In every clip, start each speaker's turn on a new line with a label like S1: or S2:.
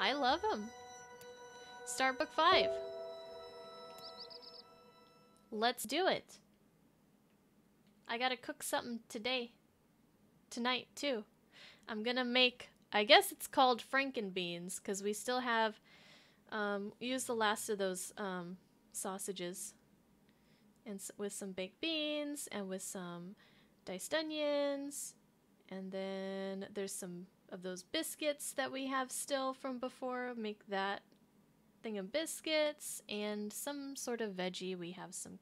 S1: I love them. Start book 5. Let's do it. I gotta cook something tonight too. I'm gonna make, I guess it's called frankenbeans, because we still have, used the last of those sausages. And with some baked beans, and with some diced onions, and then there's some of those biscuits that we have still from before. Make that thing of biscuits, and some sort of veggie. We have some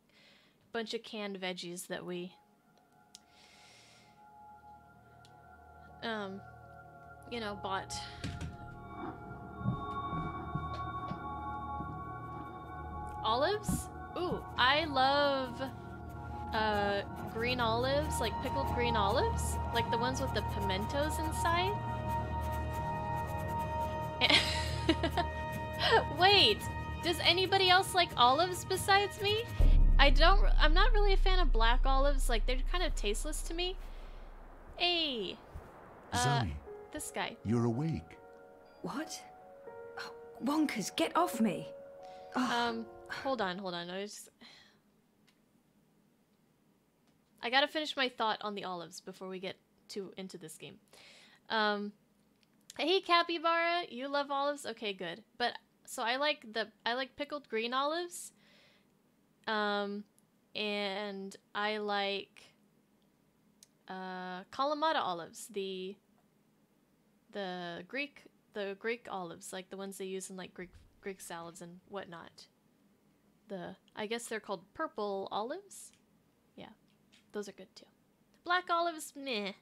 S1: bunch of canned veggies that we you know, bought. Olives? Ooh, I love green olives, like pickled green olives, like the ones with the pimentos inside. Wait, does anybody else like olives besides me? I'm not really a fan of black olives, like they're kind of tasteless to me. Hey,
S2: Zoe,
S1: this guy.
S2: you're awake.
S3: What? Oh, Wonkers, get off me. Oh.
S1: Hold on. I gotta finish my thought on the olives before we get into this game. Hey Capybara, you love olives? Okay, good. But so I like pickled green olives. And I like Kalamata olives, the Greek olives, like the ones they use in like Greek salads and whatnot. I guess they're called purple olives. Yeah, those are good too. Black olives, meh.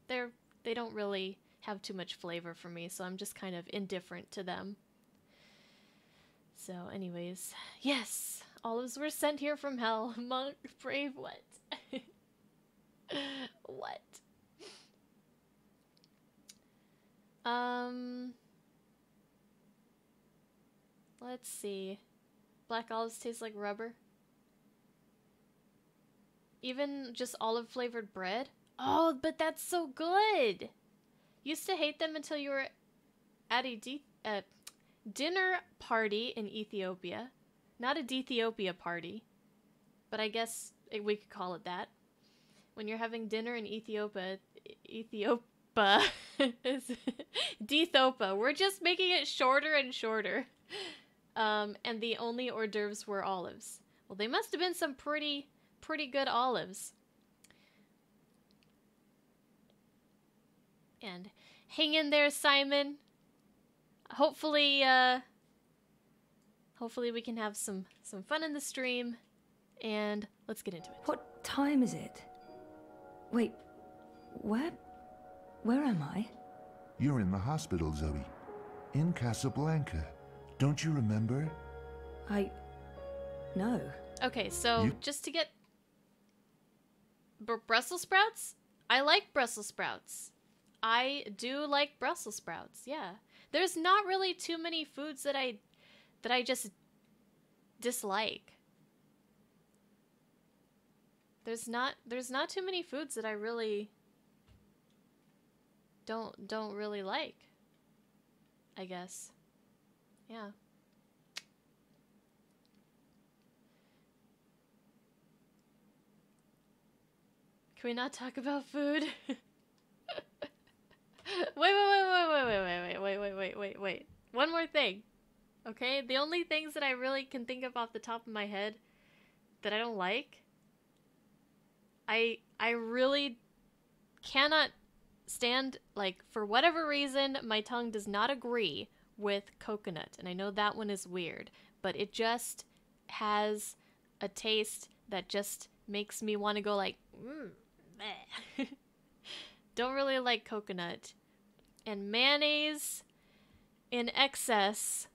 S1: They don't really have too much flavor for me, so I'm just kind of indifferent to them. So anyways, yes, olives were sent here from hell. Monk, brave, what? What? Let's see. Black olives taste like rubber. Even just olive flavored bread? Oh, but that's so good! Used to hate them until you were at a dinner party in Ethiopia. Not a Ethiopia party, but I guess we could call it that. When you're having dinner in Ethiopia, Dethopa. We're just making it shorter and shorter. And the only hors d'oeuvres were olives. Well, they must have been some pretty good olives. And hang in there, Simon. Hopefully we can have some fun in the stream, and let's get into it.
S3: What time is it? Wait, where am I?
S2: You're in the hospital, Zoe. In Casablanca. Don't you remember?
S3: No.
S1: Okay, so just to get... Brussels sprouts? I like Brussels sprouts. I do like Brussels sprouts, yeah. There's not really too many foods that I just dislike. There's not too many foods that I really don't really like, I guess. Yeah. Can we not talk about food? Wait. One more thing. Okay? The only things that I really can think of off the top of my head that I don't like, I really cannot stand, like, for whatever reason, my tongue does not agree with coconut. And I know that one is weird, but it just has a taste that just makes me want to go like, bleh. Don't really like coconut. And mayonnaise in excess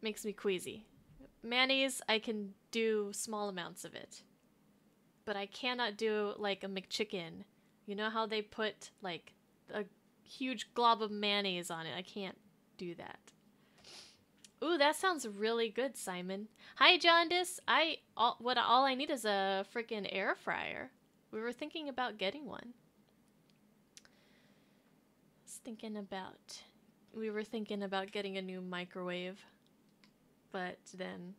S1: makes me queasy. Mayonnaise, I can do small amounts of it. But I cannot do like a McChicken. You know how they put like a huge glob of mayonnaise on it? I can't do that. Ooh, that sounds really good, Simon. Hi, Jaundice. All I need is a freaking air fryer. We were thinking about getting one. I was thinking about we were thinking about getting a new microwave, but then,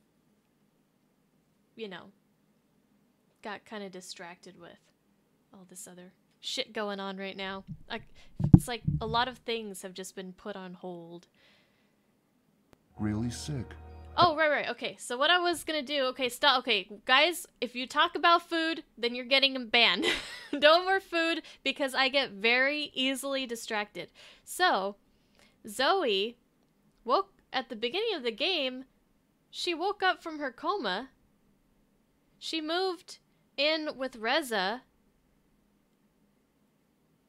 S1: you know, got kind of distracted with all this other shit going on right now. It's like a lot of things have just been put on hold.
S2: Really sick.
S1: Oh, right. Okay, so what I was gonna do... Okay, stop. Okay, guys, if you talk about food, then you're getting banned. No more food, because I get very easily distracted. So, Zoe woke... At the beginning of the game, she woke up from her coma. She moved in with Reza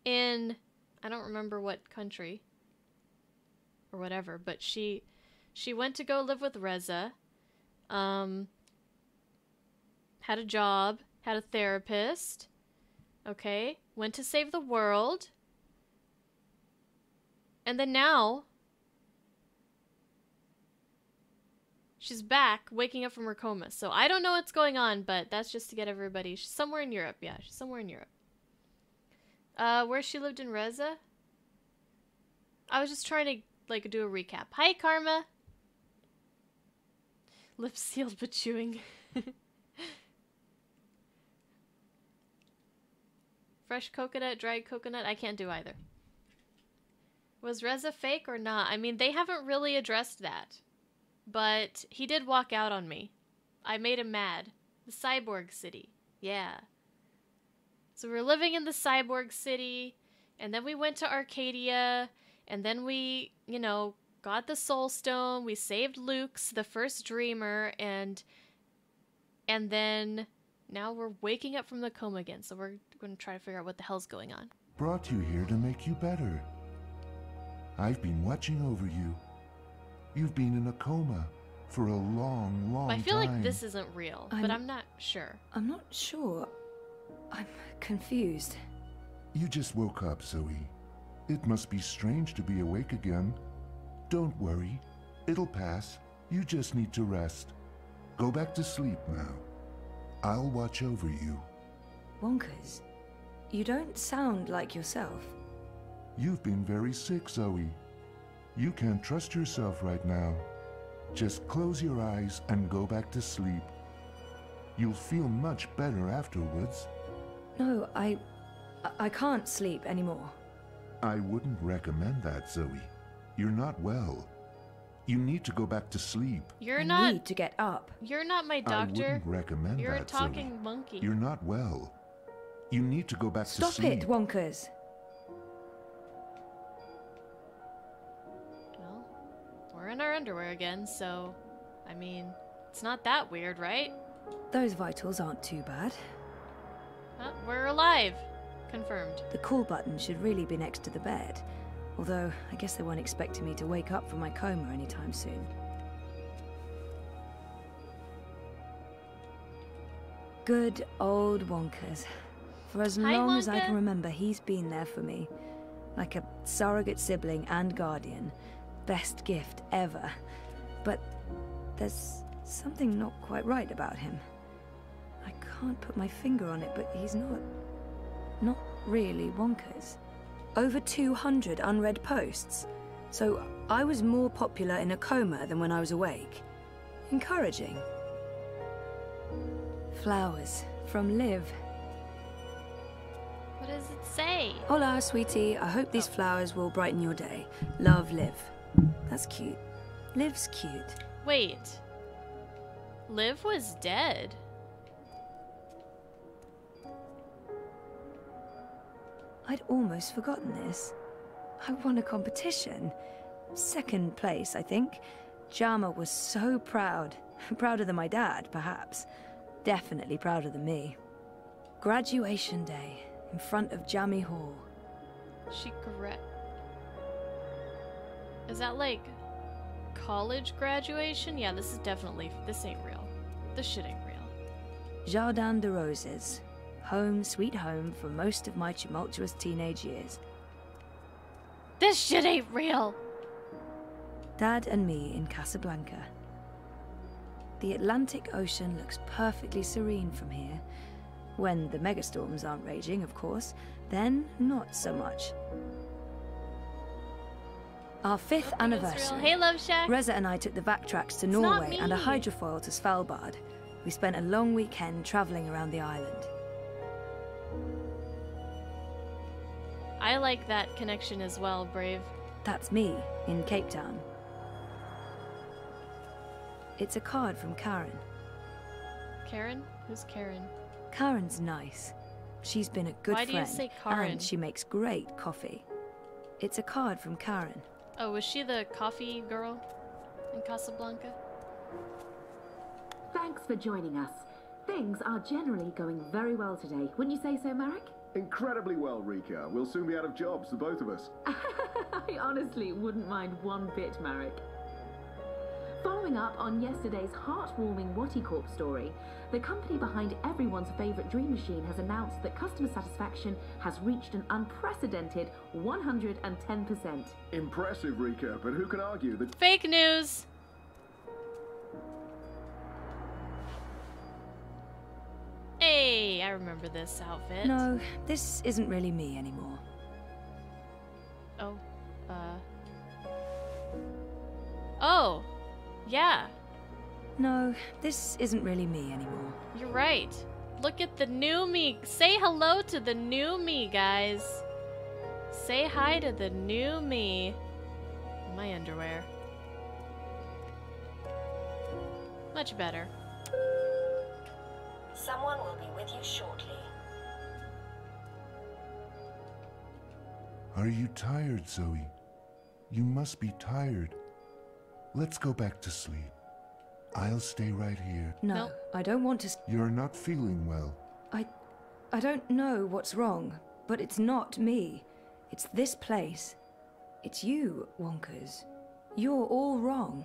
S1: in... I don't remember what country. Or whatever, but she went to go live with Reza, had a job, had a therapist, okay, went to save the world, and then now she's back, waking up from her coma. So I don't know what's going on, but that's just to get everybody... She's somewhere in Europe, yeah, she's somewhere in Europe. Where she lived in Reza? I was just trying to, like, do a recap. Hi, Karma! Lips sealed but chewing. Fresh coconut, dried coconut. I can't do either. Was Reza fake or not? I mean, they haven't really addressed that. But he did walk out on me. I made him mad. The cyborg city. Yeah. So we were living in the cyborg city, and then we went to Arcadia, and then we, you know, got the Soul Stone, we saved Luke's, the first dreamer, and then now we're waking up from the coma again, so we're going to try to figure out what the hell's going on.
S2: Brought you here to make you better. I've been watching over you. You've been in a coma for a long, long time.
S1: I feel like this isn't real, but I'm not sure.
S3: I'm not sure. I'm confused.
S2: You just woke up, Zoe. It must be strange to be awake again. Don't worry. It'll pass. You just need to rest. Go back to sleep now. I'll watch over you.
S3: Wonkers, you don't sound like yourself.
S2: You've been very sick, Zoe. You can't trust yourself right now. Just close your eyes and go back to sleep. You'll feel much better afterwards.
S3: No, I can't sleep anymore.
S2: I wouldn't recommend that, Zoe. You're not well. You need to go back to sleep.
S3: I need to get up.
S1: You're not my doctor.
S2: I wouldn't recommend
S1: You're
S2: that,
S1: a talking
S2: Zoe.
S1: monkey.
S2: You're not well. You need to go back to sleep.
S3: Stop it, Wonkers.
S1: Well, we're in our underwear again, so... I mean, it's not that weird, right?
S3: Those vitals aren't too bad.
S1: We're alive. Confirmed.
S3: The call button should really be next to the bed. Although, I guess they weren't expecting me to wake up from my coma anytime soon. Good old Wonkers. For as long as I can remember, he's been there for me. Like a surrogate sibling and guardian. Best gift ever. But there's something not quite right about him. I can't put my finger on it, but he's not really Wonkers. Over 200 unread posts. So I was more popular in a coma than when I was awake. Encouraging. Flowers from Liv.
S1: What does it say?
S3: Hola, sweetie. I hope these flowers will brighten your day. Love, Liv. That's cute. Liv's cute.
S1: Wait. Liv was dead.
S3: I'd almost forgotten this. I won a competition. Second place, I think. Jama was so proud. Prouder than my dad, perhaps. Definitely prouder than me. Graduation day, in front of Jammy Hall.
S1: Is that like college graduation? Yeah, this ain't real. This shit ain't real.
S3: Jardin de Roses. Home, sweet home for most of my tumultuous teenage years.
S1: This shit ain't real!
S3: Dad and me in Casablanca. The Atlantic Ocean looks perfectly serene from here. When the megastorms aren't raging, of course. Then, not so much. Our 5th anniversary.
S1: Hey, Love Shack.
S3: Reza and I took the backtracks to Norway and a hydrofoil to Svalbard. We spent a long weekend travelling around the island.
S1: I like that connection as well, Brave.
S3: That's me, in Cape Town. It's a card from Karen.
S1: Karen? Who's Karen?
S3: Karen's nice. She's been a good friend.
S1: Why do you say Karen?
S3: And she makes great coffee. It's a card from Karen.
S1: Oh, was she the coffee girl in Casablanca?
S4: Thanks for joining us. Things are generally going very well today. Wouldn't you say so, Marek?
S5: Incredibly well, Rika. We'll soon be out of jobs, the both of us.
S4: I honestly wouldn't mind one bit, Marek. Following up on yesterday's heartwarming Watty Corp story, the company behind everyone's favourite dream machine has announced that customer satisfaction has reached an unprecedented 110%.
S5: Impressive, Rika, but who can argue that...
S1: Fake news! Hey, I remember this outfit.
S3: No, this isn't really me anymore.
S1: Oh, Oh! Yeah.
S3: No, this isn't really me anymore.
S1: You're right. Look at the new me. Say hello to the new me, guys. Say hi to the new me. My underwear. Much better.
S6: Someone will be with you shortly.
S2: Are you tired, Zoe? You must be tired. Let's go back to sleep. I'll stay right here.
S3: No,
S1: Nope.
S3: I don't want to...
S2: You're not feeling well.
S3: I don't know what's wrong, but it's not me. It's this place. It's you, Wonkers. You're all wrong.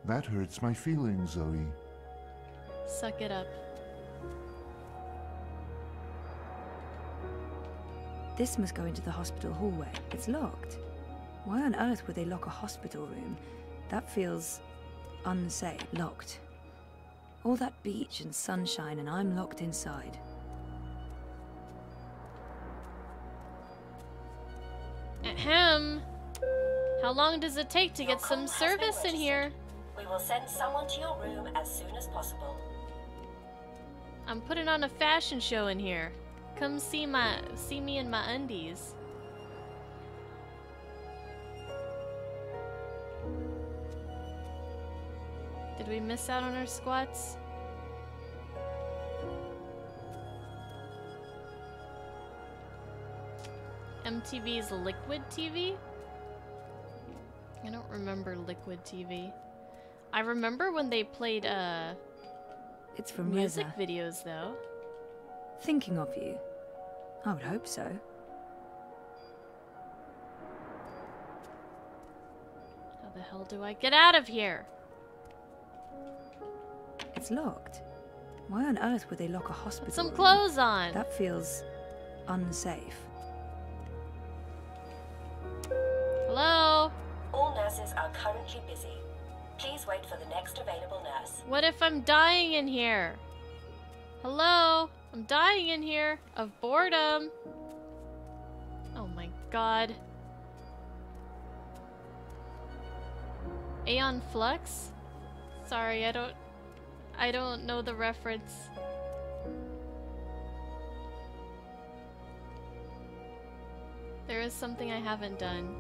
S2: That hurts my feelings, Zoe.
S1: Suck it up.
S3: This must go into the hospital hallway. It's locked. Why on earth would they lock a hospital room? That feels unsafe. Locked. All that beach and sunshine, and I'm locked inside.
S1: Ahem. How long does it take to
S6: Your
S1: get some
S6: call has been
S1: service in here?
S6: registered. We will send someone to your room as soon as possible.
S1: I'm putting on a fashion show in here. Come see me in my undies. Did we miss out on our squats? MTV's Liquid TV? I don't remember Liquid TV. I remember when they played
S3: It's from
S1: music
S3: Reza.
S1: videos though.
S3: Thinking of you. I would hope so.
S1: How the hell do I get out of here?
S3: It's locked. Why on earth would they lock a hospital
S1: Put some
S3: room?
S1: clothes on.
S3: That feels unsafe.
S1: Hello?
S6: All nurses are currently busy. Please wait for the next available nurse.
S1: What if I'm dying in here? Hello? I'm dying in here of boredom. Oh my god. Aeon Flux? Sorry, I don't know the reference. There is something I haven't done.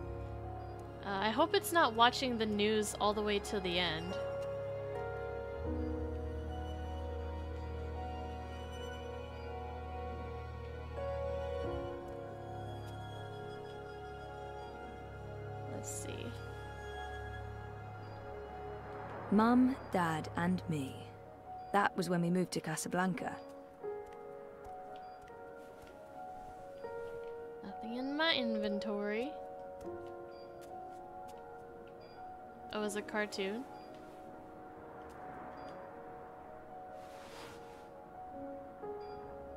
S1: I hope it's not watching the news all the way to the end. Let's see.
S3: Mum, Dad, and me. That was when we moved to Casablanca.
S1: Nothing in my inventory. Oh, it's a cartoon.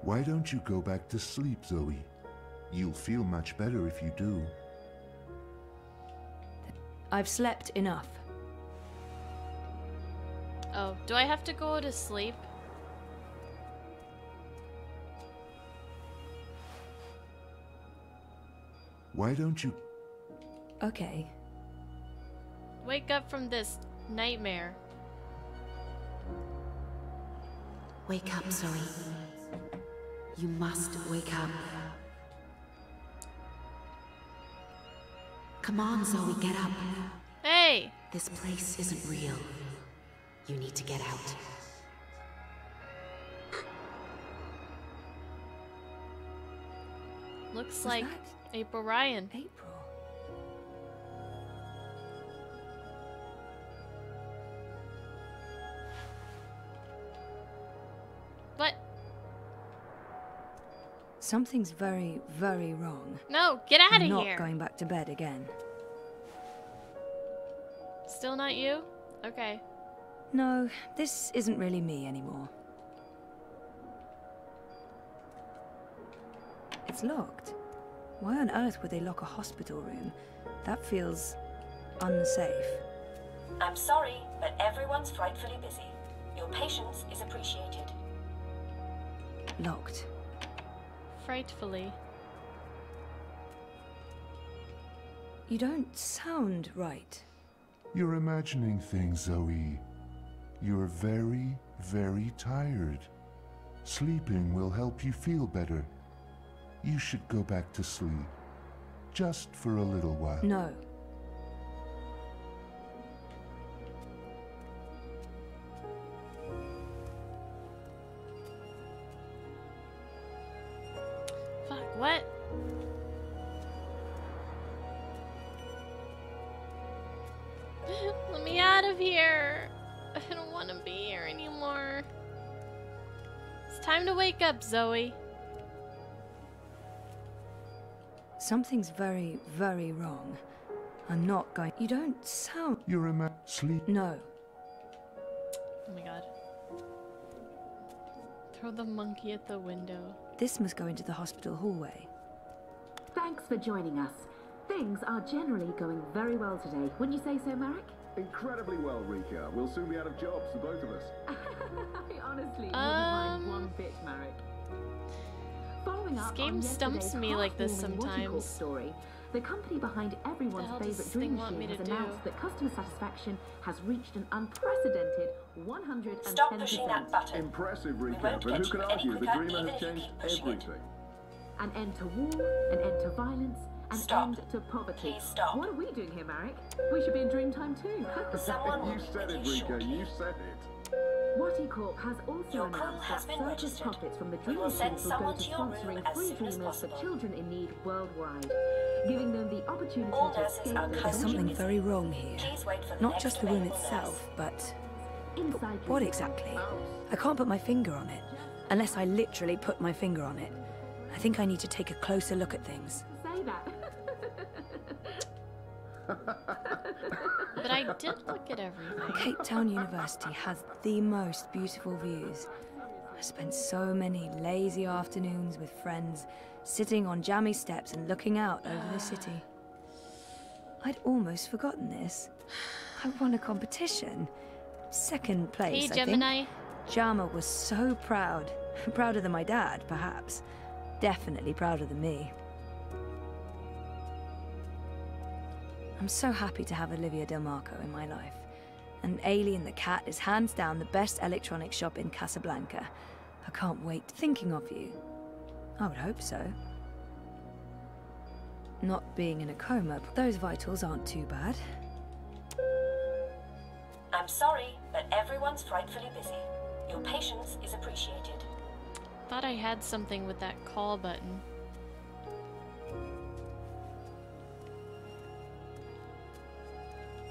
S2: Why don't you go back to sleep, Zoe? You'll feel much better if you do.
S3: I've slept enough.
S1: Oh, do I have to go to sleep?
S2: Why don't you...
S3: Okay.
S1: Wake up from this nightmare.
S7: Wake up, Zoe. You must wake up. Come on, Zoe, get up.
S1: Hey!
S7: This place isn't real. You need to get out.
S1: Looks like April Ryan.
S3: April.
S1: What?
S3: Something's very, very wrong.
S1: No, get out of
S3: I'm
S1: here.
S3: not going back to bed again.
S1: Still not you? Okay.
S3: No, this isn't really me anymore. It's locked. Why on earth would they lock a hospital room? That feels unsafe.
S6: I'm sorry, but everyone's frightfully busy. Your patience is appreciated.
S3: Locked.
S1: Frightfully.
S3: You don't sound right.
S2: You're imagining things, Zoe. You're very, very tired. Sleeping will help you feel better. You should go back to sleep. Just for a little while.
S3: No.
S1: Fuck, what? Let me out of here. I don't want to be here anymore. It's time to wake up, Zoe.
S3: Something's very, very wrong. I'm not going. You don't sound.
S2: You're sleep.
S3: No.
S1: Oh my god. Throw the monkey at the window.
S3: This must go into the hospital hallway.
S4: Thanks for joining us. Things are generally going very well today. Wouldn't you say so, Marek?
S5: Incredibly well, Rika. We'll soon be out of jobs, the both of us.
S4: I honestly wouldn't mind one bit, Marek. Following up
S1: This game
S4: on
S1: stumps
S4: yesterday's
S1: me like this
S4: heartwarming What He Corp
S1: sometimes.
S4: story, the company behind everyone's
S1: What the hell does
S4: favorite
S1: this
S4: dream
S1: thing want me
S4: machine
S1: to
S4: has
S1: do?
S4: announced that customer satisfaction has reached an unprecedented 110%.
S6: Stop pushing that button.
S5: Impressive,
S6: We
S5: Rika,
S6: won't
S5: but who
S6: get
S5: can
S6: you any
S5: argue? The
S6: quicker
S5: Dreamer
S6: even
S5: has
S6: if you
S5: changed
S6: keep pushing it.
S5: everything.
S4: An end to war, an end to violence, an
S6: Stop.
S4: end to poverty.
S6: Please stop.
S4: What are we doing here, Marek? We should be in Dreamtime too.
S6: Someone will
S5: You
S6: be
S5: said
S6: with
S5: it,
S6: you
S5: Rika.
S6: shortly.
S5: You said it.
S4: What He Corp has also
S6: Your call
S4: announced
S6: has
S4: that
S6: been
S4: surplus
S6: registered.
S4: profits from the
S6: We
S4: Dream
S6: will send
S4: Machines will go
S6: someone
S4: to
S6: to your room
S4: sponsoring
S6: as
S4: free
S6: soon as
S4: dreamers for
S6: possible.
S4: children in need worldwide, giving them the opportunity
S6: All
S4: to
S6: nurses
S4: escape
S6: are
S4: the
S3: There's
S6: currently
S3: something
S6: busy.
S3: very wrong here.
S6: Please wait for the
S3: Not
S6: next
S3: just the room
S6: available
S3: itself, but
S4: inside
S3: what
S4: you.
S3: exactly? I can't put my finger on it. Unless I literally put my finger on it. I think I need to take a closer look at things.
S4: Say that.
S1: But I did look at everything.
S3: Cape Town University has the most beautiful views. I spent so many lazy afternoons with friends, sitting on jammy steps and looking out over the city. I'd almost forgotten this. I won a competition. Second place,
S1: Hey,
S3: I
S1: Gemini.
S3: think. Jama was so proud. Prouder than my dad, perhaps. Definitely prouder than me. I'm so happy to have Olivia Del Marco in my life. And Alien the Cat is hands down the best electronic shop in Casablanca. I can't wait thinking of you. I would hope so. Not being in a coma, but those vitals aren't too bad.
S6: I'm sorry, but everyone's frightfully busy. Your patience is appreciated.
S1: Thought I had something with that call button.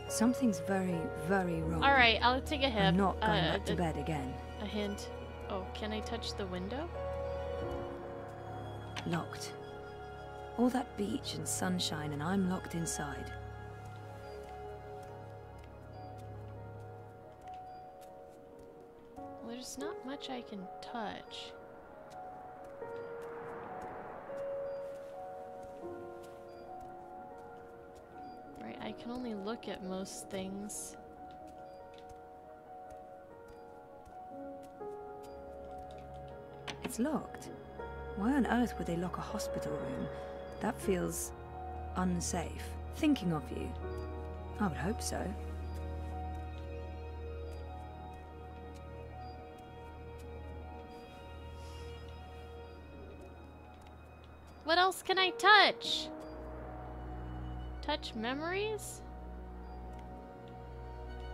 S3: Something's very, very wrong.
S1: Alright, I'll take a hint.
S3: I'm not going back to bed again.
S1: A hint. Oh, can I touch the window?
S3: Locked. All that beach and sunshine, and I'm locked inside.
S1: Well, there's not much I can touch. Right, I can only look at most things.
S3: It's locked. Why on earth would they lock a hospital room? That feels unsafe. Thinking of you. I would hope so.
S1: What else can I touch? Touch memories?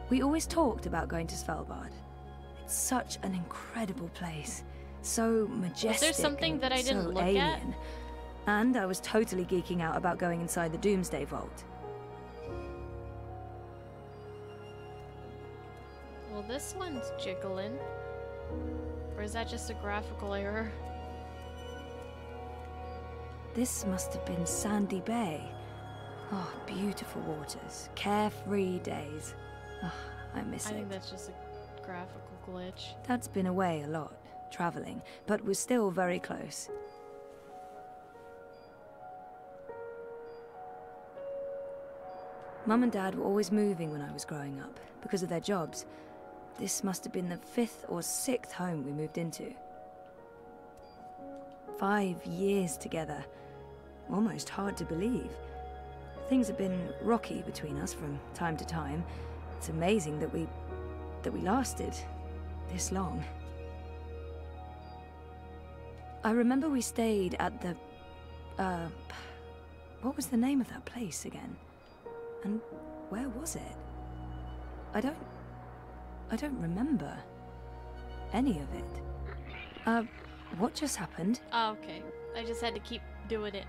S3: We always talked about going to Svalbard. It's such an incredible place. So majestic.
S1: Was there something
S3: and
S1: that I didn't
S3: so
S1: look
S3: alien.
S1: at?
S3: And I was totally geeking out about going inside the Doomsday Vault.
S1: Well, this one's jiggling. Or is that just a graphical error?
S3: This must have been Sandy Bay. Oh, beautiful waters. Carefree days. Oh, I miss it.
S1: I think that's just a graphical glitch.
S3: Dad's been away a lot, traveling, but we're still very close. Mum and Dad were always moving when I was growing up, because of their jobs. This must have been the 5th or 6th home we moved into. 5 years together. Almost hard to believe. Things have been rocky between us from time to time. It's amazing that we lasted this long. I remember we stayed at the what was the name of that place again? And where was it? I don't remember any of it. What just happened?
S1: Oh, okay. I just had to keep doing it.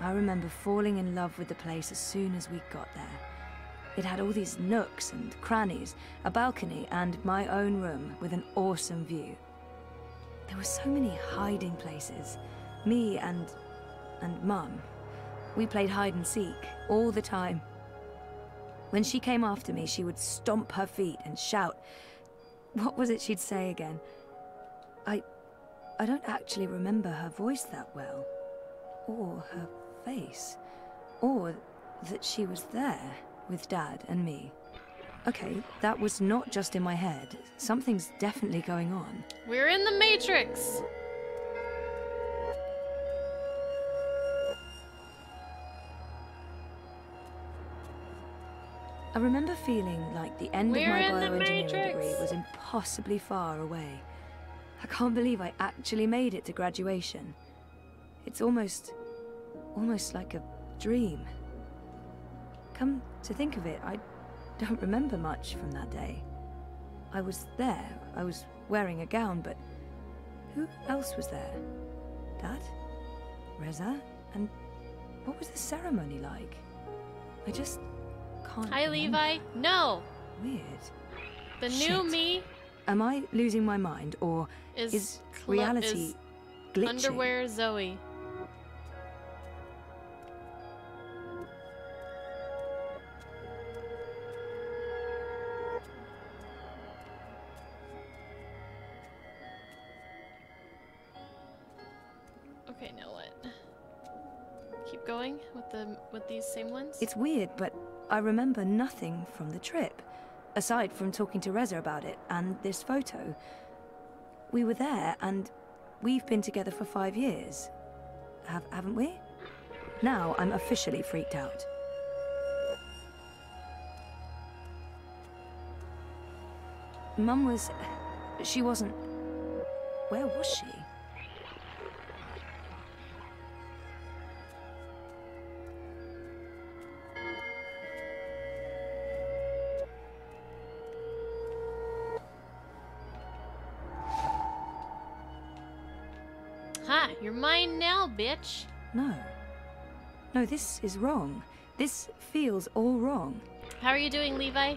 S3: I remember falling in love with the place as soon as we got there. It had all these nooks and crannies, a balcony, and my own room with an awesome view. There were so many hiding places. Me and Mum. We played hide and seek all the time. When she came after me, she would stomp her feet and shout. What was it she'd say again? I don't actually remember her voice that well. Or her face. Or that she was there with Dad and me. Okay, that was not just in my head. Something's definitely going on.
S1: We're in the Matrix!
S3: I remember feeling like the end of my bioengineering degree was impossibly far away. I can't believe I actually made it to graduation. It's almost like a dream. Come to think of it, I don't remember much from that day. I was there, I was wearing a gown, but who else was there? Dad? Reza? And what was the ceremony like? I just can't
S1: Hi,
S3: remember.
S1: Levi. No!
S3: Weird.
S1: The new
S3: Shit.
S1: me
S3: Am I losing my mind, or is reality glitching?
S1: Underwear Zoe. Okay, now what? Keep going with these same ones?
S3: It's weird, but I remember nothing from the trip, aside from talking to Reza about it and this photo. We were there, and we've been together for 5 years. Haven't we? Now I'm officially freaked out. Mum was... she wasn't... Where was she?
S1: Ha! You're mine now, bitch!
S3: No. No, this is wrong. This feels all wrong.
S1: How are you doing, Levi?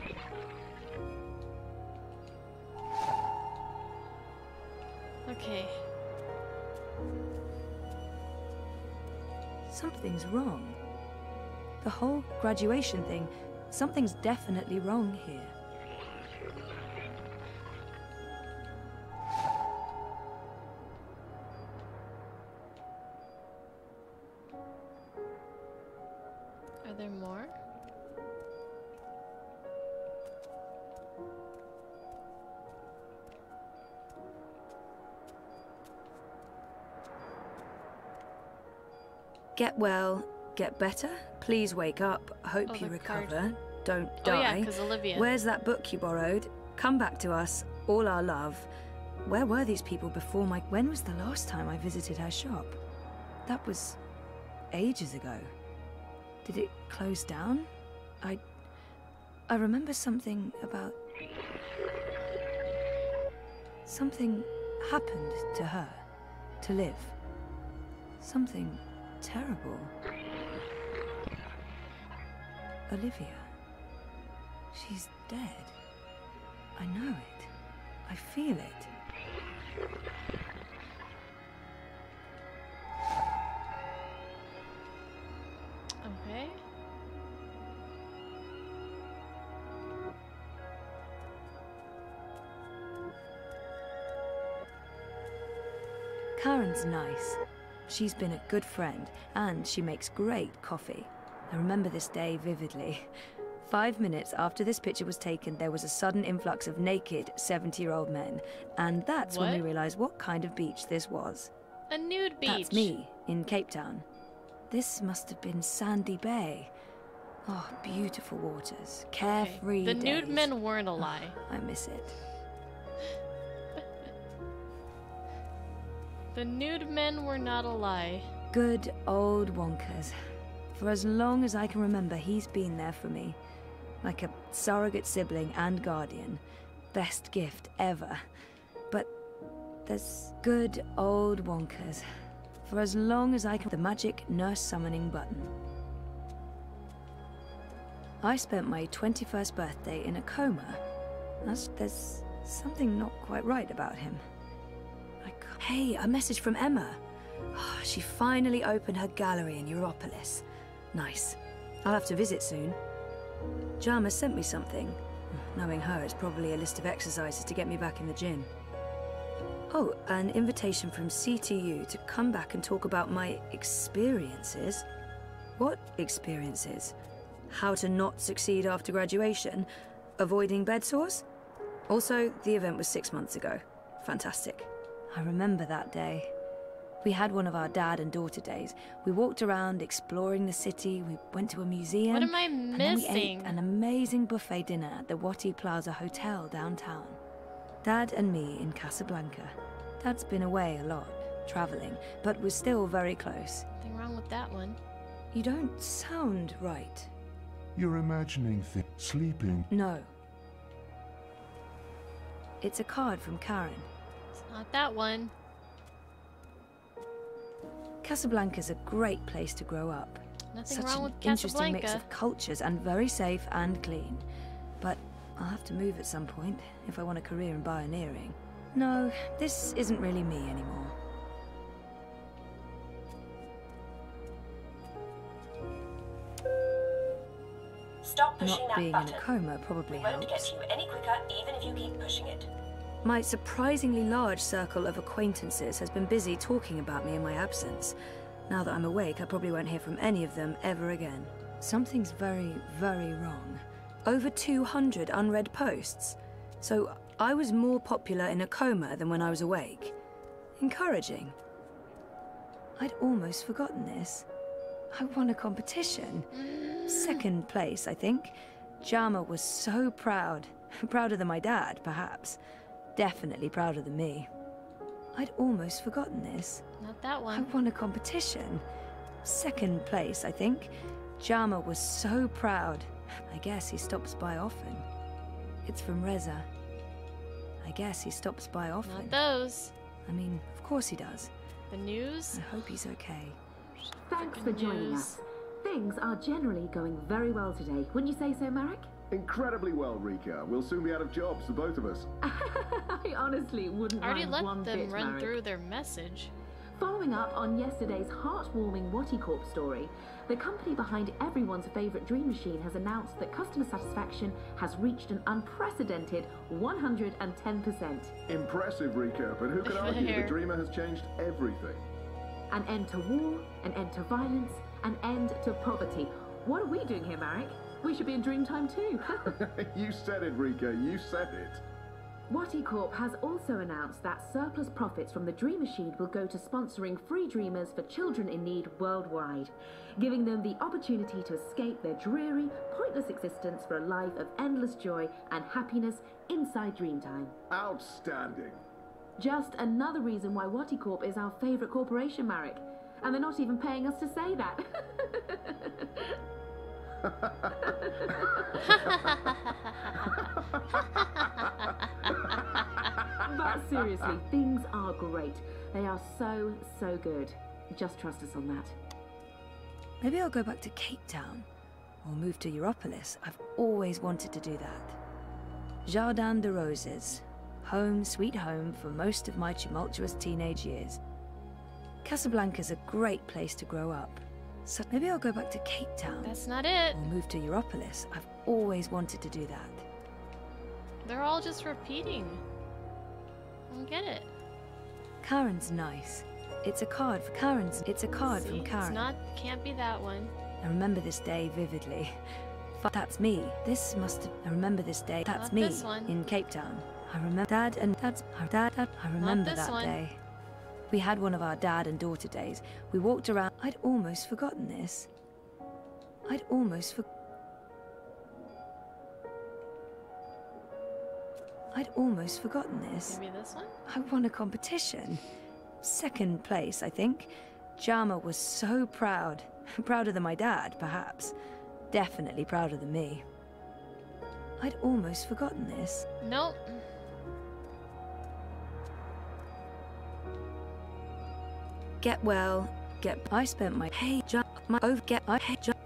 S1: Okay.
S3: Something's wrong. The whole graduation thing, something's definitely wrong here.
S1: Are there more?
S3: Get well, get better, please wake up, hope you recover, don't die.
S1: Oh yeah, because Olivia.
S3: Where's that book you borrowed? Come back to us, all our love. Where were these people before my... When was the last time I visited her shop? That was ages ago. Did it close down? I remember something about... Something happened to her, to live. Something terrible. Olivia. She's dead. I know it. I feel it.
S1: Okay.
S3: Karen's nice. She's been a good friend, and she makes great coffee. I remember this day vividly. 5 minutes after this picture was taken, there was a sudden influx of naked 70-year-old men, and that's when we realized what kind of beach this was.
S1: A nude beach.
S3: That's me, in Cape Town. This must have been Sandy Bay. Oh, beautiful waters, carefree
S1: The
S3: days.
S1: nude men weren't a lie.
S3: I miss it.
S1: The nude men were not a lie.
S3: Good old Wonkers. For as long as I can remember, he's been there for me. Like a surrogate sibling and guardian. Best gift ever. But there's good old Wonkers. For as long as I can... The magic nurse summoning button. I spent my 21st birthday in a coma. There's something not quite right about him. Hey, a message from Emma. Oh, she finally opened her gallery in Europolis. Nice. I'll have to visit soon. Jama sent me something. Knowing her, it's probably a list of exercises to get me back in the gym. Oh, an invitation from CTU to come back and talk about my experiences. What experiences? How to not succeed after graduation? Avoiding bed sores? Also, the event was 6 months ago. Fantastic. I remember that day. We had one of our dad and daughter days. We walked around exploring the city, we went to a museum.
S1: What am I
S3: and then we
S1: missing?
S3: ate an amazing buffet dinner at the Wati Plaza Hotel downtown. Dad and me in Casablanca. Dad's been away a lot, traveling, but was still very close.
S1: Nothing wrong with that one.
S3: You don't sound right.
S2: You're imagining things. Sleeping.
S3: No. It's a card from Karen.
S1: Not that one.
S3: Casablanca's a great place to grow up.
S1: Nothing
S3: Such
S1: wrong
S3: an
S1: with
S3: interesting mix
S1: Casablanca.
S3: of cultures and very safe and clean. But I'll have to move at some point if I want a career in pioneering. No, this isn't really me anymore.
S6: Stop pushing
S3: Not
S6: that
S3: being
S6: button.
S3: in a coma probably
S6: We won't
S3: helps.
S6: get you any quicker even if you keep pushing it.
S3: My surprisingly large circle of acquaintances has been busy talking about me in my absence. Now that I'm awake, I probably won't hear from any of them ever again. Something's very, very wrong. Over 200 unread posts. So I was more popular in a coma than when I was awake. Encouraging. I'd almost forgotten this. I won a competition. Second place, I think. Jama was so proud. Prouder than my dad, perhaps. Definitely prouder than me. I'd almost forgotten this.
S1: Not that
S3: I
S1: one.
S3: won a competition. Second place, I think. Jama was so proud. I guess he stops by often. It's from Reza. I guess he stops by often.
S1: Not those.
S3: I mean, of course he does.
S1: The news.
S3: I hope he's okay.
S4: Thanks for joining us. Things are generally going very well today. Wouldn't you say so, Marek?
S5: Incredibly well, Rika. We'll soon be out of jobs, the both of us.
S4: I honestly wouldn't
S1: I already
S4: mind
S1: let
S4: one
S1: them
S4: bit,
S1: run
S4: Marek.
S1: through their message.
S4: Following up on yesterday's heartwarming Wati Corp story, the company behind everyone's favourite Dream Machine has announced that customer satisfaction has reached an unprecedented 110%.
S5: Impressive, Rika, but who can argue the Dreamer has changed everything?
S4: An end to war, an end to violence, an end to poverty. What are we doing here, Marek? We should be in Dreamtime too.
S5: You said it, Rika, you said it.
S4: Watty Corp has also announced that surplus profits from the Dream Machine will go to sponsoring free dreamers for children in need worldwide, giving them the opportunity to escape their dreary, pointless existence for a life of endless joy and happiness inside Dreamtime.
S5: Outstanding.
S4: Just another reason why Watty Corp is our favourite corporation, Marek. And they're not even paying us to say that. But seriously, things are great. They are so, so good. Just trust us on that.
S3: Maybe I'll go back to Cape Town, or move to Europolis. I've always wanted to do that. Jardin de Roses. Home, sweet home for most of my tumultuous teenage years. Casablanca's a great place to grow up. So maybe I'll go back to Cape Town.
S1: That's not it.
S3: Or move to Europolis. I've always wanted to do that.
S1: They're all just repeating. I don't get it.
S3: Karen's nice. It's a card for Karen's. It's a card from Karen.
S1: It's not. Can't be that one.
S3: I remember this day vividly. That's me. This must have. I remember this day. That's
S1: Not
S3: me
S1: this one.
S3: in Cape Town. I remember Dad and that's our Dad. I remember
S1: this
S3: that
S1: one.
S3: day. We had one of our dad and daughter days. We walked around. I'd almost forgotten this. I'd almost forgotten this.
S1: Maybe this one?
S3: I won a competition. Second place, I think. Jama was so proud. Prouder than my dad, perhaps. Definitely prouder than me. I'd almost forgotten this.
S1: Nope.
S3: Get well. I spent my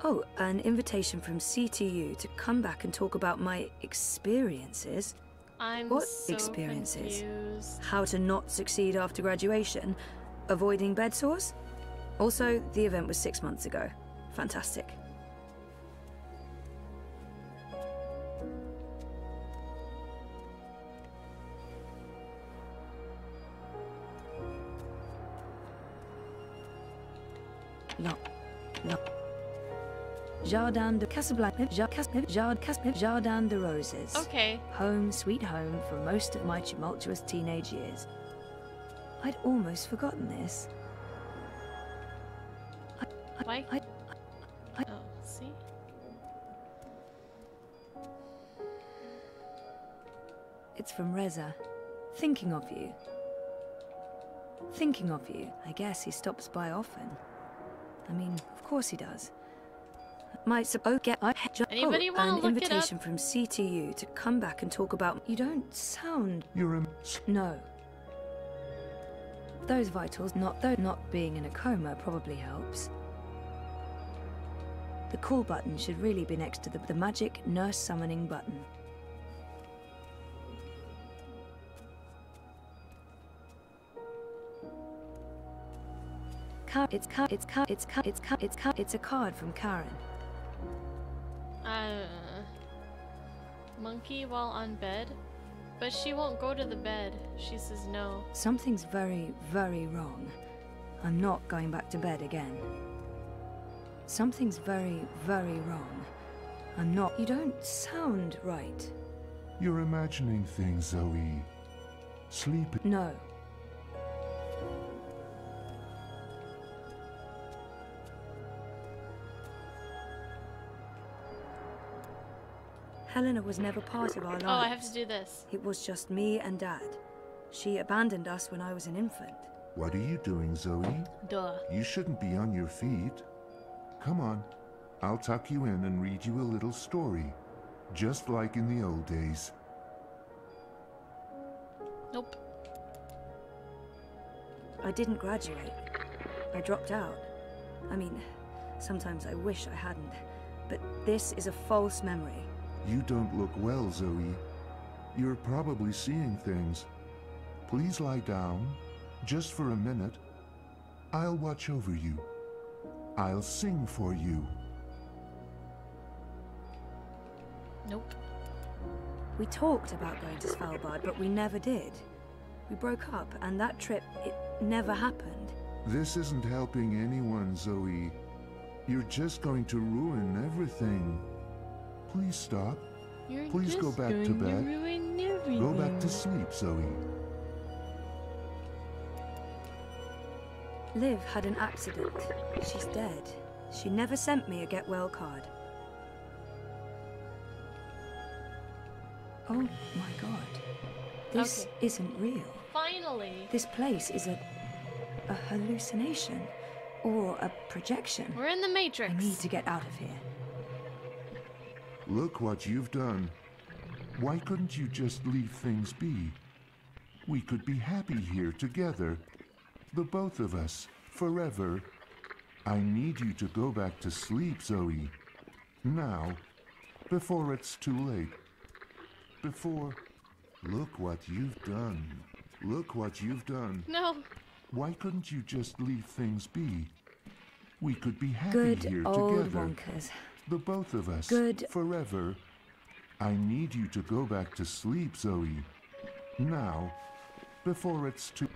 S3: Oh, an invitation from CTU to come back and talk about my experiences.
S1: I'm
S3: What
S1: so
S3: experiences?
S1: confused.
S3: How to not succeed after graduation, avoiding bed sores. Also, the event was 6 months ago. Fantastic. Jardin de Casablanca. Jardin de Roses.
S1: Okay.
S3: Home, sweet home for most of my tumultuous teenage years. I'd almost forgotten this.
S1: Why? Oh, see?
S3: It's from Reza. Thinking of you. Thinking of you. I guess he stops by often. I mean, of course he does.
S1: Anybody wanna
S3: an
S1: look it
S3: invitation from CTU to come back and talk about. You don't sound. No. Those vitals, not being in a coma, probably helps. The call button should really be next to the magic nurse summoning button. It's a card from Karen.
S1: Monkey while on bed? But she won't go to the bed. She says no.
S3: Something's very, very wrong. I'm not going back to bed again. Something's very, very wrong. I'm not. You don't sound right.
S2: You're imagining things, Zoe. Sleep.
S3: No. Helena was never part of our lives.
S1: Oh, I have to do this.
S3: It was just me and Dad. She abandoned us when I was an infant.
S2: What are you doing, Zoe?
S1: Duh.
S2: You shouldn't be on your feet. Come on. I'll tuck you in and read you a little story. Just like in the old days.
S1: Nope.
S3: I didn't graduate. I dropped out. I mean, sometimes I wish I hadn't. But this is a false memory.
S2: You don't look well, Zoe. You're probably seeing things. Please lie down, just for a minute. I'll watch over you. I'll sing for you.
S1: Nope.
S3: We talked about going to Svalbard, but we never did. We broke up, and that trip, it never happened.
S2: This isn't helping anyone, Zoe. You're just going to ruin everything. Please stop.
S1: You're
S2: Please go
S1: just
S2: back to
S1: going
S2: bed.
S1: ruin everything.
S2: Go back to sleep, Zoe.
S3: Liv had an accident. She's dead. She never sent me a get well card. Oh my god. This
S1: Okay.
S3: isn't real.
S1: Finally.
S3: This place is a hallucination or a projection.
S1: We're in the Matrix.
S3: I need to get out of here.
S2: Look what you've done. Why couldn't you just leave things be? We could be happy here together. The both of us, forever. I need you to go back to sleep, Zoe. Now, before it's too late. Before... Look what you've done. Look what you've done.
S1: No.
S2: Why couldn't you just leave things be? We could be happy
S3: Good
S2: here
S3: old
S2: together.
S3: wonkers.
S2: The both of us.
S3: Good.
S2: Forever. I need you to go back to sleep, Zoe. Now, before it's too...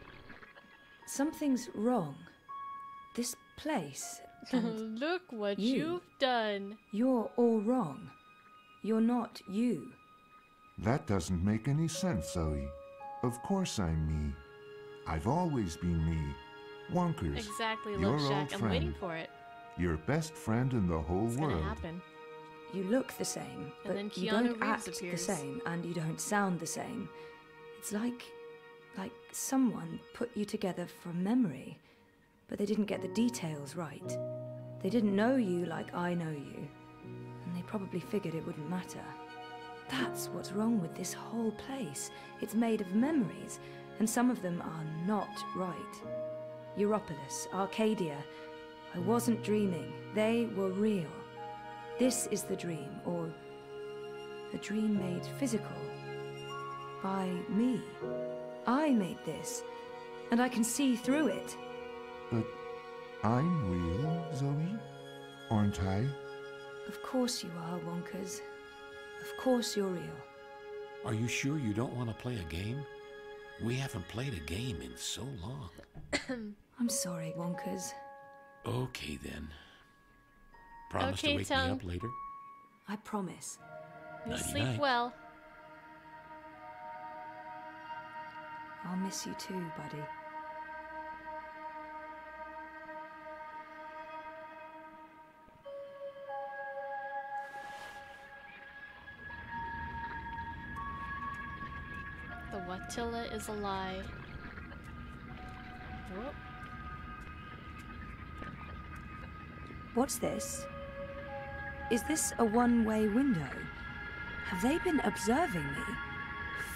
S3: Something's wrong. This place. And
S1: Look what
S3: you.
S1: you've done.
S3: you're all wrong. You're not you.
S2: That doesn't make any sense, Zoe. Of course I'm me. I've always been me. Wonkers.
S1: Exactly,
S2: your
S1: Lil
S2: old
S1: Shack. I'm
S2: friend.
S1: waiting for it.
S2: Your best friend in the whole
S1: It's
S2: world.
S1: gonna happen.
S3: You look the same,
S1: And
S3: but
S1: then
S3: you
S1: Keanu
S3: don't
S1: Reeves
S3: act
S1: appears.
S3: the same, and you don't sound the same. It's like someone put you together from memory, but they didn't get the details right. They didn't know you like I know you, and they probably figured it wouldn't matter. That's what's wrong with this whole place. It's made of memories, and some of them are not right. Europolis, Arcadia. I wasn't dreaming. They were real. This is the dream, or a dream made physical by me. I made this, and I can see through it.
S2: But I'm real, Zoe? Aren't I?
S3: Of course you are, Wonkers. Of course you're real.
S8: Are you sure you don't want to play a game? We haven't played a game in so long.
S3: I'm sorry, Wonkers.
S8: Okay, then. Promise
S1: Okay,
S8: to wake
S1: Tongue.
S8: me up later?
S3: I promise.
S1: You'll
S8: Nighty-night.
S1: sleep well.
S3: I'll miss you too, buddy.
S1: The Watilla is a lie. Whoop.
S3: What's this? Is this a one-way window? Have they been observing me?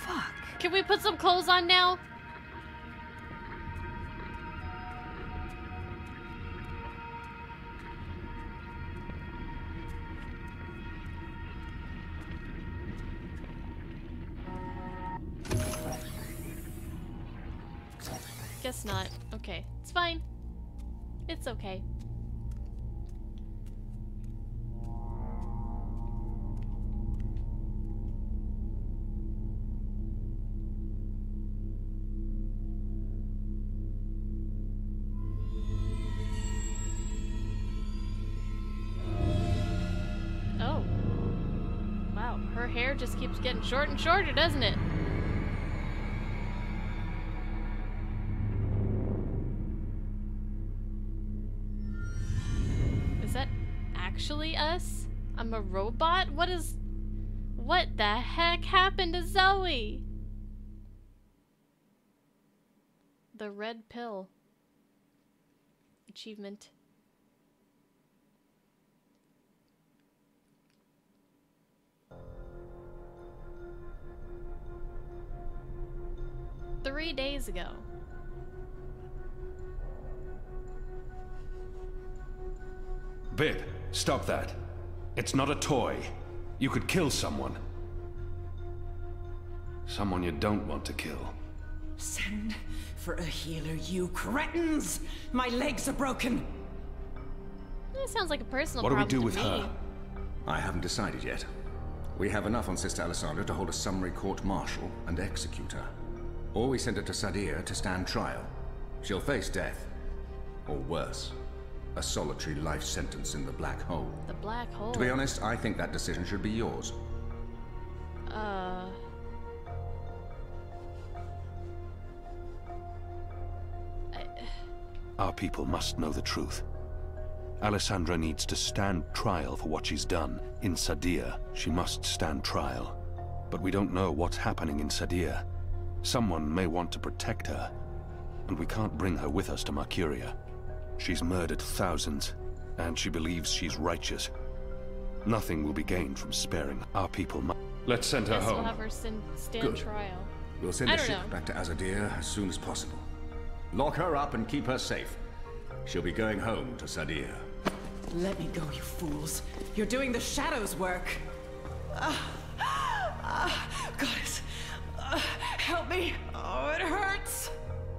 S3: Fuck.
S1: Can we put some clothes on now? Guess not. Okay. It's fine. It's okay. Oh. Wow, her hair just keeps getting short and shorter, doesn't it? Is that actually us? I'm a robot? What the heck happened to Zoe? The red pill. Achievement. Three days ago.
S9: Bib, stop that. It's not a toy. You could kill someone. Someone you don't want to kill.
S10: Send for a healer, you cretins! My legs are broken!
S1: That sounds like a personal
S9: What do we
S1: problem
S9: do with
S1: to me.
S9: her?
S5: I haven't decided yet. We have enough on Sister Alessandra to hold a summary court-martial and execute her. Or we send her to Sadir to stand trial. She'll face death. Or worse, a solitary life sentence in the black hole.
S1: The black hole.
S5: To be honest, I think that decision should be yours.
S9: Our people must know the truth. Alessandra needs to stand trial for what she's done. In Sadir, she must stand trial. But we don't know what's happening in Sadir. Someone may want to protect her, and we can't bring her with us to Mercuria. She's murdered thousands, and she believes she's righteous. Nothing will be gained from sparing our people. Let's send her home.
S1: We'll have her stand
S5: Good.
S1: trial.
S5: We'll send a ship back to Azadir as soon as possible. Lock her up and keep her safe. She'll be going home to Sadir.
S10: Let me go, you fools. You're doing the Shadow's work. Goddess, help me. Oh, it hurts.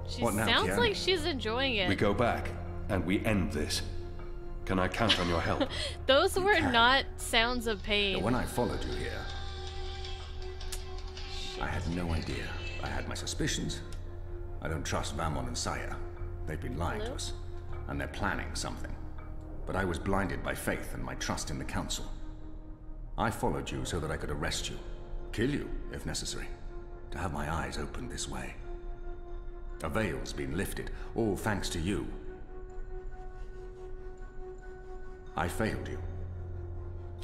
S1: She sounds like she's enjoying it.
S9: We go back, and we end this. Can I count on your help?
S1: Those were not sounds of pain.
S5: When I followed you here, I had no idea. I had my suspicions. I don't trust Vamon and Saya. They've been lying to us, and they're planning something. But I was blinded by faith and my trust in the Council. I followed you so that I could arrest you, kill you if necessary, to have my eyes opened this way. A veil's been lifted, all thanks to you. I failed you.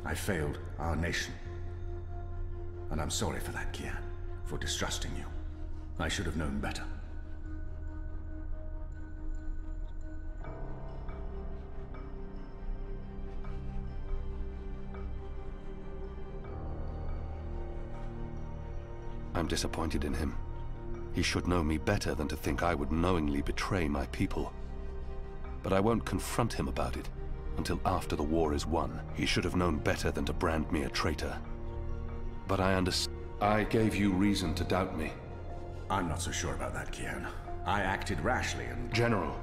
S5: I failed our nation. And I'm sorry for that, Kian, for distrusting you. I should have known better.
S9: I'm disappointed in him. He should know me better than to think I would knowingly betray my people. But I won't confront him about it until after the war is won. He should have known better than to brand me a traitor. But I understand. I gave you reason to doubt me.
S5: I'm not so sure about that, Kian. I acted rashly and...
S9: General,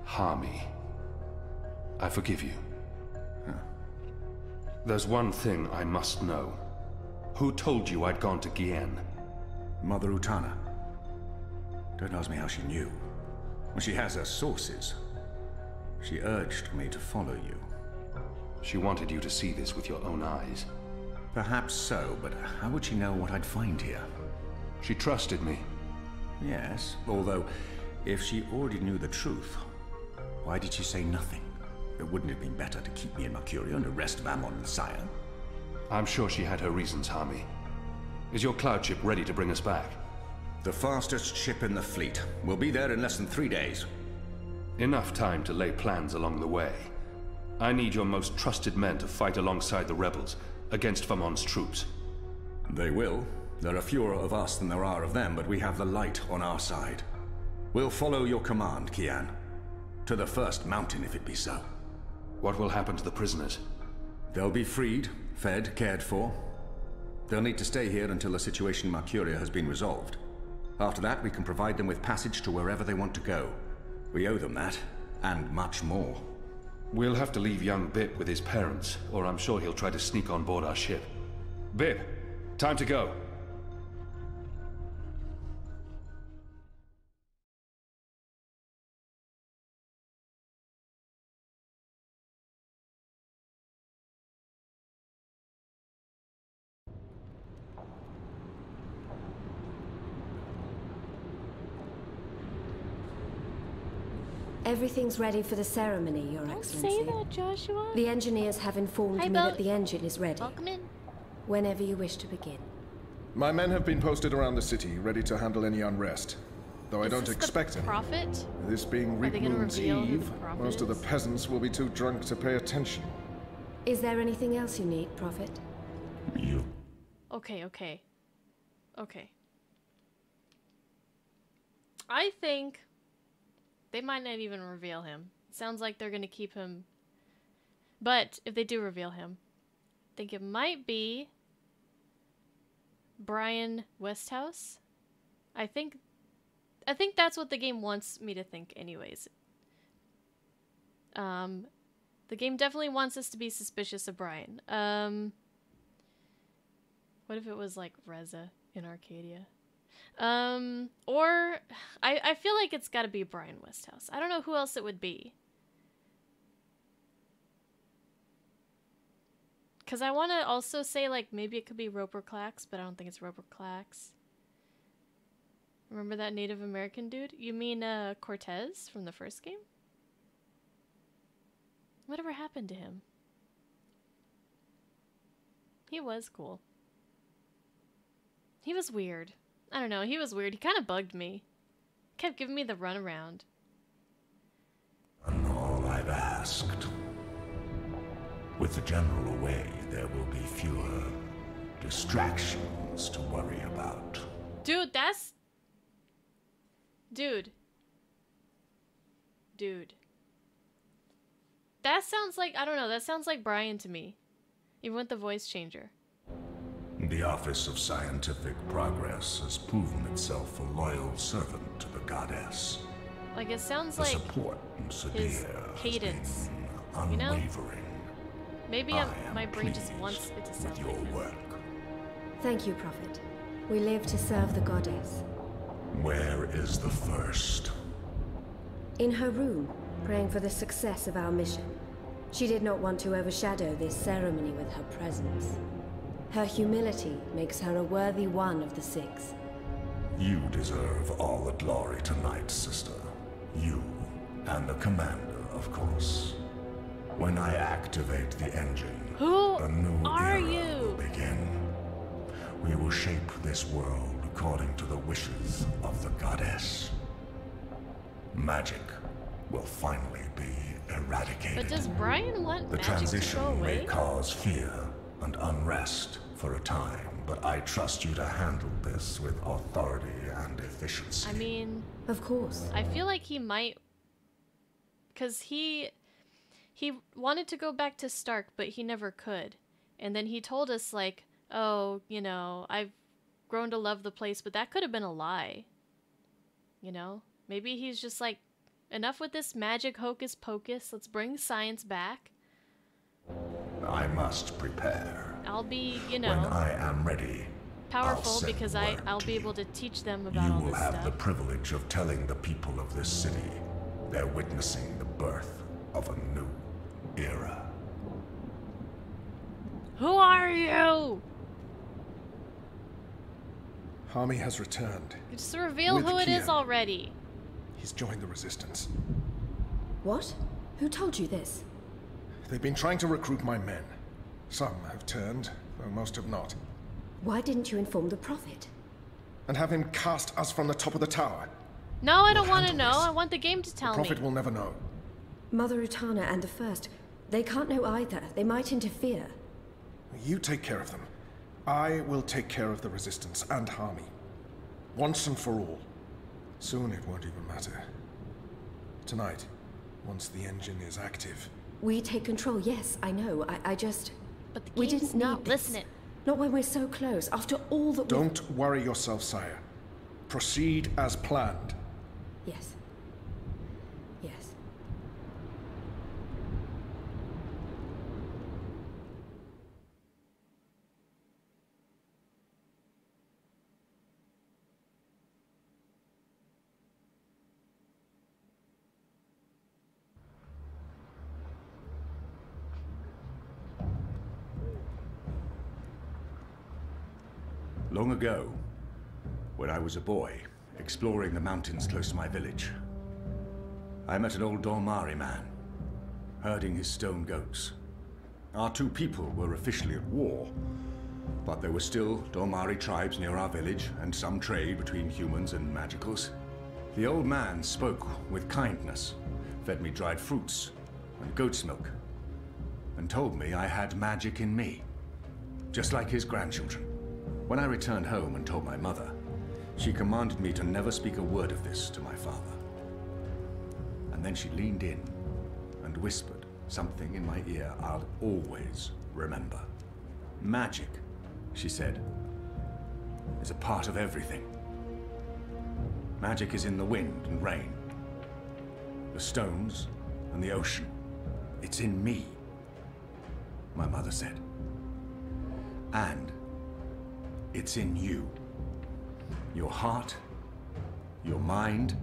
S9: Harmy, I forgive you.
S5: Huh.
S9: There's one thing I must know. Who told you I'd gone to Gien?
S5: Mother Utana. Don't ask me how she knew. Well, she has her sources. She urged me to follow you.
S9: She wanted you to see this with your own eyes.
S5: Perhaps so, but how would she know what I'd find here?
S9: She trusted me.
S5: Yes, although, if she already knew the truth, why did she say nothing? Wouldn't it have been better to keep me in Mercuria and arrest Vamon and Saya?
S9: I'm sure she had her reasons, Harmy. Is your cloud ship ready to bring us back?
S5: The fastest ship in the fleet. We'll be there in less than 3 days.
S9: Enough time to lay plans along the way. I need your most trusted men to fight alongside the rebels against Vamon's troops.
S5: They will. There are fewer of us than there are of them, but we have the light on our side. We'll follow your command, Kian. To the first mountain, if it be so.
S9: What will happen to the prisoners?
S5: They'll be freed, fed, cared for. They'll need to stay here until the situation in Mercuria has been resolved. After that, we can provide them with passage to wherever they want to go. We owe them that, and much more.
S9: We'll have to leave young Bip with his parents, or I'm sure he'll try to sneak on board our ship. Bip, time to go.
S7: Everything's ready for the ceremony, Your Excellency.
S1: Don't say that, Joshua.
S7: The engineers have informed me that the engine is ready.
S1: Welcome in.
S7: Whenever you wish to begin.
S11: My men have been posted around the city, ready to handle any unrest. Though I don't expect any.
S1: Prophet?
S11: This being Reap Moon's Eve, most of the peasants will be too drunk to pay attention.
S7: Is there anything else you need, Prophet?
S11: You.
S1: Okay. I think they might not even reveal him. Sounds like they're gonna keep him. But if they do reveal him, I think it might be Brian Westhouse. I think that's what the game wants me to think anyways. The game definitely wants us to be suspicious of Brian. What if it was like Reza in Arcadia? Or I feel like it's got to be Brian Westhouse. I don't know who else it would be. Because I want to also say, like, maybe it could be Roper Clax, but I don't think it's Roper Clax. Remember that Native American dude? You mean Cortez from the first game? Whatever happened to him? He was cool. He was weird. I don't know, he was weird. He kind of bugged me. Kept giving me the runaround.
S12: And all I've asked. With the general away, there will be fewer distractions to worry about.
S1: Dude, that's... Dude. That sounds like, I don't know, that sounds like Brian to me. Even with the voice changer.
S12: The Office of Scientific Progress has proven itself a loyal servant to the goddess.
S1: Like, it sounds
S12: the
S1: like
S12: support in
S1: his
S12: Sadir
S1: cadence,
S12: unwavering.
S1: you know? Maybe my brain just wants it to sound like him.
S12: Work.
S13: Thank you, Prophet. We live to serve the goddess.
S12: Where is the first?
S13: In her room, praying for the success of our mission. She did not want to overshadow this ceremony with her presence. Her humility makes her a worthy one of the six.
S12: You deserve all the glory tonight, sister. You, and the commander, of course. When I activate the engine, the new era will begin. We will shape this world according to the wishes of the goddess. Magic will finally be eradicated.
S1: But does Brian want
S12: the
S1: magic to go
S12: transition
S1: away?
S12: may cause fear and unrest for a time, but I trust you to handle this with authority and efficiency.
S1: I mean...
S13: Of course.
S1: I feel like he might... Because he wanted to go back to Stark, but he never could. And then he told us, like, oh, you know, I've grown to love the place, but that could have been a lie. You know? Maybe he's just like, enough with this magic hocus pocus, let's bring science back.
S12: I must prepare.
S1: I'll be, you know,
S12: when I am ready,
S1: powerful because I'll be able to teach them about all this stuff.
S12: You will have the privilege of telling the people of this city they're witnessing the birth of a new era.
S1: Who are you?
S11: Hami has returned.
S1: Just reveal who it is already.
S11: He's joined the Resistance.
S13: What? Who told you this?
S11: They've been trying to recruit my men. Some have turned, though most have not.
S13: Why didn't you inform the Prophet?
S11: And have him cast us from the top of the tower.
S1: No, I don't want to know. I want the game to tell me.
S11: The Prophet will never know.
S13: Mother Utana and the First, they can't know either. They might interfere.
S11: You take care of them. I will take care of the Resistance and Hami. Once and for all. Soon it won't even matter. Tonight, once the engine is active.
S13: We take control, yes, I know. I just...
S1: But the
S13: we
S1: game's
S13: didn't need
S1: not
S13: this.
S1: listening.
S13: Not when we're so close, after all that
S11: Don't worry yourself, sire. Proceed as planned.
S13: Yes. Yes.
S5: Long ago, when I was a boy, exploring the mountains close to my village, I met an old Dormari man, herding his stone goats. Our two people were officially at war, but there were still Dormari tribes near our village and some trade between humans and magicals. The old man spoke with kindness, fed me dried fruits and goat's milk, and told me I had magic in me, just like his grandchildren. When I returned home and told my mother, she commanded me to never speak a word of this to my father. And then she leaned in and whispered something in my ear I'll always remember. Magic, she said, is a part of everything. Magic is in the wind and rain, the stones and the ocean. It's in me, my mother said. And it's in you. Your heart, your mind,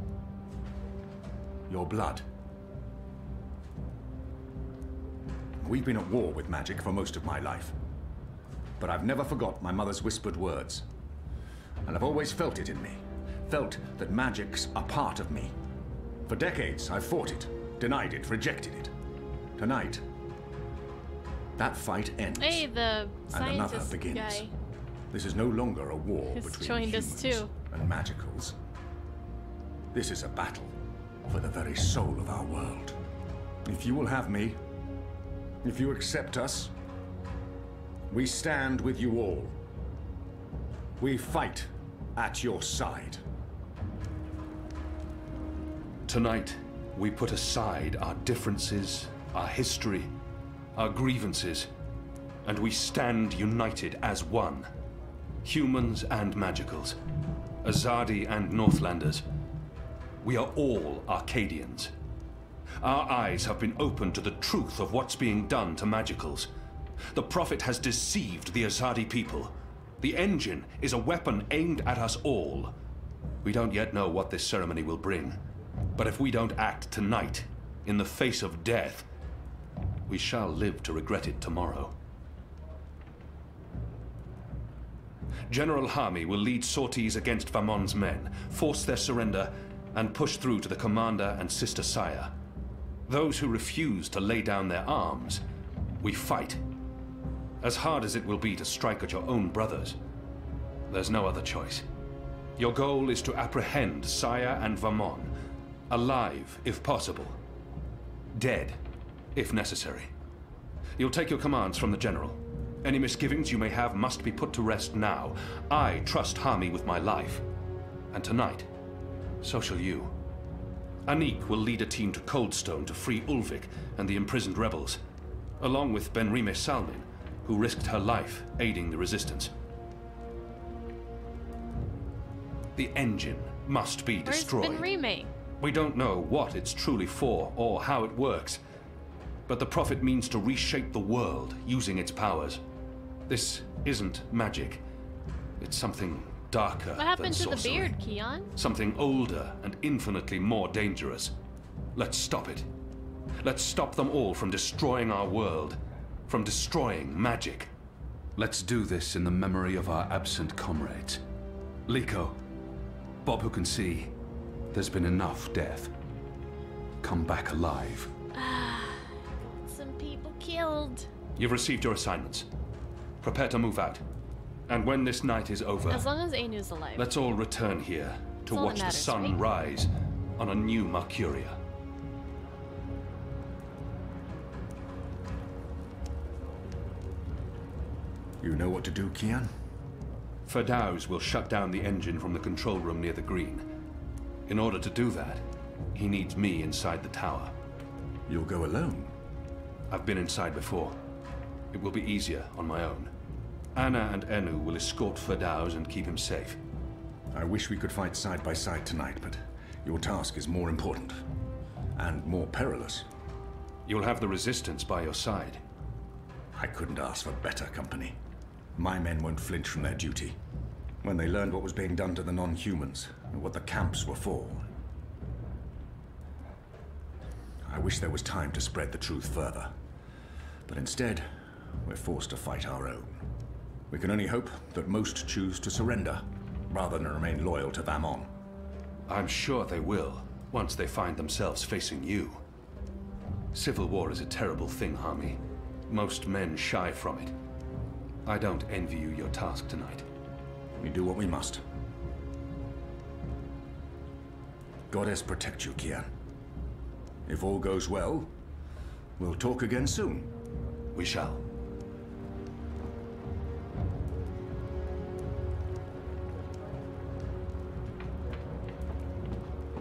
S5: your blood. We've been at war with magic for most of my life. But I've never forgot my mother's whispered words. And I've always felt it in me. felt that magics are part of me. For decades, I've fought it, denied it, rejected it. Tonight, that fight ends.
S1: Hey, the
S5: and another
S1: scientist
S5: begins.
S1: guy.
S5: This is no longer a war
S1: He's
S5: between
S1: joined us
S5: humans
S1: too.
S5: and magicals. This is a battle for the very soul of our world. If you will have me, if you accept us, we stand with you all. We fight at your side.
S9: Tonight, we put aside our differences, our history, our grievances, and we stand united as one. Humans and magicals, Azadi and Northlanders. We are all Arcadians. Our eyes have been opened to the truth of what's being done to magicals. The Prophet has deceived the Azadi people. The engine is a weapon aimed at us all. We don't yet know what this ceremony will bring, but if we don't act tonight, in the face of death, we shall live to regret it tomorrow. General Hami will lead sorties against Vamon's men, force their surrender, and push through to the commander and Sister Saya. Those who refuse to lay down their arms, we fight. As hard as it will be to strike at your own brothers, there's no other choice. Your goal is to apprehend Saya and Vamon, alive if possible, dead if necessary. You'll take your commands from the General. Any misgivings you may have must be put to rest now. I trust Hami with my life. And tonight, so shall you. Anik will lead a team to Coldstone to free Ulvik and the imprisoned rebels, along with Benrime Salmin, who risked her life aiding the resistance. The engine must be destroyed.
S1: Where's Benrime?
S9: We don't know what it's truly for or how it works, but the Prophet means to reshape the world using its powers. This isn't magic. It's something darker
S1: What happened
S9: than
S1: to the
S9: sorcery.
S1: beard, Keon?
S9: Something older and infinitely more dangerous. Let's stop it. Let's stop them all from destroying our world, from destroying magic.
S14: Let's do this in the memory of our absent comrades. Liko, Bob who can see, there's been enough death. Come back alive.
S1: Some people killed.
S9: You've received your assignments. Prepare to move out. And when this night is over,
S1: As long as Ainu's alive.
S9: let's all return here to
S1: That's all that
S9: watch the
S1: matters,
S9: sun
S1: right?
S9: rise on a new Mercuria.
S5: You know what to do, Kian?
S9: Ferdows will shut down the engine from the control room near the green. In order to do that, he needs me inside the tower.
S5: You'll go alone?
S9: I've been inside before. It will be easier on my own. Anna and Enu will escort Ferdows and keep him safe.
S5: I wish we could fight side by side tonight, but your task is more important. And more perilous.
S9: You'll have the Resistance by your side.
S5: I couldn't ask for better company. My men won't flinch from their duty. When they learned what was being done to the non-humans, and what the camps were for. I wish there was time to spread the truth further. But instead, we're forced to fight our own. We can only hope that most choose to surrender, rather than remain loyal to Vamon.
S9: I'm sure they will, once they find themselves facing you. Civil war is a terrible thing, Hami. Most men shy from it. I don't envy you your task tonight.
S5: We do what we must. Goddess protect you, Kian. If all goes well, we'll talk again soon.
S9: We shall.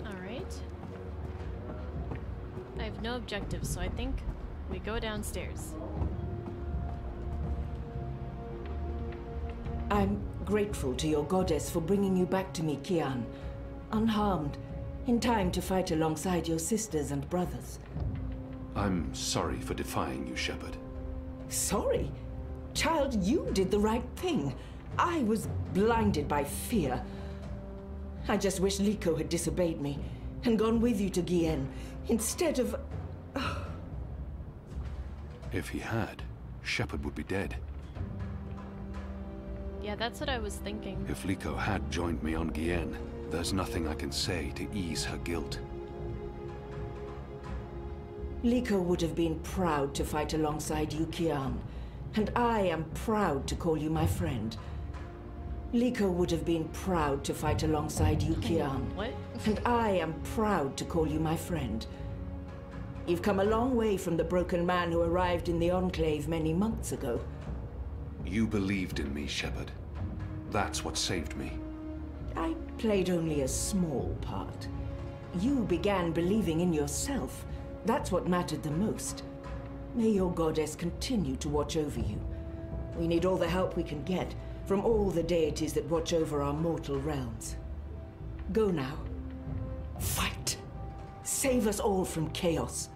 S1: Alright. I have no objectives, so I think we go downstairs.
S15: I'm grateful to your goddess for bringing you back to me, Kian. Unharmed, in time to fight alongside your sisters and brothers.
S9: I'm sorry for defying you, Shepard.
S15: Sorry? Child, you did the right thing. I was blinded by fear. I just wish Liko had disobeyed me and gone with you to Gien instead of...
S9: If he had, Shepard would be dead.
S1: Yeah, that's what I was thinking.
S9: If Liko had joined me on Gien, There's nothing I can say to ease her guilt.
S15: Liko would have been proud to fight alongside you, Kian. And I am proud to call you my friend. Liko would have been proud to fight alongside you, Kian.
S1: What?
S15: And I am proud to call you my friend. You've come a long way from the broken man who arrived in the Enclave many months ago.
S9: You believed in me, Shepard. That's what saved me.
S15: I played only a small part. You began believing in yourself. That's what mattered the most. May your goddess continue to watch over you. We need all the help we can get from all the deities that watch over our mortal realms. Go now. Fight. Save us all from chaos.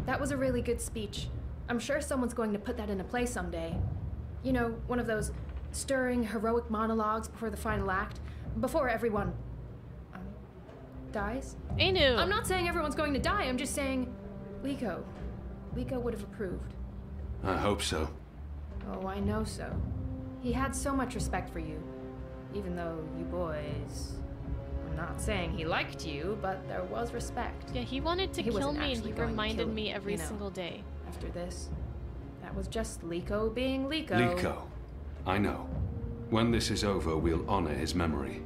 S16: That was a really good speech. I'm sure someone's going to put that into play someday. You know, one of those stirring, heroic monologues before the final act, before everyone dies.
S1: Anu!
S16: I'm not saying everyone's going to die, I'm just saying Liko would have approved.
S9: I hope so.
S16: Oh, I know so. He had so much respect for you, even though you boys... I'm not saying he liked you, but there was respect.
S1: Yeah, he wanted to kill me and he reminded me every single day.
S16: After this. That was just Liko being Liko.
S9: Liko. I know. When this is over, we'll honor his memory.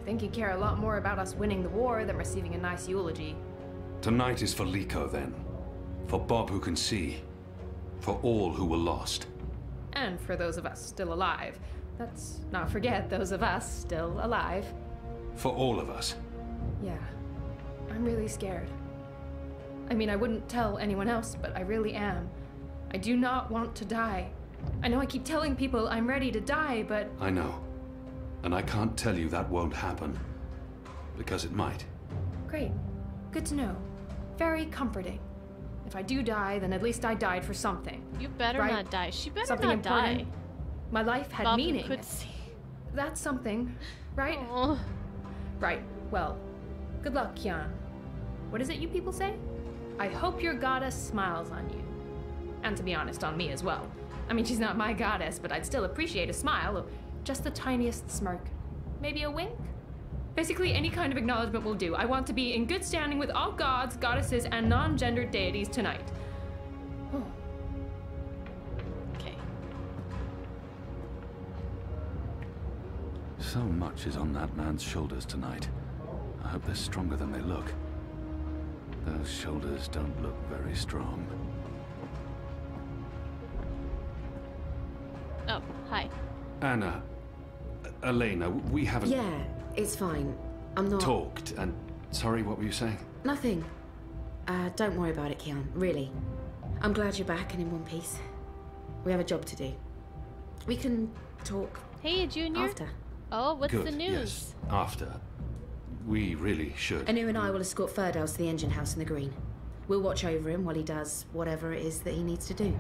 S16: I think he'd care a lot more about us winning the war than receiving a nice eulogy.
S9: Tonight is for Liko, then. For Bob who can see. For all who were lost.
S16: And for those of us still alive. Let's not forget those of us still alive.
S9: For all of us.
S16: Yeah. I'm really scared. I mean, I wouldn't tell anyone else, but I really am. I do not want to die. I know I keep telling people I'm ready to die, but...
S9: I know. And I can't tell you that won't happen. Because it might.
S16: Great. Good to know. Very comforting. If I do die, then at least I died for something.
S1: You better
S16: right?
S1: not die. She better
S16: something
S1: not
S16: important.
S1: die.
S16: My life had
S1: Bob
S16: meaning.
S1: Could see.
S16: That's something, right?
S1: Oh.
S16: Right. Well, good luck, Kian. What is it you people say? I hope your goddess smiles on you. And to be honest, on me as well. I mean, she's not my goddess, but I'd still appreciate a smile, or just the tiniest smirk. Maybe a wink? Basically, any kind of acknowledgement will do. I want to be in good standing with all gods, goddesses, and non-gendered deities tonight. Oh.
S1: Okay.
S9: So much is on that man's shoulders tonight. I hope they're stronger than they look. Those shoulders don't look very strong.
S1: Oh, hi.
S9: Anna, Elena, we haven't...
S7: Yeah, it's fine. I'm not...
S9: talked, and... Sorry, what were you saying?
S7: Nothing. Don't worry about it, Kian, really. I'm glad you're back and in one piece. We have a job to do. We can talk...
S1: Hey, Junior.
S7: After.
S1: Oh, what's
S9: Good,
S1: the news?
S9: Yes, after. We really should.
S7: Anu and I will escort Ferdows to the engine house in the green. We'll watch over him while he does whatever it is that he needs to do.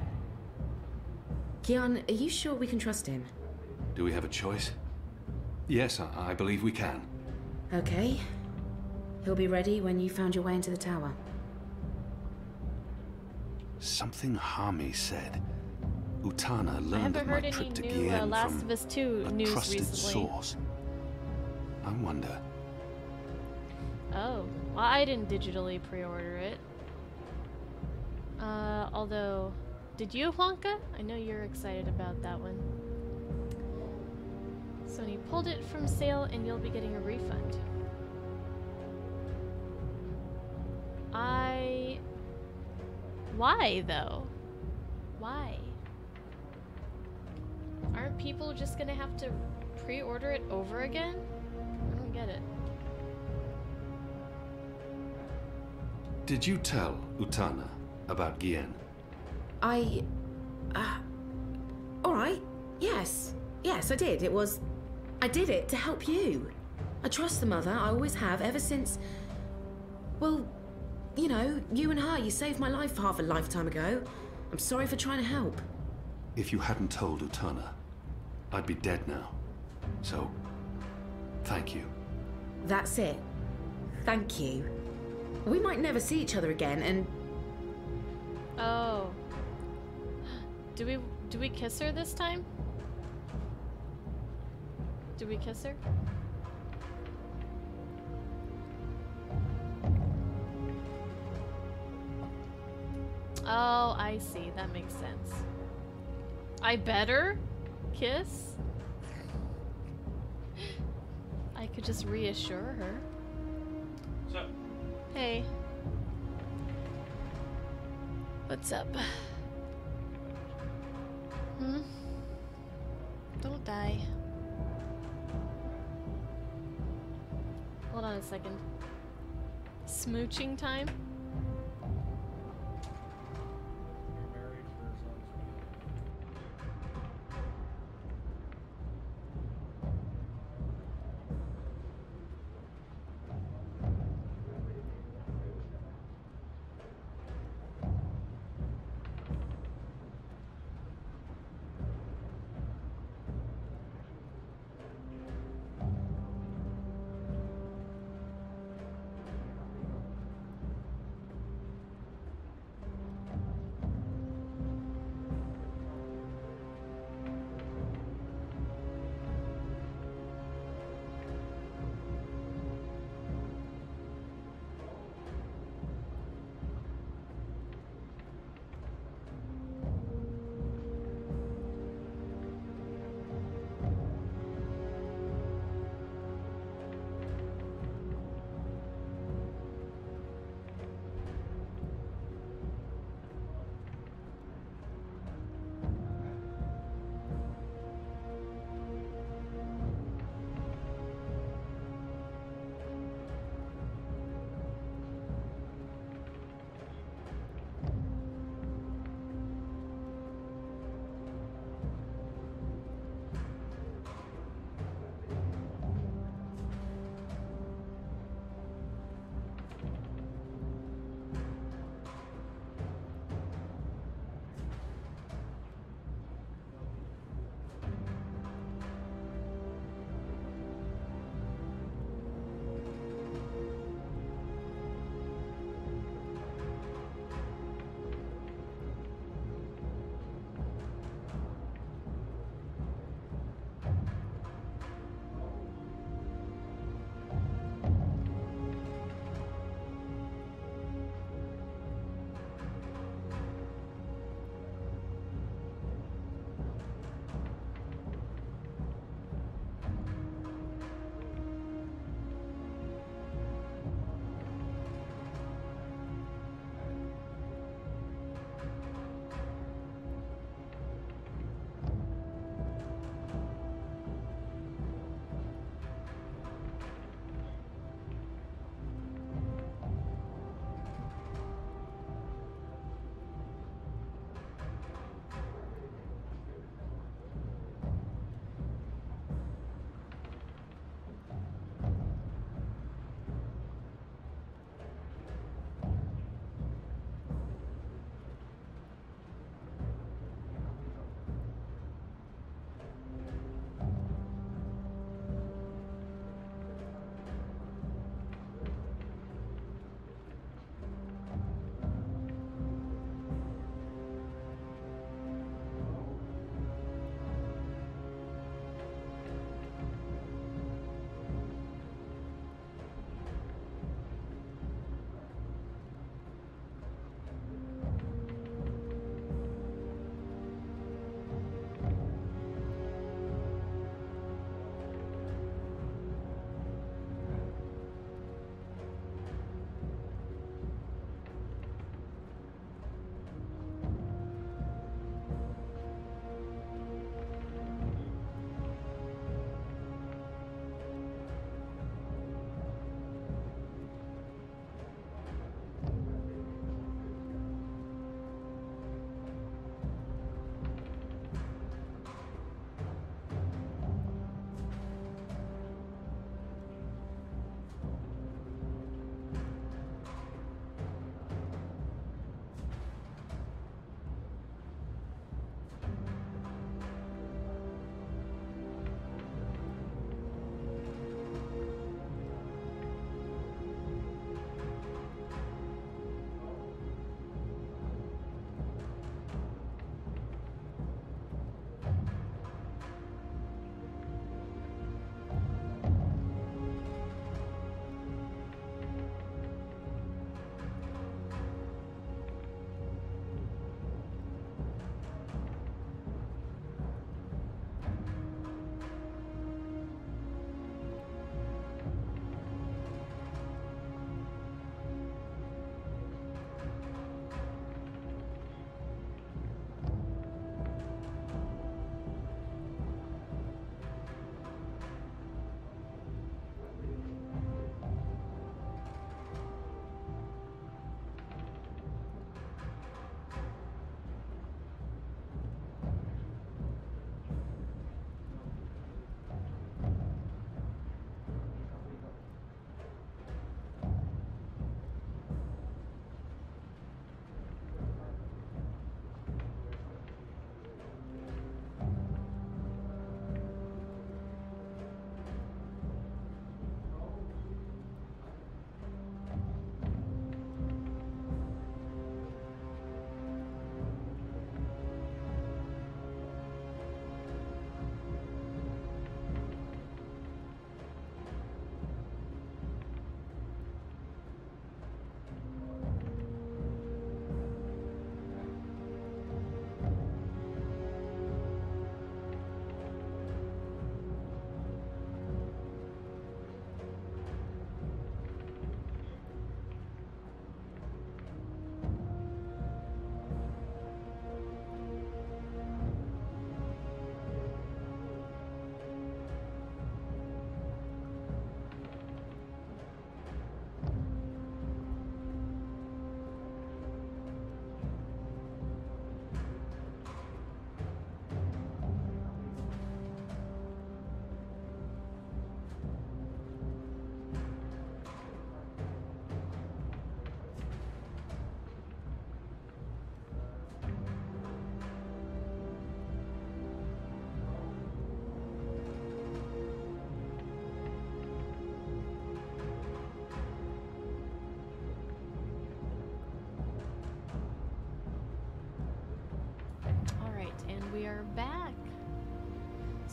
S7: Kian, are you sure we can trust him?
S9: Do we have a choice? Yes, I believe we can.
S7: Okay. He'll be ready when you found your way into the tower.
S9: Something Hami said. Utana learned of my trip to
S1: new,
S9: Gien
S1: Last
S9: from
S1: of Us 2
S9: a
S1: news
S9: trusted
S1: recently.
S9: source. I wonder.
S1: Oh, well, I didn't digitally pre-order it. Although, did you, Wonka? I know you're excited about that one. Sony pulled it from sale and you'll be getting a refund. Why, though? Why? Aren't people just gonna have to pre-order it over again? I don't get it.
S9: Did you tell Utana about Gien?
S7: Alright. Yes. Yes, I did. I did it to help you. I trust the mother. I always have, ever since... Well, you know, you and her, you saved my life half a lifetime ago. I'm sorry for trying to help.
S9: If you hadn't told Utana, I'd be dead now. So, thank you.
S7: That's it. Thank you. We might never see each other again, and...
S1: Oh. Do we kiss her this time? Do we kiss her? Oh, I see. That makes sense. I better kiss? I could just reassure her.
S17: What's up?
S1: Hey. What's up? Hmm? Don't die. Hold on a second. Smooching time?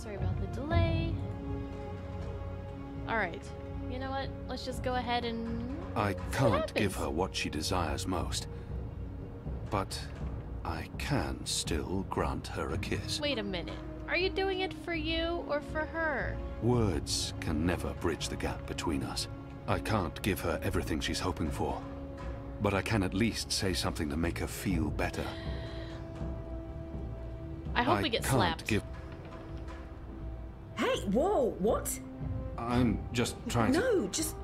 S1: Sorry about the delay. Alright. You know what? Let's just go ahead and...
S9: I can't give her what she desires most. But I can still grant her a kiss.
S1: Wait a minute. Are you doing it for you or for her?
S9: Words can never bridge the gap between us. I can't give her everything she's hoping for. But I can at least say something to make her feel better.
S1: I hope we get slapped.
S7: Hey, whoa, what?
S14: I'm just trying to...
S7: No, just...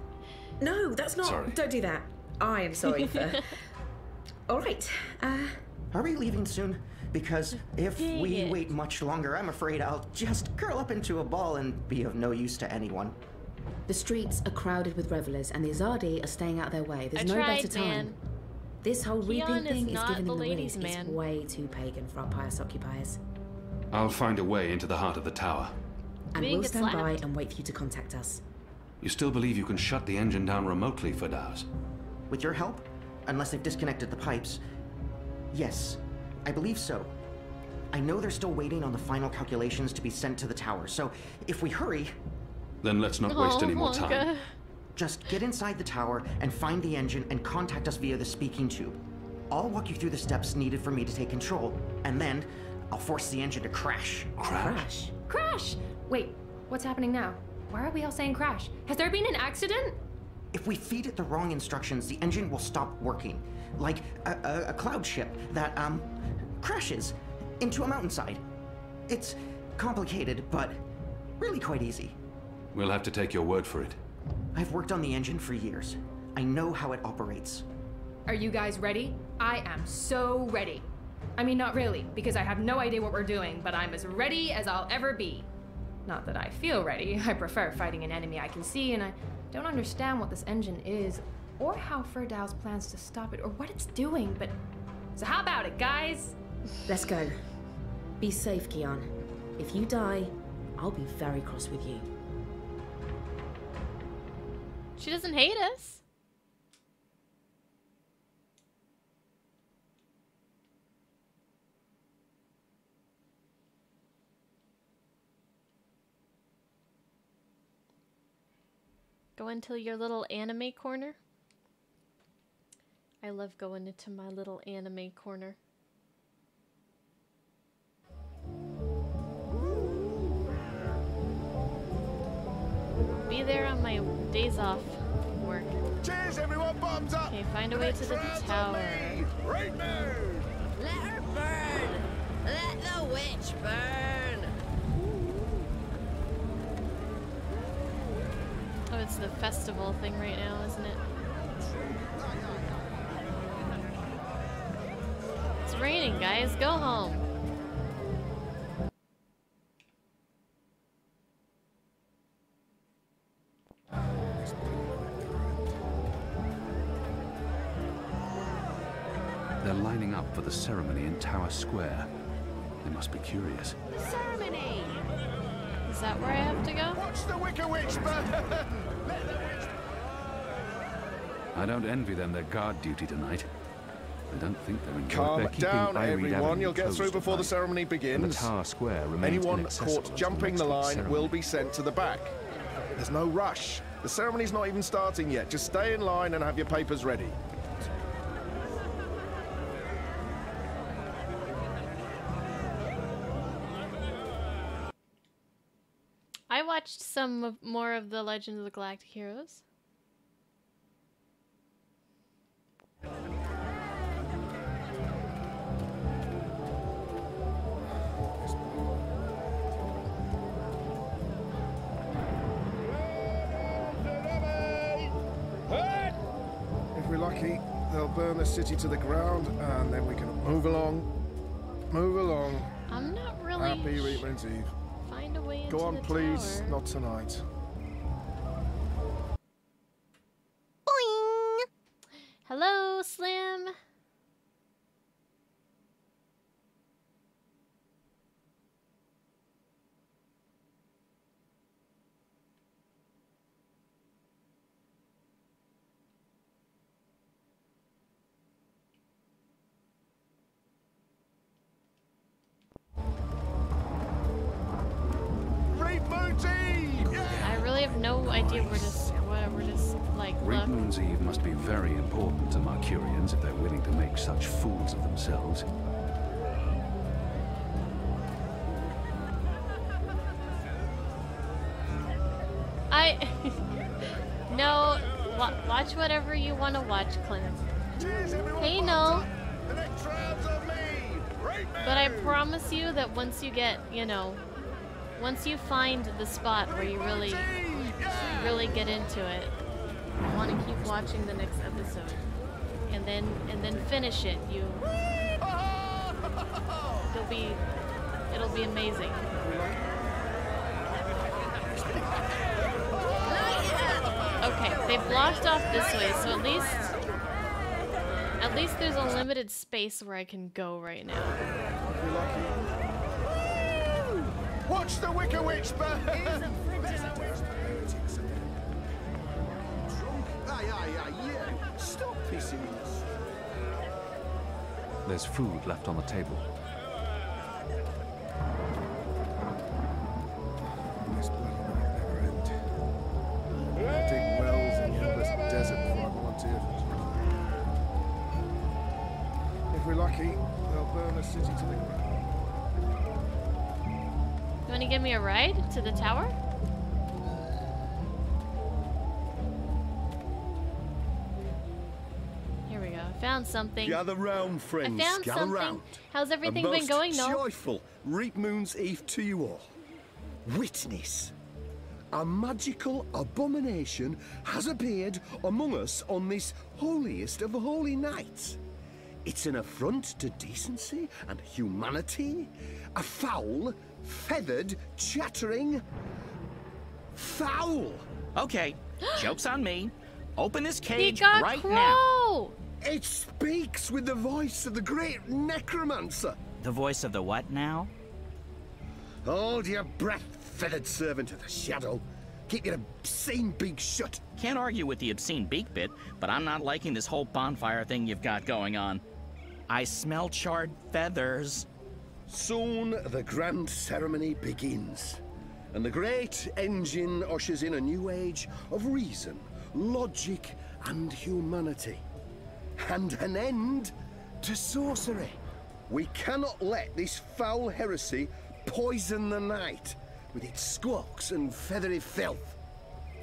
S7: No, that's not...
S14: Sorry.
S7: Don't do that. I am sorry for... All right,
S18: Are we leaving soon? Because if we wait much longer, I'm afraid I'll just curl up into a ball and be of no use to anyone.
S4: The streets are crowded with revelers, and the Azadi are staying out of their way. There's no better time.
S1: Man.
S4: This whole reaping thing is giving them the
S1: ladies'
S4: willies. It's way too pagan for our pious occupiers.
S14: I'll find a way into the heart of the tower.
S4: And we'll stand by and wait for you to contact us.
S14: You still believe you can shut the engine down remotely for Dow's?
S18: With your help? Unless they've disconnected the pipes. Yes, I believe so. I know they're still waiting on the final calculations to be sent to the tower, so if we hurry...
S14: Then let's not waste any more time.
S18: Just get inside the tower and find the engine and contact us via the speaking tube. I'll walk you through the steps needed for me to take control, and then I'll force the engine to crash.
S16: Crash? Crash! Wait, what's happening now? Why are we all saying crash? Has there been an accident?
S18: If we feed it the wrong instructions, the engine will stop working. Like a cloud ship that, crashes into a mountainside. It's complicated, but really quite easy.
S14: We'll have to take your word for it.
S18: I've worked on the engine for years. I know how it operates.
S16: Are you guys ready? I am so ready. I mean, not really, because I have no idea what we're doing, but I'm as ready as I'll ever be. Not that I feel ready. I prefer fighting an enemy I can see, and I don't understand what this engine is, or how Ferdow's plans to stop it, or what it's doing, but... So how about it, guys?
S4: Let's go. Be safe, Kian. If you die, I'll be very cross with you.
S1: She doesn't hate us. Go into your little anime corner. I love going into my little anime corner. Be there on my days off work.
S19: Cheers, everyone! Bombs up!
S1: Okay, find a way to the tower.
S19: Great move!
S20: Let her burn! Let the witch burn!
S1: Oh, it's the festival thing right now, isn't it? It's raining, guys. Go home.
S14: They're lining up for the ceremony in Tower Square. They must be curious.
S20: The ceremony!
S1: Is that where I have to go?
S19: Watch the Wicker Witch burn!
S14: I don't envy them their guard duty tonight. I don't think they're enjoying.
S11: Calm down, everyone. You'll get through before the ceremony begins.
S9: The Tower Square remains
S11: Anyone
S9: inaccessible
S11: caught jumping the line
S9: ceremony.
S11: will be sent to the back. There's no rush. The ceremony's not even starting yet. Just stay in line and have your papers ready.
S1: I watched more of the Legend of the Galactic Heroes.
S11: If we're lucky, they'll burn the city to the ground, and then we can move along. Move along.
S1: I'm not really
S11: Happy Reapman's Eve.
S1: Find a way into
S11: Go on,
S1: the
S11: please.
S1: tower.
S11: Not tonight.
S1: Boing! Hello, Slim. I really have no idea where to like
S14: Great
S1: look.
S14: Moon's Eve must be very important to Mercurians if they're willing to make such fools of themselves.
S1: No, watch whatever you want to watch, Clint. Hey, no. But I promise you that once you get, you know, once you find the spot where you really get into it, I want to keep watching the next episode, and then finish it. It'll be amazing. Okay, they blocked off this way, so at least there's a limited space where I can go right now.
S19: Watch the Wicker Witch burn! Aye, stop pissing us.
S14: There's food left on the table.
S11: This bloody night never end. I'll dig wells in the endless desert before I volunteer for it. If we're lucky, they'll burn the city to the ground.
S1: You want to give me a ride to the tower? Here we go. I found something.
S21: Gather round, friends.
S1: I found
S21: Gather
S1: something.
S21: round.
S1: How's everything
S21: A
S1: been going,
S21: most
S1: Noel?
S21: joyful Reap Moon's Eve to you all. Witness. A magical abomination has appeared among us on this holiest of holy nights. It's an affront to decency and humanity. A foul, feathered, chattering fowl.
S22: Okay, joke's on me. Open this cage
S1: got
S22: right
S1: Crow.
S22: now.
S21: It speaks with the voice of the great necromancer.
S22: The voice of the what now?
S21: Hold your breath, feathered servant of the shadow. Keep your obscene beak shut.
S22: Can't argue with the obscene beak bit, but I'm not liking this whole bonfire thing you've got going on. I smell charred feathers.
S21: Soon the grand ceremony begins, and the great engine ushers in a new age of reason, logic, and humanity. And an end to sorcery. We cannot let this foul heresy poison the night with its squawks and feathery filth.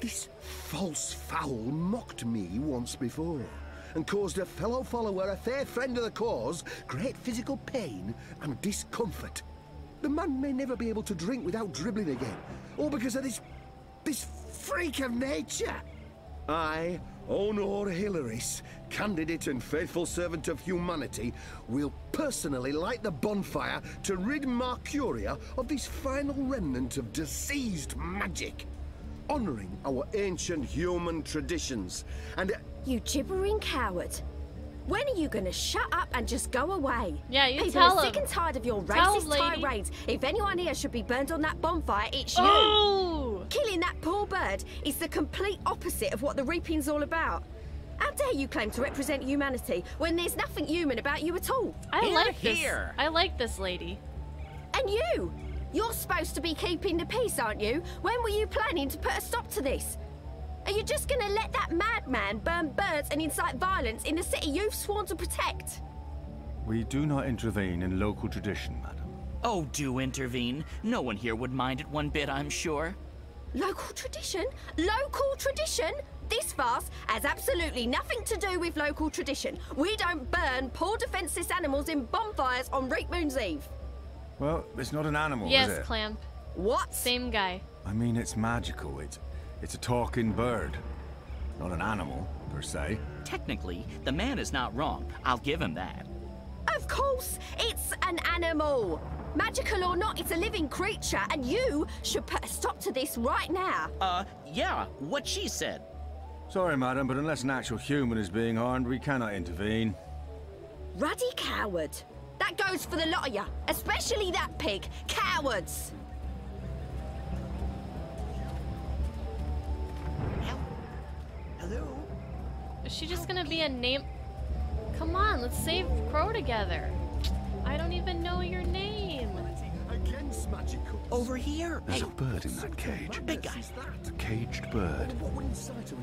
S21: This false fowl mocked me once before, and caused a fellow follower, a fair friend of the cause, great physical pain and discomfort. The man may never be able to drink without dribbling again, all because of this freak of nature. I, Honor Hilaris, candidate and faithful servant of humanity, will personally light the bonfire to rid Mercuria of this final remnant of diseased magic, honoring our ancient human traditions, and...
S23: You gibbering coward. When are you gonna shut up and just go away?
S1: Yeah, you
S23: People
S1: tell
S23: are
S1: him.
S23: sick and tired of your
S1: Tell
S23: racist
S1: him, lady.
S23: tirades. If anyone here should be burned on that bonfire, it's you.
S1: Oh!
S23: Killing that poor bird is the complete opposite of what the reaping's all about. How dare you claim to represent humanity when there's nothing human about you at all?
S1: I like this. I like this lady.
S23: And you! You're supposed to be keeping the peace, aren't you? When were you planning to put a stop to this? Are you just gonna let that madman burn birds and incite violence in the city you've sworn to protect?
S24: We do not intervene in local tradition, madam.
S22: Oh, do intervene. No one here would mind it one bit, I'm sure.
S23: Local tradition? Local tradition? This farce has absolutely nothing to do with local tradition. We don't burn poor defenseless animals in bonfires on Reap Moon's Eve.
S24: Well, it's not an animal,
S1: Yes,
S24: is it?
S1: Clamp.
S23: What?
S1: Same guy.
S24: I mean, it's magical. It's a talking bird. Not an animal, per se.
S22: Technically, the man is not wrong. I'll give him that.
S23: Of course, it's an animal. Magical or not, it's a living creature, and you should put a stop to this right now.
S22: Yeah, what she said.
S24: Sorry, madam, but unless an actual human is being harmed, we cannot intervene.
S23: Ruddy coward. That goes for the lot of you, especially that pig. Cowards.
S19: Hello?
S1: Is she just gonna be a name? Come on, let's save Crow together. I don't even know your name.
S21: Against magical
S22: Over here.
S14: There's a bird in that cage.
S22: Big guy.
S14: A caged bird.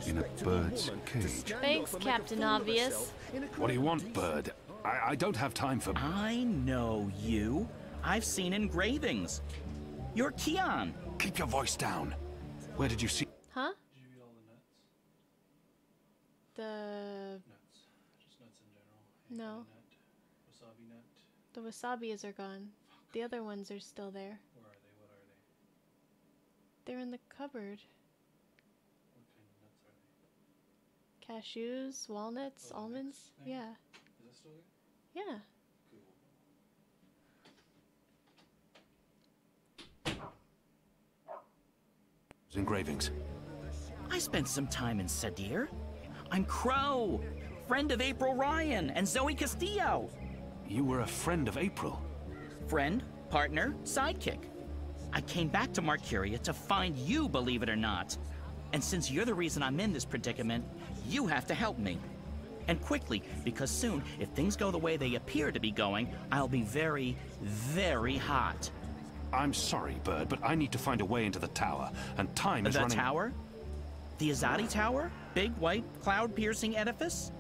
S14: In a bird's cage.
S1: Thanks, Captain Obvious.
S14: What do you want, bird? I don't have time for...
S22: I know you. I've seen engravings. You're Keon.
S14: Keep your voice down. Where did you see...
S1: Huh?
S17: Did you eat all the nuts?
S1: The...
S17: Nuts. Just nuts in general.
S1: No.
S17: Nut. Wasabi nut.
S1: The wasabi's are gone. The other ones are still there.
S17: Where are they? What are they?
S1: They're in the cupboard.
S17: What kind of nuts are they?
S1: Cashews, walnuts, almonds. Yeah.
S17: Is that still there?
S1: Yeah.
S14: Engravings.
S22: I spent some time in Sadir. I'm Crow, friend of April Ryan and Zoe Castillo.
S14: You were a friend of April?
S22: Friend, partner, sidekick. I came back to Marcuria to find you, believe it or not. And since you're the reason I'm in this predicament, you have to help me. And quickly, because soon, if things go the way they appear to be going, I'll be very, very hot.
S14: I'm sorry, Bird, but I need to find a way into the tower, and time is running...
S22: The tower? The Azadi Tower? Big, white, cloud-piercing edifice?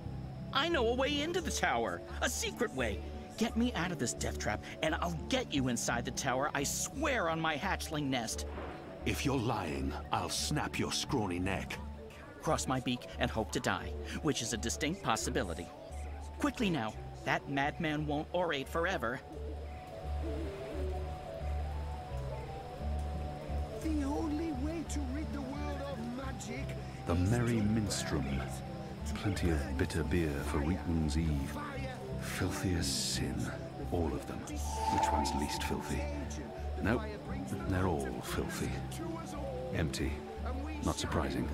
S22: I know a way into the tower. A secret way. Get me out of this death trap, and I'll get you inside the tower, I swear on my hatchling nest.
S14: If you're lying, I'll snap your scrawny neck.
S22: Cross my beak and hope to die, which is a distinct possibility. Quickly now, that madman won't orate forever.
S19: The only way to rid the world of magic.
S14: The Merry Minstrum. Plenty of bitter beer for Weekmoon's Eve. Filthy as sin. All of them. Which one's least filthy? Nope. They're all filthy. Empty. Not surprising.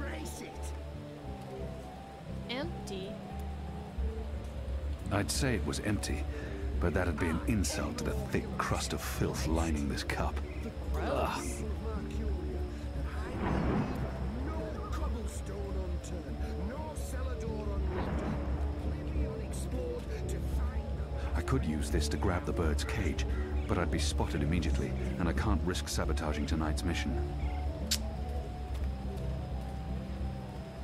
S1: Empty?
S14: I'd say it was empty, but that'd be an insult to the thick crust of filth lining this cup. Ugh. I could use this to grab the bird's cage, but I'd be spotted immediately, and I can't risk sabotaging tonight's mission.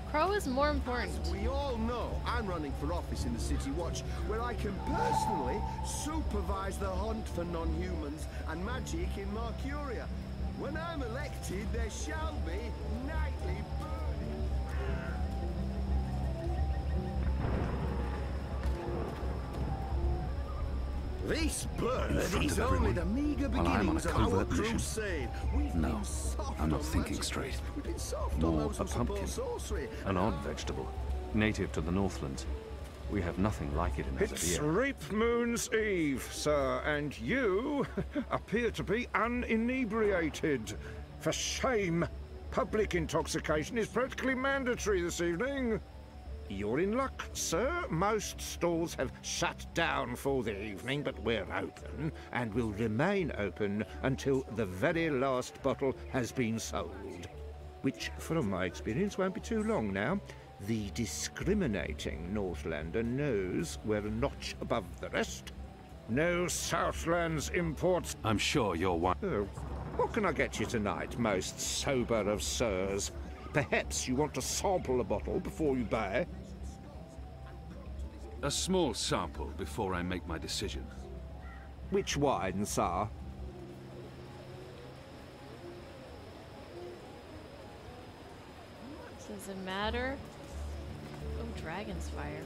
S1: Crow is more important.
S19: As we all know, I'm running for office in the City Watch, where I can personally supervise the hunt for non-humans and magic in Marcuria. When I'm elected, there shall be nightly burning. This bird is only the meager beginnings of our crusade.
S14: No, I'm not thinking straight. More a pumpkin, an odd vegetable, native to the Northlands. We have nothing like it in
S2: It's
S14: Azadir.
S2: Reap Moon's Eve, sir, and you appear to be uninebriated. For shame! Public intoxication is practically mandatory this evening. You're in luck, sir. Most stalls have shut down for the evening, but we're open, and will remain open until the very last bottle has been sold. Which, from my experience, won't be too long now. The discriminating Northlander knows we're a notch above the rest. No Southlands imports...
S14: I'm sure you're one...
S2: Oh, what can I get you tonight, most sober of sirs? Perhaps you want to sample a bottle before you buy?
S14: A small sample before I make my decision.
S2: Which wine, sir?
S1: Does it matter? Oh, Dragon's Fire.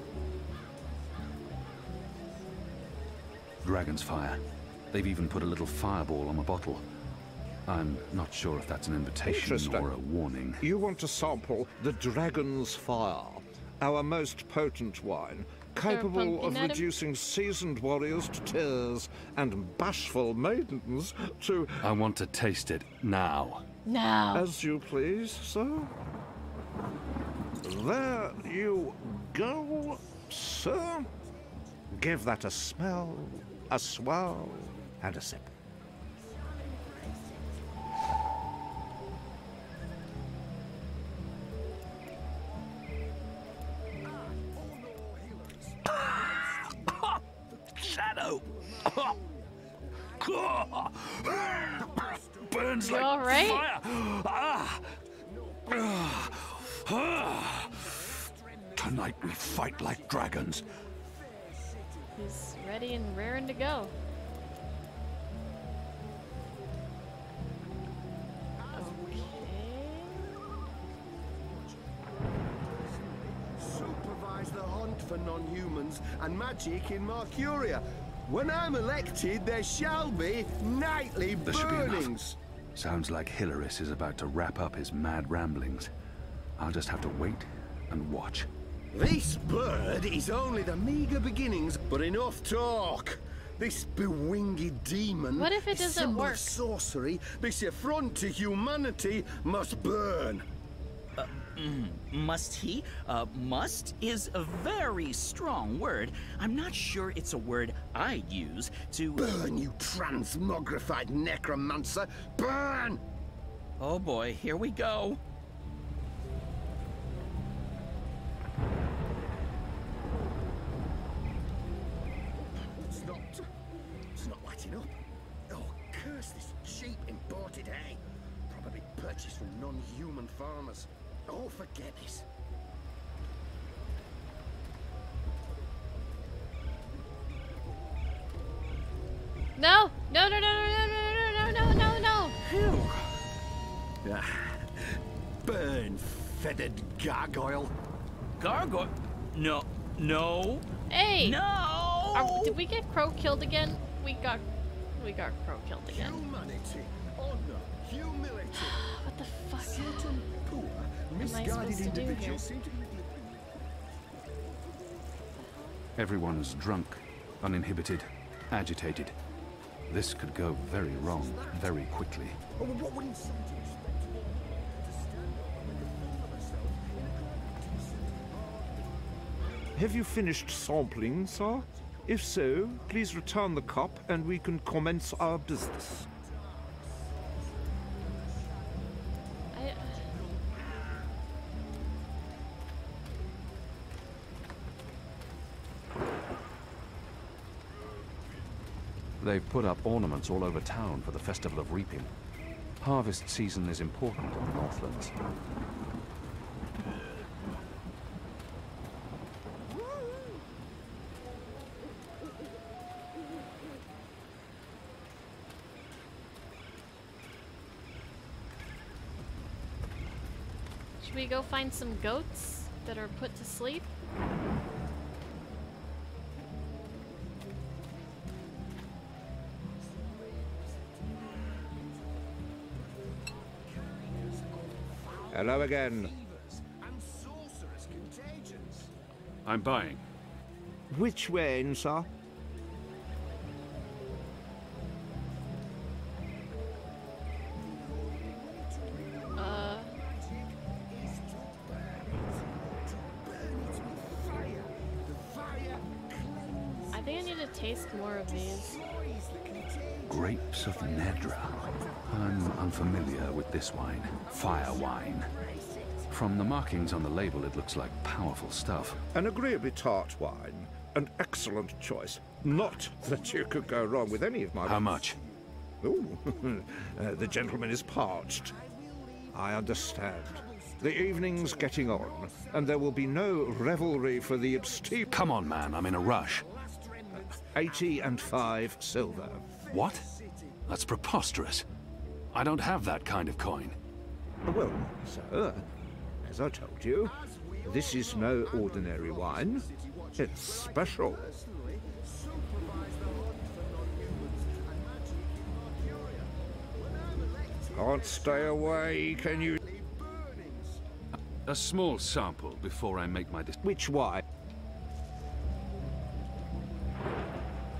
S14: Dragon's Fire. They've even put a little fireball on the bottle. I'm not sure if that's an invitation or a warning.
S2: You want to sample the Dragon's Fire, our most potent wine, capable of reducing seasoned warriors to tears and bashful maidens to...
S14: I want to taste it now.
S1: Now.
S2: As you please, sir. There you go, sir. Give that a smell, a swirl, and a sip.
S14: Shadow! Burn
S9: burns
S1: You
S9: like
S1: all right?
S9: fire. Tonight we fight like dragons.
S1: He's ready and raring to go.
S19: Supervise the hunt for non-humans and magic in Mercuria. When I'm elected, there shall be nightly
S9: There should be enough.
S19: burnings.
S14: Sounds like Hilaris is about to wrap up his mad ramblings. I'll just have to wait and watch.
S19: This bird is only the meager beginnings, but enough talk. This bewinged demon,
S1: What if it
S19: this
S1: doesn't
S19: symbol
S1: work?
S19: of sorcery, this affront to humanity, must burn.
S22: Must he? Must is a very strong word. I'm not sure it's a word I'd use to...
S19: Burn, you transmogrified necromancer! Burn!
S22: Oh boy, here we go.
S19: It's not lighting up. Oh, curse this cheap imported hay. Probably purchased from non-human farmers. Oh, forget this.
S1: No! No, no, no, no, no, no, no, no, no, no!
S19: Phew. Burn, feathered gargoyle.
S22: Gargoyle? No. No.
S1: Hey!
S22: No!
S1: Did we get Crow killed again? We got Crow killed again.
S19: Humanity, honor, humility.
S1: What the fuck?
S19: Certain poor,
S1: am I
S19: misguided
S1: supposed to do here?
S19: individuals seem to be...
S14: Everyone's drunk, uninhibited, agitated. This could go very wrong, very quickly.
S19: Oh, what would insanity expect to stand up and make a fool of herself in a
S2: Have you finished sampling, sir? If so, please return the cup and we can commence our business.
S14: They've put up ornaments all over town for the Festival of Reaping. Harvest season is important in the Northlands.
S1: Should we go find some goats that are put to sleep?
S2: Hello again.
S14: I'm buying.
S2: Which way, sir?
S1: I think I need to taste more of these.
S14: Grapes of Nedra. I'm unfamiliar with this wine. Fire wine. From the markings on the label, it looks like powerful stuff.
S2: An agreeably tart wine. An excellent choice. Not that you could go wrong with any of my...
S14: How much?
S2: Ooh, the gentleman is parched. I understand. The evening's getting on, and there will be no revelry for the abstemious...
S14: Come on, man, I'm in a rush.
S2: 85 silver.
S14: What? That's preposterous. I don't have that kind of coin.
S2: Well, sir, as I told you, this is no ordinary wine. It's special. Can't stay away, can you?
S14: A small sample before I make my decision.
S2: Which wine?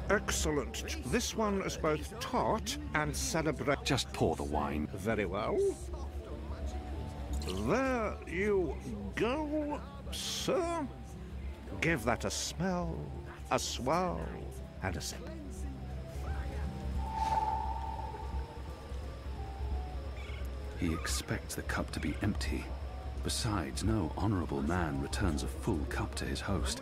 S2: Excellent. This one is both tart and celebrate.
S14: Just pour the wine.
S2: Very well. There you go, sir. Give that a smell, a swirl, and a sip.
S14: He expects the cup to be empty. Besides, no honorable man returns a full cup to his host.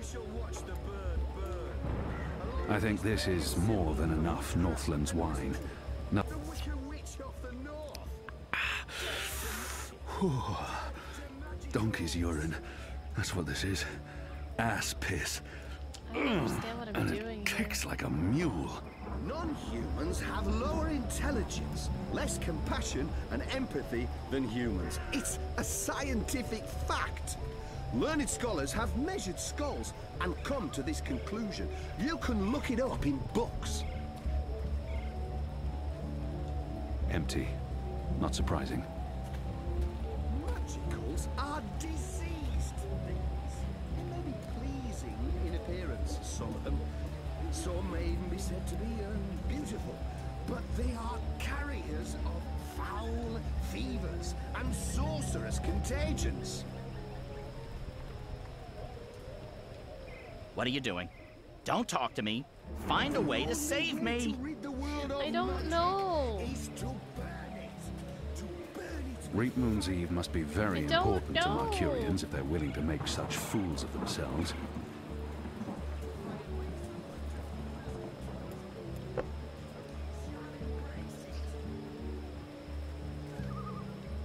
S14: I think this is more than enough Northlands wine. No.
S19: The Wicked Witch of the North.
S14: Donkey's urine. That's what this is. Ass piss.
S1: I don't understand what I'm
S14: and
S1: doing
S14: it kicks like a mule.
S21: Non-humans have lower intelligence, less compassion and empathy than humans. It's a scientific fact. Learned scholars have measured skulls and come to this conclusion. You can look it up in books.
S14: Empty. Not surprising.
S21: Magicals are diseased things. It may be pleasing in appearance, some of them. Some may even be said to be beautiful. But they are carriers of foul fevers and sorcerous contagions.
S22: What are you doing? Don't talk to me. Find a way to save me.
S1: I don't know.
S14: Reap Moon's Eve must be very important to Mercurians if they're willing to make such fools of themselves.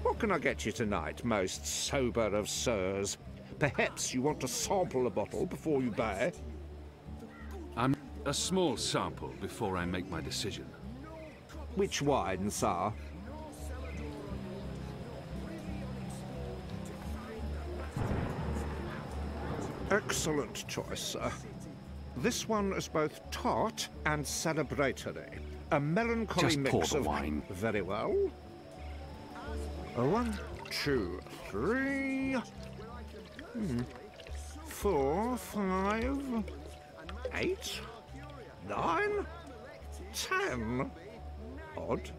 S2: What can I get you tonight, most sober of sirs? Perhaps you want to sample a bottle before you buy?
S14: I'm a small sample before I make my decision.
S2: Which wine, sir? Excellent choice, sir. This one is both tart and celebratory. A melancholy
S14: Just
S2: mix
S14: pour the
S2: of
S14: wine.
S2: Very well. 1, 2, 3, 4, 5, 8, 9, 10. Odd.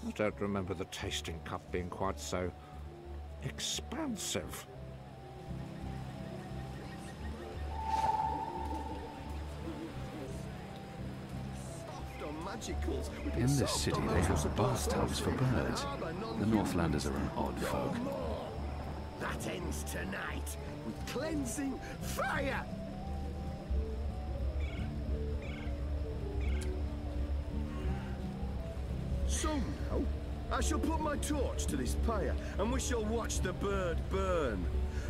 S2: I don't remember the tasting cup being quite so expansive.
S14: In this city, they have bathtubs for birds. The Northlanders are an odd folk.
S21: That ends tonight with cleansing fire. So now, I shall put my torch to this pyre, and we shall watch the bird burn,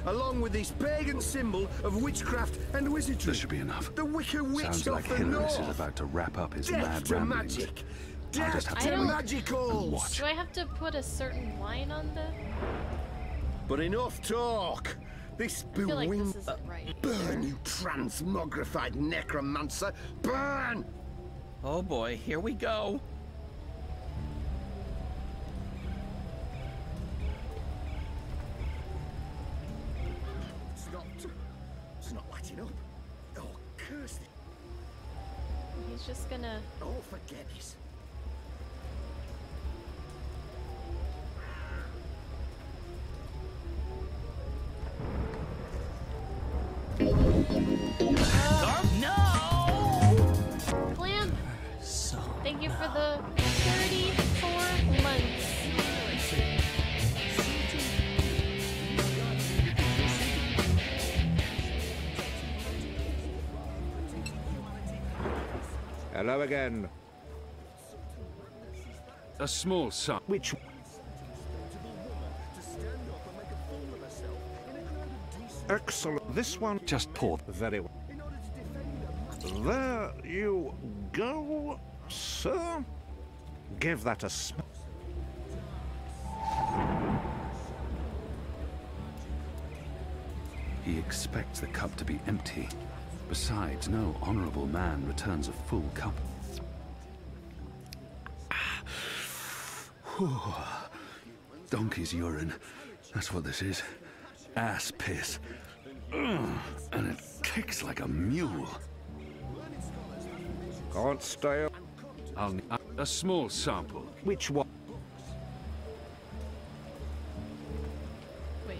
S21: along with this pagan symbol of witchcraft and wizardry.
S14: This should be enough.
S21: The Wicker Witch
S14: Sounds
S21: of
S14: like
S21: the
S14: Hilarious
S21: North.
S14: is about to wrap up his
S21: Death
S14: mad
S21: to
S14: ramblings.
S21: magic.
S14: I'll just have
S21: Death
S14: to
S21: to
S14: wait
S21: magicals.
S14: and watch.
S1: Do I have to put a certain wine on the...
S21: But enough talk. This
S1: I feel like
S21: bewing...
S1: this isn't right.
S21: Burn, you transmogrified necromancer! Burn!
S22: Oh boy, here we go.
S21: It's not lighting up. Oh, curse it.
S1: He's just gonna...
S21: Oh, forget it.
S22: No!
S1: Clamp! Thank you for the 34 months.
S2: Hello again.
S14: A small sum.
S2: Which? Excellent. This one.
S14: Just pour.
S2: Very well. There you go, sir. Give that a smell.
S14: He expects the cup to be empty. Besides, no honorable man returns a full cup. Donkey's urine. That's what this is. Ass piss. And it kicks like a mule.
S2: Can't stay up.
S14: I'll need a small sample.
S2: Which one?
S1: Wait.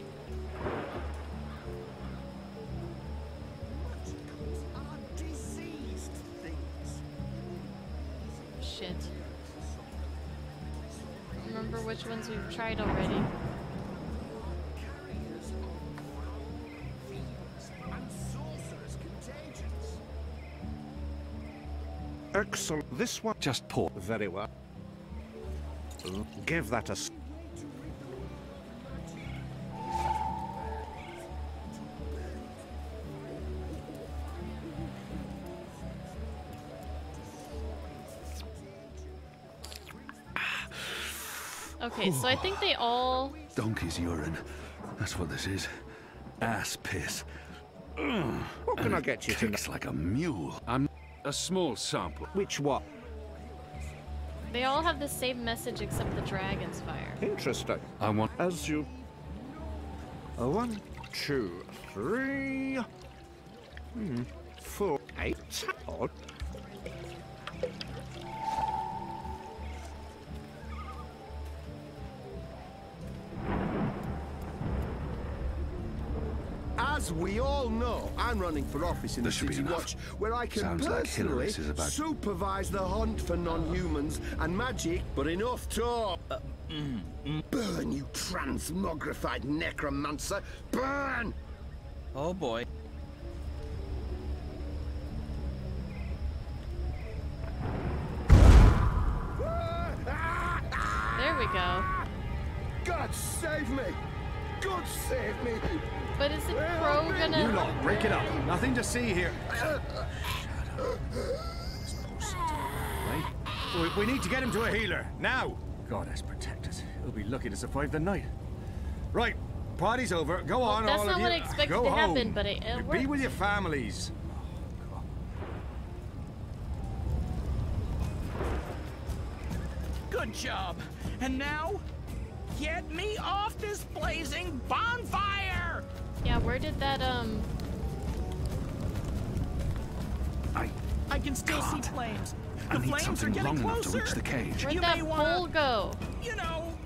S1: Shit. Remember which ones we've tried already.
S2: Excellent. This one.
S14: Just pour.
S2: Very well. Give that a...
S1: Okay, so I think they all...
S14: Donkey's urine. That's what this is. Ass piss.
S2: What can I get you tonight?
S14: Kicks like a mule. I'm a small sample.
S2: Which what?
S1: They all have the same message except the dragon's fire.
S2: Interesting.
S14: I want...
S2: As you... 1, 2, 3... 4, 8... Odd.
S19: As we all know, I'm running for office in the
S14: This should be
S19: City
S14: enough.
S19: Watch, where I can
S14: Sounds like
S19: personally
S14: Hilaris is about-
S19: supervise the hunt for non-humans and magic, but enough talk. Burn, you transmogrified necromancer! Burn!
S22: Oh boy.
S1: There we go.
S19: God save me! God save me!
S1: But is the crow gonna...
S24: You lot, break it up. Nothing to see here. Right? We need to get him to a healer, now! Goddess protect us. He'll be lucky to survive the night. Right, party's over. Go on,
S1: That's
S24: all
S1: not
S24: of you.
S1: what I expected
S24: Go
S1: to
S24: home.
S1: happen, but it
S24: Be
S1: worked.
S24: with your families.
S22: Good job. And now, get me off this blazing bonfire!
S1: Yeah, where did that,
S22: I can still see flames.
S14: I
S22: The
S14: need
S22: flames are
S14: something
S22: getting
S14: long enough to
S22: closer.
S14: reach the cage.
S1: Where'd
S22: You
S1: that
S22: may wanna,
S1: pole go?
S22: you know,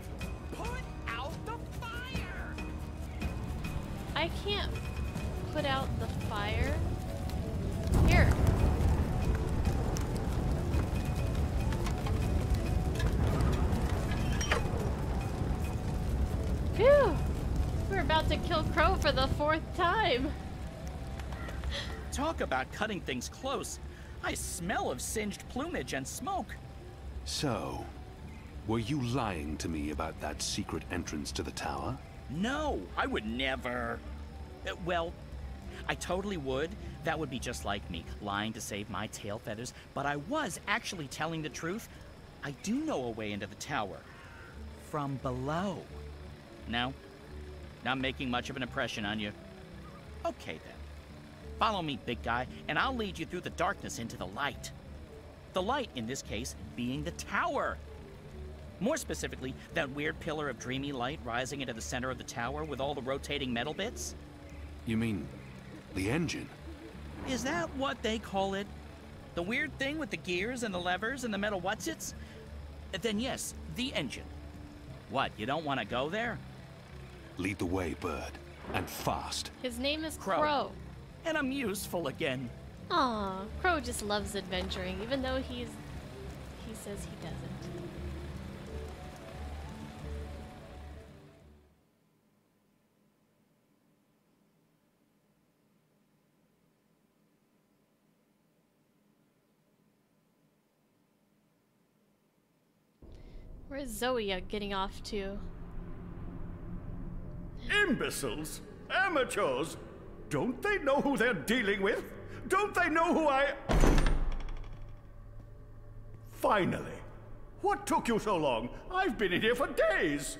S22: put out the fire.
S1: I can't put out the fire. Here. Phew! We're about to kill Crow for the 4th time.
S22: Talk about cutting things close. I smell of singed plumage and smoke.
S9: So, were you lying to me about that secret entrance to the tower?
S22: No, I would never. Well, I totally would. That would be just like me, lying to save my tail feathers. But I was actually telling the truth. I do know a way into the tower. From below. No? Not making much of an impression on you. Okay then. Follow me, big guy, and I'll lead you through the darkness into the light. The light, in this case, being the tower. More specifically, that weird pillar of dreamy light rising into the center of the tower with all the rotating metal bits.
S9: You mean the engine?
S22: Is that what they call it? The weird thing with the gears and the levers and the metal whatsits? Then yes, the engine. What, you don't want to go there?
S9: Lead the way, Bird. And fast.
S1: His name is Crow.
S22: And I'm useful again.
S1: Aw, Crow just loves adventuring, even though he says he doesn't. Where's Zoe getting off to?
S3: Imbeciles! Amateurs! Don't they know who they're dealing with? Don't they know who I... Finally! What took you so long? I've been in here for days!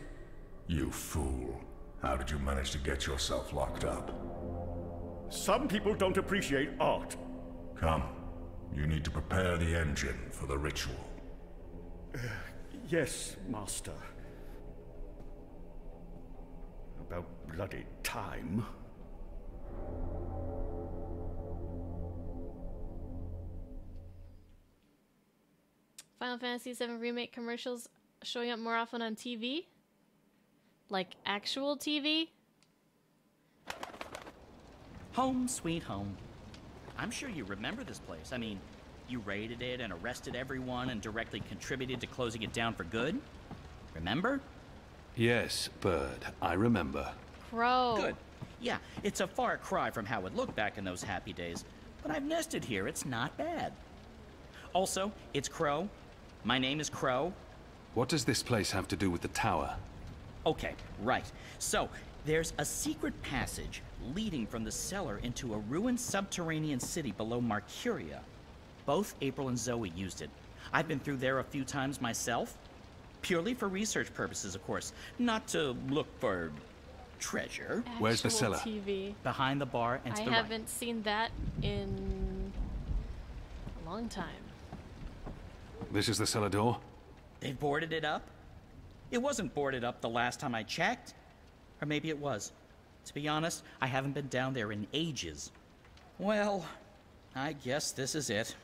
S12: You fool. How did you manage to get yourself locked up?
S3: Some people don't appreciate art.
S12: Come. You need to prepare the engine for the ritual.
S3: Yes, Master. About bloody time.
S1: Final Fantasy VII Remake commercials showing up more often on TV? Like actual TV?
S22: Home sweet home. I'm sure you remember this place. I mean, you raided it and arrested everyone and directly contributed to closing it down for good. Remember?
S9: Yes, Bird, I remember.
S1: Crow.
S22: Good. Yeah, it's a far cry from how it looked back in those happy days. But I've nested here, it's not bad. Also, it's Crow. My name is Crow.
S9: What does this place have to do with the tower?
S22: Okay, right. So, there's a secret passage leading from the cellar into a ruined subterranean city below Marcuria. Both April and Zoe used it. I've been through there a few times myself. Purely for research purposes, of course. Not to look for treasure.
S9: Where's the
S1: Actual
S9: cellar?
S1: TV.
S22: Behind the bar and to
S1: I
S22: the right.
S1: haven't seen that in a long time.
S9: This is the cellar door?
S22: They boarded it up? It wasn't boarded up the last time I checked. Or maybe it was. To be honest, I haven't been down there in ages. Well, I guess this is it.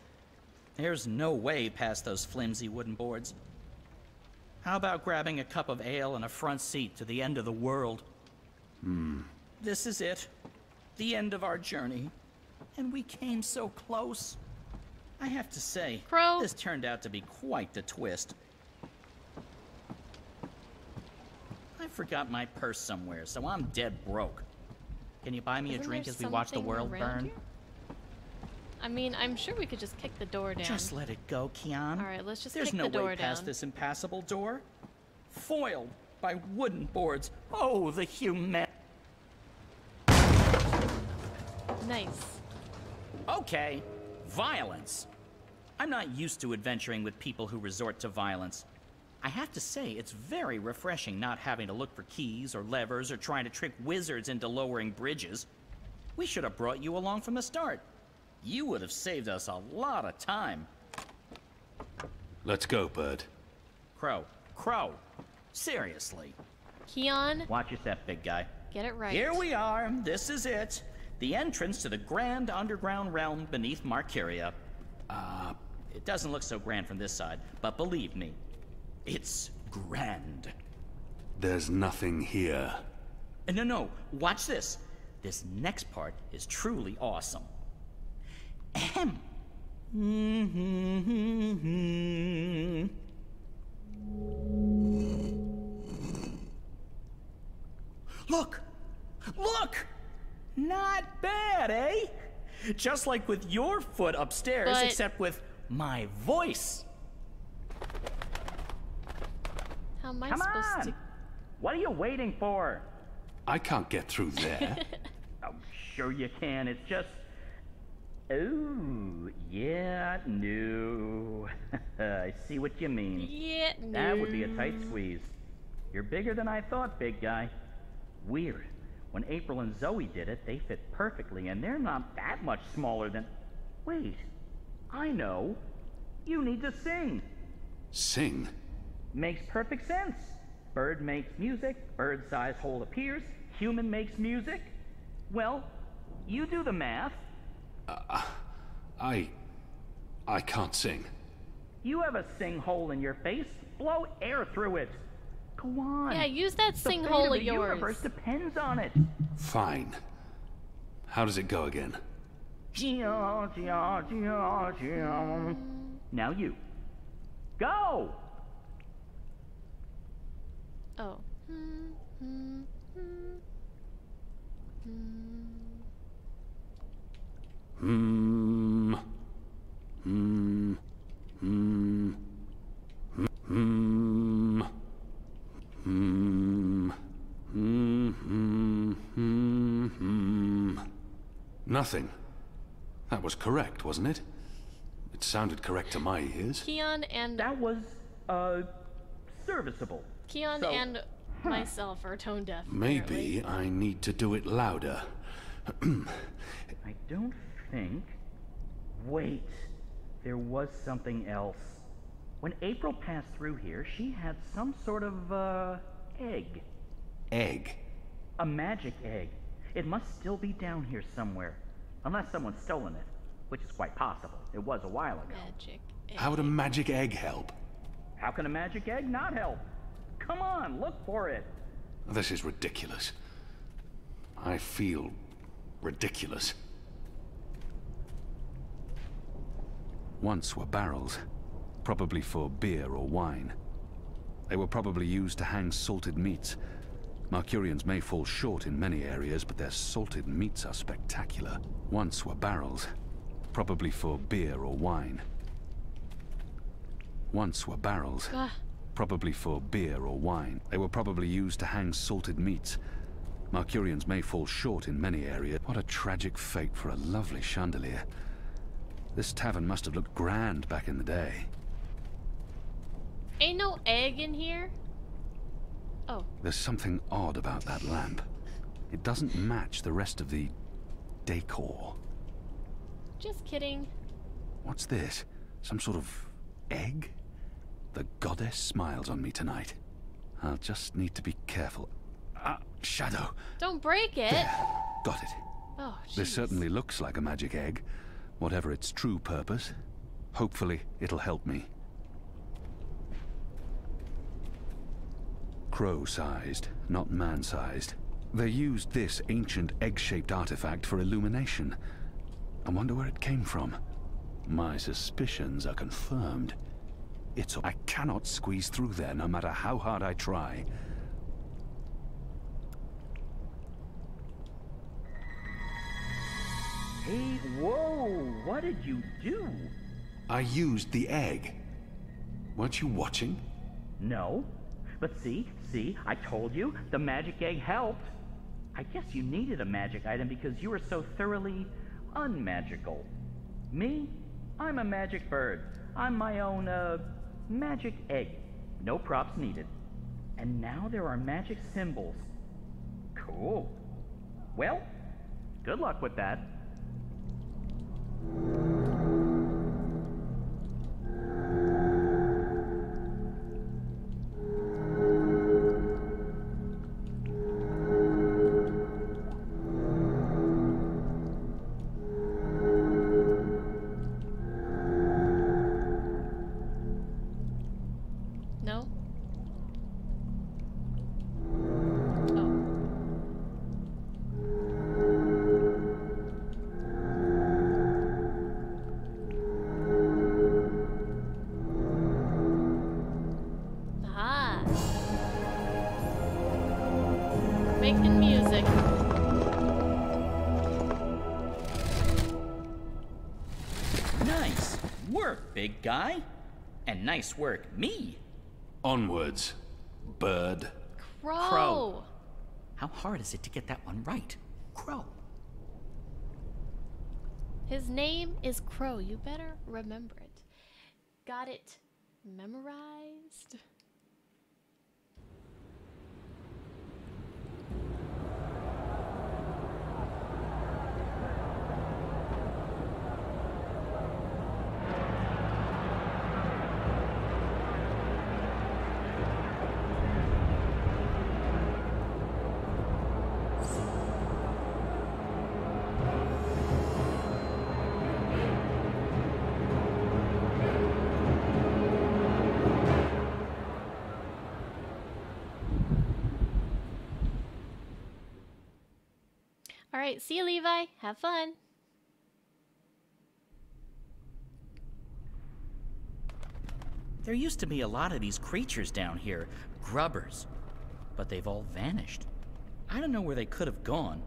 S22: There's no way past those flimsy wooden boards. How about grabbing a cup of ale and a front seat to the end of the world? This is it. The end of our journey. And we came so close. I have to say,
S1: Crow.
S22: This turned out to be quite the twist. I forgot my purse somewhere, so I'm dead broke. Can you buy me
S1: Isn't
S22: a drink
S1: there
S22: as we watch the
S1: something
S22: world
S1: around
S22: burn?
S1: here? I mean, I'm sure we could just kick the door down.
S22: Just let it go, Kian.
S1: All right, let's just
S22: There's
S1: kick
S22: no
S1: the door
S22: way past
S1: down.
S22: this impassable door. Foiled by wooden boards. Oh, the human.
S1: Nice.
S22: Okay, violence. I'm not used to adventuring with people who resort to violence. I have to say, it's very refreshing not having to look for keys or levers or trying to trick wizards into lowering bridges. We should have brought you along from the start. You would have saved us a lot of time.
S9: Let's go, Bird.
S22: Crow. Crow. Seriously.
S1: Keon,
S22: Watch your step, big guy.
S1: get it right.
S22: Here we are. This is it. The entrance to the grand underground realm beneath Marcuria. It doesn't look so grand from this side, but believe me, it's grand.
S9: There's nothing here.
S22: No, watch this. This next part is truly awesome. Ahem. Look! Look! Not bad, eh? Just like with your foot upstairs,
S1: But-
S22: except with my voice.
S1: How am I
S22: Come
S1: supposed
S22: on!
S1: to?
S22: What are you waiting for?
S9: I can't get through there.
S22: Oh, sure you can. It's just... Oh, yeah, no. I see what you mean.
S1: Yeah, no.
S22: That would be a tight squeeze. You're bigger than I thought, big guy. Weird. When April and Zoe did it, they fit perfectly, and they're not that much smaller than... Wait. I know. You need to sing.
S9: Sing?
S22: Makes perfect sense. Bird makes music, bird-sized hole appears, human makes music. Well, you do the math.
S9: I can't sing.
S22: You have a sing hole in your face. Blow air through it. Go on.
S1: Yeah, use that
S22: The
S1: sing
S22: fate
S1: hole
S22: of
S1: of
S22: the
S1: yours.
S22: universe depends on it.
S9: Fine. How does it go again?
S22: Now you. Go!
S1: Oh.
S9: Hmm. Hmm. Hmm. Hmm. Hmm. Hmm. Nothing. That was correct, wasn't it? It sounded correct to my ears.
S1: Keon and
S22: That was, serviceable.
S1: Keon
S22: So-
S1: and myself are tone deaf.
S9: Maybe I need to do it louder.
S22: I don't think... Wait. There was something else. When April passed through here, she had some sort of, egg.
S9: Egg.
S22: A magic egg. It must still be down here somewhere. Unless someone's stolen it. Which is quite possible. It was a while ago.
S1: Magic.
S9: How would a magic egg help?
S22: How can a magic egg not help? Come on, look for it.
S9: This is ridiculous. I feel ridiculous.
S14: Once were barrels, probably for beer or wine. They were probably used to hang salted meats. Marcurians may fall short in many areas, but their salted meats are spectacular. Once were barrels, probably for beer or wine. Once were barrels, probably for beer or wine. They were probably used to hang salted meats. Marcurians may fall short in many areas. What a tragic fate for a lovely chandelier. This tavern must have looked grand back in the day.
S1: Ain't no egg in here. Oh.
S9: There's something odd about that lamp. It doesn't match the rest of the decor.
S1: Just kidding.
S9: What's this? Some sort of egg? The goddess smiles on me tonight. I'll just need to be careful. Shadow.
S1: Don't break it.
S9: There. Got it.
S1: Oh,
S9: This certainly looks like a magic egg, whatever its true purpose. Hopefully, it'll help me. Crow-sized, not man-sized. They used this ancient egg-shaped artifact for illumination. I wonder where it came from. My suspicions are confirmed. I cannot squeeze through there no matter how hard I try.
S6: Hey, whoa! What did you do?
S9: I used the egg. Weren't you watching?
S6: No. But see, I told you, the magic egg helped. I guess you needed a magic item because you were so thoroughly unmagical. Me? I'm a magic bird. I'm my own, magic egg. No props needed. And now there are magic symbols. Cool. Well, good luck with that.
S1: No? Aha. Making music.
S22: Nice work, big guy. And nice work, me.
S9: Onwards, bird.
S1: Crow.
S22: How hard is it to get that one right? Crow.
S1: His name is Crow. You better remember it. Got it memorized? Alright, see you, Levi. Have fun.
S22: There used to be a lot of these creatures down here, grubbers, but they've all vanished. I don't know where they could have gone.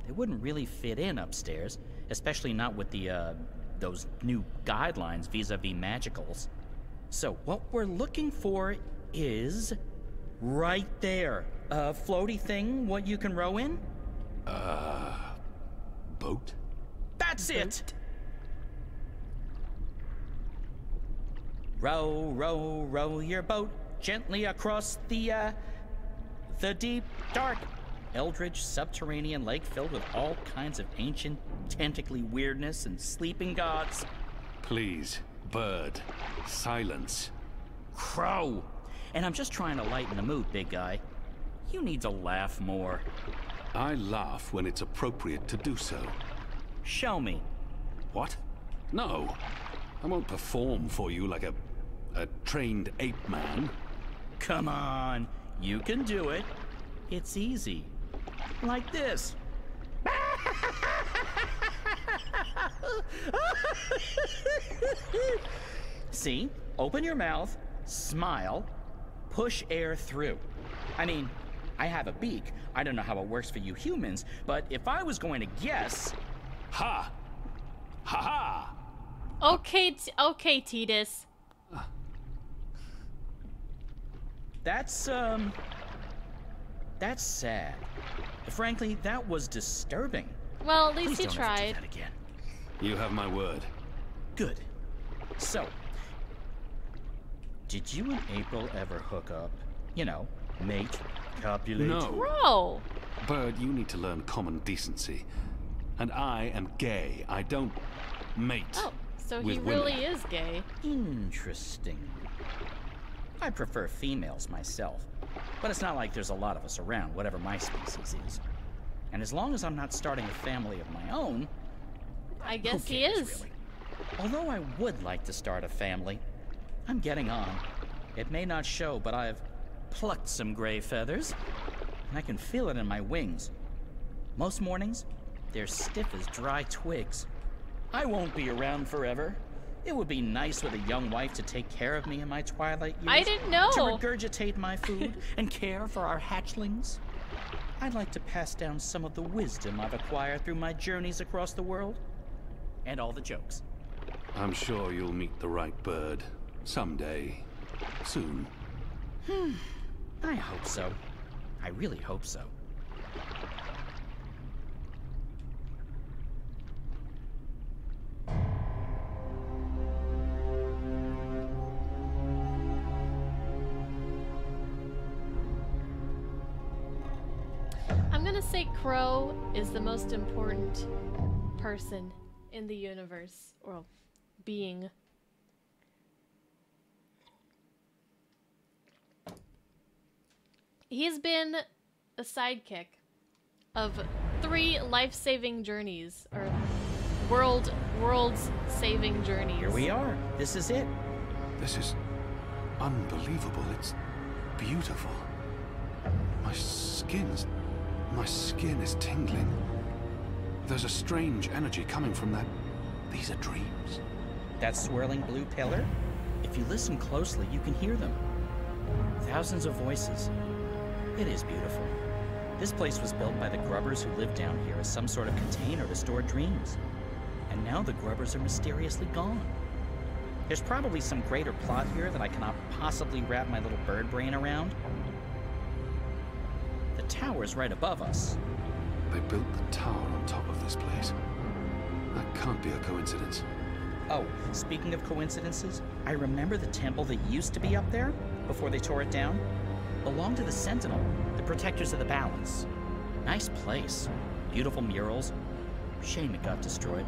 S22: They wouldn't really fit in upstairs, especially not with the, those new guidelines vis-a-vis magicals. So what we're looking for is right there. A floaty thing, what you can row in?
S9: Boat?
S22: That's it! Row, row, row your boat gently across the deep, dark, eldritch subterranean lake filled with all kinds of ancient, tentacly weirdness and sleeping gods.
S9: Please, bird, silence.
S22: Crow! And I'm just trying to lighten the mood, big guy. You need to laugh more.
S9: I laugh when it's appropriate to do so.
S22: Show me.
S9: What? No. I won't perform for you like a trained ape man.
S22: Come on, you can do it. It's easy. Like this. See? Open your mouth, smile, push air through. I mean, I have a beak. I don't know how it works for you humans, but if I was going to guess...
S9: Ha! Ha ha!
S1: Okay, okay, Titus.
S22: That's sad. Frankly, that was disturbing.
S1: Well, at least
S22: Please
S1: he
S22: don't ever do
S1: tried.
S22: that again.
S9: You have my word.
S22: Good. So, Did you and April ever hook up? You know, mate, copulate?
S14: No.
S1: Bro!
S14: Bird, you need to learn common decency. And I am gay. I don't mate.
S1: Oh, so
S14: with
S1: he really
S14: women.
S1: is gay.
S22: Interesting. I prefer females myself, but it's not like there's a lot of us around, whatever my species is. And as long as I'm not starting a family of my own,
S1: I guess
S22: who
S1: he
S22: cares,
S1: is.
S22: really? Although I would like to start a family, I'm getting on. It may not show, but I've plucked some gray feathers, and I can feel it in my wings. Most mornings, they're stiff as dry twigs. I won't be around forever. It would be nice with a young wife to take care of me in my twilight years.
S1: I didn't know.
S22: To regurgitate my food and care for our hatchlings. I'd like to pass down some of the wisdom I've acquired through my journeys across the world. And all the jokes.
S14: I'm sure you'll meet the right bird. Someday. Soon.
S22: I hope so. I really hope so.
S1: I'm gonna say Crow is the most important person in the universe, or being. He's been a sidekick of 3 life-saving journeys, or world's saving journeys.
S22: Here we are. This is it.
S14: This is unbelievable. It's beautiful. My skin is tingling. There's a strange energy coming from that. These are dreams.
S22: That swirling blue pillar? If you listen closely, you can hear them. Thousands of voices. It is beautiful. This place was built by the grubbers who lived down here as some sort of container to store dreams. And now the grubbers are mysteriously gone. There's probably some greater plot here that I cannot possibly wrap my little bird brain around. The tower's right above us.
S14: They built the tower on top of this place. That can't be a coincidence.
S22: Oh, speaking of coincidences, I remember the temple that used to be up there, before they tore it down, belonged to the Sentinel, the protectors of the balance. Nice place. Beautiful murals. Shame it got destroyed.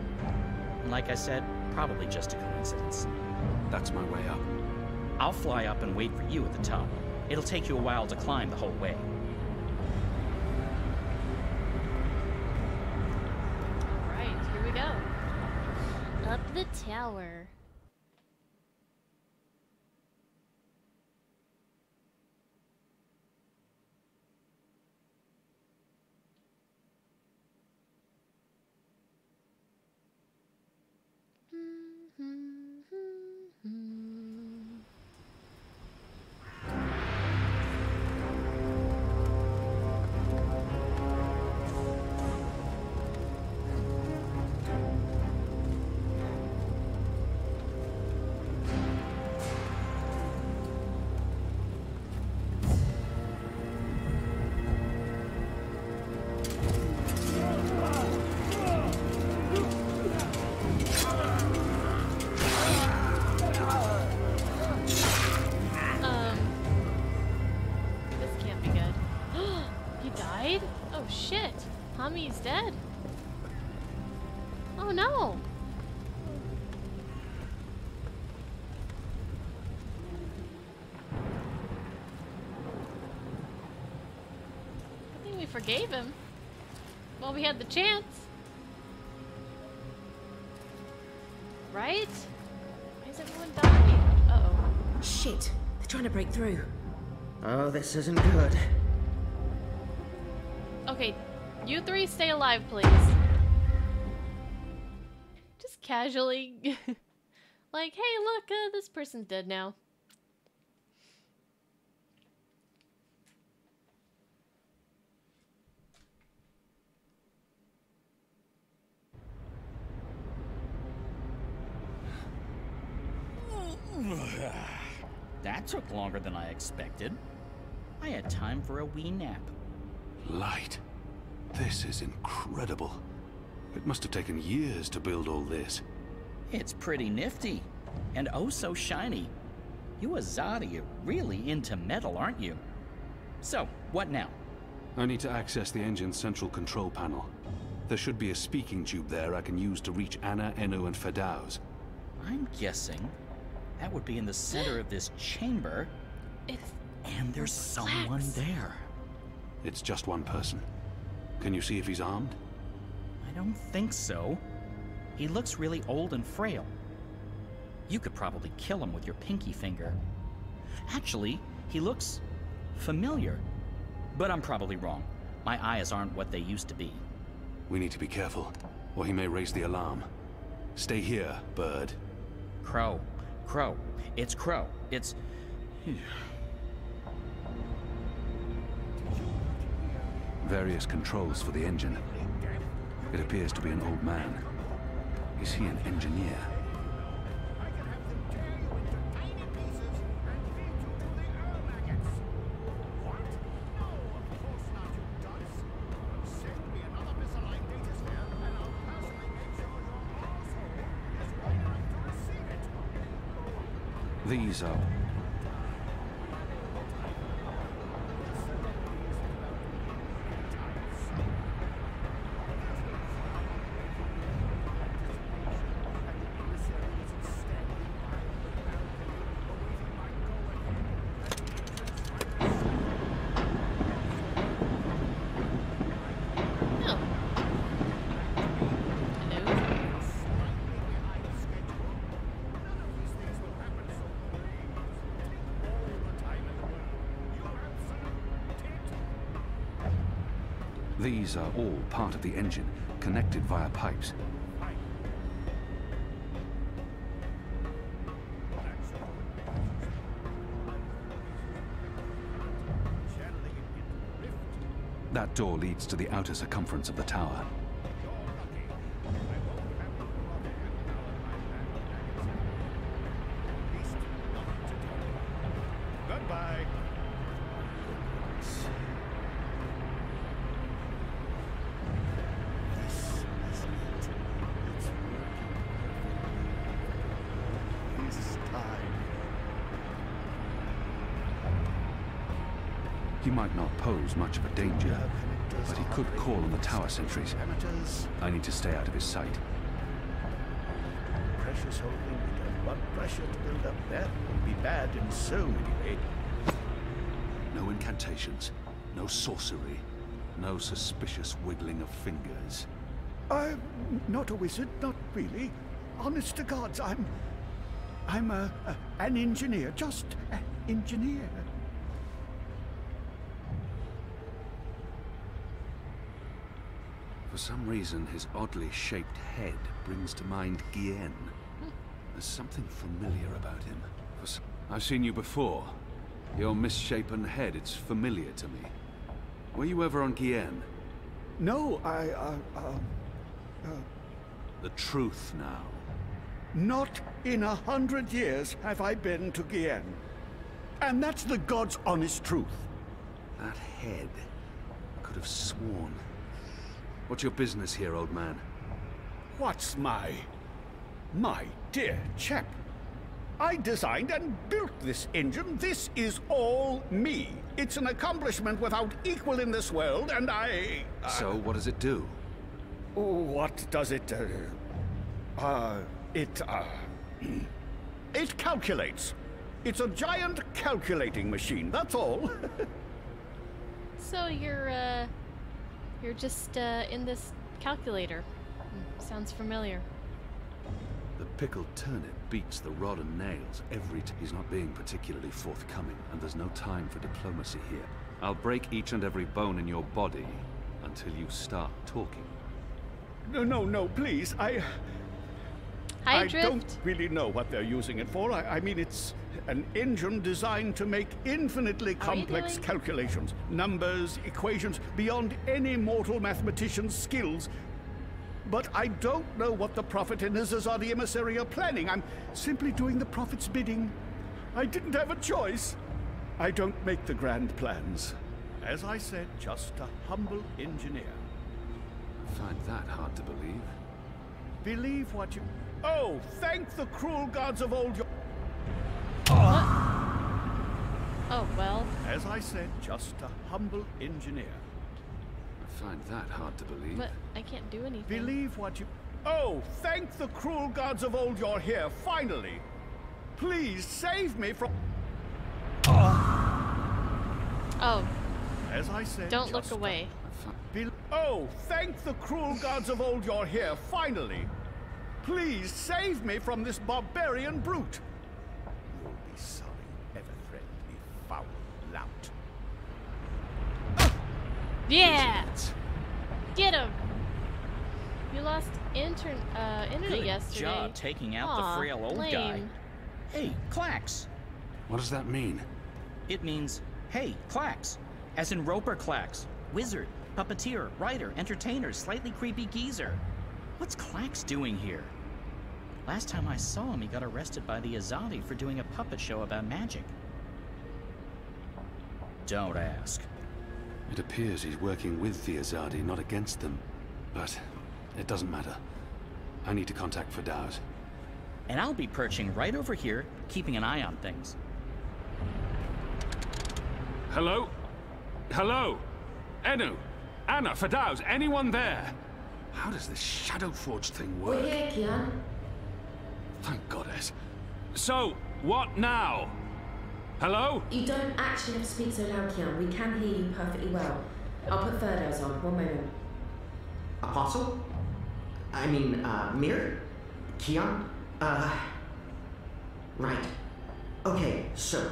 S22: And like I said, probably just a coincidence.
S14: That's my way up.
S22: I'll fly up and wait for you at the top. It'll take you a while to climb the whole way.
S1: Alright, here we go. Up the tower. Tommy's dead. Oh no. I think we forgave him. Well, we had the chance. Right? Why is everyone dying? Uh-oh.
S7: Shit. They're trying to break through.
S18: Oh, this isn't good.
S1: Okay, you three stay alive, please. Just casually. Like, hey, look, this person's dead now.
S22: That took longer than I expected. I had time for a wee nap.
S14: Light. This is incredible. It must have taken years to build all this.
S22: It's pretty nifty. And oh so shiny. You Azadi are really into metal, aren't you? So, what now?
S14: I need to access the engine's central control panel. There should be a speaking tube there I can use to reach Anna, Enu, and Fedauz.
S22: I'm guessing that would be in the center of this chamber. And there's someone there.
S14: It's just one person. Can you see if he's armed?
S22: I don't think so. He looks really old and frail. You could probably kill him with your pinky finger. Actually, he looks familiar. But I'm probably wrong. My eyes aren't what they used to be.
S14: We need to be careful, or he may raise the alarm. Stay here, Bird.
S22: Crow. Crow. It's Crow. It's...
S14: Various controls for the engine. It appears to be an old man. Is he an engineer? These are... These are all part of the engine, connected via pipes. That door leads to the outer circumference of the tower.
S3: Goodbye.
S14: He might not pose much of a danger, but he could call on the tower sentries. I need to stay out of his sight.
S3: Precious holding, we don't want pressure to build up there. It'll be bad in so many ways.
S14: No incantations, no sorcery, no suspicious wiggling of fingers.
S3: I'm not a wizard, not really. Honest to gods, I'm an engineer, just an engineer.
S14: For some reason, his oddly shaped head brings to mind Guillen. There's something familiar about him. I've seen you before. Your misshapen head, it's familiar to me. Were you ever on Guillen?
S3: No,
S14: The truth now.
S3: Not in 100 years have I been to Guillen. And that's the God's honest truth.
S14: That head. I could have sworn. What's your business here, old man?
S3: What's my dear chap? I designed and built this engine. This is all me. It's an accomplishment without equal in this world, and I...
S14: So, what does it do?
S3: What does it... It calculates. It's a giant calculating machine, that's all.
S1: So you're just in this calculator. Sounds familiar.
S14: The pickled turnip beats the rod and nails every time. He's not being particularly forthcoming, and there's no time for diplomacy here. I'll break each and every bone in your body until you start talking.
S3: No, please. I don't really know what they're using it for. I mean, it's an engine designed to make infinitely complex calculations, numbers, equations, beyond any mortal mathematician's skills. But I don't know what the Prophet and his Azadi emissary are planning. I'm simply doing the Prophet's bidding. I didn't have a choice. I don't make the grand plans. As I said, just a humble engineer.
S14: I find that hard to believe.
S3: Believe what you... Oh, thank the cruel gods of old...
S1: Oh, well.
S3: As I said, just a humble engineer.
S14: I find that hard to believe.
S1: But I can't do anything.
S3: Believe what you... Oh, thank the cruel gods of old you're here, finally. Please save me from...
S1: Oh.
S3: As I said,
S1: don't look away.
S3: Oh, thank the cruel gods of old you're here, finally. Please save me from this barbarian brute. You'll be sorry, ever-friendly, foul lout.
S1: Yeah! Get him! You lost internet yesterday.
S22: Good job taking out the frail old guy.
S1: lame.
S22: Hey, Clax.
S9: What does that mean?
S22: It means, hey, Clax. As in Roper Clax. Wizard, puppeteer, writer, entertainer, slightly creepy geezer. What's Clax doing here? Last time I saw him, he got arrested by the Azadi for doing a puppet show about magic. Don't ask.
S9: It appears he's working with the Azadi, not against them. But it doesn't matter. I need to contact Fadaus.
S22: And I'll be perching right over here, keeping an eye on things.
S14: Hello? Hello? Enu? Anna, Fadaus, anyone there? How does this Shadowforge thing work?
S7: We're here, Kian.
S14: Thank goddess. So, what now? Hello?
S7: You don't actually have to speak so loud, Kian. We can hear you perfectly well. I'll put Fadaus on. One moment.
S18: Apostle? I mean, Mir? Kian? Right. Okay, so,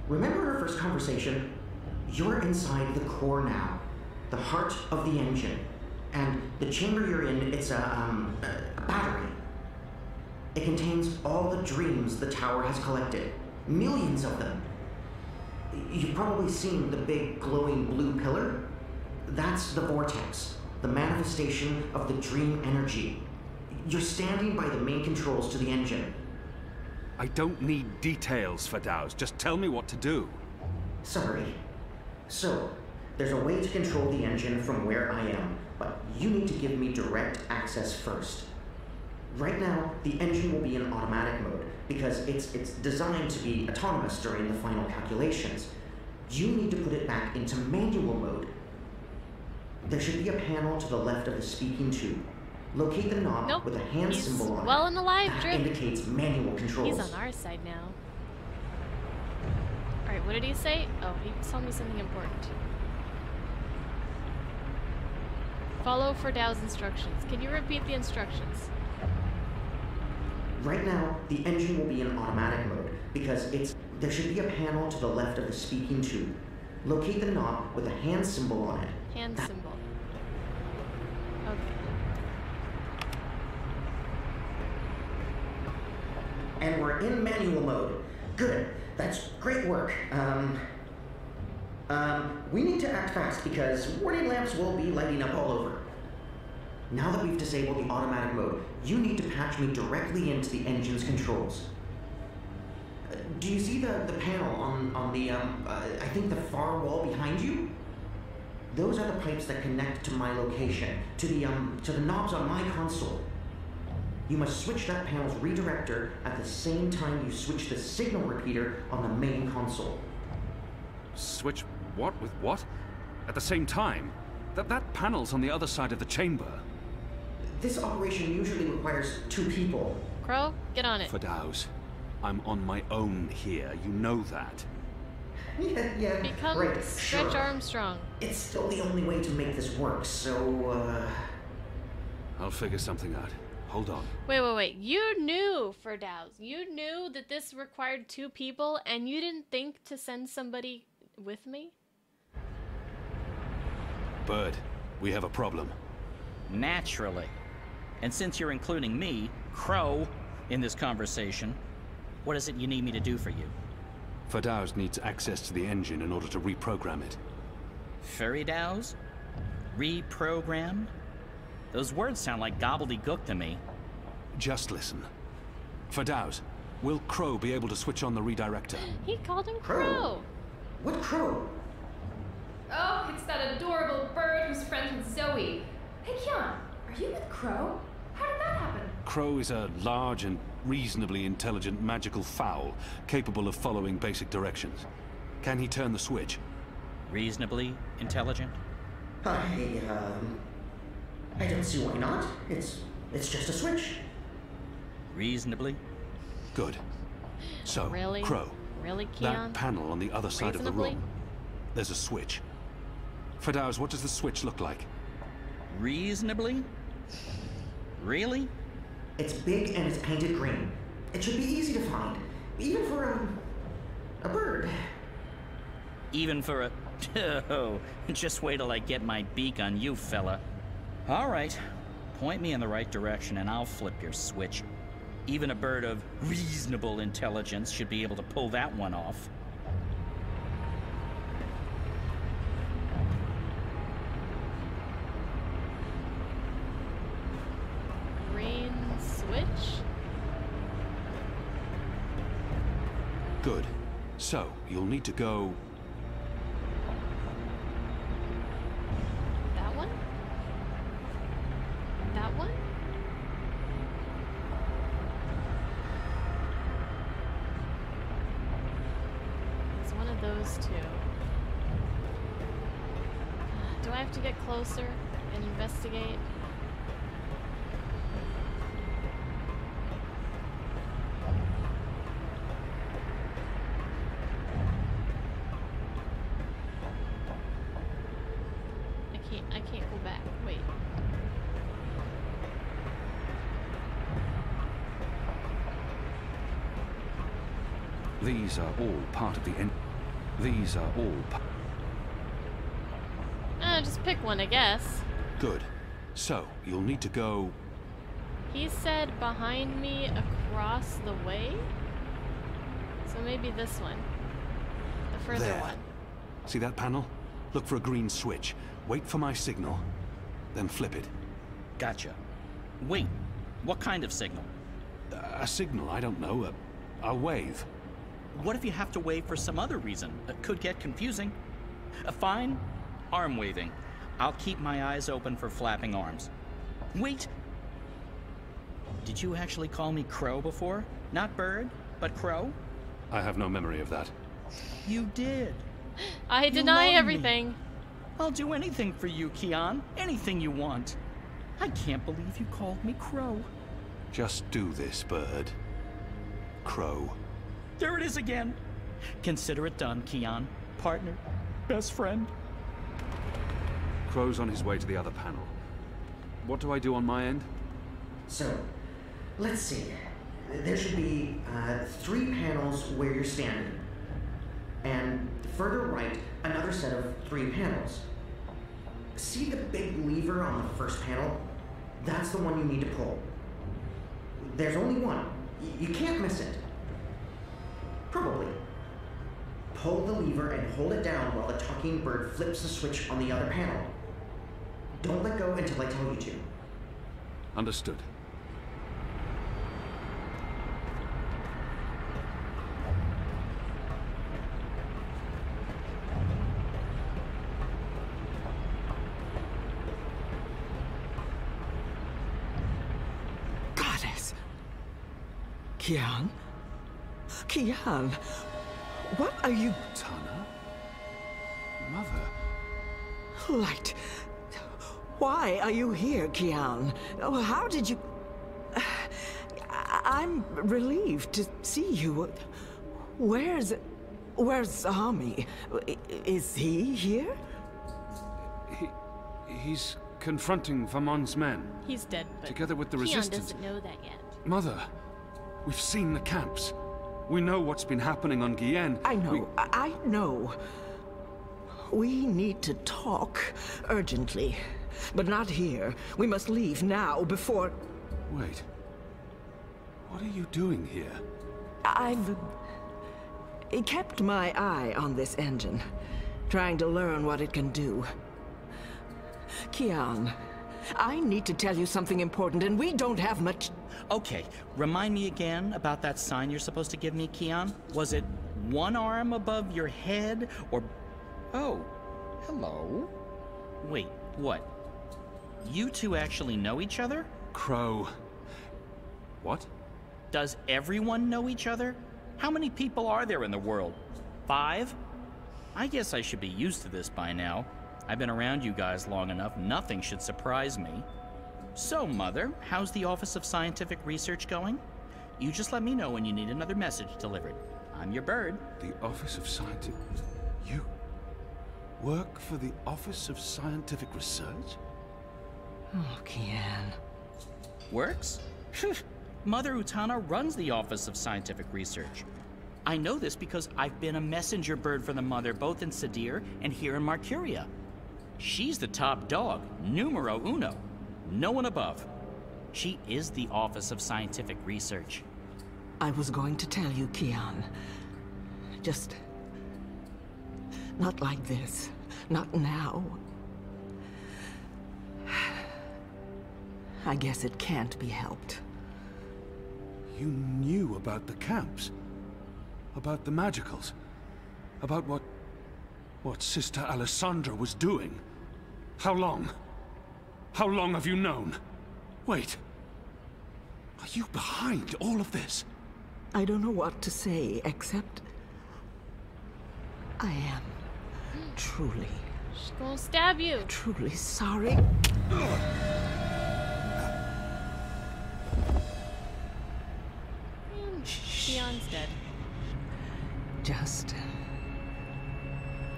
S18: remember our first conversation? You're inside the core now. The heart of the engine. And the chamber you're in, it's a battery. It contains all the dreams the tower has collected. Millions of them. You've probably seen the big glowing blue pillar. That's the vortex, the manifestation of the dream energy. You're standing by the main controls to the engine.
S14: I don't need details, Fadaus. Just tell me what to do.
S18: Sorry. So, there's a way to control the engine from where I am, but you need to give me direct access first. Right now, the engine will be in automatic mode, because it's designed to be autonomous during the final calculations. You need to put it back into manual mode. There should be a panel to the left of the speaking tube. Locate the knob with a hand symbol on it.
S1: Well and alive,
S18: that
S1: Drip.
S18: indicates manual controls.
S1: He's on our side now. Alright, what did he say? Oh, he told me something important. Follow Fadaus' instructions. Can you repeat the instructions?
S18: Right now, the engine will be in automatic mode, because there should be a panel to the left of the speaking tube. Locate the knob with a hand symbol on it.
S1: Hand symbol. Okay.
S18: And we're in manual mode. Good. That's great work. We need to act fast because warning lamps will be lighting up all over. Now that we've disabled the automatic mode, you need to patch me directly into the engine's controls. Do you see the panel on the, I think the far wall behind you? Those are the pipes that connect to my location, to the knobs on my console. You must switch that panel's redirector at the same time you switch the signal repeater on the main console.
S14: Switch what with what? At the same time? That panel's on the other side of the chamber.
S18: This operation usually requires 2 people.
S1: Crow, get on it.
S14: Fadaus, I'm on my own here. You know that.
S18: Yeah,
S1: Become
S18: right,
S1: Stretch
S18: sure.
S1: Armstrong.
S18: It's still the only way to make this work, so,
S14: I'll figure something out. Hold on.
S1: Wait. You knew, Fadaus. You knew that this required 2 people, and you didn't think to send somebody with me?
S14: Bird, we have a problem.
S22: Naturally. And since you're including me, Crow, in this conversation, what is it you need me to do for you?
S9: Fadaus needs access to the engine in order to reprogram it.
S22: Furidaus? Reprogram? Those words sound like gobbledygook to me.
S9: Just listen. Fadaus, will Crow be able to switch on the redirector?
S1: He called him Crow.
S18: What Crow?
S16: Oh, it's that adorable bird who's friends with Zoe. Hey, Kian, are you with Crow? How did that happen?
S9: Crow is a large and reasonably intelligent magical fowl, capable of following basic directions. Can he turn the switch?
S22: Reasonably intelligent?
S18: I don't see why not. It's just a switch.
S22: Reasonably?
S9: Good. So,
S1: Really?
S9: Crow.
S1: Really, Keon?
S9: That panel on the other side of the room. There's a switch. Firdaus, what does the switch look like?
S22: Reasonably? Really?
S18: It's big and it's painted green. It should be easy to find. Even for a bird.
S22: Even for a... Oh, just wait till I get my beak on you, fella. All right. Point me in the right direction and I'll flip your switch. Even a bird of reasonable intelligence should be able to pull that one off.
S1: Green switch?
S9: Good. So, you'll need to go...
S1: That one? That one? It's one of those two. Do I have to get closer and investigate? I can't go back. Wait.
S14: These are all part of the These are all
S1: Just pick one, I guess.
S9: Good. So, you'll need to go...
S1: He said behind me across the way? So maybe this one. The further
S9: There.
S1: one.
S9: See that panel? Look for a green switch. Wait for my signal. Then flip it.
S22: Gotcha. Wait, what kind of signal?
S9: A signal, I don't know. I'll wave.
S22: What if you have to wave for some other reason? That could get confusing. Fine. Arm waving. I'll keep my eyes open for flapping arms. Wait! Did you actually call me Crow before? Not Bird, but Crow?
S9: I have no memory of that.
S22: You did.
S1: I deny everything.
S22: I'll do anything for you, Keon. Anything you want. I can't believe you called me Crow.
S9: Just do this, Bird. Crow.
S22: There it is again. Consider it done, Keon. Partner. Best friend.
S14: Crow's on his way to the other panel. What do I do on my end?
S18: So, let's see. There should be 3 panels where you're standing. And further right, another set of 3 panels. See the big lever on the first panel? That's the one you need to pull. There's only one. You can't miss it. Probably. Pull the lever and hold it down while the talking bird flips the switch on the other panel. Don't let go until I tell you to.
S14: Understood.
S15: Goddess! Kian? Kian! What are you...
S14: Tana? Mother?
S15: Light. Why are you here, Kian? Oh, how did you... I'm relieved to see you. Where's Ami? Is he here?
S14: He's confronting Vamon's men.
S1: He's dead, but
S14: together with the
S1: Keon
S14: resistance.
S1: doesn't know that yet.
S14: Mother, we've seen the camps. We know what's been happening on Guyenne.
S15: I know. I know. We need to talk urgently, but not here. We must leave now before...
S14: Wait. What are you doing here?
S15: I've kept my eye on this engine, trying to learn what it can do. Kian, I need to tell you something important, and we don't have much...
S22: Okay, remind me again about that sign you're supposed to give me, Keon. Was it one arm above your head, or... Oh, hello? Wait, what? You two actually know each other?
S14: Crow. What?
S22: Does everyone know each other? How many people are there in the world? 5? I guess I should be used to this by now. I've been around you guys long enough, nothing should surprise me. So, Mother, how's the Office of Scientific Research going? You just let me know when you need another message delivered. I'm your bird.
S14: The Office of Scientific... You work for the Office of Scientific Research?
S15: Oh, Kian.
S22: Works? Mother Utana runs the Office of Scientific Research. I know this because I've been a messenger bird for the Mother both in Sadir and here in Marcuria. She's the top dog, numero uno. No one above. She is the Office of Scientific Research.
S15: I was going to tell you, Kian. Just... not like this. Not now. I guess it can't be helped.
S14: You knew about the camps? About the magicals? About what Sister Alessandra was doing? How long? How long have you known? Wait. Are you behind all of this?
S15: I don't know what to say, except... I am truly...
S1: She's gonna stab you.
S15: Truly sorry.
S1: Keon's dead.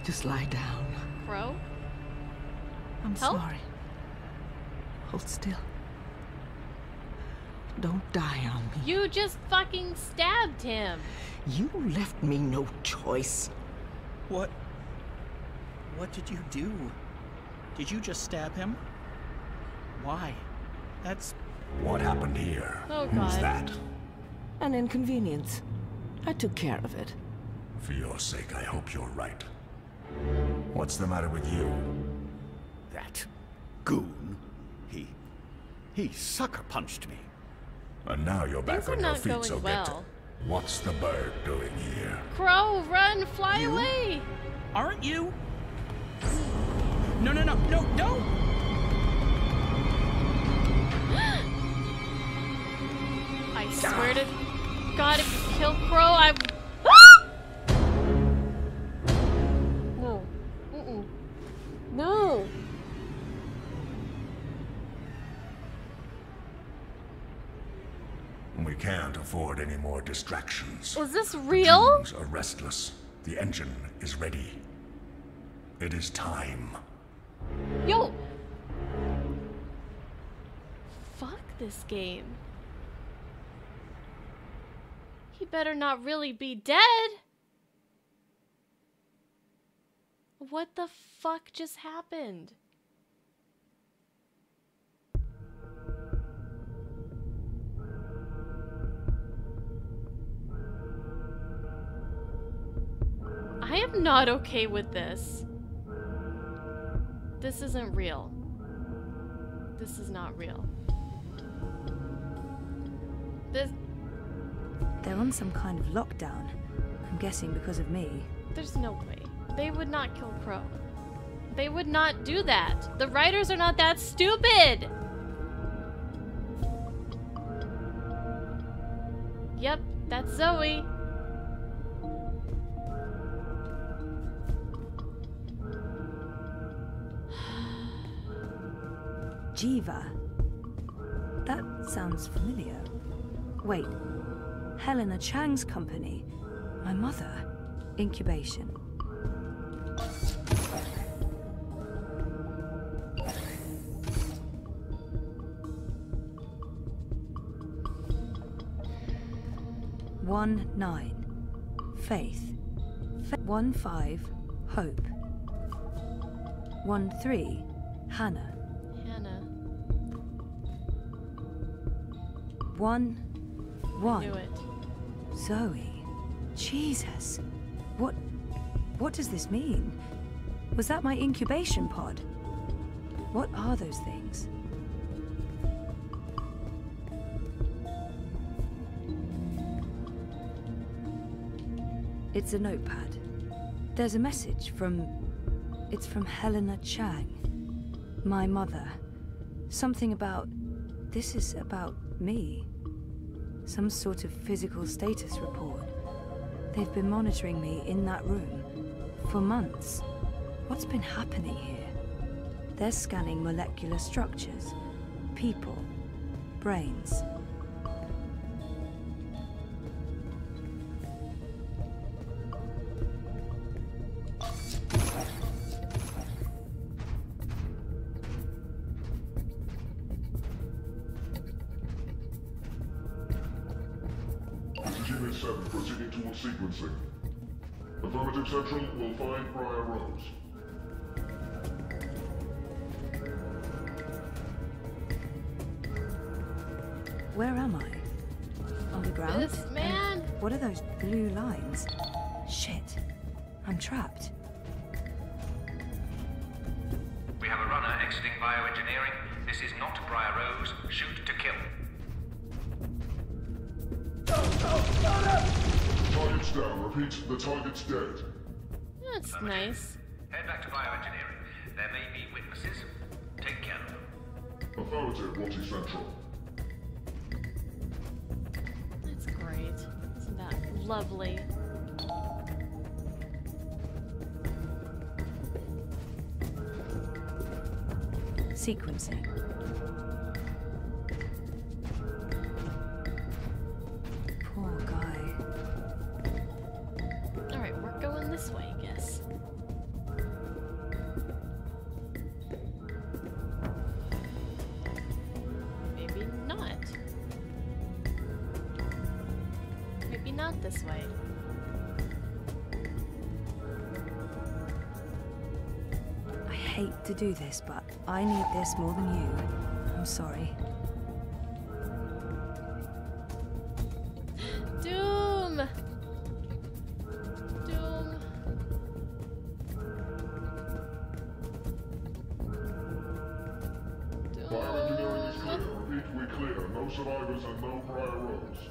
S15: Just lie down.
S1: Crow?
S15: I'm
S1: Help?
S15: sorry. Hold still. Don't die on me.
S1: You just fucking stabbed him.
S15: You left me no choice.
S22: What did you do? Did you just stab him? Why? That's...
S12: What happened here?
S1: Oh,
S12: Who's
S1: God.
S12: that?
S15: An inconvenience. I took care of it.
S12: For your sake, I hope you're right. What's the matter with you?
S3: That goon, he sucker punched me.
S12: And now you're back
S1: Things are
S12: on your
S1: not
S12: feet,
S1: going
S12: so
S1: well.
S12: What's the bird doing here?
S1: Crow, run, fly away.
S22: Aren't you? No, no, no, no, don't!
S1: I swear to God, if you kill Crow, I... No. Mm-mm. No.
S12: We can't afford any more distractions.
S1: Is this real?
S12: Dreams are restless. The engine is ready. It is time.
S1: Yo! Fuck this game. He better not really be dead. What the fuck just happened? I am not okay with this. This isn't real. This is not real.
S5: They're on some kind of lockdown. I'm guessing because of me.
S1: There's no way. They would not kill Crow. They would not do that. The writers are not that stupid. Yep, that's Zoe.
S5: Jiva. That sounds familiar. Wait. Helena Chang's company. My mother. Incubation. One 9. Faith. 1 5. Hope. 1 3. Hannah. 1 1.
S1: Knew it.
S5: Zoe. Jesus. What does this mean? Was that my incubation pod? What are those things? It's a notepad. There's a message from... It's from Helena Chang. My mother. Something about... This is about me. Some sort of physical status report. They've been monitoring me in that room For months. What's been happening here? They're scanning molecular structures. People. Brains.
S4: Unit 7 proceeding towards sequencing. Affirmative Central will find Briar Rose.
S5: Where am I? On the ground?
S1: This man!
S5: And what are those blue lines? Shit. I'm trapped.
S8: We have a runner exiting bioengineering. This is not Briar Rose. Shoot to kill.
S4: Target's down. Repeat, the target's dead.
S1: That's nice.
S8: Head back to bioengineering. There may be witnesses. Take care of them.
S4: Affirmative, Watty Central.
S1: That's great. Isn't that lovely?
S5: Sequencing. Poor guy.
S1: Alright, we're going this way, I guess. Maybe not. Maybe not this way.
S5: I hate to do this, but I need this more than you. I'm sorry.
S1: Doom! Doom.
S4: Bioengineering is clear. Repeat, we're clear. No survivors and no Briar Rose.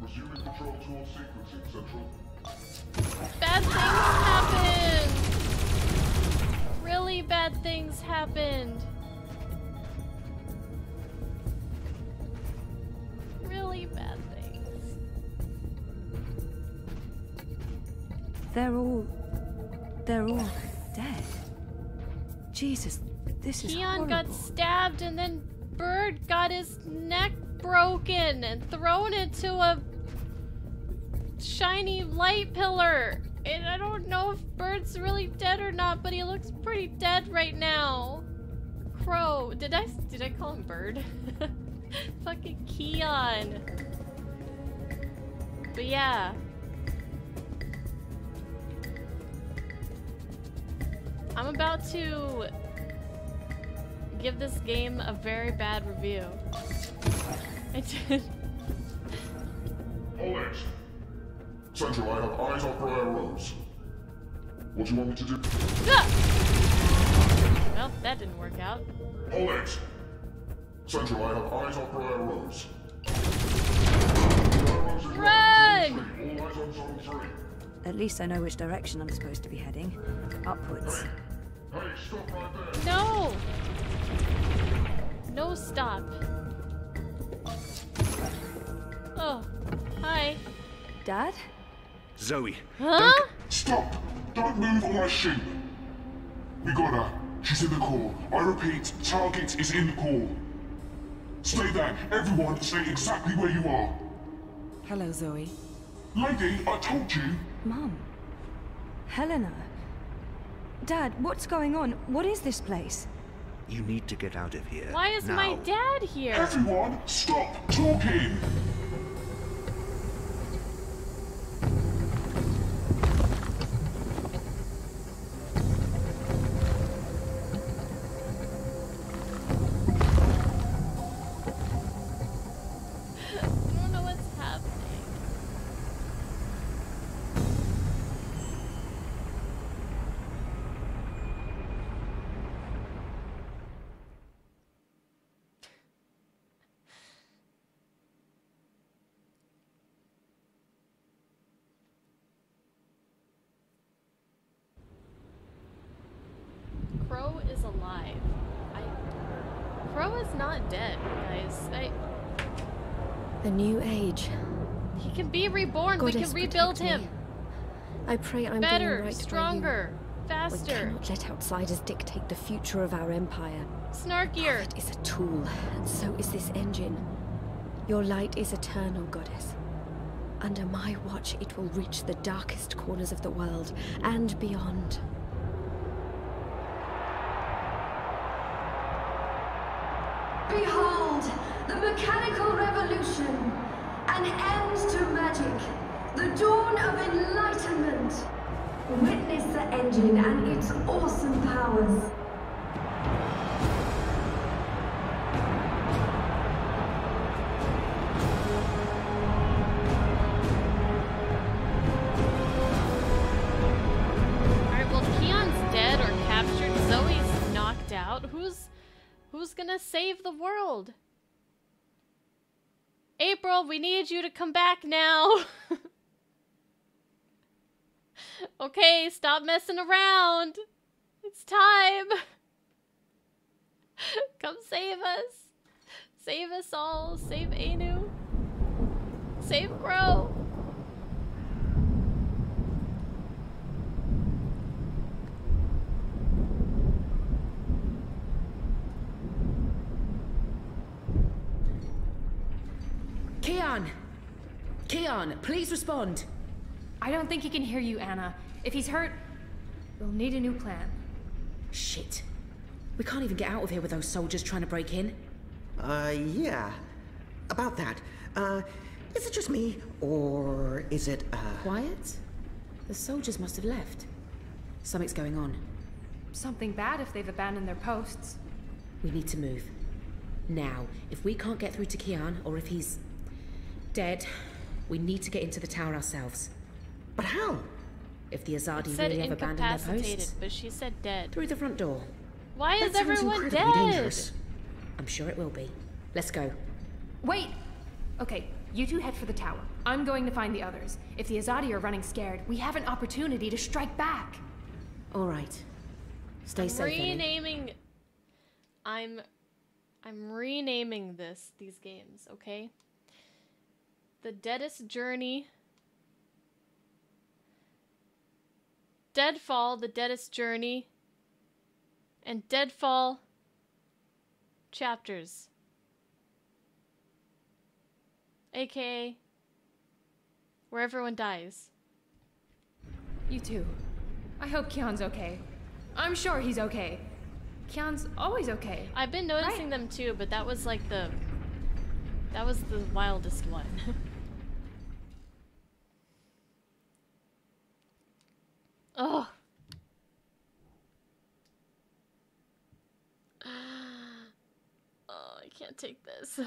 S4: Resuming control towards sequencing, Central.
S1: Bad things happened! Really bad things happened. Really bad things.
S5: They're all dead. Jesus, this is
S1: Keon got
S5: horrible.
S1: stabbed and then Bird got his neck broken and thrown into a shiny light pillar. And I don't know if Bird's really dead or not, but he looks pretty dead right now. Crow. Did I call him Bird? Fucking Keon. But yeah. I'm about to give this game a very bad review. I did.
S4: Hold it. Central, I have eyes on Briar Rose. What do you want me to do?
S1: Ah! Well, that didn't work out.
S4: Hold it. Central, I have eyes on Briar Rose.
S1: Run!
S4: All eyes on Zone 3.
S5: At least I know which direction I'm supposed to be heading. Upwards.
S4: Hey, stop right there.
S1: No! No stop. Oh, hi.
S5: Dad?
S14: Zoe.
S1: Huh?
S4: Stop! Don't move or I shoot. We got her. She's in the core. I repeat, target is in the core. Stay there. Everyone, stay exactly where you are.
S15: Hello, Zoe.
S4: Lady, I told you.
S5: Mum. Helena. Dad, what's going on? What is this place?
S14: You need to get out of here.
S1: Why is
S14: now.
S1: my dad here?
S4: Everyone, stop talking!
S1: I don't know what's happening. Crow is alive. Crow is not dead, guys.
S23: The new age.
S1: He can be reborn. We
S23: Goddess
S1: can rebuild
S23: protect
S1: him.
S23: me. I pray I'm
S1: better,
S23: doing right
S1: stronger,
S23: by you.
S1: faster.
S23: We cannot let outsiders dictate the future of our empire.
S1: Snarkier.
S23: It is a tool, and so is this engine. Your light is eternal, goddess. Under my watch, it will reach the darkest corners of the world and beyond.
S10: Behold, the mechanical revolution, an end to magic, the dawn of enlightenment. Witness the engine and its awesome powers.
S1: Alright, well, Keon's dead or captured. Zoe's knocked out. Who's gonna save the world? April, we need you to come back now. Okay, stop messing around. It's time. Come save us. Save us all. Save Anu. Save Crow.
S7: Keon! Keon, please respond.
S16: I don't think he can hear you, Anna. If he's hurt, we'll need a new plan.
S7: Shit. We can't even get out of here with those soldiers trying to break in.
S18: Yeah. About that. Is it just me, or is it,
S7: Quiet? The soldiers must have left. Something's going on.
S16: Something bad if they've abandoned their posts.
S7: We need to move. Now, if we can't get through to Keon, or if he's dead, we need to get into the tower ourselves.
S18: But how?
S7: If the Azadi
S1: It said
S7: really have abandoned their
S1: incapacitated,
S7: posts.
S1: but she said dead.
S7: Through the front door.
S1: Why is
S7: That sounds
S1: everyone
S7: incredibly
S1: dead?
S7: dangerous. I'm sure it will be. Let's go.
S16: Wait! Okay, you two head for the tower. I'm going to find the others. If the Azadi are running scared, we have an opportunity to strike back.
S7: All right. Stay safe, Ellie.
S1: Renaming. I'm renaming these games, okay? The Deadest Journey. Deadfall, The Deadest Journey. And Deadfall Chapters. AKA where everyone dies.
S16: You too. I hope Keon's okay. I'm sure he's okay. Keon's always okay.
S1: I've been noticing them too, but that was like that was the wildest one. Oh. Oh, I can't take this.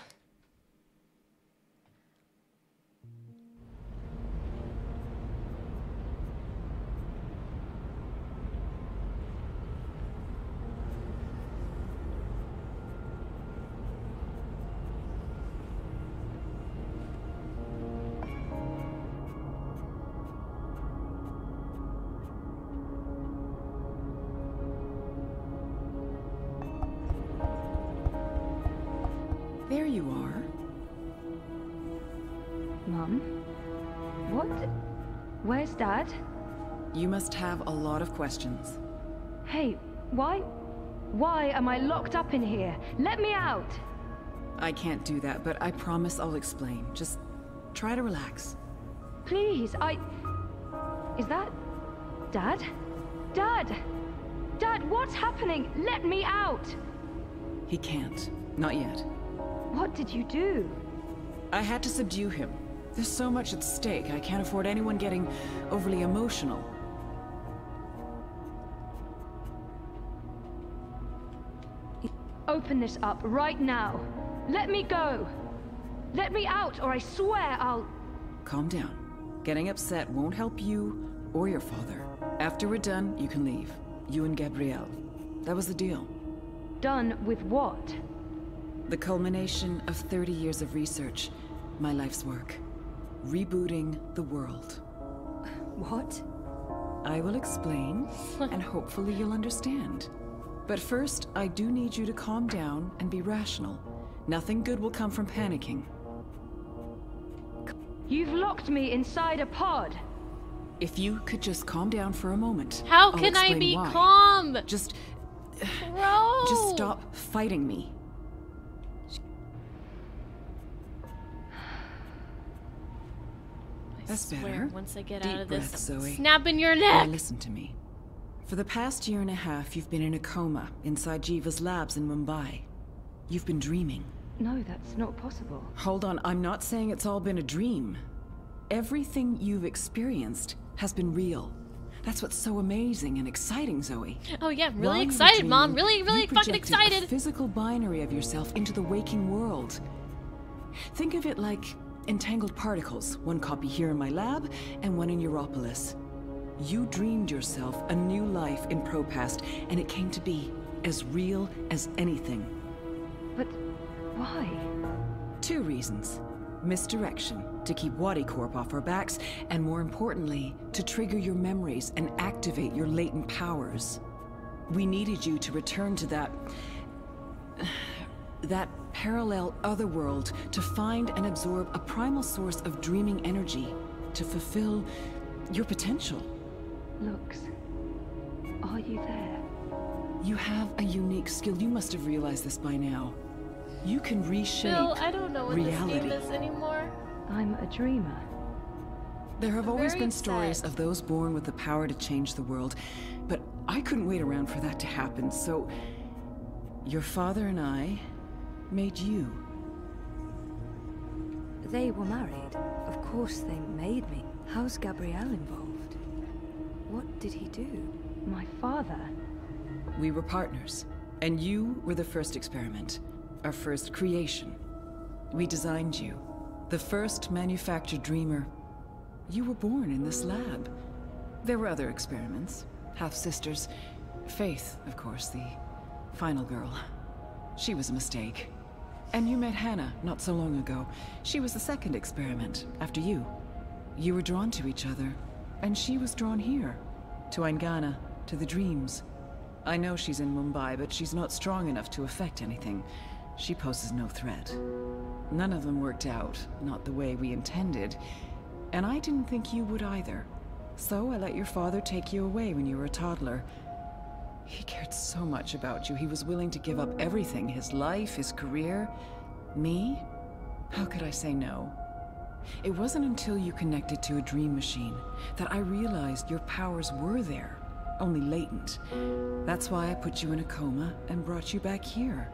S11: There you are.
S5: Mum? What? Where's Dad?
S11: You must have a lot of questions.
S5: Hey, why am I locked up in here? Let me out!
S11: I can't do that, but I promise I'll explain. Just try to relax.
S5: Please, Is that... Dad? Dad! Dad, what's happening? Let me out!
S11: He can't. Not yet.
S5: What did you do?
S11: I had to subdue him. There's so much at stake, I can't afford anyone getting overly emotional.
S5: Open this up right now. Let me go! Let me out, or I swear I'll...
S11: Calm down. Getting upset won't help you or your father. After we're done, you can leave. You and Gabrielle. That was the deal.
S5: Done with what?
S11: The culmination of 30 years of research. My life's work. Rebooting the world.
S5: What?
S11: I will explain, and hopefully you'll understand. But first, I do need you to calm down and be rational. Nothing good will come from panicking.
S5: You've locked me inside a pod.
S11: If you could just calm down for a moment.
S1: How
S11: I'll
S1: can I
S11: explain
S1: be
S11: why.
S1: calm?
S11: Just
S1: Bro!
S11: stop fighting me. That's
S1: swear,
S11: better.
S1: once I get
S11: Deep
S1: out of
S11: breath,
S1: this,
S11: Zoe.
S1: snap in your
S11: Now
S1: neck.
S11: listen to me. For the past year and a half, you've been in a coma inside Jiva's labs in Mumbai. You've been dreaming.
S5: No, that's not possible.
S11: Hold on, I'm not saying it's all been a dream. Everything you've experienced has been real. That's what's so amazing and exciting, Zoe.
S1: Oh yeah, I'm
S11: While
S1: really
S11: you were
S1: excited, Mom.
S11: dreaming,
S1: Really
S11: you
S1: fucking
S11: projected
S1: excited.
S11: A physical binary of yourself into the waking world. Think of it like entangled particles, one copy here in my lab and one in Europolis. You dreamed yourself a new life in Propast, and it came to be as real as anything.
S5: But why?
S11: 2 reasons. Misdirection, to keep Wadi Corp off our backs, and more importantly, to trigger your memories and activate your latent powers. We needed you to return to that parallel otherworld to find and absorb a primal source of dreaming energy to fulfill your potential.
S5: Lux, are you there?
S11: You have a unique skill. You must have realized this by now. You can reshape
S1: Bill, I don't know what
S11: reality.
S1: this game is anymore.
S5: I'm a dreamer.
S11: There have
S1: I'm
S11: always
S1: very
S11: been
S1: upset.
S11: stories of those born with the power to change the world, but I couldn't wait around for that to happen, so your father and I made you.
S5: They were married. Of course they made me. How's Gabrielle involved? What did he do? My father?
S11: We were partners, and you were the first experiment, our first creation. We designed you, the first manufactured dreamer. You were born in this lab. There were other experiments, half-sisters. Faith, of course, the final girl. She was a mistake. And you met Hannah not so long ago. She was the second experiment, after you. You were drawn to each other, and she was drawn here, to Aingana, to the dreams. I know she's in Mumbai, but she's not strong enough to affect anything. She poses no threat. None of them worked out, not the way we intended. And I didn't think you would either. So I let your father take you away when you were a toddler. He cared so much about you, he was willing to give up everything, his life, his career. Me? How could I say no? It wasn't until you connected to a dream machine that I realized your powers were there, only latent. That's why I put you in a coma and brought you back here.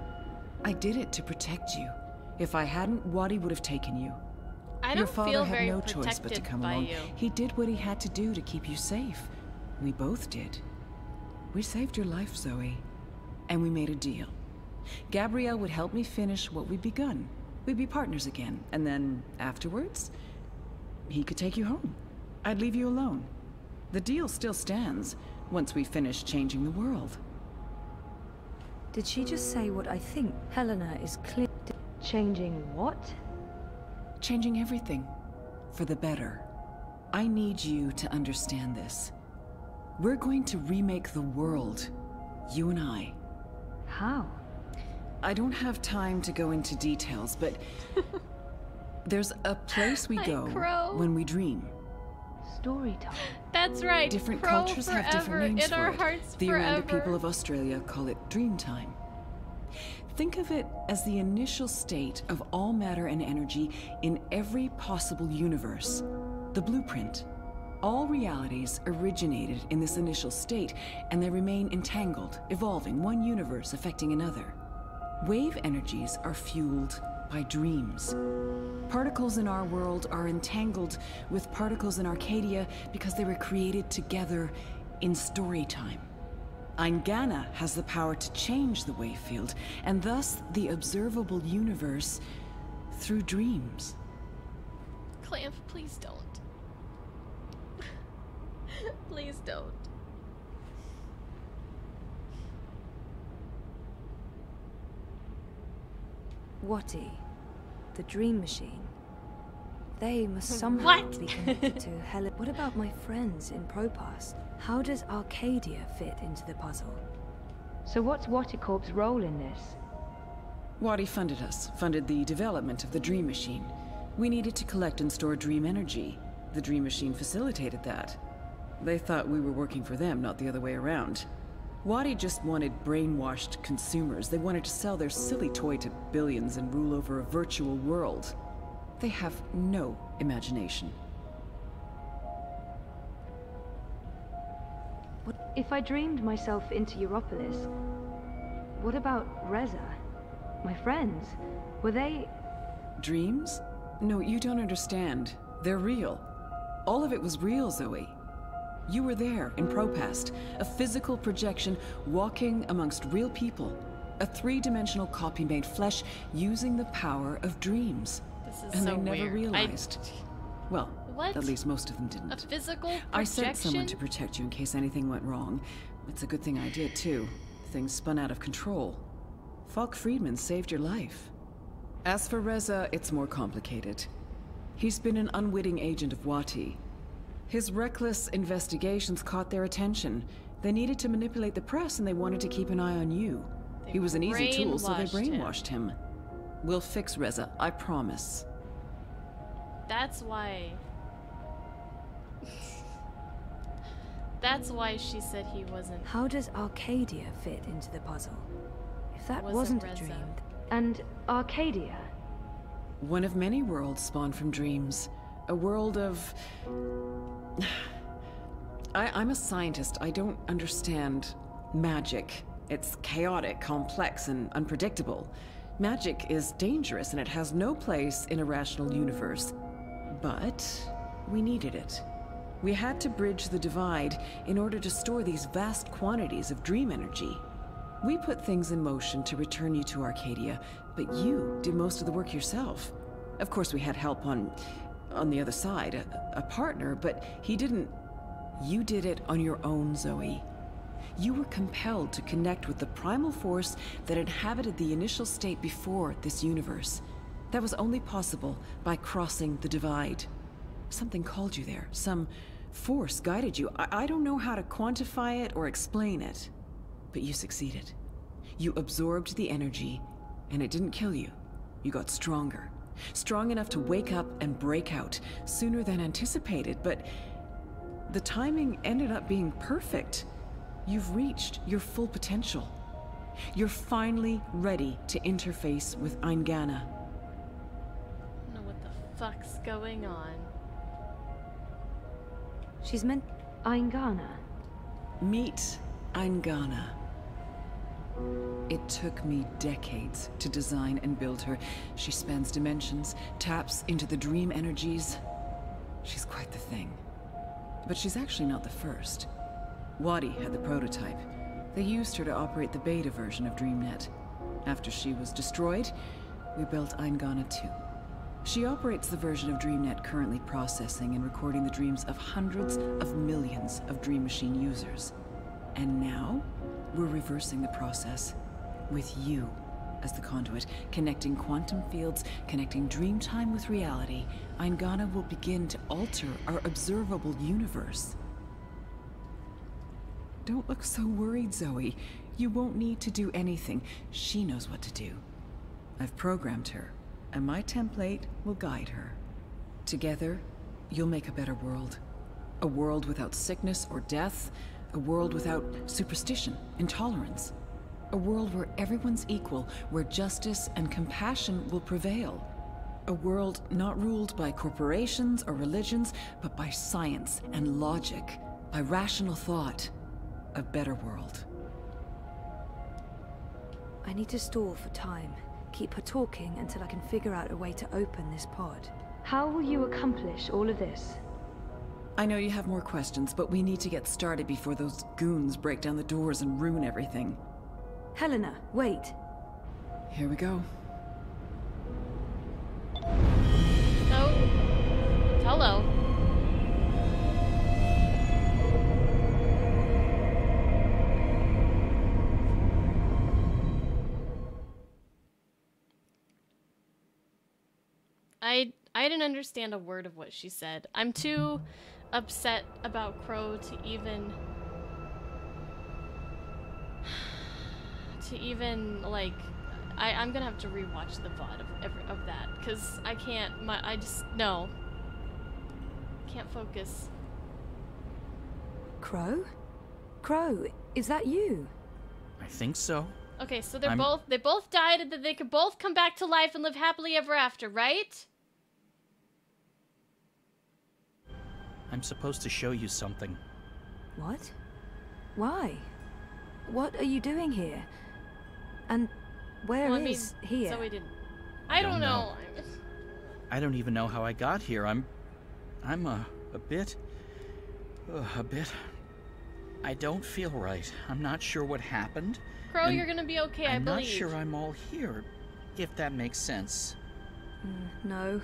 S11: I did it to protect you. If I hadn't, Wadi would have taken you.
S1: I
S11: Your
S1: don't
S11: father
S1: feel
S11: had
S1: very
S11: no choice but to
S1: protected
S11: come
S1: by
S11: along.
S1: you.
S11: He did what he had to do to keep you safe. We both did. We saved your life, Zoe. And we made a deal. Gabrielle would help me finish what we'd begun. We'd be partners again. And then, afterwards, he could take you home. I'd leave you alone. The deal still stands, once we finish changing the world.
S5: Did she just say what I think? Helena is clear. Changing what?
S11: Changing everything. For the better. I need you to understand this. We're going to remake the world. You and I.
S5: How?
S11: I don't have time to go into details, but there's a place we go
S1: Crow.
S11: when we dream.
S5: Story time.
S1: That's right.
S11: Different
S1: Crow
S11: cultures
S1: forever,
S11: have different names
S1: in
S11: for
S1: our
S11: it.
S1: hearts
S11: The
S1: forever.
S11: Aranda people of Australia call it dream time. Think of it as the initial state of all matter and energy in every possible universe. The blueprint. All realities originated in this initial state, and they remain entangled, evolving, one universe affecting another. Wave energies are fueled by dreams. Particles in our world are entangled with particles in Arcadia because they were created together in story time. Aingana has the power to change the wave field, and thus the observable universe through dreams.
S1: Clamp, please don't. Please don't.
S5: Wati, the dream machine. They must somehow
S1: What?
S5: be connected to Helen. What about my friends in Propast? How does Arcadia fit into the puzzle? So what's Waticorp's role in this?
S11: Wadi funded us, funded the development of the dream machine. We needed to collect and store dream energy. The dream machine facilitated that. They thought we were working for them, not the other way around. Wadi just wanted brainwashed consumers. They wanted to sell their silly toy to billions and rule over a virtual world. They have no imagination.
S5: What if I dreamed myself into Europolis? What about Reza? My friends? Were they...
S11: Dreams? No, you don't understand. They're real. All of it was real, Zoe. You were there in Propast, a physical projection walking amongst real people. A three-dimensional copy made flesh using the power of dreams.
S1: This is
S11: and
S1: so
S11: they never
S1: weird.
S11: realized. Well,
S1: What?
S11: at least most of them didn't.
S1: A physical projection?
S11: I sent someone to protect you in case anything went wrong. It's a good thing I did, too. Things spun out of control. Falk Friedman saved your life. As for Reza, it's more complicated. He's been an unwitting agent of Wati. His reckless investigations caught their attention. They needed to manipulate the press and they wanted to keep an eye on you. He was an easy tool, so they brainwashed him. We'll fix Reza, I promise.
S1: That's why... That's why she said he wasn't...
S5: How does Arcadia fit into the puzzle? If that wasn't a
S1: Reza.
S5: dream... And Arcadia?
S11: One of many worlds spawned from dreams. A world of... I'm a scientist. I don't understand magic. It's chaotic, complex, and unpredictable. Magic is dangerous, and it has no place in a rational universe. But we needed it. We had to bridge the divide in order to store these vast quantities of dream energy. We put things in motion to return you to Arcadia, but you did most of the work yourself. Of course, we had help on the other side, a partner, but he didn't... You did it on your own, Zoe. You were compelled to connect with the primal force that inhabited the initial state before this universe. That was only possible by crossing the divide. Something called you there. Some force guided you. I don't know how to quantify it or explain it, but you succeeded. You absorbed the energy, and it didn't kill you. You got stronger. Strong enough to wake up and break out sooner than anticipated, but the timing ended up being perfect. You've reached your full potential. You're finally ready to interface with Eingana.
S1: I don't know what the fuck's going on.
S5: She's meant Eingana.
S11: Meet Eingana. It took me decades to design and build her. She spans dimensions, taps into the dream energies. She's quite the thing. But she's actually not the first. Wadi had the prototype. They used her to operate the beta version of DreamNet. After she was destroyed, we built Eingana 2. She operates the version of DreamNet currently processing and recording the dreams of hundreds of millions of Dream Machine users. And now, we're reversing the process, with you as the conduit, connecting quantum fields, connecting dreamtime with reality. Eingana will begin to alter our observable universe. Don't look so worried, Zoe. You won't need to do anything. She knows what to do. I've programmed her, and my template will guide her. Together, you'll make a better world. A world without sickness or death. A world without superstition, intolerance. A world where everyone's equal, where justice and compassion will prevail. A world not ruled by corporations or religions, but by science and logic, by rational thought. A better world.
S5: I need to stall for time. Keep her talking until I can figure out a way to open this pod. How will you accomplish all of this?
S11: I know you have more questions, but we need to get started before those goons break down the doors and ruin everything.
S5: Helena, wait.
S11: Here we go.
S1: Oh. Hello. I didn't understand a word of what she said. I'm too upset about Crow to even like I'm gonna have to rewatch the VOD of that because I can't I just no can't focus.
S5: Crow? Crow, is that you?
S22: I think so.
S1: Okay, so they both died and then they could both come back to life and live happily ever after, right?
S22: I'm supposed to show you something.
S5: What? Why? What are you doing here? And where is here?
S1: So we didn't. I don't know.
S22: I don't even know how I got here. I'm a bit. I don't feel right. I'm not sure what happened.
S1: Crow, you're gonna be okay, I believe.
S22: I'm not sure I'm all here, if that makes sense.
S5: No.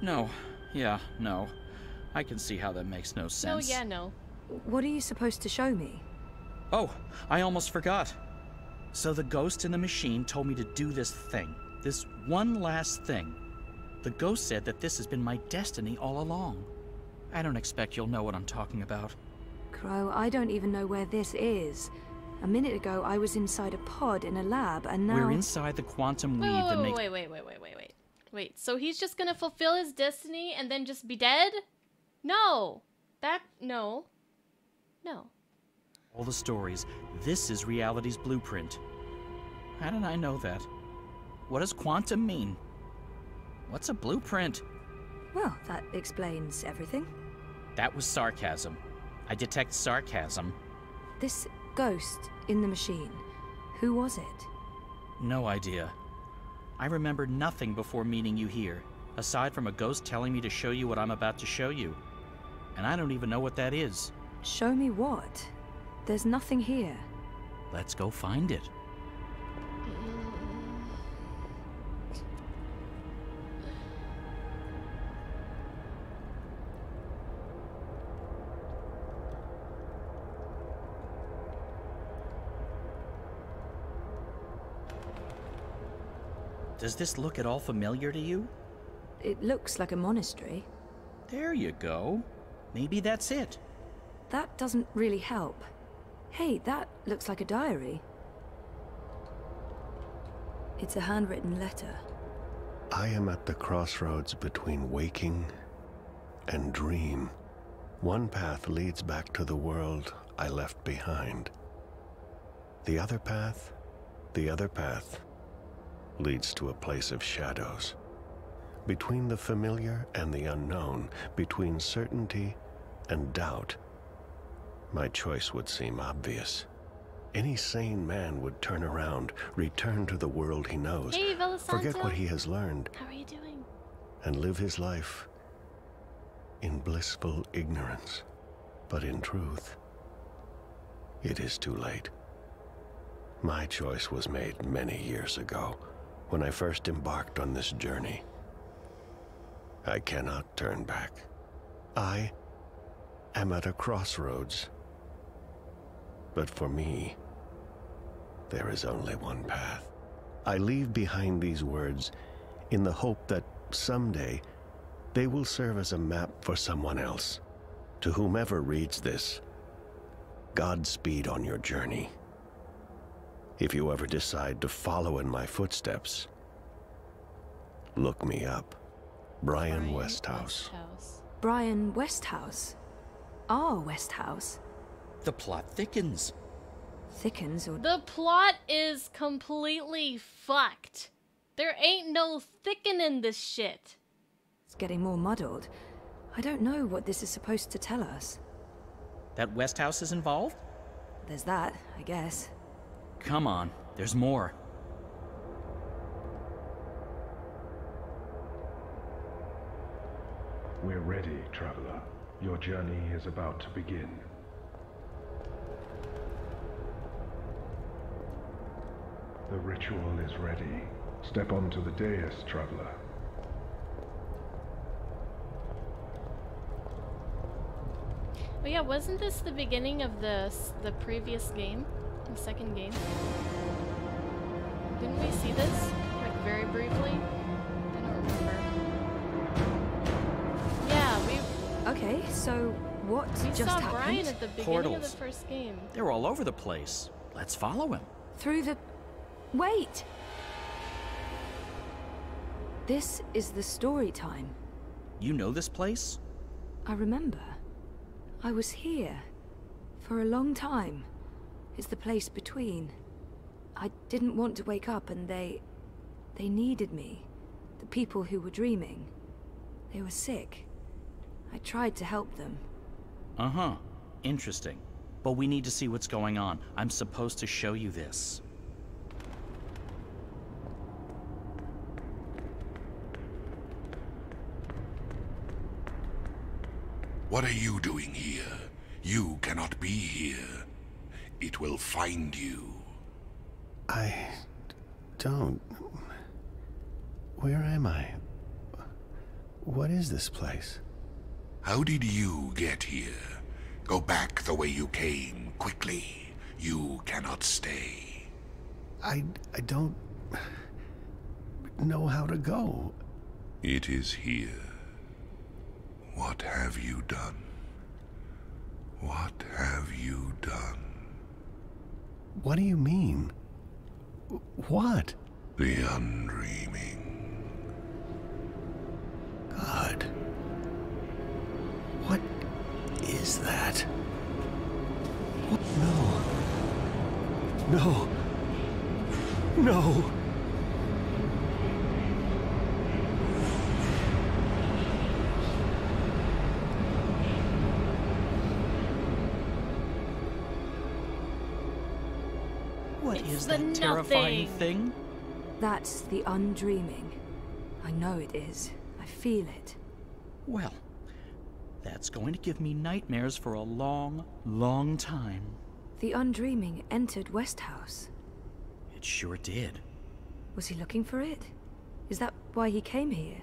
S22: No. Yeah, no. I can see how that makes no sense.
S1: No, yeah, no.
S5: What are you supposed to show me?
S22: Oh, I almost forgot. So the ghost in the machine told me to do this thing. This one last thing. The ghost said that this has been my destiny all along. I don't expect you'll know what I'm talking about.
S5: Crow, I don't even know where this is. A minute ago, I was inside a pod in a lab, and now...
S22: We're inside the quantum weave that makes...
S1: Wait, so he's just gonna fulfill his destiny and then just be dead? No. No.
S22: All the stories. This is reality's blueprint. How did I know that? What does quantum mean? What's a blueprint?
S5: Well, that explains everything.
S22: That was sarcasm. I detect sarcasm.
S5: This ghost in the machine, who was it?
S22: No idea. I remember nothing before meeting you here, aside from a ghost telling me to show you what I'm about to show you. And I don't even know what that is.
S5: Show me what? There's nothing here.
S22: Let's go find it. Does this look at all familiar to you?
S5: It looks like a monastery.
S22: There you go. Maybe that's it.
S5: That doesn't really help. Hey, that looks like a diary. It's a handwritten letter.
S12: I am at the crossroads between waking and dream. One path leads back to the world I left behind. The other path leads to a place of shadows. Between the familiar and the unknown, between certainty and doubt, my choice would seem obvious. Any sane man would turn around, return to the world he knows,
S1: hey,
S12: forget what he has learned,
S1: how are you doing?
S12: And live his life in blissful ignorance. But in truth, it is too late. My choice was made many years ago, when I first embarked on this journey. I cannot turn back. I am at a crossroads. But for me, there is only one path. I leave behind these words in the hope that someday they will serve as a map for someone else. To whomever reads this, Godspeed on your journey. If you ever decide to follow in my footsteps, look me up. Brian Westhouse.
S5: Brian Westhouse? Our Westhouse?
S22: The plot thickens.
S5: Thickens or...
S1: The plot is completely fucked. There ain't no thickening this shit.
S5: It's getting more muddled. I don't know what this is supposed to tell us.
S22: That Westhouse is involved?
S5: There's that, I guess.
S22: Come on, there's more.
S13: We're ready, traveler. Your journey is about to begin. The ritual is ready. Step onto the dais, traveler.
S1: Oh yeah, wasn't this the beginning of the previous game? The second game? Didn't we see this? Like, very briefly? I don't remember. Yeah, we...
S5: Okay, so what just
S1: saw
S5: happened?
S1: Brian at the beginning of the first game.
S22: They're all over the place. Let's follow him.
S5: Through the... Wait! This is the story time.
S22: You know this place?
S5: I remember. I was here. For a long time. It's the place between. I didn't want to wake up and they needed me. The people who were dreaming. They were sick. I tried to help them.
S22: Uh-huh. Interesting. But we need to see what's going on. I'm supposed to show you this.
S2: What are you doing here? You cannot be here. It will find you.
S17: I don't... Where am I? What is this place?
S2: How did you get here? Go back the way you came, quickly. You cannot stay.
S17: I don't... know how to go.
S2: It is here. What have you done? What have you done?
S17: What do you mean? What?
S2: The undreaming.
S17: God. What is that? No. No. No.
S22: What
S1: It's
S22: is
S1: the
S22: that terrifying
S1: nothing.
S22: thing?
S5: That's the undreaming. I know it is. I feel it.
S22: Well, that's going to give me nightmares for a long, long time.
S5: The undreaming entered Westhouse.
S22: It sure did.
S5: Was he looking for it? Is that why he came here?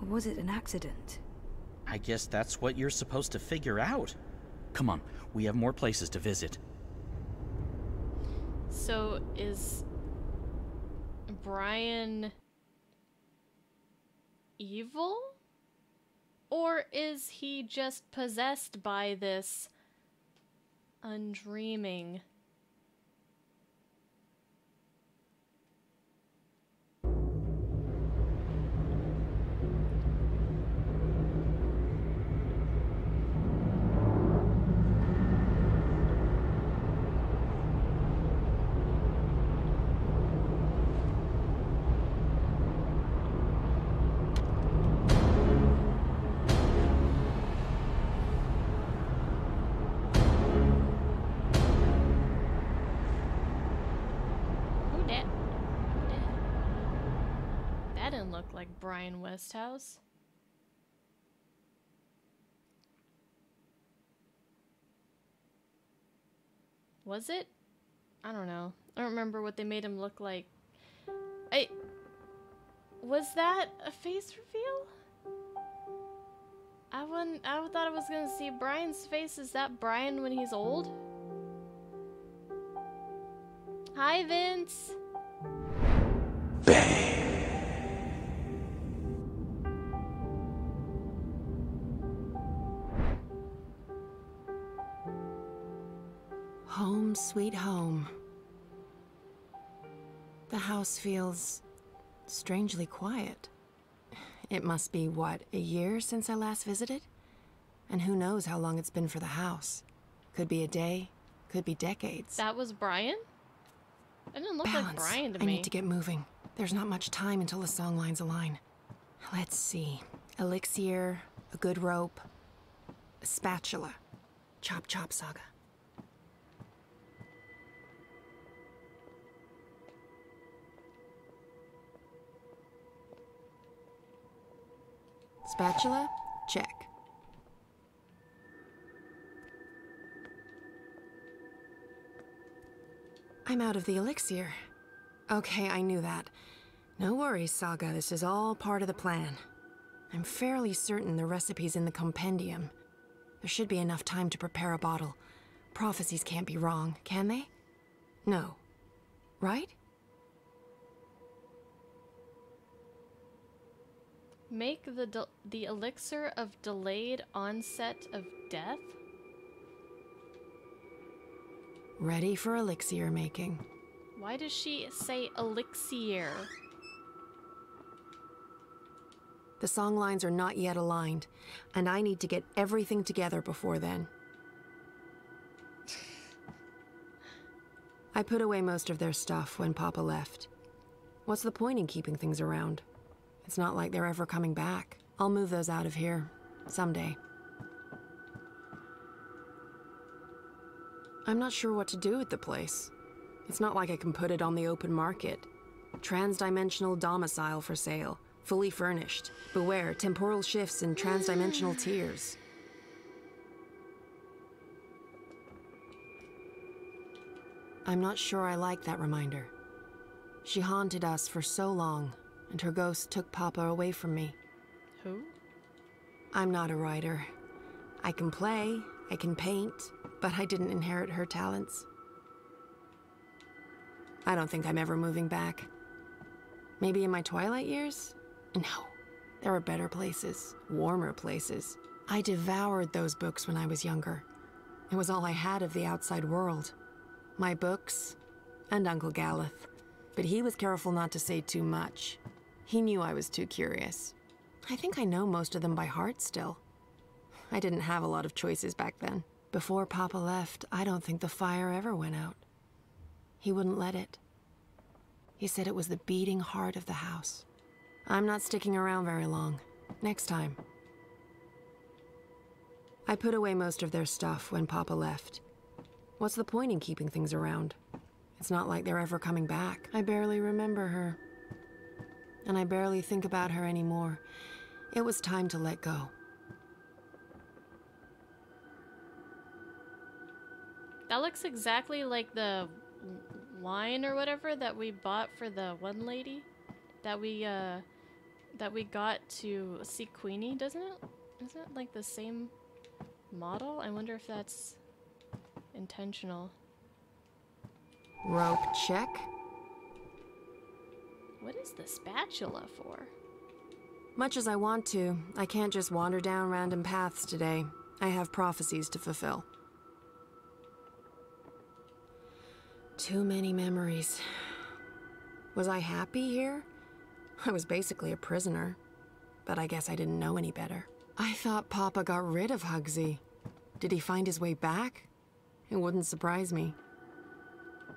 S5: Or was it an accident?
S22: I guess that's what you're supposed to figure out. Come on, we have more places to visit.
S1: So is Brian evil? Or is he just possessed by this undreaming? Look like Brian Westhouse. Was it? I don't know. I don't remember what they made him look like. Was that a face reveal? I thought I was gonna see Brian's face. Is that Brian when he's old? Hi, Vince.
S7: Home sweet home. The house feels strangely quiet. It must be, what, a year since I last visited? And who knows how long it's been for the house. Could be a day, could be decades.
S1: That was Brian? It didn't look like Brian to me.
S7: I need to get moving. There's not much time until the song lines align. Let's see. Elixir, a good rope, a spatula. Chop chop, Saga. Spatula? Check. I'm out of the elixir. Okay, I knew that. No worries, Saga. This is all part of the plan. I'm fairly certain the recipe's in the compendium. There should be enough time to prepare a bottle. Prophecies can't be wrong, can they? No. Right?
S1: Make the elixir of delayed onset of death?
S7: Ready for elixir making.
S1: Why does she say elixir?
S7: The song lines are not yet aligned, and I need to get everything together before then.
S19: I put away most of their stuff when Papa left. What's the point in keeping things around? It's not like they're ever coming back. I'll move those out of here someday. I'm not sure what to do with the place. It's not like I can put it on the open market. Transdimensional domicile for sale, fully furnished. Beware, temporal shifts and transdimensional tears. I'm not sure I like that reminder. She haunted us for so long, and her ghost took Papa away from me.
S1: Who?
S19: I'm not a writer. I can play, I can paint, but I didn't inherit her talents. I don't think I'm ever moving back. Maybe in my twilight years? No. There are better places, warmer places. I devoured those books when I was younger. It was all I had of the outside world. My books, and Uncle Galeth. But he was careful not to say too much. He knew I was too curious. I think I know most of them by heart still. I didn't have a lot of choices back then. Before Papa left, I don't think the fire ever went out. He wouldn't let it. He said it was the beating heart of the house. I'm not sticking around very long. Next time. I put away most of their stuff when Papa left. What's the point in keeping things around? It's not like they're ever coming back. I barely remember her. And I barely think about her anymore. It was time to let go.
S1: That looks exactly like the wine or whatever that we bought for the one lady that we got to see Queenie, doesn't it? Isn't it like the same model? I wonder if that's intentional.
S19: Rope check.
S1: What is the spatula for?
S19: Much as I want to, I can't just wander down random paths today. I have prophecies to fulfill. Too many memories. Was I happy here? I was basically a prisoner, but I guess I didn't know any better. I thought Papa got rid of Hugsy. Did he find his way back? It wouldn't surprise me.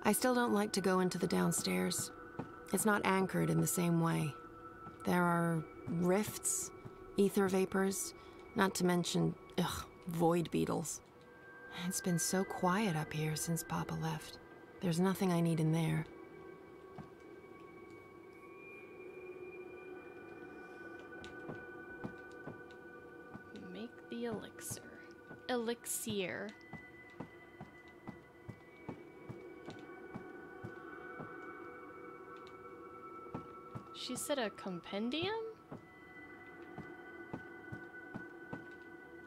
S19: I still don't like to go into the downstairs. It's not anchored in the same way. There are rifts, ether vapors, not to mention, void beetles. It's been so quiet up here since Papa left. There's nothing I need in there.
S1: Make the elixir. Elixir. She said a compendium?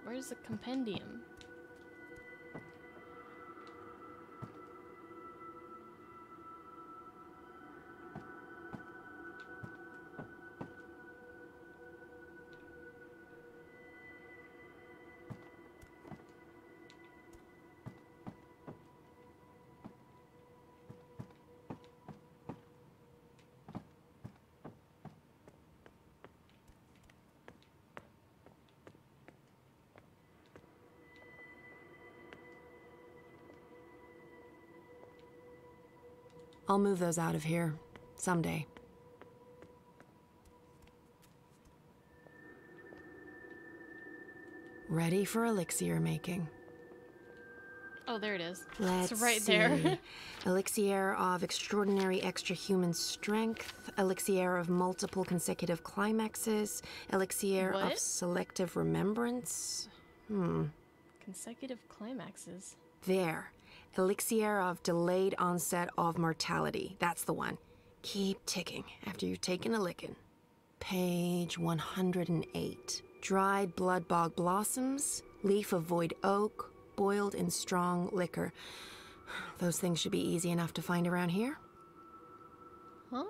S1: Where's the compendium?
S19: I'll move those out of here someday. Ready for elixir making.
S1: Oh, there it is.
S19: Let's
S1: it's right
S19: see.
S1: there.
S19: Elixir of extraordinary extra-human strength, elixir of multiple consecutive climaxes, elixir
S1: What?
S19: of selective remembrance.
S1: Consecutive climaxes.
S19: There. Elixir of delayed onset of mortality. That's the one. Keep ticking after you've taken a licking. Page 108. Dried blood bog blossoms, leaf of void oak, boiled in strong liquor. Those things should be easy enough to find around here.
S1: Huh?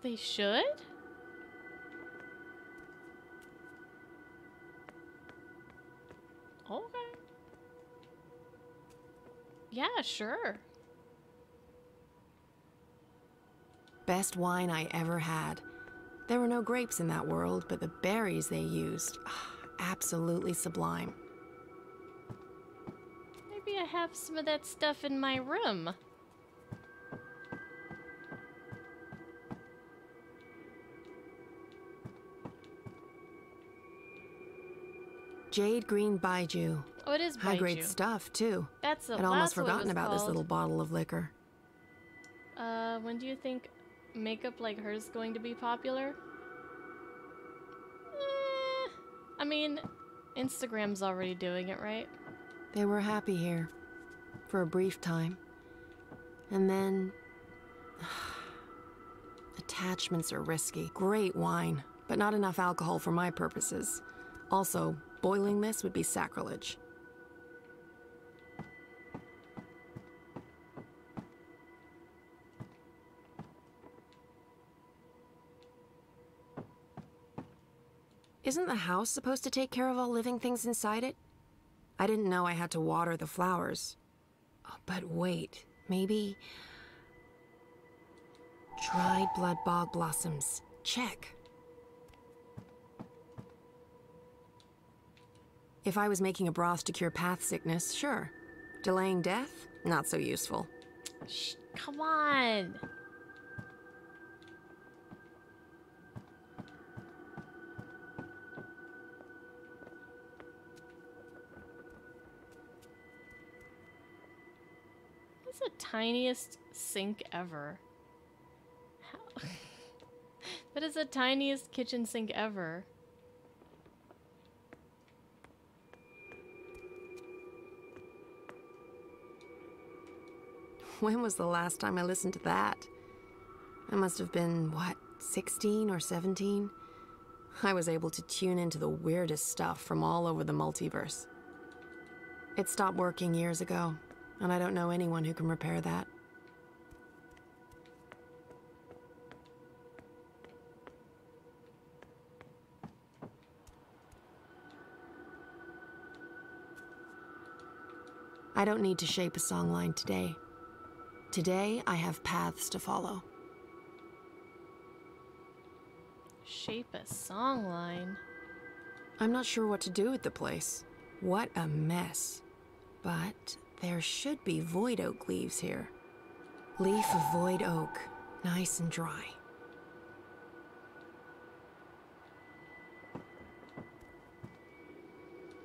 S1: They should? Okay. Yeah, sure.
S19: Best wine I ever had. There were no grapes in that world, but the berries they used, absolutely sublime.
S1: Maybe I have some of that stuff in my room.
S19: Jade Green Baiju.
S1: Oh, it is Baiju.
S19: High-grade stuff, too.
S1: That's
S19: I'd almost forgotten about this little bottle of liquor.
S1: When do you think makeup like hers is going to be popular? I mean, Instagram's already doing it, right?
S19: They were happy here. For a brief time. And then... attachments are risky. Great wine, but not enough alcohol for my purposes. Also, boiling this would be sacrilege. Isn't the house supposed to take care of all living things inside it? I didn't know I had to water the flowers. Oh, but wait, maybe... dried blood bog blossoms. Check. If I was making a broth to cure path sickness, sure. Delaying death? Not so useful.
S1: Shh, come on! That's the tiniest sink ever. How? That is the tiniest kitchen sink ever.
S19: When was the last time I listened to that? I must have been, what, 16 or 17? I was able to tune into the weirdest stuff from all over the multiverse. It stopped working years ago, and I don't know anyone who can repair that. I don't need to shape a songline today. Today, I have paths to follow.
S1: Shape a songline?
S19: I'm not sure what to do with the place. What a mess. But there should be void oak leaves here. Leaf of void oak, nice and dry.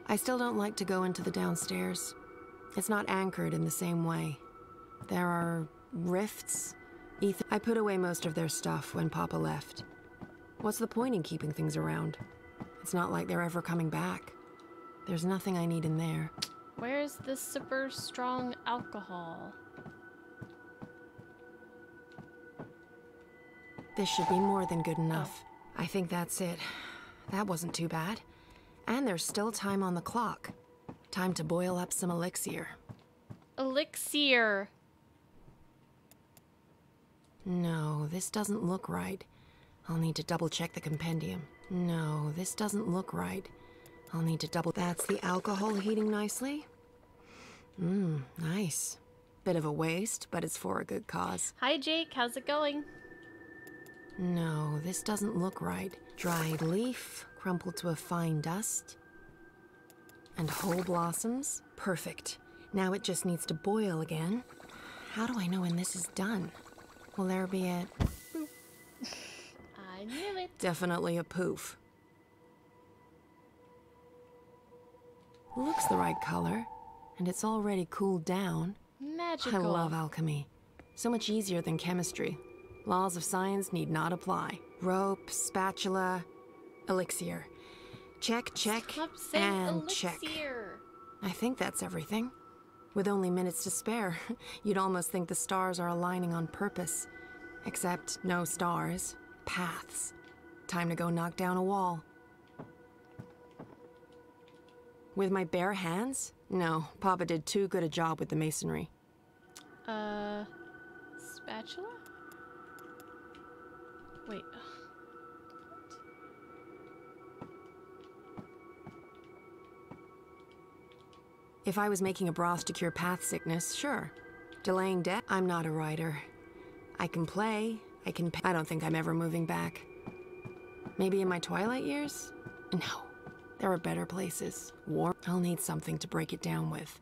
S19: I still don't like to go into the downstairs. It's not anchored in the same way. There are rifts. I put away most of their stuff when Papa left. What's the point in keeping things around? It's not like they're ever coming back. There's nothing I need in there.
S1: Where's the super strong alcohol?
S19: This should be more than good enough. I think that's it. That wasn't too bad. And there's still time on the clock. Time to boil up some elixir.
S1: Elixir!
S19: No, this doesn't look right. I'll need to double check the compendium. No, this doesn't look right. I'll need to double... That's the alcohol heating nicely. Nice. Bit of a waste, but it's for a good cause.
S1: Hi Jake, how's it going?
S19: No, this doesn't look right. Dried leaf, crumpled to a fine dust. And whole blossoms. Perfect. Now it just needs to boil again. How do I know when this is done? Will there be a...
S1: Boop. I knew it.
S19: Definitely a poof. Looks the right color, and it's already cooled down.
S1: Magical.
S19: I love alchemy. So much easier than chemistry. Laws of science need not apply. Rope, spatula, elixir. Check, check, and
S1: elixir.
S19: Check. I think that's everything. With only minutes to spare, you'd almost think the stars are aligning on purpose. Except no stars, paths. Time to go knock down a wall. With my bare hands? No, Papa did too good a job with the masonry.
S1: Spatula? Wait.
S19: If I was making a broth to cure path sickness, sure. Delaying death? I'm not a writer. I can play, I don't think I'm ever moving back. Maybe in my twilight years? No. There are better places. I'll need something to break it down with.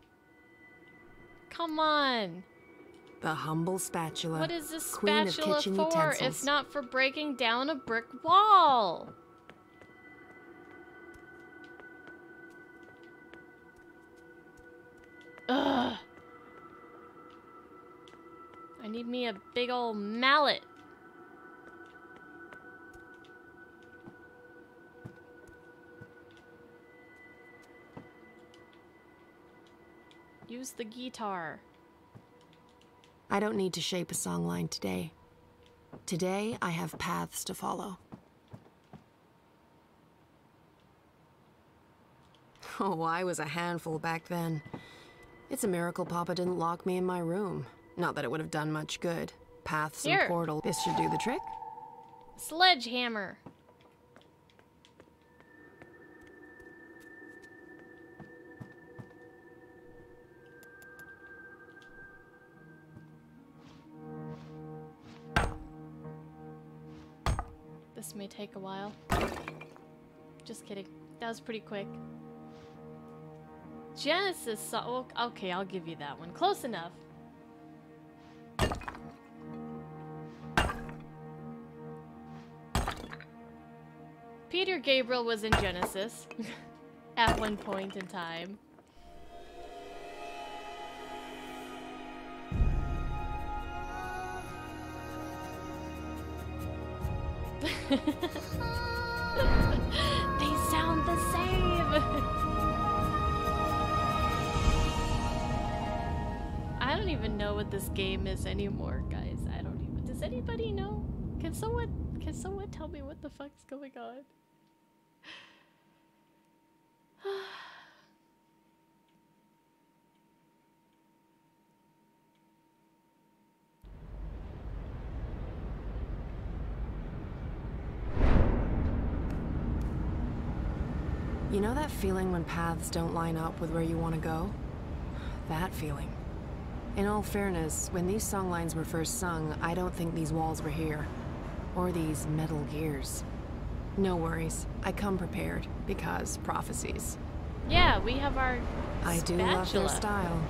S1: Come on.
S19: The humble spatula.
S1: What is this
S19: queen
S1: spatula
S19: of kitchen
S1: for
S19: utensils.
S1: if not for breaking down a brick wall? Ugh. I need me a big old mallet. Use the guitar.
S19: I don't need to shape a songline today. Today, I have paths to follow. Oh, I was a handful back then. It's a miracle Papa didn't lock me in my room. Not that it would have done much good. Paths
S1: Here.
S19: and portal. This should do the trick.
S1: Sledgehammer. This may take a while. Just kidding. That was pretty quick. Genesis song. Okay, I'll give you that one. Close enough. Peter Gabriel was in Genesis at one point in time. They sound the same. I don't even know what this game is anymore, guys. I don't even. Does anybody know? Can someone tell me what the fuck's going on?
S19: You know that feeling when paths don't line up with where you want to go? That feeling. In all fairness, when these songlines were first sung, I don't think these walls were here. Or these metal gears. No worries. I come prepared, because prophecies.
S1: Yeah, we have our
S19: I do love their style.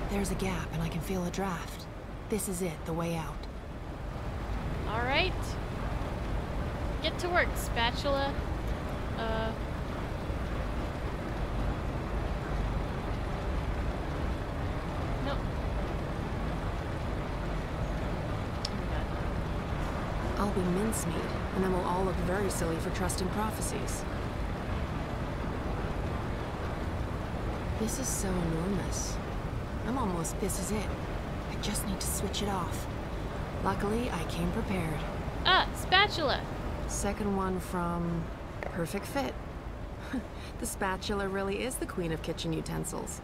S19: There's a gap, and I can feel a draft. This is it, the way out.
S1: All right. Get to work, spatula. No.
S19: I'll be mincemeat, and then we'll all look very silly for trusting prophecies. This is so enormous. This is it. I just need to switch it off. Luckily, I came prepared.
S1: Ah, spatula.
S19: Second one from Perfect Fit. The spatula really is the queen of kitchen utensils.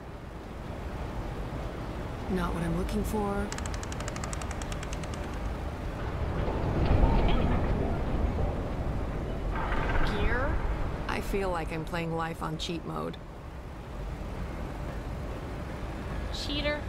S19: Not what I'm looking for.
S1: Gear?
S19: I feel like I'm playing life on cheat mode.
S1: Cheater.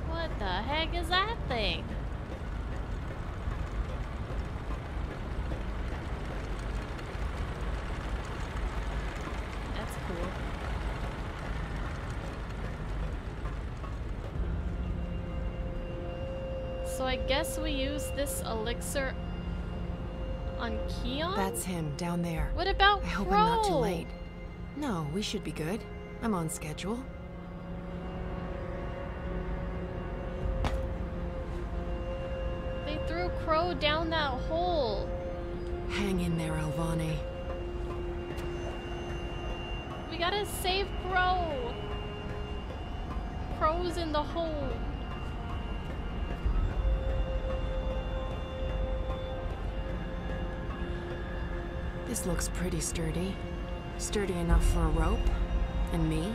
S1: What the heck is that thing? That's cool. So I guess we use this elixir on Keon?
S19: That's him, down there.
S1: What about
S19: I hope
S1: Crow?
S19: I'm not too late. No, we should be good. I'm on schedule.
S1: They threw Crow down that hole.
S19: Hang in there, Alvane.
S1: We gotta save Crow. Crow's in the hole.
S19: This looks pretty sturdy. Sturdy enough for a rope. And me.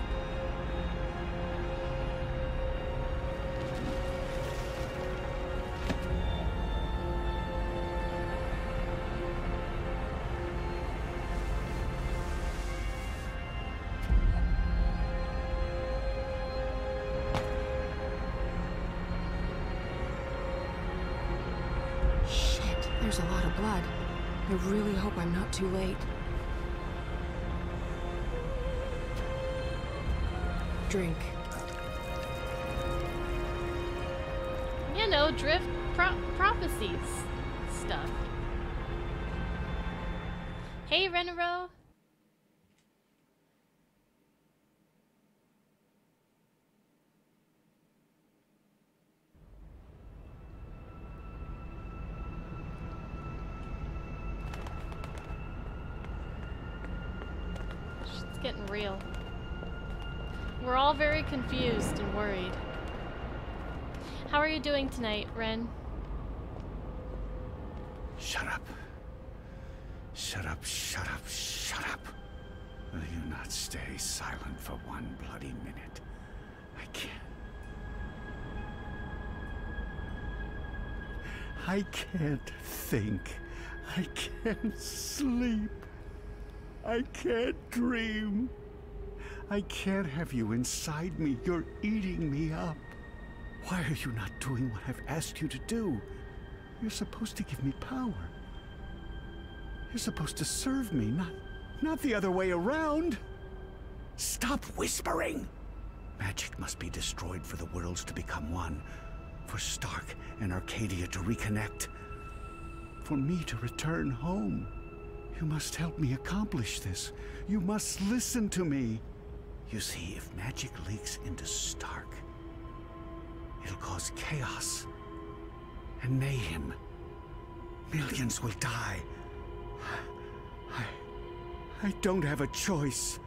S19: Shit, there's a lot of blood. I really hope I'm not too late. Drink.
S1: You know, drift prophecies stuff. Hey, Renero. It's getting real. We're all very confused and worried. How are you doing tonight, Ren?
S3: Shut up. Shut up, shut up, shut up. Will you not stay silent for one bloody minute? I can't. I can't think. I can't sleep. I can't dream. I can't have you inside me. You're eating me up. Why are you not doing what I've asked you to do? You're supposed to give me power. You're supposed to serve me, not the other way around. Stop whispering. Magic must be destroyed for the worlds to become one. For Stark and Arcadia to reconnect. For me to return home. You must help me accomplish this. You must listen to me. You see, if magic leaks into Stark, it'll cause chaos and mayhem. Millions will die. I don't have a choice.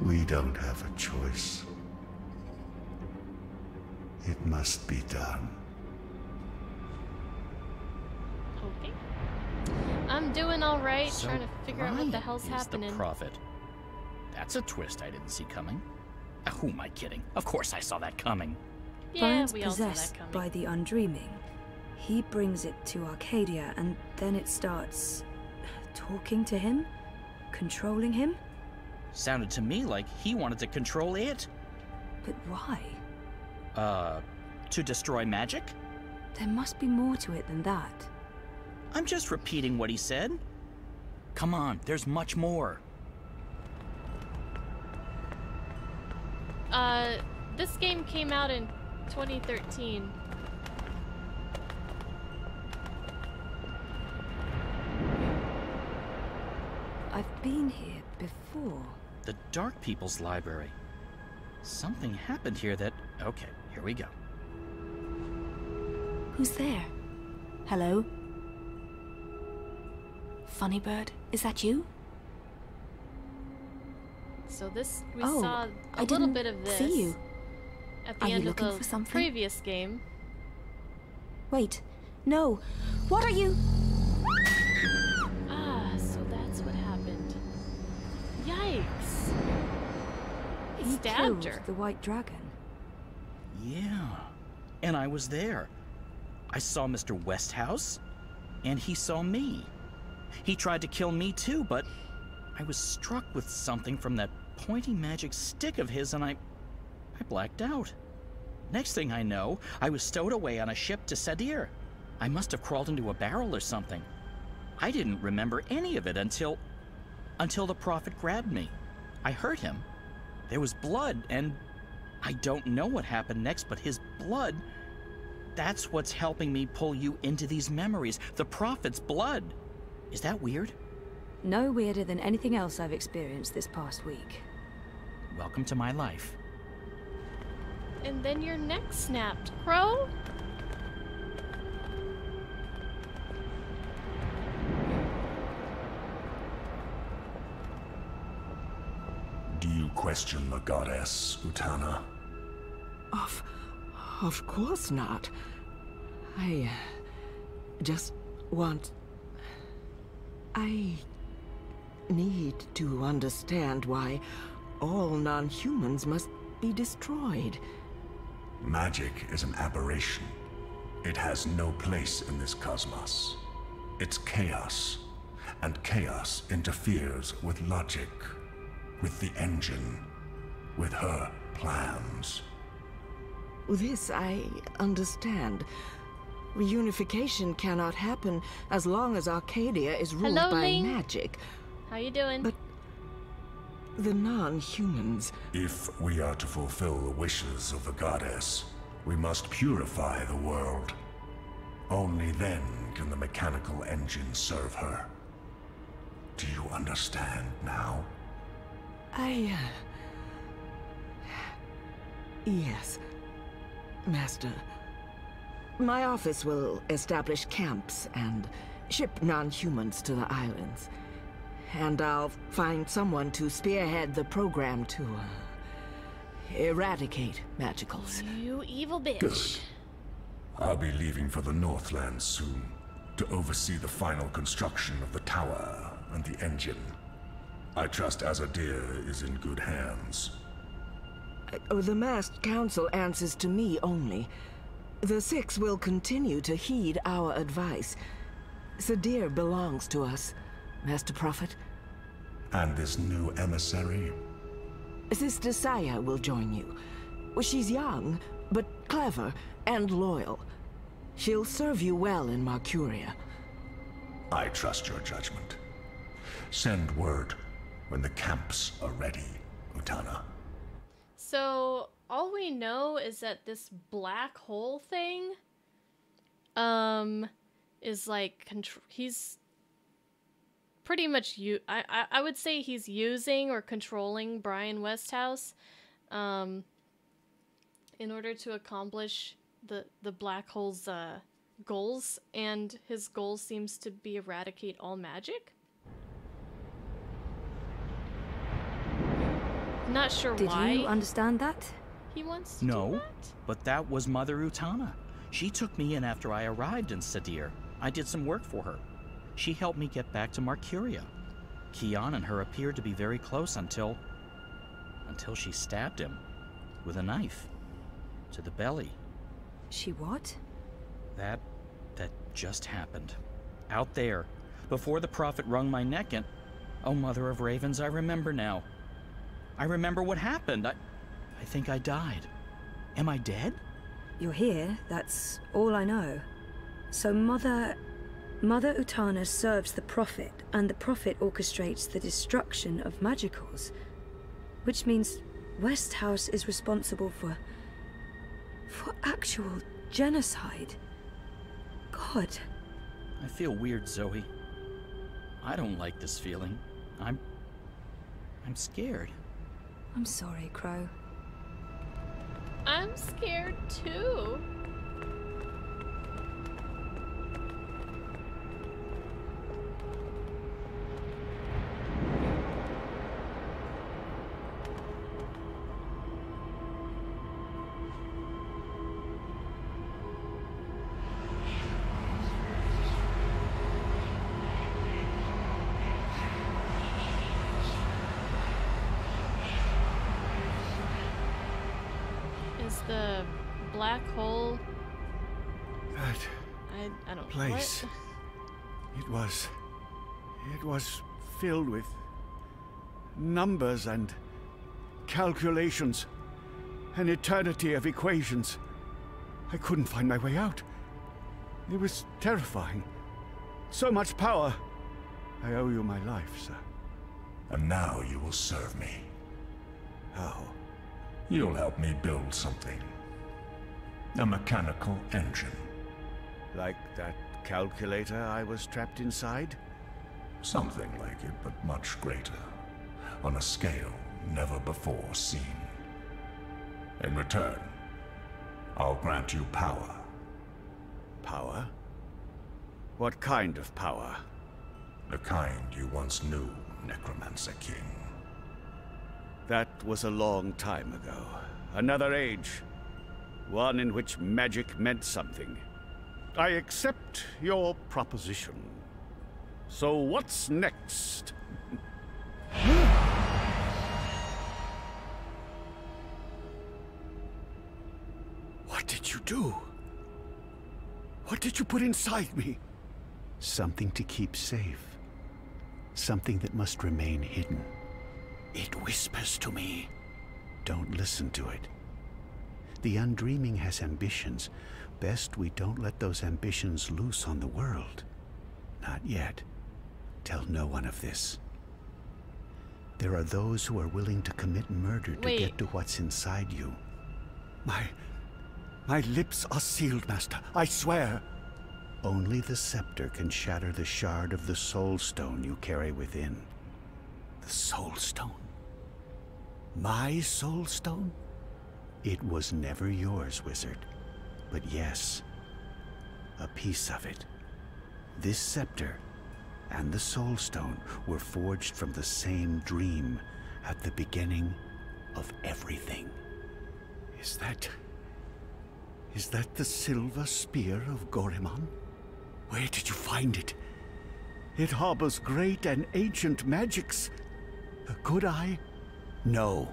S3: We don't have a choice. It must be done.
S1: Okay. I'm doing all right,
S22: So
S1: trying to figure out what the hell's
S22: Brian is
S1: happening.
S22: the prophet. That's a twist I didn't see coming. Who am I kidding? Of course I saw that coming.
S1: Yeah,
S5: Brian's
S1: we all saw that
S5: possessed
S1: coming.
S5: by the Undreaming. He brings it to Arcadia, and then it starts talking to him, controlling him.
S22: Sounded to me like he wanted to control it.
S5: But why?
S22: To destroy magic?
S5: There must be more to it than that.
S22: I'm just repeating what he said. Come on, there's much more.
S1: This game came out in 2013.
S5: I've been here before.
S22: The Dark People's Library. Something happened here that... Okay, here we go.
S5: Who's there? Hello? Funny Bird, is that you?
S1: So this, we
S5: Oh,
S1: saw a
S5: I
S1: little
S5: didn't
S1: bit of this
S5: see you.
S1: at the
S5: Are you
S1: end of
S5: looking
S1: the
S5: for something?
S1: previous game.
S5: Wait, no. What are you?
S1: Ah, so that's what happened. Yikes. He stabbed her.
S5: The White Dragon.
S22: Yeah. And I was there. I saw Mr. Westhouse, and he saw me. He tried to kill me too, but I was struck with something from that pointy magic stick of his, and I blacked out. Next thing I know, I was stowed away on a ship to Sadir. I must have crawled into a barrel or something. I didn't remember any of it until the prophet grabbed me. I hurt him. There was blood, and I don't know what happened next, but his blood, that's what's helping me pull you into these memories. The prophet's blood. Is that weird?
S5: No weirder than anything else I've experienced this past week.
S22: Welcome to my life.
S1: And then your neck snapped, Crow?
S12: you question the goddess, Utana?
S15: Of course not. I just want... I need to understand why all non-humans must be destroyed.
S12: Magic is an aberration. It has no place in this cosmos. It's chaos, and chaos interferes with logic, with the engine, with her plans.
S15: This I understand. Reunification cannot happen as long as Arcadia is ruled
S1: Hello,
S15: by
S1: Ling.
S15: magic.
S1: How you doing?
S15: But the non-humans...
S12: If we are to fulfill the wishes of the goddess, we must purify the world. Only then can the mechanical engine serve her. Do you understand now?
S15: Yes, Master. My office will establish camps and ship non-humans to the islands. And I'll find someone to spearhead the program to eradicate magicals.
S1: You evil bitch.
S12: Good. I'll be leaving for the Northlands soon to oversee the final construction of the tower and the engine. I trust Azadir is in good hands.
S15: The masked council answers to me only. The Six will continue to heed our advice. Sadir belongs to us, Master Prophet.
S12: And this new emissary?
S15: Sister Saya will join you. She's young, but clever and loyal. She'll serve you well in Marcuria.
S12: I trust your judgment. Send word when the camps are ready, Utana.
S1: So, all we know is that this black hole thing, is like, he's pretty much, I would say he's using or controlling Brian Westhouse, in order to accomplish the black hole's, goals, and his goal seems to be eradicate all magic? Not sure why.
S5: Did you understand that?
S1: He wants to
S22: No,
S1: do that?
S22: but that was Mother Utana. She took me in after I arrived in Sadir. I did some work for her. She helped me get back to Marcuria. Kian and her appeared to be very close until she stabbed him with a knife to the belly.
S5: She what?
S22: That just happened. Out there, before the prophet wrung my neck, and oh, Mother of Ravens, I remember now. I remember what happened. I think I died. Am I dead?
S5: You're here, that's all I know. So Mother Utana serves the Prophet, and the Prophet orchestrates the destruction of magicals. Which means Westhouse is responsible for actual genocide. God.
S22: I feel weird, Zoe. I don't like this feeling. I'm scared.
S5: I'm sorry, Crow.
S1: I'm scared too. The black hole.
S3: That
S1: I don't
S3: place.
S1: What?
S3: It was filled with numbers and calculations, an eternity of equations. I couldn't find my way out. It was terrifying. So much power. I owe you my life, sir.
S12: And now you will serve me.
S3: How?
S12: You'll help me build something. A mechanical engine.
S3: Like that calculator I was trapped inside?
S12: Something like it, but much greater. On a scale never before seen. In return, I'll grant you power.
S3: Power? What kind of power?
S12: The kind you once knew, Necromancer King.
S3: That was a long time ago. Another age. One in which magic meant something. I accept your proposition. So what's next? What did you do? What did you put inside me?
S17: Something to keep safe. Something that must remain hidden.
S3: It whispers to me.
S17: Don't listen to it. The Undreaming has ambitions. Best we don't let those ambitions loose on the world. Not yet. Tell no one of this. There are those who are willing to commit murder to get to what's inside you.
S3: My lips are sealed, Master. I swear.
S17: Only the scepter can shatter the shard of the Soul Stone you carry within.
S3: The Soul Stone? My Soul Stone?
S17: It was never yours, wizard. But yes, a piece of it. This scepter and the Soul Stone were forged from the same dream at the beginning of everything.
S3: Is that the silver spear of Gorimon? Where did you find it? It harbors great and ancient magics. Could I?
S17: No.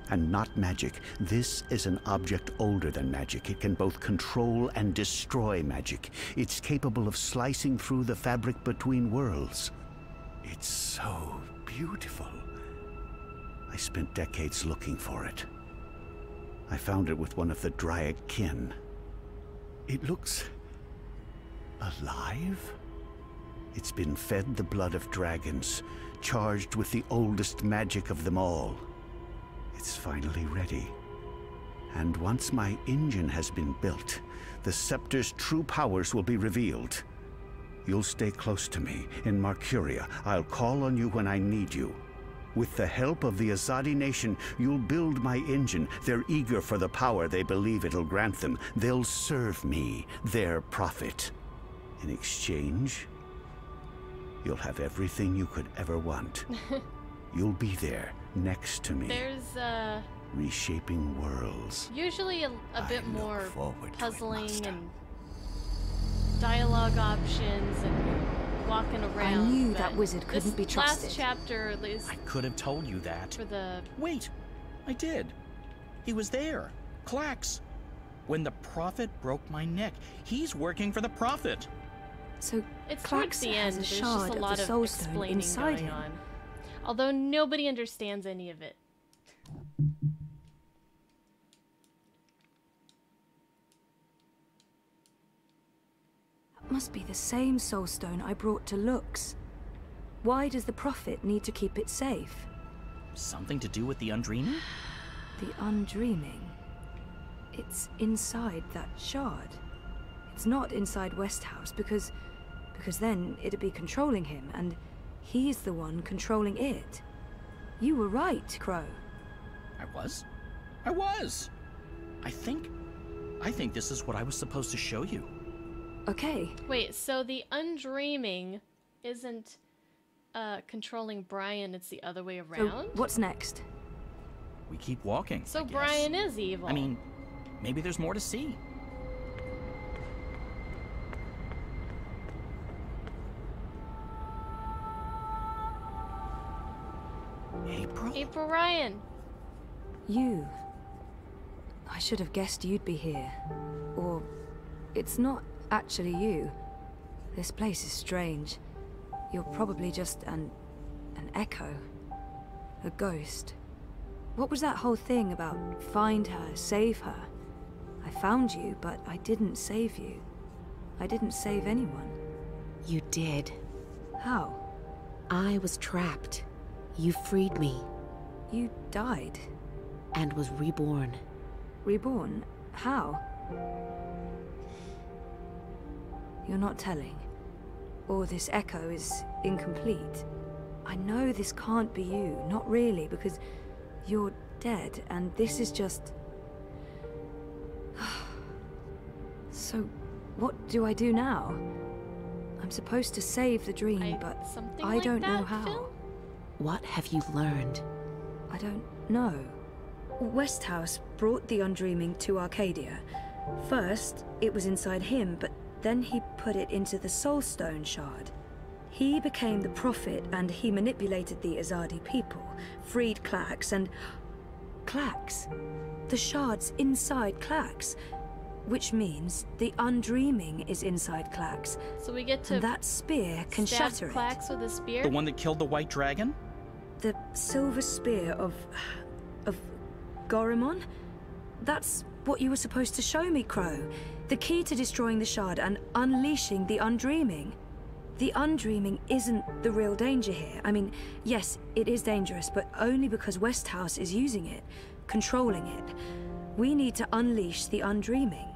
S17: And not magic. This is an object older than magic. It can both control and destroy magic. It's capable of slicing through the fabric between worlds.
S3: It's so beautiful.
S17: I spent decades looking for it. I found it with one of the Dryad kin.
S3: It looks alive?
S17: It's been fed the blood of dragons, charged with the oldest magic of them all. It's finally ready. And once my engine has been built, the scepter's true powers will be revealed. You'll stay close to me in Marcuria. I'll call on you when I need you. With the help of the Azadi nation, you'll build my engine. They're eager for the power they believe it'll grant them. They'll serve me, their prophet. In exchange, you'll have everything you could ever want. You'll be there, next to me.
S1: There's,
S17: reshaping worlds.
S1: usually a bit more puzzling and dialogue options and walking around.
S5: I knew that wizard couldn't be trusted.
S1: Last chapter, at least.
S22: I could have told you that.
S1: For the...
S22: Wait, I did. He was there. Klax. When the Prophet broke my neck. He's working for the Prophet.
S5: So
S1: it's towards the end. There's just a lot of
S5: Soul Stone
S1: explaining
S5: inside
S1: going
S5: him.
S1: on. Although nobody understands any of it.
S5: Must be the same Soul Stone I brought to Lux. Why does the Prophet need to keep it safe?
S22: Something to do with the Undreaming?
S5: The Undreaming? It's inside that shard. It's not inside Westhouse because then it'd be controlling him, and he's the one controlling it. You were right, Crow.
S22: I was? I was! I think this is what I was supposed to show you.
S5: Okay.
S1: Wait, so the Undreaming isn't controlling Brian, it's the other way around?
S5: So what's next?
S22: We keep walking.
S1: So
S22: I guess.
S1: Brian is evil.
S22: I mean, maybe there's more to see.
S1: April Ryan.
S5: You. I should have guessed you'd be here. Or it's not actually you. This place is strange. You're probably just an echo. A ghost. What was that whole thing about find her, save her? I found you, but I didn't save you. I didn't save anyone.
S7: You did.
S5: How?
S7: I was trapped. You freed me.
S5: You died?
S7: And was reborn.
S5: Reborn? How? You're not telling. Or this echo is incomplete. I know this can't be you. Not really, because you're dead, and this is just... So, what do I do now? I'm supposed to save the dream, but I don't know how.
S7: What have you learned?
S5: I don't know. Westhouse brought the Undreaming to Arcadia. First, it was inside him, but then he put it into the Soulstone shard. He became the prophet, and he manipulated the Azadi people, freed Klax, and... Klax? The shard's inside Klax. Which means the Undreaming is inside Klax.
S1: So we get to...
S5: And that spear can shatter it.
S1: Klax with a spear?
S22: The one that killed the White Dragon?
S5: The silver spear of Gorimon? That's what you were supposed to show me, Crow. The key to destroying the shard and unleashing the Undreaming. The Undreaming isn't the real danger here. I mean, yes, it is dangerous, but only because Westhouse is using it, controlling it. We need to unleash the Undreaming.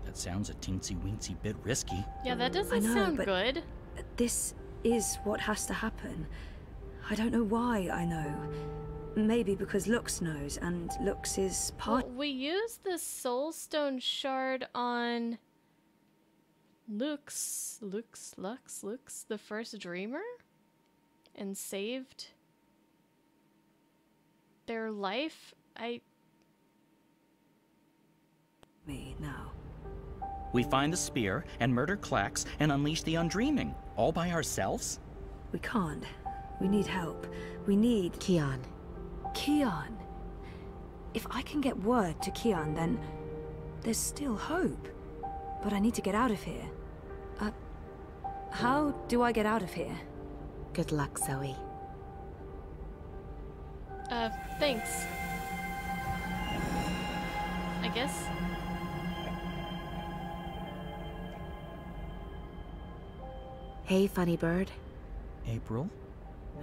S22: That sounds a teensy-weensy bit risky.
S1: Yeah, that doesn't sound good.
S5: This is what has to happen. I don't know why I know. Maybe because Lux knows, and Lux is part...
S1: Well, we used the Soulstone shard on... Lux, the first dreamer? And saved... their life?
S5: Me now.
S22: We find the spear and murder Klax and unleash the Undreaming, all by ourselves?
S5: We can't. We need help. We need...
S7: Kian.
S5: Kian. If I can get word to Kian, then there's still hope. But I need to get out of here. How do I get out of here?
S7: Good luck, Zoe.
S1: Thanks. I guess.
S7: Hey, funny bird.
S22: April?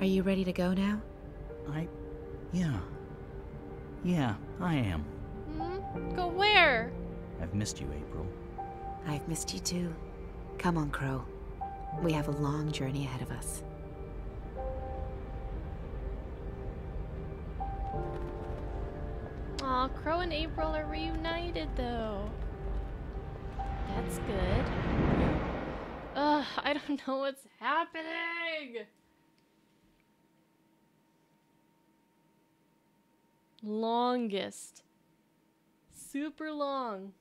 S7: Are you ready to go now?
S22: Yeah, I am.
S1: Go where?
S22: I've missed you, April.
S7: I've missed you too. Come on, Crow. We have a long journey ahead of us.
S1: Aw, Crow and April are reunited though. That's good. Ugh, I don't know what's happening! Longest. Super long.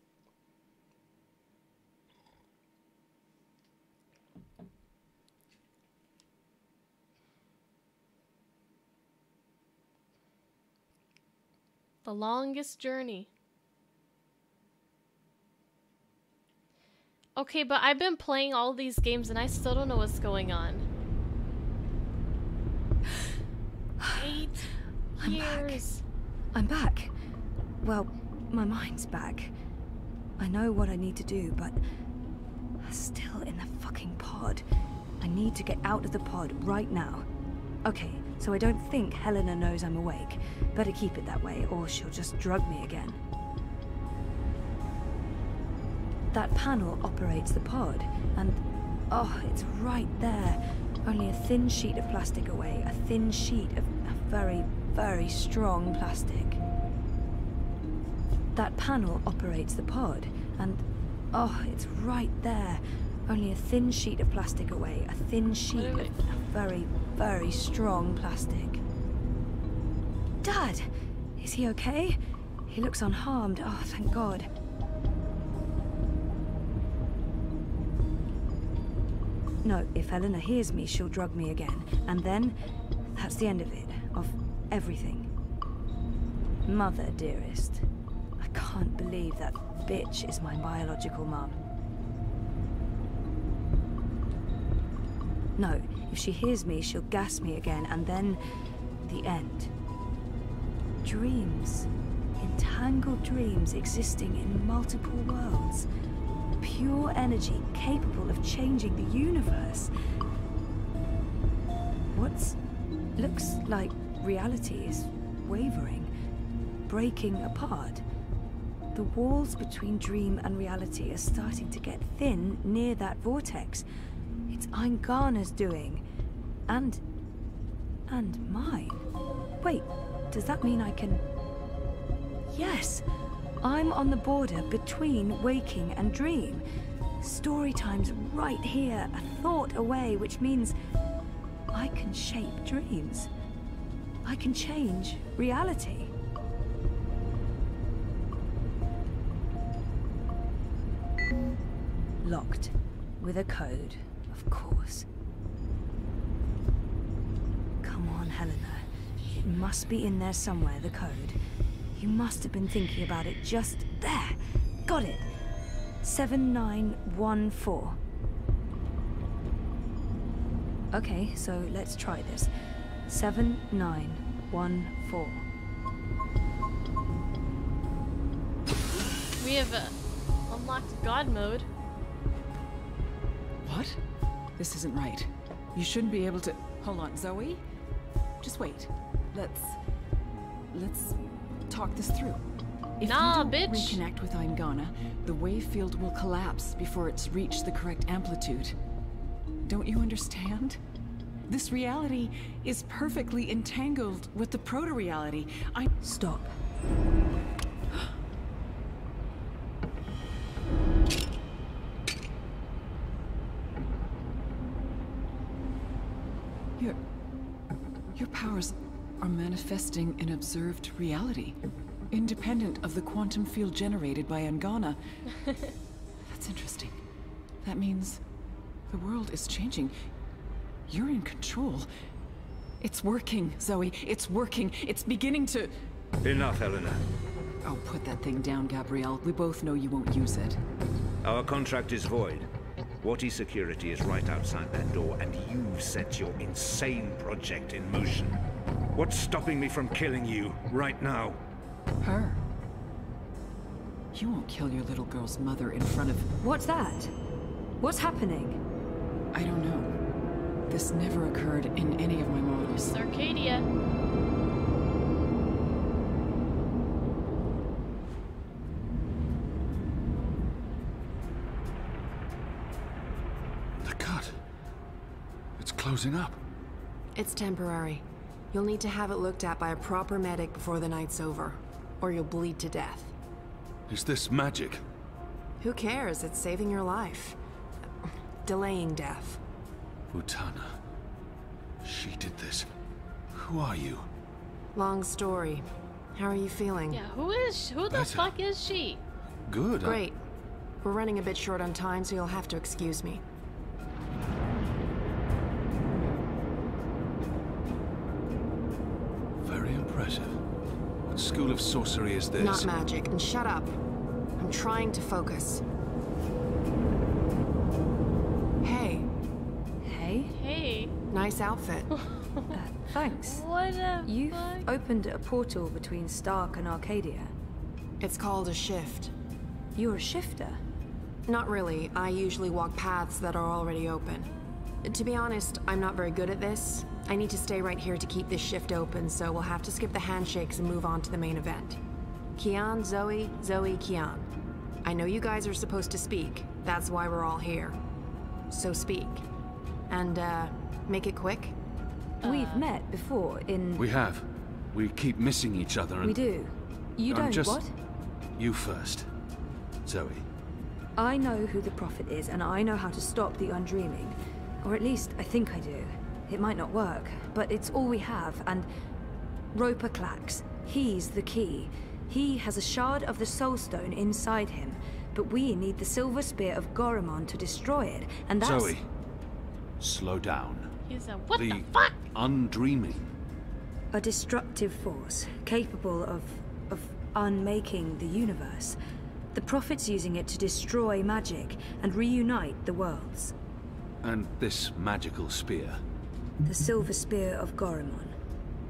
S1: The longest journey. Okay, but I've been playing all these games and I still don't know what's going on. 8 years.
S5: I'm back. Well, my mind's back. I know what I need to do, but still in the fucking pod. I need to get out of the pod right now. Okay, so I don't think Helena knows I'm awake. Better keep it that way, or she'll just drug me again. That panel operates the pod, and oh, it's right there. Only a thin sheet of plastic away, a thin sheet of very, very strong plastic. That panel operates the pod, and oh, it's right there. Only a thin sheet of plastic away, a thin sheet of very, very strong plastic. Dad! Is he okay? He looks unharmed. Oh, thank God. No, if Helena hears me, she'll drug me again. And then, that's the end of it. Of everything. Mother, dearest. I can't believe that bitch is my biological mum. No, if she hears me, she'll gas me again, and then the end. Dreams. Entangled dreams existing in multiple worlds. Pure energy capable of changing the universe. Looks like reality is wavering, breaking apart. The walls between dream and reality are starting to get thin near that vortex. It's Eingana's doing. And mine. Wait, does that mean I can... Yes! I'm on the border between waking and dream. Story time's right here, a thought away, which means I can shape dreams. I can change reality. Locked. With a code, of course. Come on, Helena. It must be in there somewhere, the code. You must have been thinking about it just there. Got it. 7914. Okay, so let's try this. 7914.
S1: We have unlocked God mode.
S11: What? This isn't right. You shouldn't be able to... Hold on, Zoe? Just wait. Let's talk this through. If you don't reconnect with Eingana, the wave field will collapse before it's reached the correct amplitude. Don't you understand? This reality is perfectly entangled with the proto-reality.
S5: Stop.
S11: Your powers are manifesting an observed reality, independent of the quantum field generated by Eingana. That's interesting. That means the world is changing. You're in control. It's working, Zoe. It's working. It's beginning to...
S6: Enough, Helena.
S11: Oh, put that thing down, Gabrielle. We both know you won't use it.
S6: Our contract is void. Wati security is right outside that door, and you've set your insane project in motion. What's stopping me from killing you right now?
S11: Her. You won't kill your little girl's mother in front of...
S5: What's that? What's happening?
S11: I don't know. This never occurred in any of my models.
S1: It's Arcadia.
S9: The cut. It's closing up.
S19: It's temporary. You'll need to have it looked at by a proper medic before the night's over, or you'll bleed to death.
S9: Is this magic?
S19: Who cares? It's saving your life. Delaying death.
S9: Utana. She did this. Who are you?
S19: Long story. How are you feeling?
S1: Yeah, who the fuck is she?
S9: Good.
S19: Great. We're running a bit short on time, so you'll have to excuse me.
S9: Very impressive. What school of sorcery is this?
S19: Not magic. And shut up. I'm trying to focus. Hey.
S5: Hey?
S1: Hey.
S19: Nice outfit.
S5: Thanks.
S1: What the
S5: You've
S1: fuck?
S5: opened a portal between Stark and Arcadia.
S19: It's called a shift.
S5: You're a shifter?
S19: Not really. I usually walk paths that are already open. To be honest, I'm not very good at this. I need to stay right here to keep this shift open, so we'll have to skip the handshakes and move on to the main event. Kian, Zoe, Zoe, Kian. I know you guys are supposed to speak. That's why we're all here. So speak. And, make it quick.
S5: We've met before in...
S9: We have. We keep missing each other and...
S5: We do. You don't, what?
S9: You first. Zoe.
S5: I know who the Prophet is, and I know how to stop the Undreaming. Or at least, I think I do. It might not work, but it's all we have, and... Roper Clax. He's the key. He has a shard of the Soul Stone inside him, but we need the Silver Spear of Goramon to destroy it, and that's...
S9: Zoe. Slow down.
S1: He's a what the fuck?
S9: Undreaming.
S5: A destructive force, capable of unmaking the universe. The Prophet's using it to destroy magic and reunite the worlds.
S9: And this magical spear.
S5: The Silver Spear of Goramon.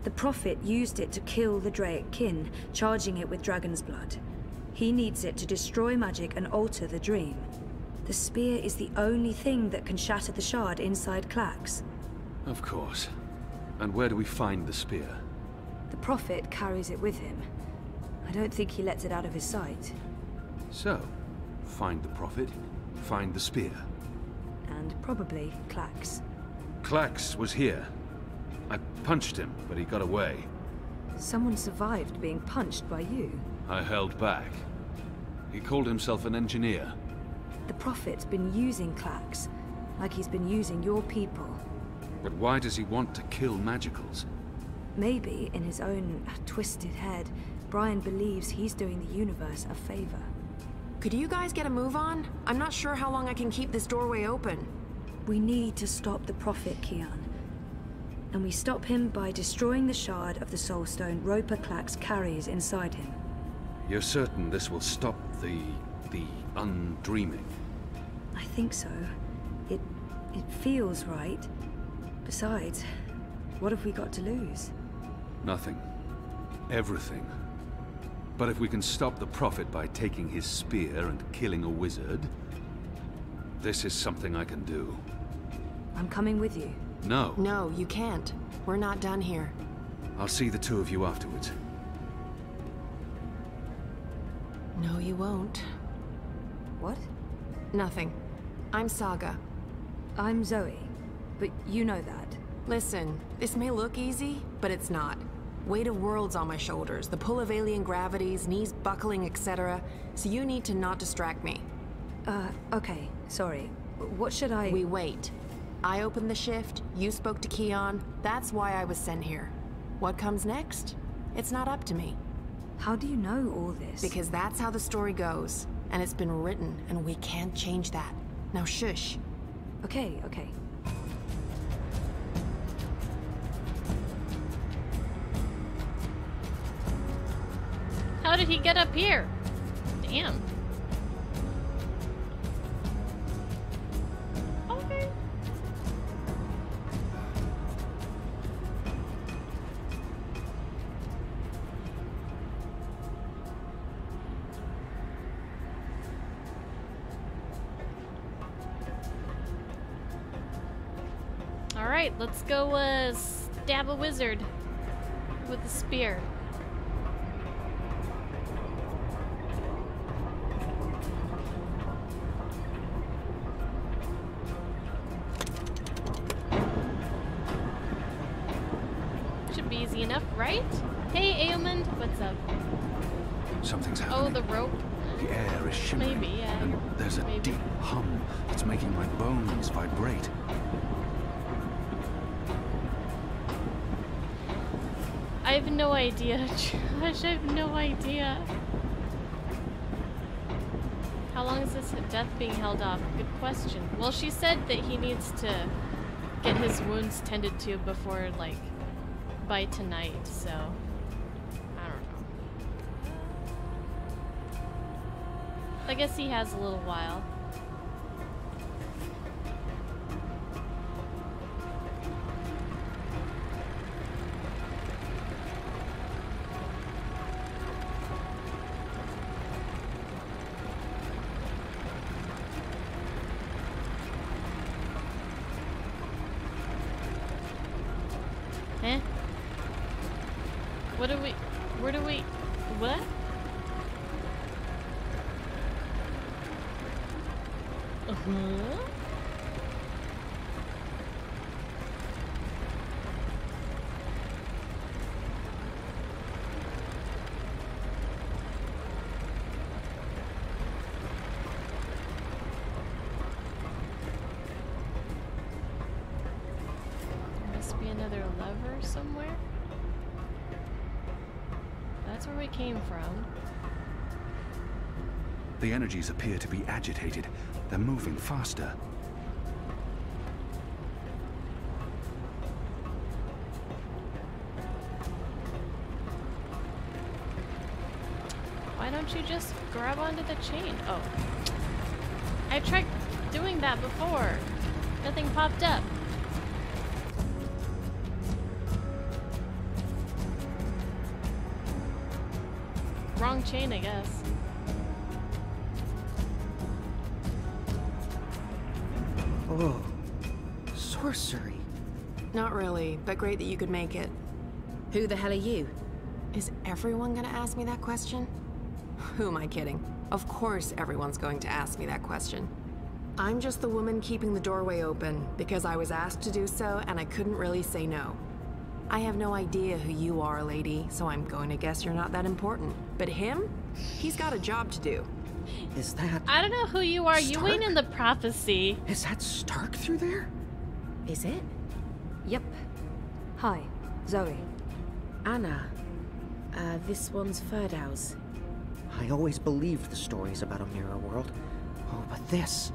S5: The Prophet used it to kill the Draic kin, charging it with dragon's blood. He needs it to destroy magic and alter the dream. The spear is the only thing that can shatter the shard inside Clax.
S9: Of course. And where do we find the spear?
S5: The Prophet carries it with him. I don't think he lets it out of his sight.
S9: So, find the Prophet, find the spear.
S5: And probably Clax.
S9: Clax was here. I punched him, but he got away.
S5: Someone survived being punched by you.
S9: I held back. He called himself an engineer.
S5: The Prophet's been using Clax, like he's been using your people.
S9: But why does he want to kill magicals?
S5: Maybe, in his own twisted head, Brian believes he's doing the universe a favor.
S19: Could you guys get a move on? I'm not sure how long I can keep this doorway open.
S5: We need to stop the Prophet, Kian. And we stop him by destroying the shard of the Soul Stone Roper Clax carries inside him.
S9: You're certain this will stop the undreaming?
S5: I think so. It feels right. Besides, what have we got to lose?
S9: Nothing. Everything. But if we can stop the Prophet by taking his spear and killing a wizard, this is something I can do.
S5: I'm coming with you.
S9: No.
S19: No, you can't. We're not done here.
S9: I'll see the two of you afterwards.
S19: No, you won't.
S5: What?
S19: Nothing. I'm Saga.
S5: I'm Zoe. But you know that.
S19: Listen, this may look easy, but it's not. Weight of worlds on my shoulders, the pull of alien gravities, knees buckling, etc. So you need to not distract me.
S5: Okay. Sorry. What should I...
S19: We wait. I opened the shift, you spoke to Kian. That's why I was sent here. What comes next? It's not up to me.
S5: How do you know all this?
S19: Because that's how the story goes. And it's been written, and we can't change that. Now shush.
S5: Okay.
S1: How did he get up here? Damn. Okay. Alright, let's go stab a wizard with a spear. Should be easy enough, right? Hey, Aomond, what's up?
S9: Something's happening.
S1: Oh, the rope.
S9: The air is shimmering.
S1: Maybe, yeah.
S9: And there's a deep hum that's making my bones vibrate.
S1: I have no idea, Josh. I have no idea. How long is this death being held off? Good question. Well, she said that he needs to get his wounds tended to before, like, by tonight, so I don't know. I guess he has a little while. Eh? Where do we, what? Must be another lever somewhere. That's where we came from.
S9: The energies appear to be agitated. They're moving faster.
S1: Why don't you just grab onto the chain? Oh. I tried doing that before. Nothing popped up. Wrong chain, I guess.
S18: Oh, sorcery.
S19: Not really, but great that you could make it.
S7: Who the hell are you?
S19: Is everyone gonna ask me that question? Who am I kidding? Of course everyone's going to ask me that question. I'm just the woman keeping the doorway open because I was asked to do so and I couldn't really say no. I have no idea who you are, lady, so I'm going to guess you're not that important. But him? He's got a job to do.
S18: Is that...
S1: I don't know who you are.
S18: Stark?
S1: You ain't in the prophecy.
S18: Is that Stark through there?
S7: Is it?
S5: Yep. Hi, Zoe.
S7: Anna. This one's Ferdow's.
S18: I always believed the stories about a mirror world. Oh, but this...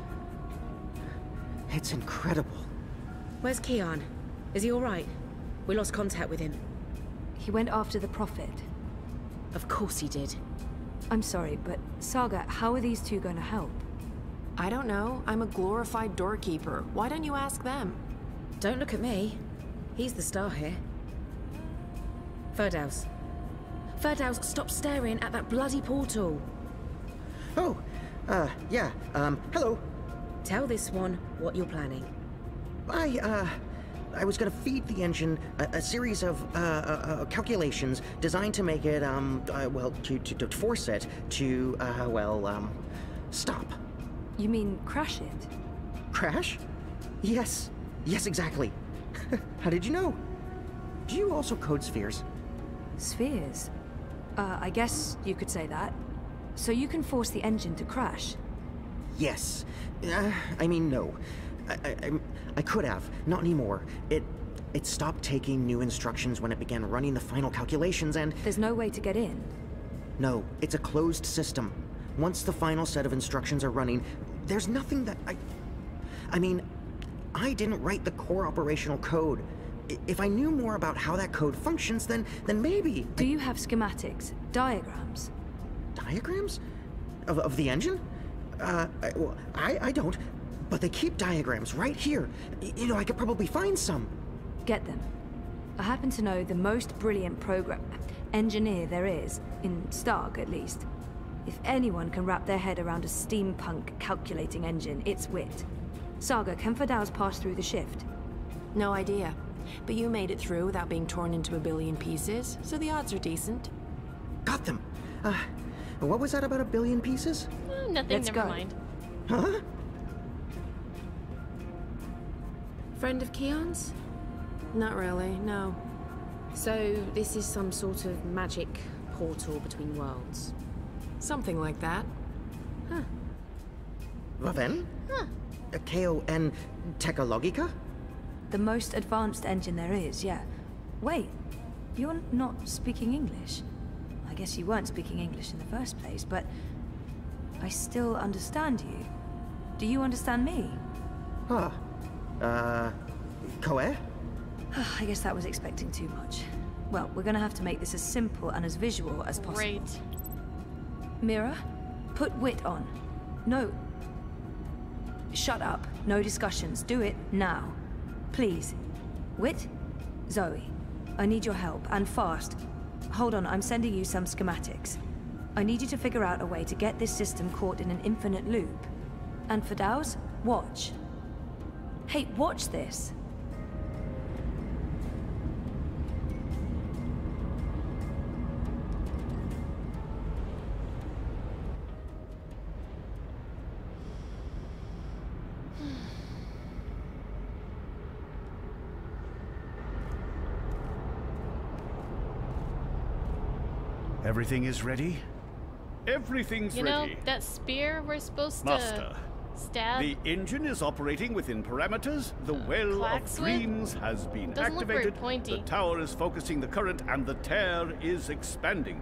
S18: it's incredible.
S7: Where's Keon? Is he alright? We lost contact with him.
S5: He went after the Prophet.
S7: Of course he did.
S5: I'm sorry, but Saga, how are these two going to help?
S19: I don't know. I'm a glorified doorkeeper. Why don't you ask them?
S7: Don't look at me. He's the star here. Ferdow's. Ferdow's, stop staring at that bloody portal.
S18: Oh, yeah, hello.
S7: Tell this one what you're planning.
S18: I was gonna feed the engine a series of, calculations designed to make it, well, to force it to, stop.
S5: You mean crash it?
S18: Crash? Yes. Yes, exactly. How did you know? Do you also code spheres?
S5: Spheres? I guess you could say that. So you can force the engine to crash?
S18: Yes. I mean, no. I could have. Not anymore. It stopped taking new instructions when it began running the final calculations and...
S5: There's no way to get in?
S18: No, it's a closed system. Once the final set of instructions are running, there's nothing that I mean, I didn't write the core operational code. If I knew more about how that code functions, then maybe...
S5: Do you have schematics? Diagrams?
S18: Diagrams? Of the engine? Well, I don't. But they keep diagrams right here. You know, I could probably find some.
S5: Get them. I happen to know the most brilliant engineer there is, in Stark at least. If anyone can wrap their head around a steampunk calculating engine, it's Wit. Saga, can Ferdow's pass through the shift?
S19: No idea. But you made it through without being torn into a billion pieces, so the odds are decent.
S18: Got them. What was that about a billion pieces?
S1: Nothing, never mind.
S18: Huh?
S7: Friend of Keon's?
S19: Not really, no.
S7: So, this is some sort of magic portal between worlds?
S19: Something like that.
S7: Huh.
S18: Vaven?
S7: Huh.
S18: K-O-N Technologica?
S5: The most advanced engine there is, yeah. Wait, you're not speaking English? I guess you weren't speaking English in the first place, but I still understand you. Do you understand me?
S18: Huh. Koe?
S5: I guess that was expecting too much. Well, we're gonna have to make this as simple and as visual as possible.
S1: Great.
S5: Mira, put Wit on. No. Shut up. No discussions. Do it now. Please. Wit? Zoe. I need your help, and fast. Hold on, I'm sending you some schematics. I need you to figure out a way to get this system caught in an infinite loop. And for Dow's, watch. Hey, watch this.
S3: Everything is ready? Everything's ready.
S1: You know, that spear we're supposed
S3: Master,
S1: to stab?
S3: the engine is operating within parameters. The Well of Dreams has been
S1: Doesn't look very
S3: activated.
S1: pointy.
S3: The tower is focusing the current and the tear is expanding.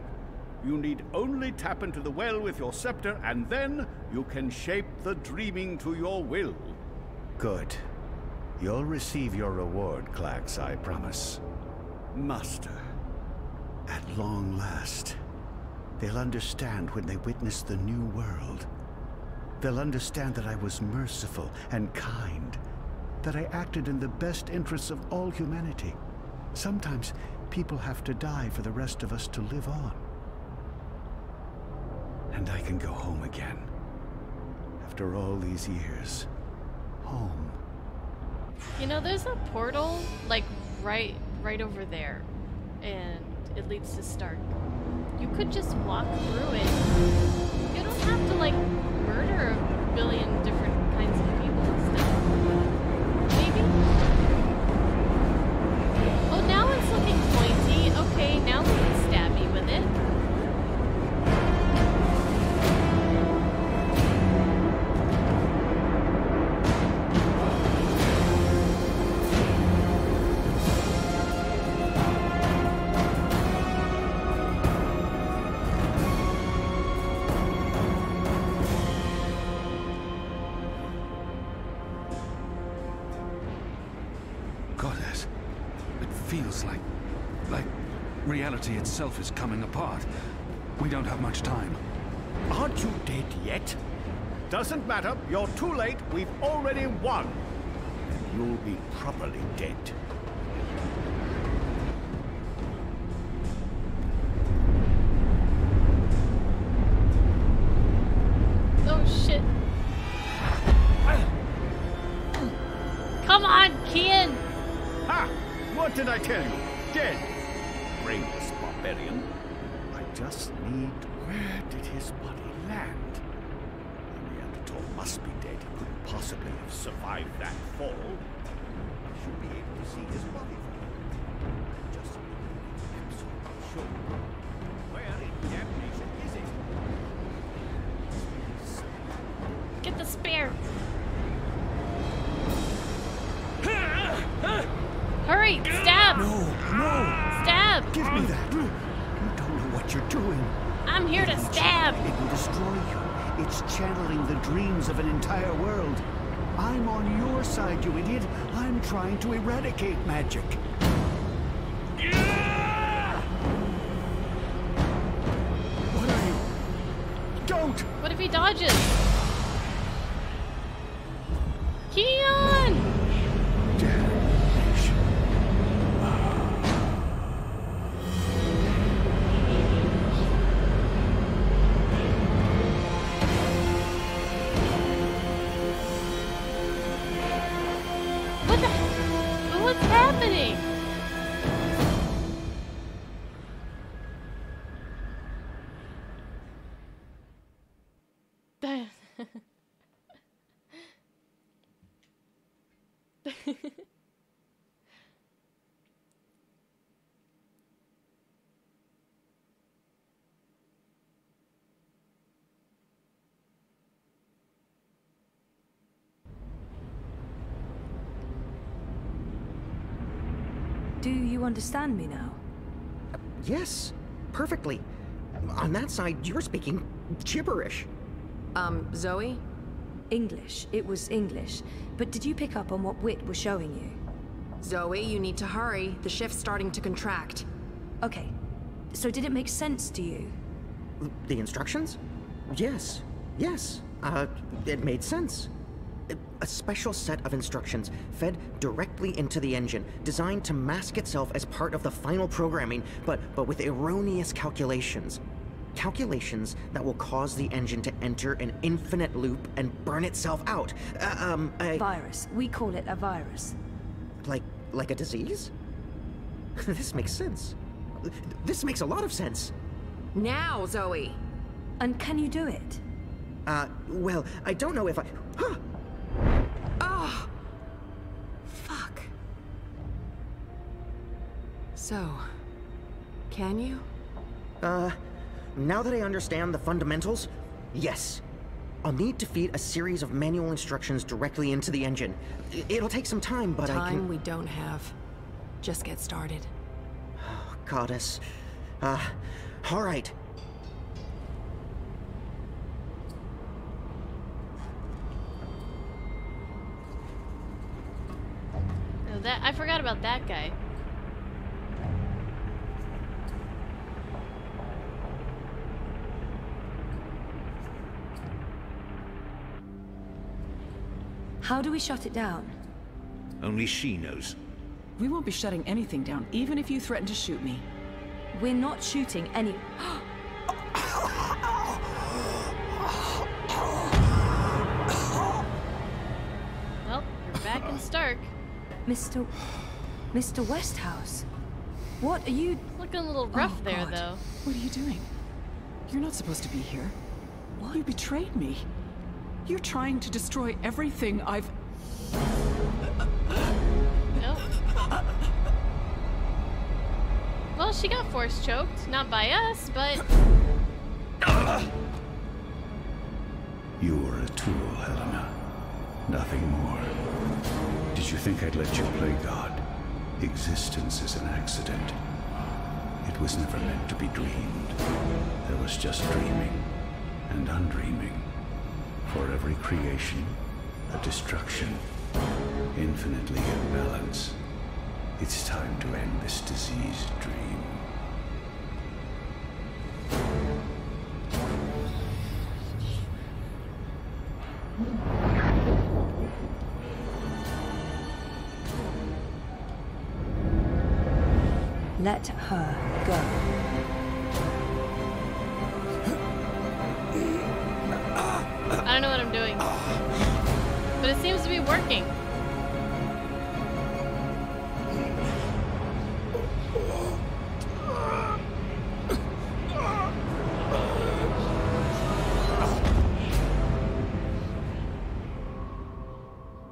S3: You need only tap into the well with your scepter and then you can shape the dreaming to your will.
S17: Good. You'll receive your reward, Klax, I promise.
S3: Master.
S17: At long last, they'll understand when they witness the new world. They'll understand that I was merciful and kind, that I acted in the best interests of all humanity. Sometimes people have to die for the rest of us to live on. And I can go home again. After all these years, home.
S1: You know, there's a portal, like, right over there. And it leads to Stark. You could just walk through it. You don't have to, like, murder a billion different kinds of people and stuff. Maybe? Oh, now it's looking pointy. Okay, now we can stab me with it.
S9: Reality itself is coming apart. We don't have much time.
S3: Aren't you dead yet? Doesn't matter. You're too late. We've already won. And you'll be properly dead.
S1: Oh shit. Come on, Kian!
S3: Ha! What did I tell you? Dead. Brainless barbarian. I just need... Where did his body land? The Neanderthal must be dead. He couldn't possibly have survived that fall. I should be able to see his body from here. Just absolutely sure. Where in damnation is it?
S1: Get the spear! Hurry! Stab!
S3: No!
S1: Stab!
S3: Give me that! You don't know what you're doing.
S1: I'm here to stab!
S17: It will destroy you. It's channeling the dreams of an entire world. I'm on your side, you idiot. I'm trying to eradicate magic.
S3: What are you? Don't!
S1: What if he dodges? Kian! What's happening?
S5: Do you understand me now?
S18: Yes, perfectly. On that side, you're speaking gibberish.
S19: Zoe?
S5: English. It was English. But did you pick up on what Wit was showing you?
S19: Zoe, you need to hurry. The shift's starting to contract.
S5: Okay. So did it make sense to you?
S18: The instructions? Yes. Yes. It made sense. A special set of instructions fed directly into the engine, designed to mask itself as part of the final programming, but with erroneous calculations. Calculations that will cause the engine to enter an infinite loop and burn itself out. A
S5: virus. We call it a virus.
S18: Like a disease? This makes sense. This makes a lot of sense.
S19: Now, Zoe!
S5: And can you do it?
S18: Well, I don't know if I... Huh!
S19: Oh! Fuck. So, can you?
S18: Now that I understand the fundamentals, yes. I'll need to feed a series of manual instructions directly into the engine. It'll take some time, but I can...
S19: Time we don't have. Just get started.
S18: Oh, Goddess. All right.
S1: Oh, I forgot about that guy.
S5: How do we shut it down?
S6: Only she knows.
S11: We won't be shutting anything down, even if you threaten to shoot me.
S5: We're not shooting any...
S1: Well, we're back in Stark.
S5: Mr. Westhouse. What are you...
S1: Looking a little rough there,
S11: God.
S1: though.
S11: What are you doing? You're not supposed to be here. What? You betrayed me. You're trying to destroy everything I've...
S1: Nope. Well, she got force choked. Not by us, but...
S14: You were a tool, Helena. Nothing more. Did you think I'd let you play God? Existence is an accident. It was never meant to be dreamed. There was just dreaming and undreaming. For every creation, a destruction. Infinitely in balance. It's time to end this diseased dream.
S5: Let her go.
S1: I don't know what I'm doing, but it seems to be working.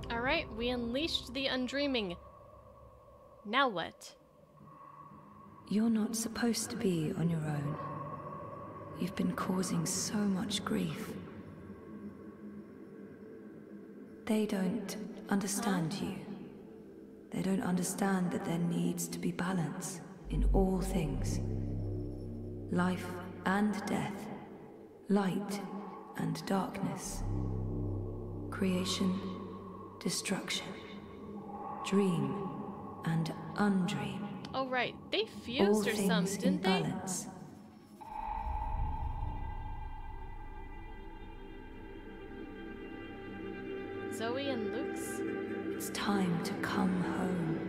S1: Alright, we unleashed the undreaming. Now what?
S5: You're not supposed to be on your own. You've been causing so much grief. They don't understand you. They don't understand that there needs to be balance in all things. Life and death. Light and darkness. Creation, destruction. Dream and undream.
S1: Oh right, they fused or something, didn't they?
S5: Balance.
S1: Zoe and Luke's?
S5: It's time to come home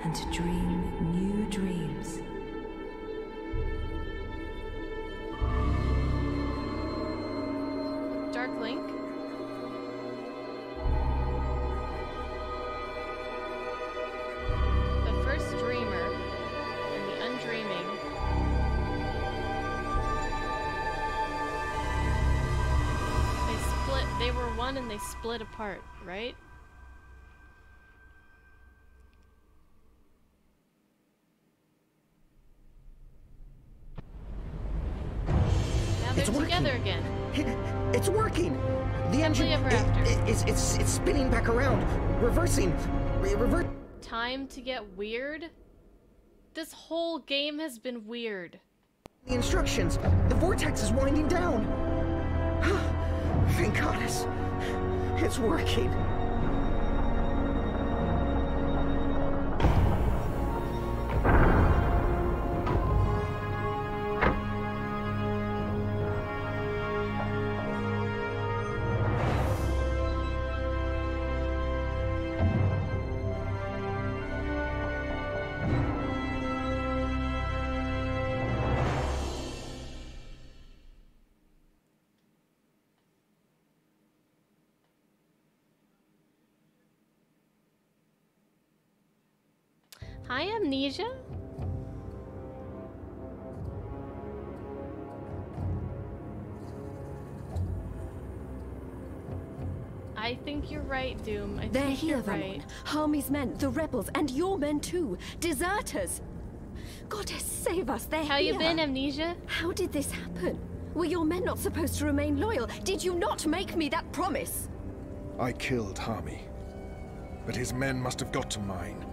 S5: and to dream new dreams.
S1: Dark Link? The first dreamer and the undreaming. They were one and they split apart, right? Now they're together again.
S18: It's working. The engine it's spinning back around, reversing.
S1: Time to get weird? This whole game has been weird.
S18: The instructions. The vortex is winding down. Thank goddess. It's working.
S1: Hi, Amnesia? I think you're right, Doom. I
S23: They're
S1: think
S23: here,
S1: you're right.
S23: Harmy's men, the rebels, and your men too. Deserters. Goddess, save us. They're
S1: How
S23: here.
S1: you been, Amnesia?
S23: How did this happen? Were your men not supposed to remain loyal? Did you not make me that promise?
S13: I killed Harmy, but his men must have got to mine.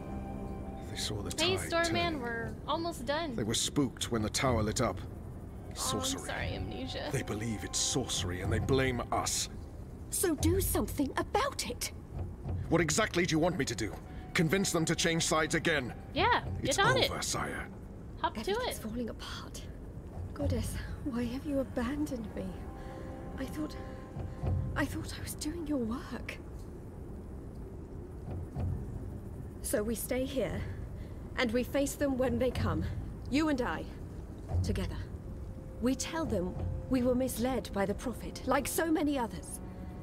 S13: They saw the
S1: Hey,
S13: tide
S1: Starman,
S13: turn.
S1: we're almost done.
S13: They were spooked when the tower lit up. Sorcery.
S1: Oh, I'm sorry, Amnesia.
S13: They believe it's sorcery and they blame us.
S23: So do something about it.
S13: What exactly do you want me to do? Convince them to change sides again?
S1: Yeah,
S13: it's
S1: get on
S13: over,
S1: it.
S13: Sire.
S1: Hop to it.
S23: Everything's falling apart. Goddess, why have you abandoned me? I thought I was doing your work. So we stay here, and we face them when they come. You and I, together. We tell them we were misled by the Prophet, like so many others.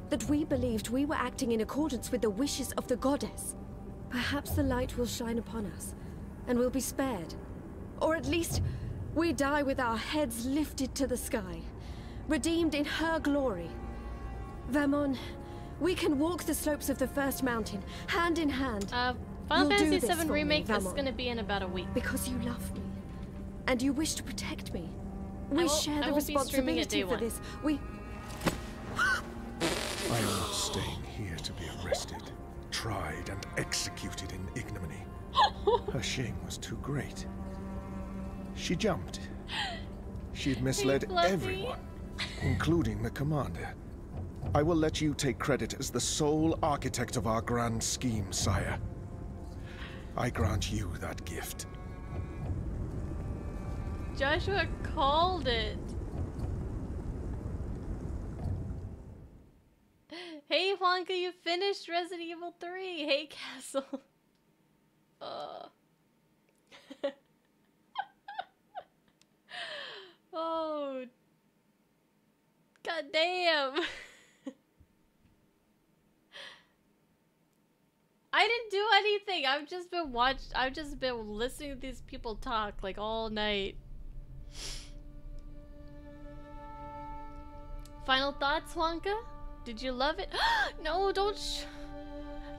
S23: That we believed we were acting in accordance with the wishes of the Goddess. Perhaps the light will shine upon us, and we'll be spared. Or at least, we die with our heads lifted to the sky, redeemed in her glory. Vermon, we can walk the slopes of the First Mountain, hand in hand.
S1: Final
S23: You'll do
S1: Fantasy
S23: this
S1: VII
S23: for
S1: Remake
S23: me,
S1: is
S23: Vermon.
S1: gonna be in about a week.
S23: Because you love me, and you wish to protect me. We share
S1: I
S23: the
S1: won't be streaming it
S23: responsibility
S1: day
S23: for
S1: one.
S23: this. We...
S13: I am not staying here to be arrested, tried, and executed in ignominy. Her shame was too great. She jumped. She had misled
S1: Fluffy.
S13: everyone, including the commander. I will let you take credit as the sole architect of our grand scheme, sire. I grant you that gift.
S1: Joshua called it. Hey, Juanca, you finished Resident Evil 3. Hey, Castle. Clamp. I didn't do anything. I've just been listening to these people talk like all night. Final thoughts, Wonka? Did you love it? No, don't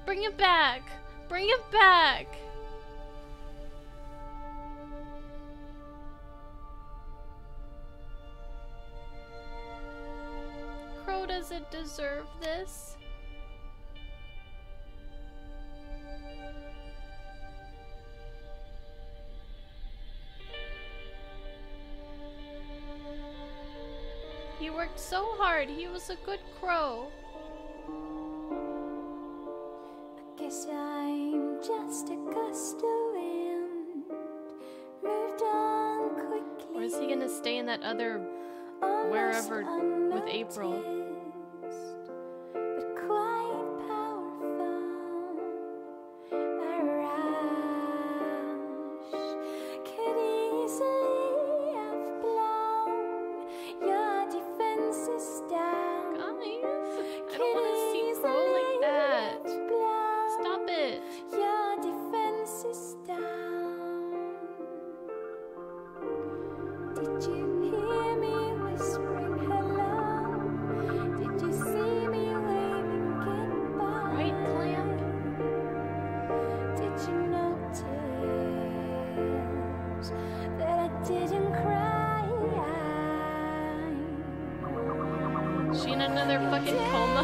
S1: bring it back. Bring it back. Crow doesn't deserve this. He worked so hard. He was a good crow.
S10: I guess I'm just a gust of wind, moved on quickly.
S1: Or is he gonna stay in that other wherever with April?
S10: But quite powerful. A rush could easily have blown your defenses down.
S1: Guys, I don't want to see Crow like that. Stop it.
S10: Your defenses down. Did you hear me whispering hello? Did you see me waving goodbye?
S1: Right, Clamp?
S10: Did you notice that I didn't cry?
S1: She in another fucking coma?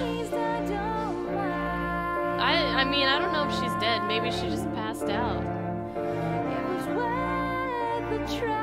S1: I mean, I don't know if she's dead. Maybe she just passed out.
S10: It was worth a try.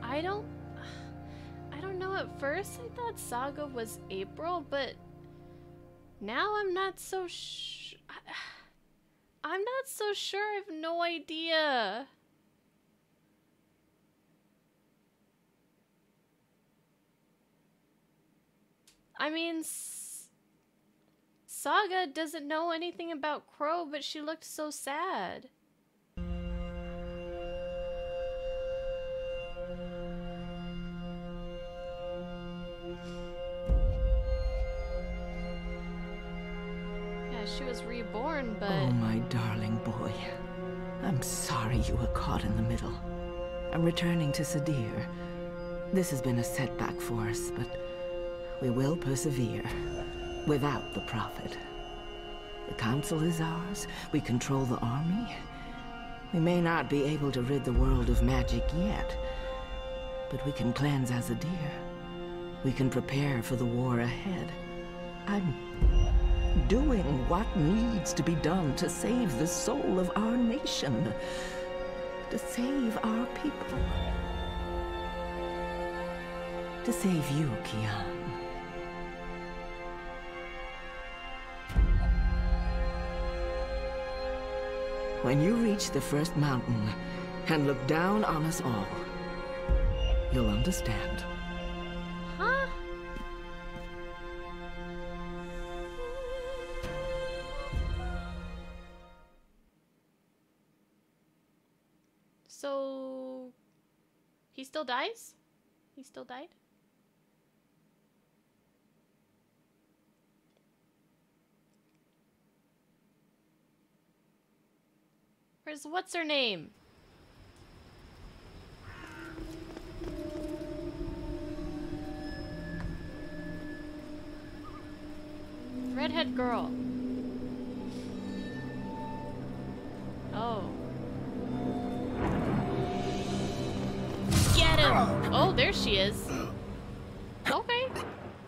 S1: I don't know. At first I thought Saga was April, but now I'm not so I'm not so sure. I have no idea. I mean, Saga doesn't know anything about Crow, but she looked so sad. She was reborn, but...
S15: Oh, my darling boy. I'm sorry you were caught in the middle. I'm returning to Sadir. This has been a setback for us, but we will persevere. Without the Prophet. The Council is ours. We control the army. We may not be able to rid the world of magic yet, but we can cleanse Azadir. We can prepare for the war ahead. I'm doing what needs to be done to save the soul of our nation, to save our people, to save you, Kian. When you reach the first mountain and look down on us all, you'll understand.
S1: Huh? So he still dies? He still died? Where's what's her name? Redhead girl. Oh. Get him! Oh, there she is. Okay.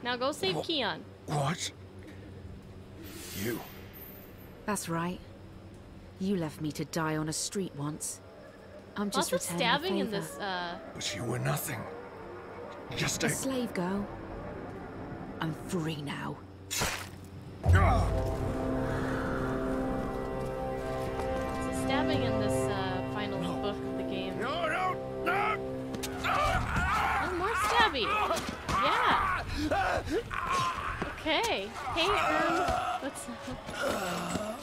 S1: Now go save Kian.
S13: What? You?
S8: That's right. You left me to die on a street once. I'm just
S1: Lots of
S8: returning
S1: stabbing
S8: the
S1: in
S8: favor.
S1: this,
S13: But you were nothing. Just
S8: A
S13: a...
S8: slave girl. I'm free now.
S1: Stabbing in this final book of the game. No, more stabby. Yeah. Okay. Hey, what's up?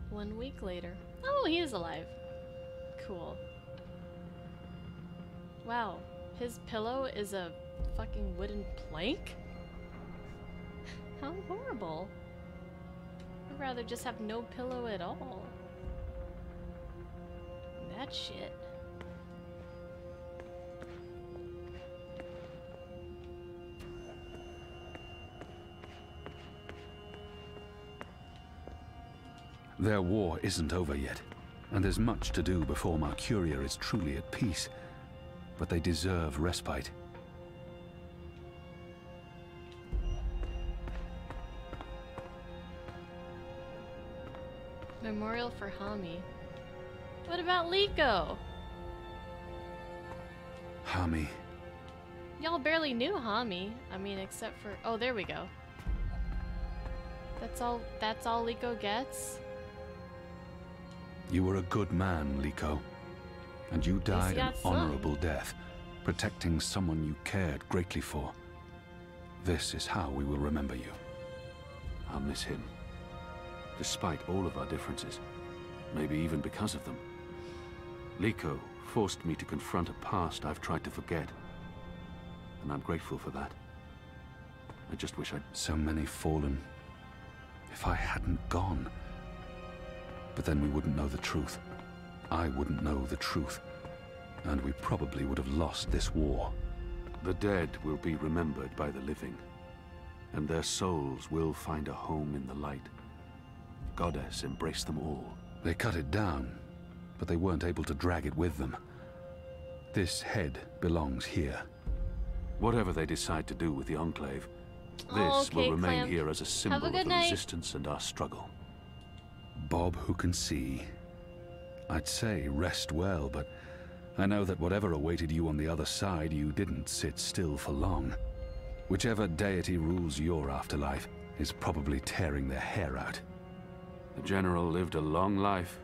S1: One week later. Oh, he is alive. Cool. Wow. His pillow is a fucking wooden plank? How horrible. I'd rather just have no pillow at all. That shit.
S9: Their war isn't over yet, and there's much to do before Mercuria is truly at peace. But they deserve respite.
S1: Memorial for Hami. What about Liko?
S9: Hami.
S1: Y'all barely knew Hami. I mean, except for... Oh, there we go. That's all Liko gets?
S9: You were a good man, Liko. And you died an honorable death, protecting someone you cared greatly for. This is how we will remember you. I'll miss him. Despite all of our differences. Maybe even because of them. Liko forced me to confront a past I've tried to forget. And I'm grateful for that. I just wish I'd... So many fallen. If I hadn't gone... But then we wouldn't know the truth. I wouldn't know the truth. And we probably would have lost this war. The dead will be remembered by the living. And their souls will find a home in the light. Goddess embraced them all. They cut it down, but they weren't able to drag it with them. This head belongs here. Whatever they decide to do with the Enclave, this will remain here as a symbol of the resistance and our struggle. Bob who can see. I'd say rest well, but I know that whatever awaited you on the other side, you didn't sit still for long. Whichever deity rules your afterlife is probably tearing their hair out. The General lived a long life,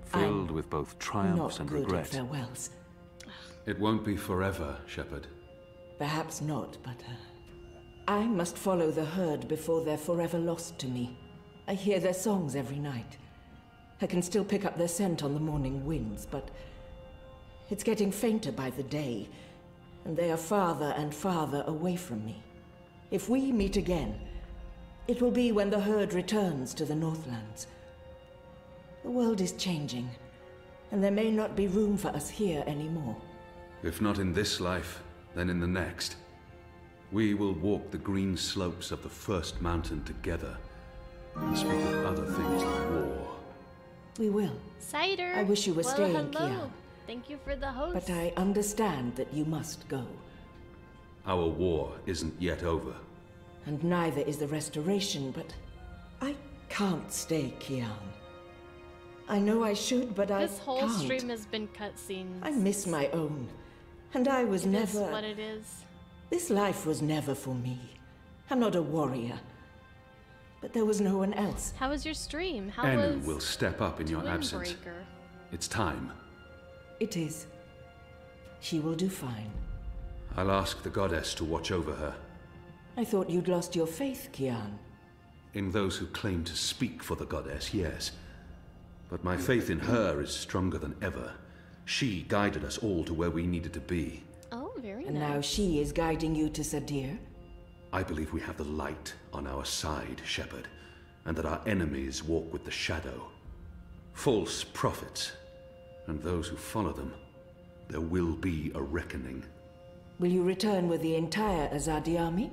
S9: filled with both triumphs and regrets.
S15: Farewells.
S9: It won't be forever, Shepard.
S15: Perhaps not, but I must follow the herd before they're forever lost to me. I hear their songs every night. I can still pick up their scent on the morning winds, but it's getting fainter by the day, and they are farther and farther away from me. If we meet again, it will be when the herd returns to the Northlands. The world is changing, and there may not be room for us here anymore.
S9: If not in this life, then in the next. We will walk the green slopes of the first mountain together, and speak of other things than war.
S15: We will.
S1: Cider!
S15: I wish you were staying, Kian.
S1: Thank you for the host.
S15: But I understand that you must go.
S9: Our war isn't yet over.
S15: And neither is the restoration, but I can't stay, Kian. I know I should, but I can't.
S1: This whole stream has been cutscenes.
S15: I miss my own. And I was never...
S1: It is what it is.
S15: This life was never for me. I'm not a warrior. But there was no one else.
S1: How was your stream? How
S9: Anu will step up in your absence.
S1: Breaker?
S9: It's time.
S15: It is. She will do fine.
S9: I'll ask the Goddess to watch over her.
S15: I thought you'd lost your faith, Kian.
S9: In those who claim to speak for the Goddess, yes. But my faith in her is stronger than ever. She guided us all to where we needed to be.
S1: Oh, very nice.
S15: And now she is guiding you to Sadir?
S9: I believe we have the light on our side, Shepard, and that our enemies walk with the shadow. False prophets, and those who follow them. There will be a reckoning.
S15: Will you return with the entire Azadi army?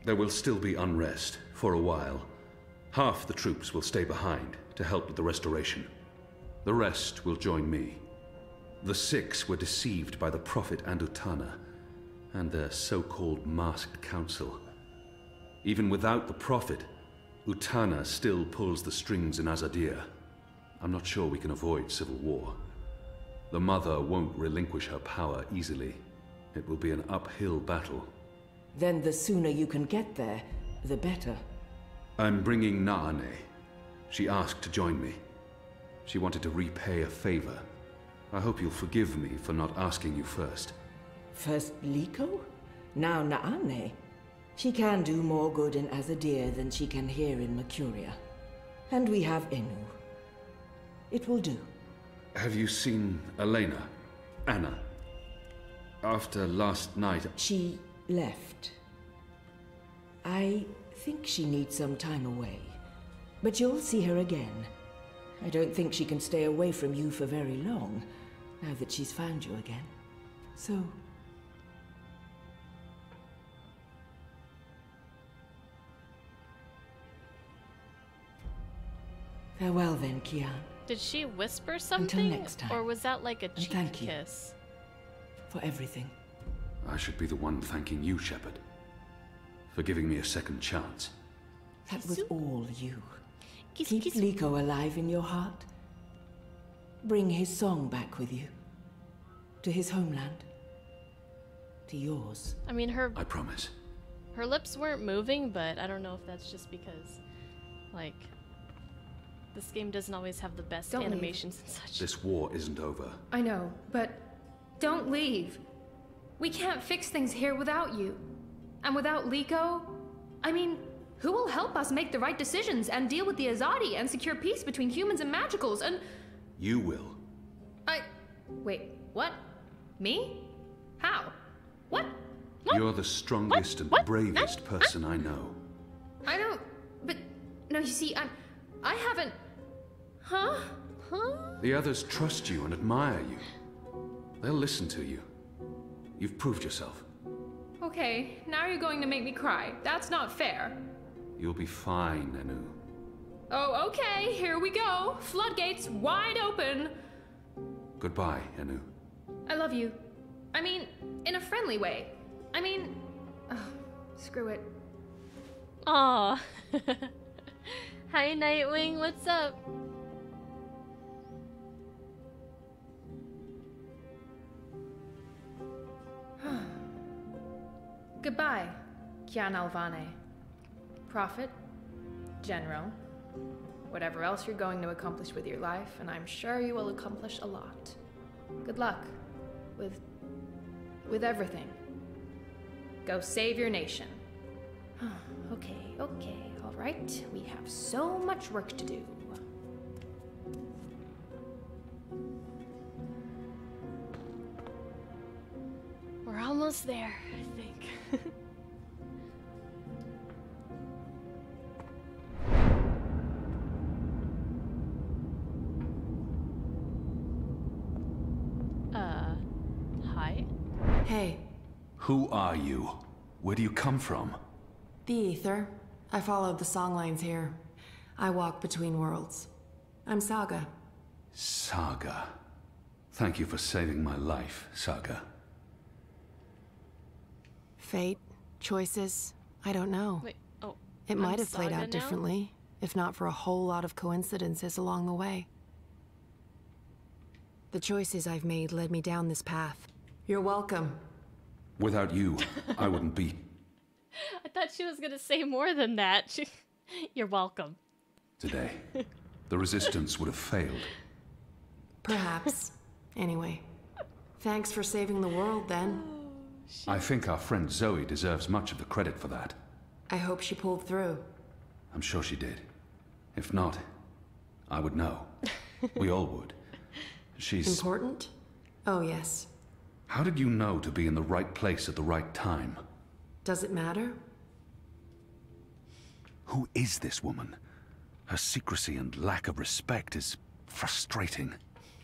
S9: There will still be unrest, for a while. Half the troops will stay behind, to help with the restoration. The rest will join me. The 6 were deceived by the Prophet and Utana, and their so-called masked council. Even without the Prophet, Utana still pulls the strings in Azadir. I'm not sure we can avoid civil war. The Mother won't relinquish her power easily. It will be an uphill battle.
S15: Then the sooner you can get there, the better.
S9: I'm bringing Naane. She asked to join me. She wanted to repay a favor. I hope you'll forgive me for not asking you first.
S15: First Liko, now Naane. She can do more good in Azadir than she can here in Mercuria. And we have Enu. It will do.
S9: Have you seen Elena? Anna? After last night...
S15: She left. I think she needs some time away. But you'll see her again. I don't think she can stay away from you for very long, now that she's found you again. So... farewell then, Kian.
S1: Did she whisper something?
S15: Until next time.
S1: Or was that like a cheek
S15: thank you
S1: kiss?
S15: For everything.
S9: I should be the one thanking you, Shepard, for giving me a second chance.
S15: That was all you.
S1: Kiss,
S15: Keep
S1: kiss.
S15: Liko alive in your heart. Bring his song back with you. To his homeland. To yours.
S1: I mean,
S9: I promise.
S1: her lips weren't moving, but I don't know if that's just because, like, this game doesn't always have the best
S16: Don't leave.
S1: animations and such.
S9: This war isn't over.
S16: I know, but don't leave. We can't fix things here without you. And without Liko, I mean, who will help us make the right decisions and deal with the Azadi and secure peace between humans and magicals and...
S9: You will.
S16: Wait, what? Me? How? What?
S9: You're the strongest and bravest person I know.
S16: I don't... But... No, you see, I haven't... Huh?
S9: The others trust you and admire you. They'll listen to you. You've proved yourself.
S16: Okay, now you're going to make me cry. That's not fair.
S9: You'll be fine, Enu.
S16: Oh, okay, here we go. Floodgates wide open.
S9: Goodbye, Enu.
S16: I love you. I mean, in a friendly way. I mean... Oh, screw it.
S1: Aw. Hi, Nightwing, what's up?
S16: Goodbye, Kian Alvane. Prophet, General, whatever else you're going to accomplish with your life, and I'm sure you will accomplish a lot. Good luck with everything. Go save your nation. Okay, all right. We have so much work to do.
S1: We're almost there, I think. Hi?
S19: Hey.
S9: Who are you? Where do you come from?
S19: The Ether. I followed the songlines here. I walk between worlds. I'm Saga.
S9: Saga. Thank you for saving my life, Saga.
S19: Fate, choices, I don't know.
S1: Wait, oh.
S19: It might have played
S1: Saga
S19: out
S1: now?
S19: differently, if not for a whole lot of coincidences along the way. The choices I've made led me down this path. You're welcome.
S9: Without you, I wouldn't be...
S1: I thought she was gonna say more than that. You're welcome.
S9: Today. The Resistance would have failed.
S19: Perhaps. Anyway, thanks for saving the world, then.
S9: I think our friend Zoe deserves much of the credit for that.
S19: I hope she pulled through.
S9: I'm sure she did. If not, I would know. We all would. She's...
S19: Important? Oh, yes.
S9: How did you know to be in the right place at the right time?
S19: Does it matter?
S9: Who is this woman? Her secrecy and lack of respect is frustrating.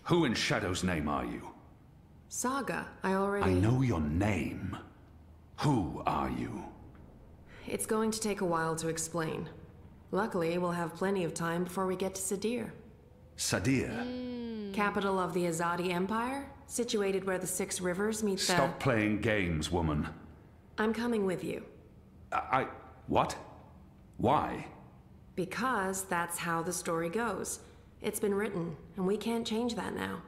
S9: Who in Shadow's name are you?
S19: Saga, I already...
S9: I know your name. Who are you?
S19: It's going to take a while to explain. Luckily, we'll have plenty of time before we get to Sadir.
S9: Sadir?
S19: Capital of the Azadi Empire, situated where the 6 rivers meet the...
S9: Stop playing games, woman.
S19: I'm coming with you.
S9: What? Why?
S19: Because that's how the story goes. It's been written, and we can't change that now.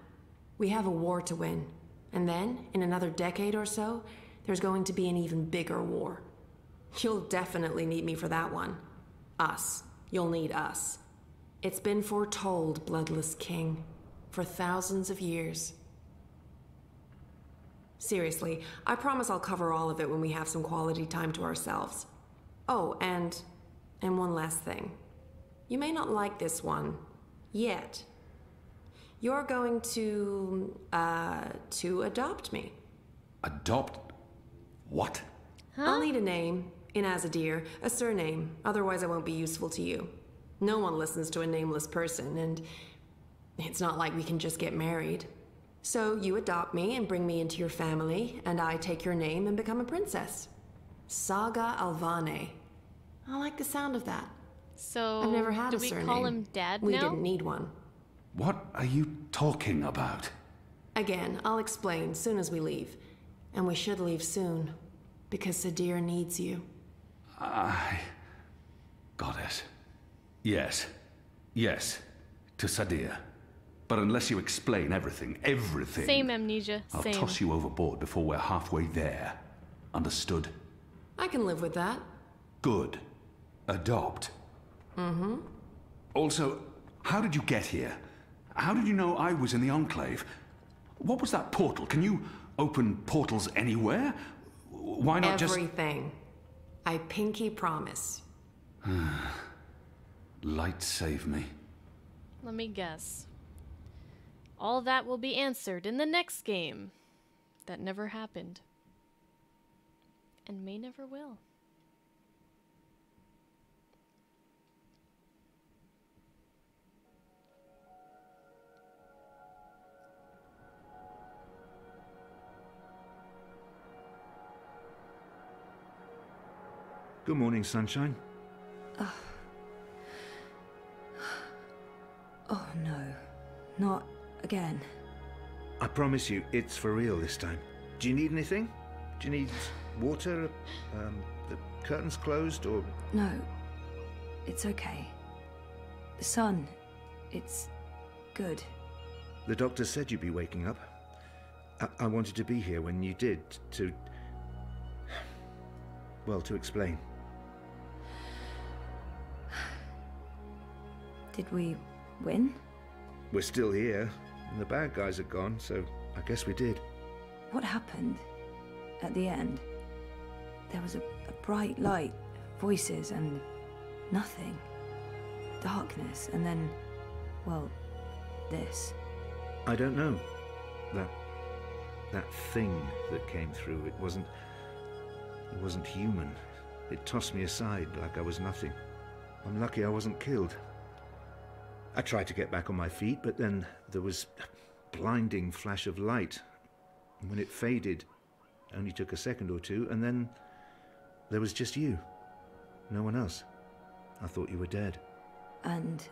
S19: We have a war to win. And then, in another decade or so, there's going to be an even bigger war. You'll definitely need me for that one. Us. You'll need us. It's been foretold, Bloodless King, for thousands of years. Seriously, I promise I'll cover all of it when we have some quality time to ourselves. Oh, and one last thing. You may not like this one, yet. You're going to adopt me.
S9: Adopt? What?
S19: Huh? I'll need a name, in Azadir, a surname, otherwise I won't be useful to you. No one listens to a nameless person, and it's not like we can just get married. So you adopt me and bring me into your family, and I take your name and become a princess. Saga Alvane. I like the sound of that.
S1: So,
S19: I've never had a
S1: do
S19: surname.
S1: we call him Dad
S19: We
S1: now?
S19: didn't need one.
S9: What are you talking about?
S19: Again, I'll explain soon as we leave. And we should leave soon, because Sadir needs you.
S9: Goddess. Yes. Yes. To Sadir. But unless you explain everything,
S1: Same amnesia,
S9: I'll
S1: same.
S9: toss you overboard before we're halfway there. Understood?
S19: I can live with that.
S9: Good. Adopt.
S19: Mm-hmm.
S9: Also, how did you get here? How did you know I was in the Enclave? What was that portal? Can you open portals anywhere? Why not just...
S19: Everything. I pinky promise.
S9: Light save me.
S1: Let me guess. All that will be answered in the next game. That never happened. And may never will.
S6: Good morning, sunshine.
S5: Oh no, not again.
S6: I promise you, it's for real this time. Do you need anything? Do you need water? The curtains closed, or...?
S5: No, it's okay. The sun, it's good.
S6: The doctor said you'd be waking up. I wanted to be here when you did, to... well, to explain.
S5: Did we win?
S6: We're still here, and the bad guys are gone, so I guess we did.
S5: What happened at the end? There was a bright light, voices, and nothing. Darkness, and then, well, this.
S6: I don't know. That thing that came through, it wasn't human. It tossed me aside like I was nothing. I'm lucky I wasn't killed. I tried to get back on my feet, but then there was a blinding flash of light. And when it faded, it only took a second or two, and then there was just you. No one else. I thought you were dead.
S5: And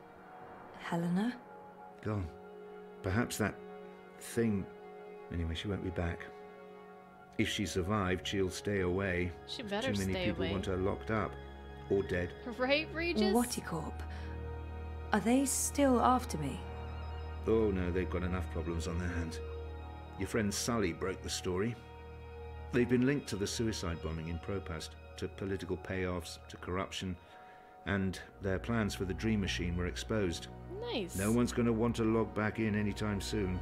S5: Helena?
S6: Gone. Perhaps that thing... Anyway, she won't be back. If she survived, she'll stay away.
S1: She better
S6: Too many
S1: stay
S6: people
S1: away.
S6: want her locked up. Or dead.
S1: Right, Regis?
S5: Watticorp. Are they still after me?
S6: Oh no, they've got enough problems on their hands. Your friend Sully broke the story. They've been linked to the suicide bombing in Propast, to political payoffs, to corruption, and their plans for the Dream Machine were exposed.
S1: Nice.
S6: No one's going to want to log back in anytime soon.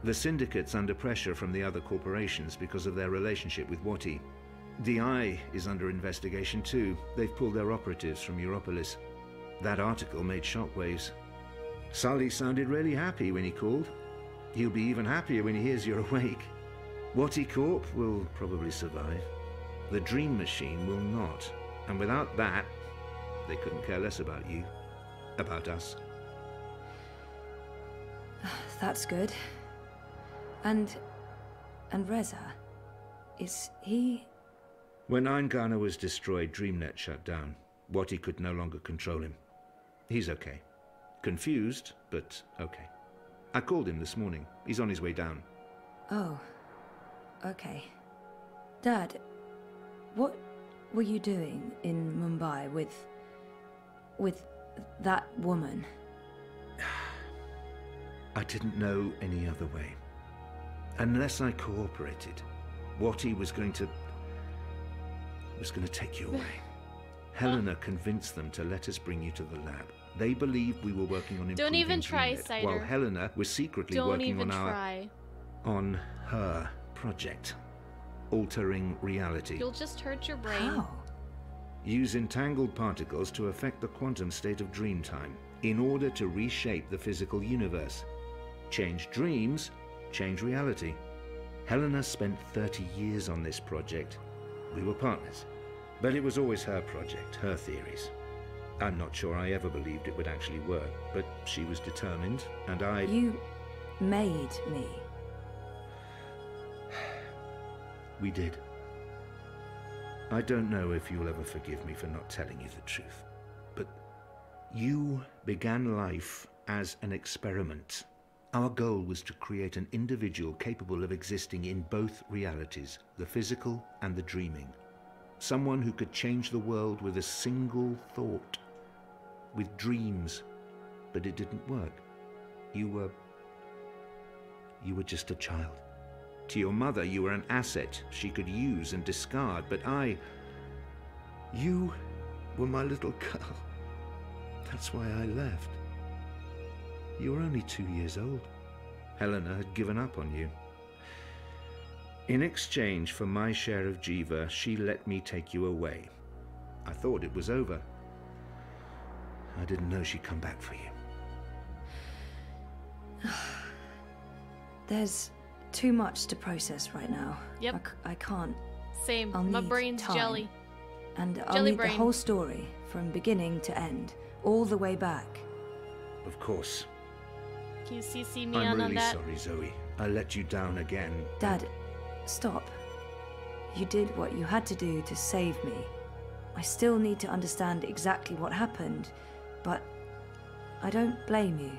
S6: The Syndicate's under pressure from the other corporations because of their relationship with Wati. The Eye is under investigation too. They've pulled their operatives from Europolis. That article made shockwaves. Sully sounded really happy when he called. He'll be even happier when he hears you're awake. Watticorp will probably survive. The Dream Machine will not. And without that, they couldn't care less about you. About us.
S5: That's good. And Reza, is he...
S6: When Eingana was destroyed, DreamNet shut down. Watty could no longer control him. He's okay. Confused, but okay. I called him this morning. He's on his way down.
S5: Oh. Okay. Dad, what were you doing in Mumbai with that woman?
S6: I didn't know any other way. Unless I cooperated, Watty was going to take you away. Helena convinced them to let us bring you to the lab. They believed we were working on improving
S1: Don't even try,
S6: Dreamnet,
S1: Cider.
S6: while Helena was secretly
S1: Don't
S6: working
S1: even
S6: on
S1: try.
S6: on her project, altering reality.
S1: You'll just hurt your brain.
S5: How?
S6: Use entangled particles to affect the quantum state of dreamtime in order to reshape the physical universe. Change dreams, change reality. Helena spent 30 years on this project. We were partners. But it was always her project, her theories. I'm not sure I ever believed it would actually work, but she was determined, and I...
S5: You made me.
S6: We did. I don't know if you'll ever forgive me for not telling you the truth, but you began life as an experiment. Our goal was to create an individual capable of existing in both realities, the physical and the dreaming. Someone who could change the world with a single thought, with dreams, but it didn't work. You were just a child. To your mother, you were an asset she could use and discard, but you were my little girl. That's why I left. You were only 2 years old. Helena had given up on you. In exchange for my share of Jiva, she let me take you away. I thought it was over. I didn't know she'd come back for you.
S5: There's too much to process right now.
S1: Yep.
S5: I can't.
S1: Same.
S5: I'll
S1: My
S5: need
S1: brain's
S5: time.
S1: jelly.
S5: And I'll
S1: Jelly
S5: need
S1: brain.
S5: the whole story, from beginning to end, all the way back.
S6: Of course.
S1: Can you CC me
S6: I'm
S1: on
S6: really
S1: that?
S6: sorry, Zoe. I let you down again.
S5: Dad, stop. You did what you had to do to save me. I still need to understand exactly what happened, but I don't blame you.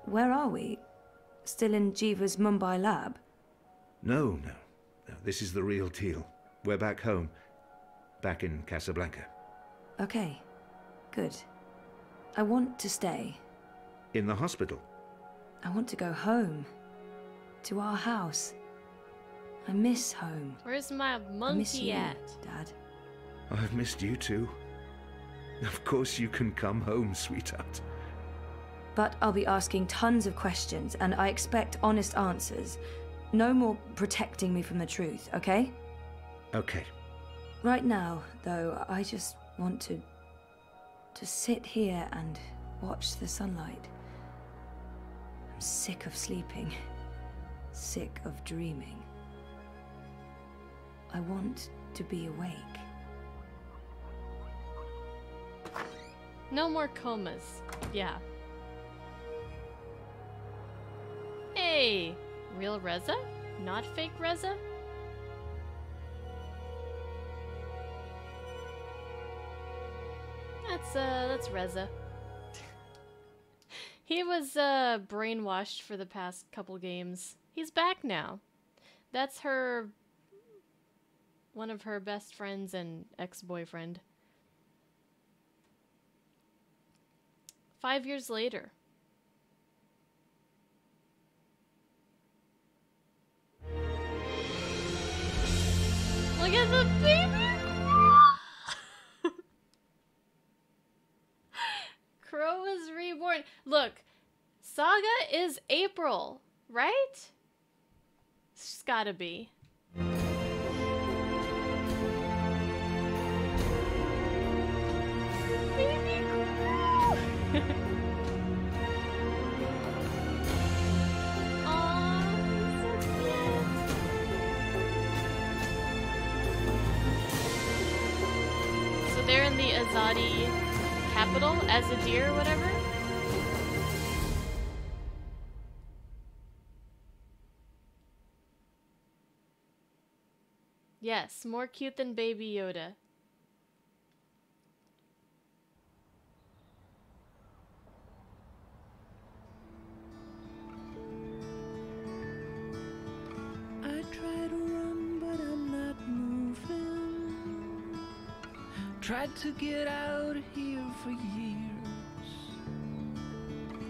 S5: Where are we? Still in Jiva's Mumbai lab?
S6: No. This is the real deal. We're back home. Back in Casablanca.
S5: Okay, good. I want to stay.
S6: In the hospital.
S5: I want to go home. To our house. I miss home.
S1: Where's my
S5: I miss
S1: monkey
S5: you,
S1: at?
S5: Dad.
S6: I've missed you too. Of course you can come home, sweetheart.
S5: But I'll be asking tons of questions, and I expect honest answers. No more protecting me from the truth, okay?
S6: Okay.
S5: Right now, though, I just want to sit here and watch the sunlight. I'm sick of sleeping. Sick of dreaming. I want to be awake.
S1: No more comas. Yeah. Hey! Real Reza? Not fake Reza? That's Reza. He was brainwashed for the past couple games. He's back now. That's one of her best friends and ex-boyfriend. 5 years later. Look at the baby! Crow is reborn. Look, Saga is April, right? It's gotta be. Baby Crow! Aw, so cute. So they're in the Azadi capital as a deer or whatever. Yes, more cute than Baby Yoda.
S4: I try to run, but I'm not moving. Tried to get out of here for years.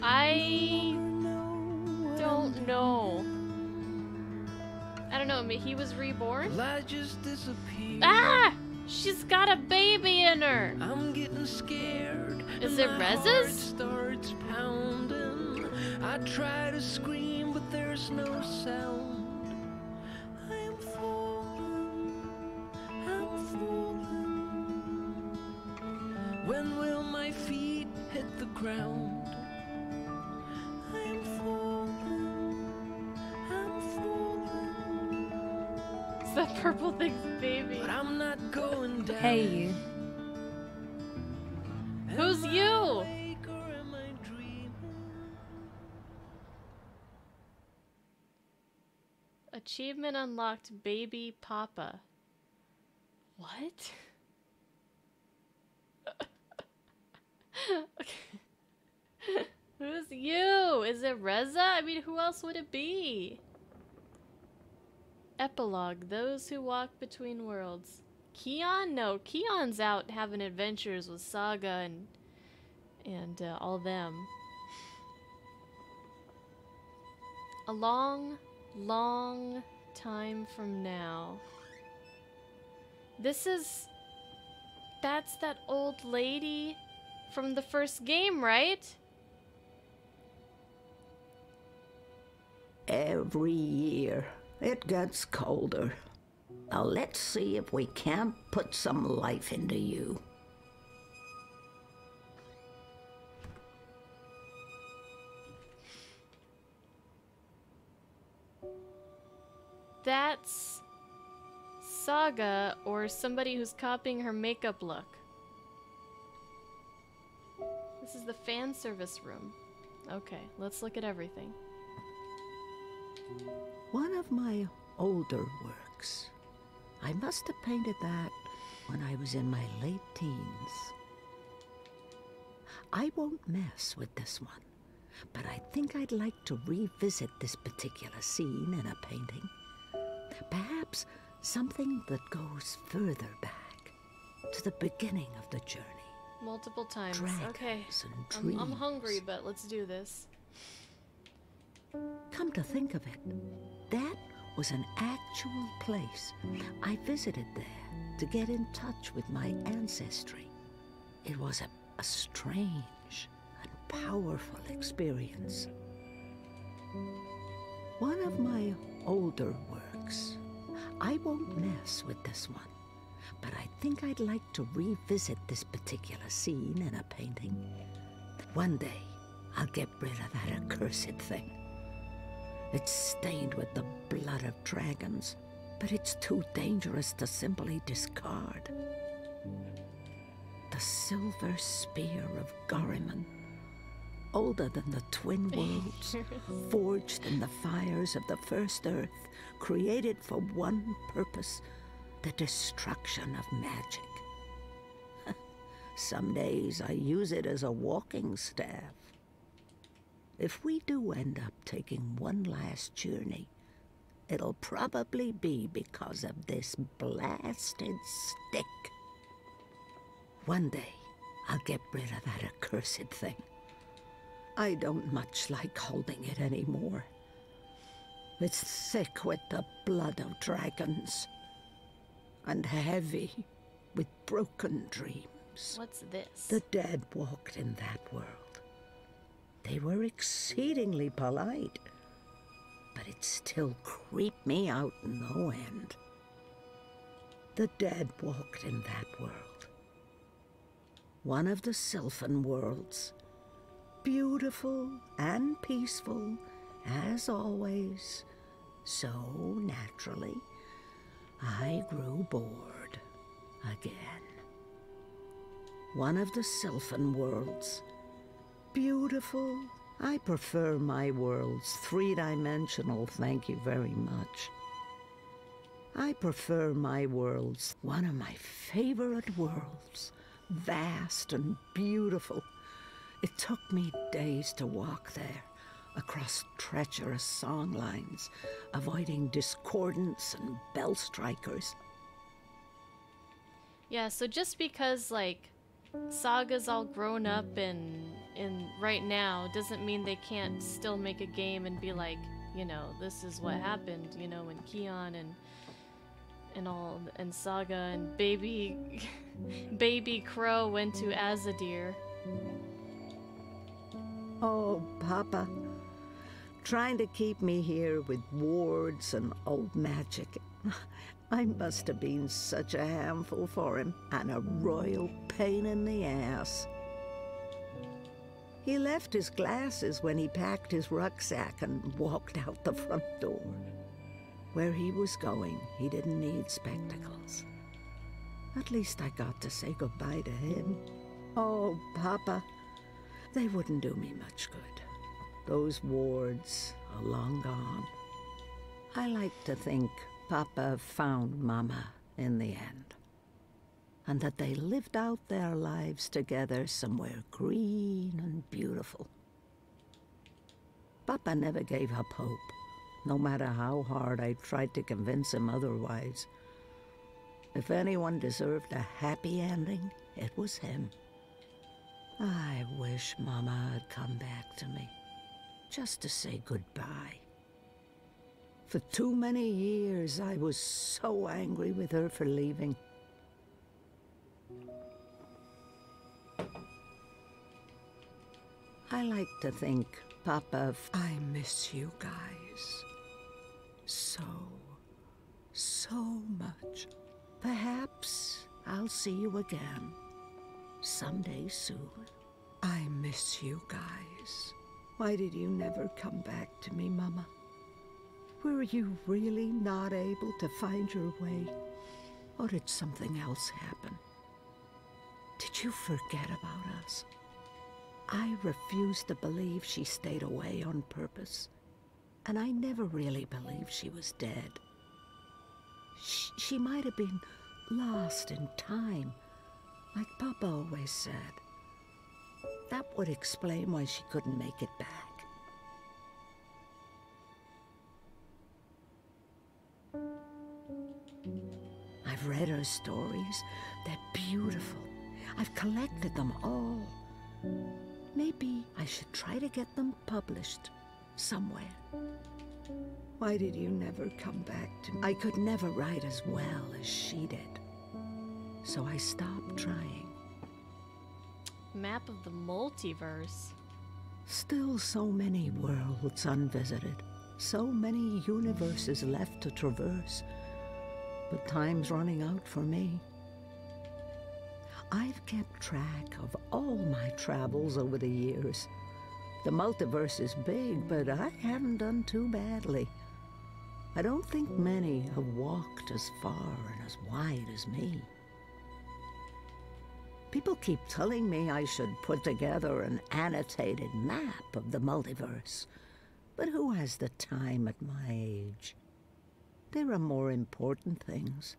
S1: I don't know. I don't know, he was reborn?
S4: I just disappeared.
S1: Ah! She's got a baby in her!
S4: I'm getting scared.
S1: Is it Rez's?
S4: Starts pounding. I try to scream, but there's no sound. I am falling. I'm falling. When will my feet hit the ground? I am falling. I'm falling.
S1: It's that purple thing's baby.
S4: But I'm not going down.
S5: Hey, you.
S1: Who's you? Achievement unlocked, Baby Papa. What? Okay. Who's you? Is it Reza? I mean, who else would it be? Epilogue, those who walk between worlds. Keon? No, Keon's out having adventures with Saga and all them. A long, long time from now. That's that old lady from the first game, right?
S20: Every year, it gets colder. Now let's see if we can't put some life into you.
S1: That's Saga or somebody who's copying her makeup look. This is the fan service room. Okay, let's look at everything.
S20: One of my older works. I must have painted that when I was in my late teens. I won't mess with this one, but I think I'd like to revisit this particular scene in a painting. Perhaps something that goes further back, to the beginning of the journey.
S1: Multiple times.
S20: Dragons
S1: Okay.
S20: and
S1: I'm
S20: dreams.
S1: hungry, but let's do this.
S20: Come to think of it, that was an actual place. I visited there to get in touch with my ancestry. It was a strange and powerful experience. One of my older works. I won't mess with this one, but I think I'd like to revisit this particular scene in a painting. One day, I'll get rid of that accursed thing. It's stained with the blood of dragons, but it's too dangerous to simply discard. The silver spear of Gariman, older than the twin worlds, forged in the fires of the first earth, created for one purpose, the destruction of magic. Some days I use it as a walking staff. If we do end up taking one last journey, it'll probably be because of this blasted stick. One day, I'll get rid of that accursed thing. I don't much like holding it anymore. It's thick with the blood of dragons, and heavy with broken dreams.
S1: What's this?
S20: The dead walked in that world. They were exceedingly polite, but it still creeped me out no end. The dead walked in that world. One of the Sylphan worlds. Beautiful and peaceful, as always. So naturally, I grew bored again. One of the Sylphan worlds. Beautiful. I prefer my worlds three-dimensional, thank you very much. I prefer my worlds. One of my favorite worlds. Vast and beautiful. It took me days to walk there, across treacherous song lines, avoiding discordants and bell strikers.
S1: Yeah, so just because, like, Saga's all grown up and right now doesn't mean they can't still make a game and be like, you know, this is what happened, you know, when Kion and Saga and baby Crow went to Azadir.
S20: Oh, Papa. Trying to keep me here with wards and old magic. I must have been such a handful for him, and a royal pain in the ass. He left his glasses when he packed his rucksack and walked out the front door. Where he was going, he didn't need spectacles. At least I got to say goodbye to him. Oh, Papa, they wouldn't do me much good. Those wards are long gone. I like to think Papa found Mama in the end, and that they lived out their lives together somewhere green and beautiful. Papa never gave up hope, no matter how hard I tried to convince him otherwise. If anyone deserved a happy ending, it was him. I wish Mama had come back to me, just to say goodbye. For too many years, I was so angry with her for leaving. I like to think, Papa, I miss you guys. So much. Perhaps I'll see you again, someday soon. I miss you guys. Why did you never come back to me, Mama? Were you really not able to find your way? Or did something else happen? Did you forget about us? I refuse to believe she stayed away on purpose. And I never really believed she was dead. She might have been lost in time, like Papa always said. That would explain why she couldn't make it back. I've read her stories. They're beautiful. I've collected them all. Maybe I should try to get them published somewhere. Why did you never come back to me? I could never write as well as she did. So I stopped trying.
S1: Map of the multiverse.
S20: Still so many worlds unvisited. So many universes left to traverse. But time's running out for me. I've kept track of all my travels over the years. The multiverse is big, but I haven't done too badly. I don't think many have walked as far and as wide as me. People keep telling me I should put together an annotated map of the multiverse. But who has the time at my age? There are more important things.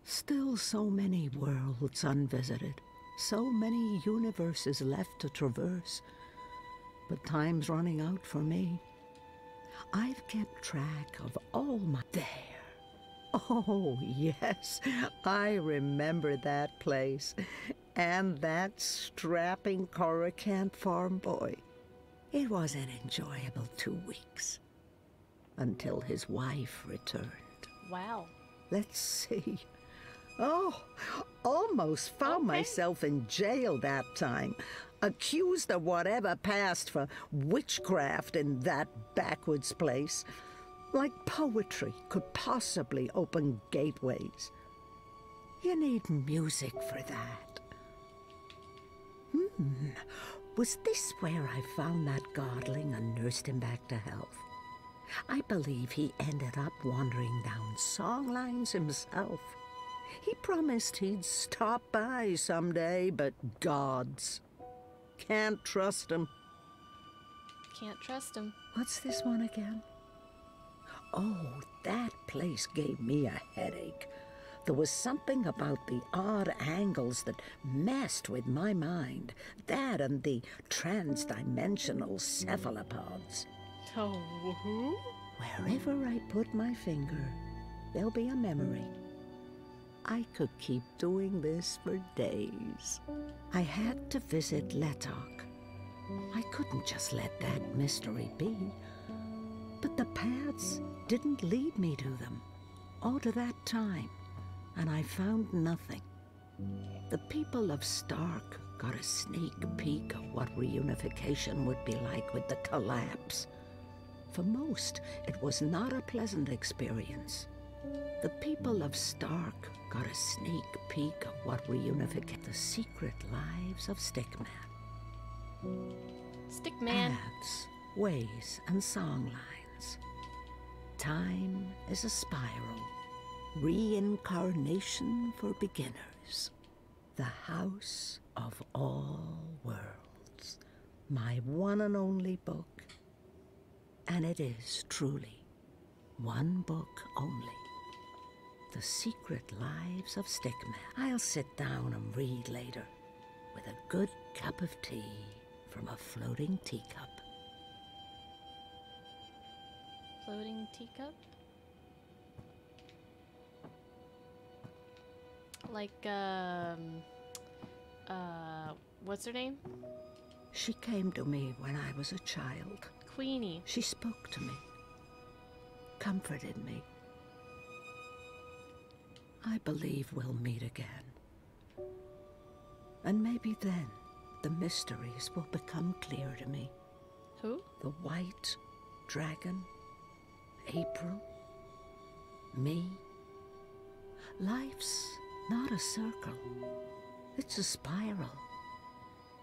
S20: Still so many worlds unvisited. So many universes left to traverse. But time's running out for me. I've kept track of all my... There. Oh, yes. I remember that place. And that strapping Coruscant farm boy. It was an enjoyable 2 weeks. Until his wife returned.
S1: Wow.
S20: Let's see. Oh, almost found myself in jail that time. Accused of whatever passed for witchcraft in that backwoods place. Like poetry could possibly open gateways. You need music for that. Was this where I found that godling and nursed him back to health? I believe he ended up wandering down songlines himself. He promised he'd stop by someday, but gods. Can't trust him.
S1: Can't trust him.
S20: What's this one again? Oh, that place gave me a headache. There was something about the odd angles that messed with my mind. That and the trans-dimensional cephalopods.
S1: Oh, who?
S20: Wherever I put my finger, there'll be a memory. I could keep doing this for days. I had to visit Letok. I couldn't just let that mystery be. But the paths didn't lead me to them, or to that time, and I found nothing. The people of Stark got a sneak peek of what reunification would be like with the collapse. For most, it was not a pleasant experience. The people of Stark got a sneak peek of what reunification. The secret lives of Stickman.
S1: Stickman.
S20: Paths, ways, and songlines. Time is a spiral. Reincarnation for beginners. The House of All Worlds. My one and only book. And it is truly one book only. The Secret Lives of Stickman. I'll sit down and read later with a good cup of tea from a floating teacup.
S1: Floating teacup? Like, what's her name?
S20: She came to me when I was a child.
S1: Queenie.
S20: She spoke to me, comforted me. I believe we'll meet again. And maybe then the mysteries will become clear to me.
S1: Who?
S20: The White Dragon, April, me. Life's not a circle. It's a spiral.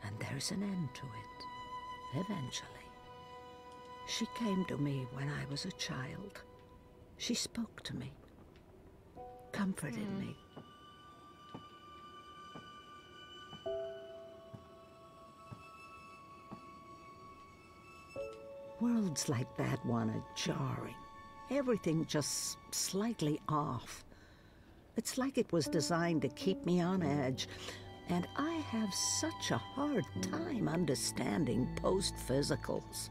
S20: And there's an end to it, eventually. She came to me when I was a child. She spoke to me, comforted me. Worlds like that one are jarring. Everything just slightly off. It's like it was designed to keep me on edge. And I have such a hard time understanding post-physicals.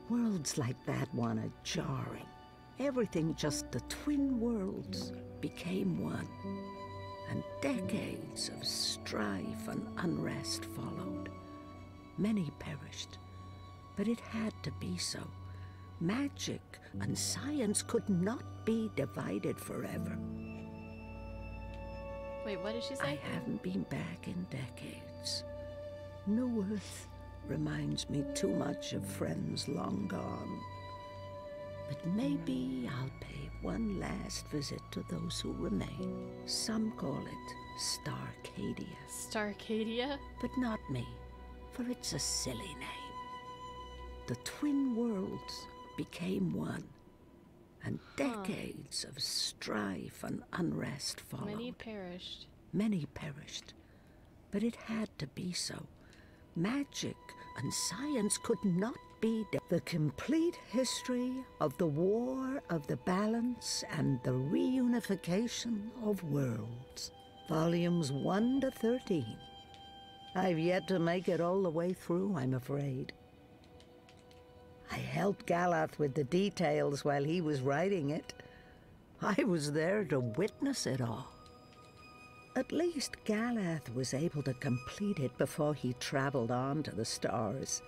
S20: Worlds like that one are jarring. Everything just the twin worlds became one. And decades of strife and unrest followed. Many perished. But it had to be so. Magic and science could not be divided forever.
S1: Wait, what did she say?
S20: I haven't been back in decades. New Earth reminds me too much of friends long gone. But maybe I'll pay one last visit to those who remain. Some call it Starcadia.
S1: Starcadia?
S20: But not me, for it's a silly name. The twin worlds became one, and decades of strife and unrest followed.
S1: Many perished.
S20: Many perished, but it had to be so. Magic and science could not be the complete history of the War of the Balance and the Reunification of Worlds. Volumes 1 to 13. I've yet to make it all the way through, I'm afraid. I helped Galath with the details while he was writing it. I was there to witness it all. At least Galath was able to complete it before he traveled on to the stars.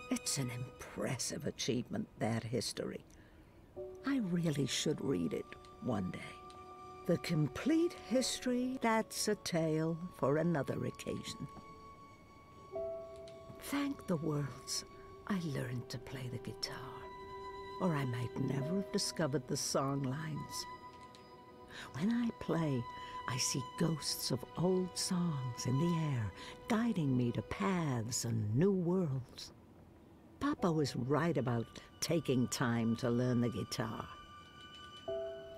S20: It's an impressive achievement, that history. I really should read it one day. The complete history, that's a tale for another occasion. Thank the worlds I learned to play the guitar, or I might never have discovered the song lines. When I play, I see ghosts of old songs in the air, guiding me to paths and new worlds. Papa was right about taking time to learn the guitar.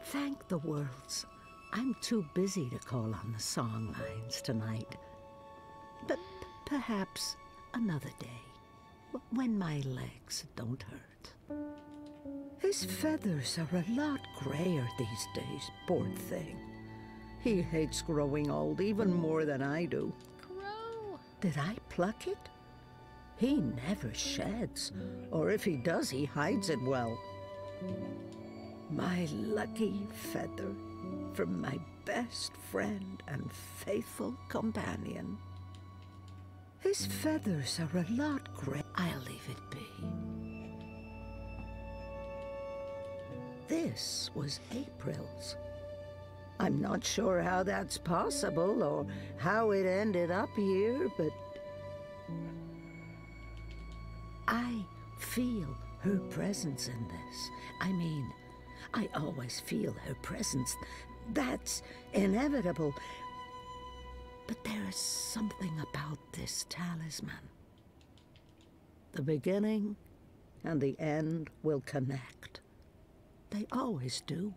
S20: Thank the worlds. I'm too busy to call on the song lines tonight. But perhaps another day, when my legs don't hurt. His feathers are a lot grayer these days, poor thing. He hates growing old even more than I do.
S1: Grow.
S20: Did I pluck it? He never sheds, or if he does, he hides it well. My lucky feather from my best friend and faithful companion. His feathers are a lot gray. I'll leave it be. This was April's. I'm not sure how that's possible or how it ended up here, but I feel her presence in this. I mean, I always feel her presence. That's inevitable. But there is something about this talisman. The beginning and the end will connect. They always do.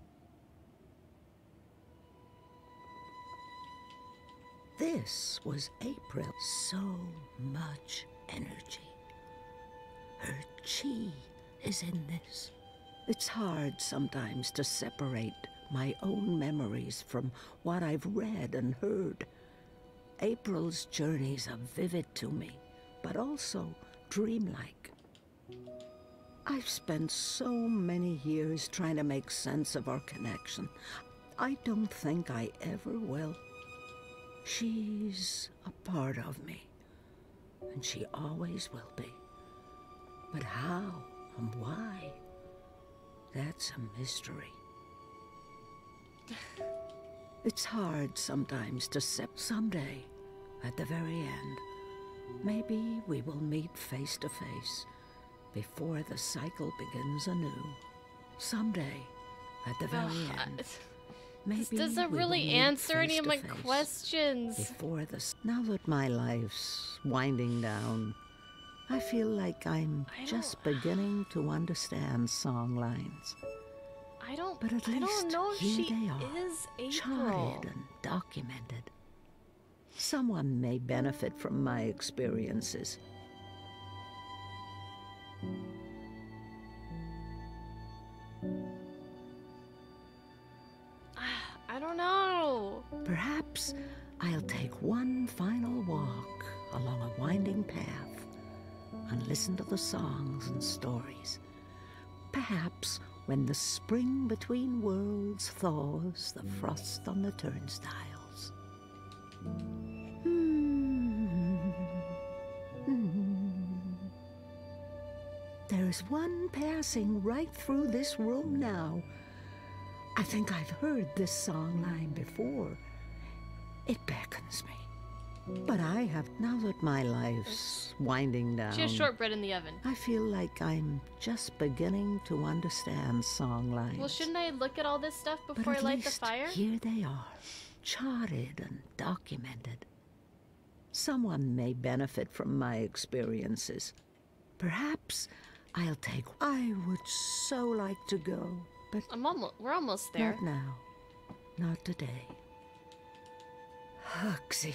S20: This was April. So much energy. Her chi is in this. It's hard sometimes to separate my own memories from what I've read and heard. April's journeys are vivid to me, but also dreamlike. I've spent so many years trying to make sense of our connection. I don't think I ever will. She's a part of me, and she always will be. But how and why? That's a mystery. It's hard sometimes to someday, at the very end, maybe we will meet face to face before the cycle begins anew. Someday, at the very end. Maybe
S1: this doesn't really answer any of my questions.
S20: Before now that my life's winding down, I feel like I'm just beginning to understand song lines. But at least
S1: don't know if
S20: here
S1: she
S20: they are,
S1: is April.
S20: charted and documented. Someone may benefit from my experiences.
S1: I don't know.
S20: Perhaps I'll take one final walk along a winding path and listen to the songs and stories. Perhaps when the spring between worlds thaws the frost on the turnstiles. There's one passing right through this room now. I think I've heard this song line before. It beckons me. But I have, now that my life's winding down,
S1: She has shortbread in the oven.
S20: I feel like I'm just beginning to understand song lines.
S1: Well, shouldn't I look at all this stuff
S20: But
S1: before I
S20: at
S1: light the
S20: least
S1: fire?
S20: Here they are, charted and documented. Someone may benefit from my experiences. Perhaps I'll take. I would so like to go, but
S1: we're almost there.
S20: Not now. Not today. Hugsy.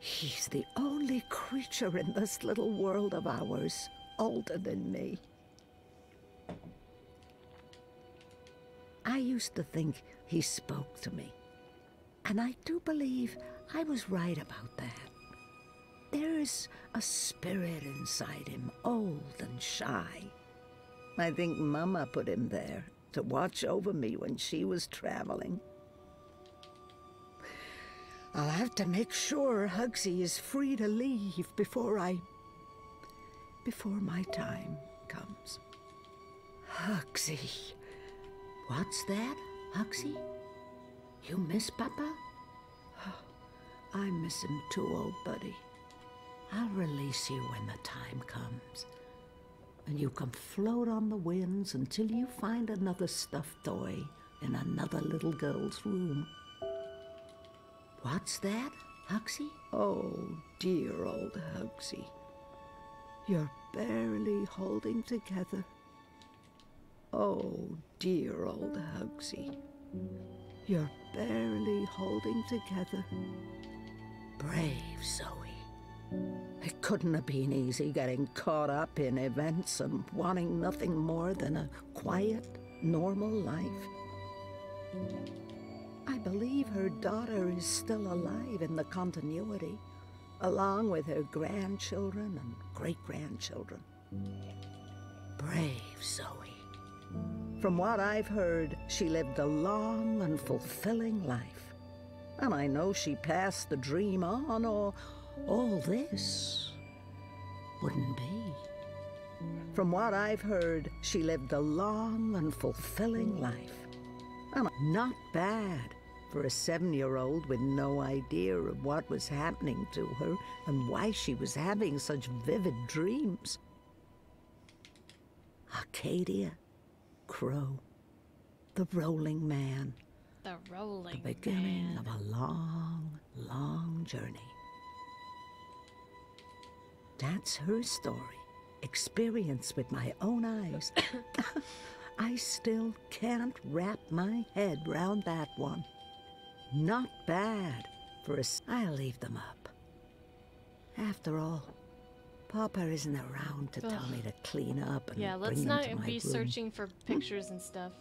S20: He's the only creature in this little world of ours older than me. I used to think he spoke to me, and I do believe I was right about that. There's a spirit inside him, old and shy. I think Mama put him there to watch over me when she was traveling. I'll have to make sure Hugsy is free to leave before my time comes. Hugsy. What's that, Hugsy? You miss Papa? Oh, I miss him too, old buddy. I'll release you when the time comes. And you can float on the winds until you find another stuffed toy in another little girl's room. What's that, Hugsy? Oh, dear old Hugsy. You're barely holding together. Oh, dear old Hugsy. You're barely holding together. Brave Zoe. It couldn't have been easy getting caught up in events and wanting nothing more than a quiet, normal life. I believe her daughter is still alive in the continuity, along with her grandchildren and great-grandchildren. Brave Zoe. From what I've heard, she lived a long and fulfilling life. And I know she passed the dream on, or all this wouldn't be. From what I've heard, she lived a long and fulfilling life. And not bad for a 7-year-old with no idea of what was happening to her and why she was having such vivid dreams. Arcadia, Crow, the Rolling Man.
S1: The Rolling
S20: The beginning
S1: Man.
S20: of a long, long journey. That's her story, experienced with my own eyes. I still can't wrap my head round that one. Not bad for a... I'll leave them up. After all, Papa isn't around to tell me to clean up and
S1: Yeah, let's
S20: bring
S1: not
S20: them to my
S1: be
S20: room.
S1: searching for pictures and stuff.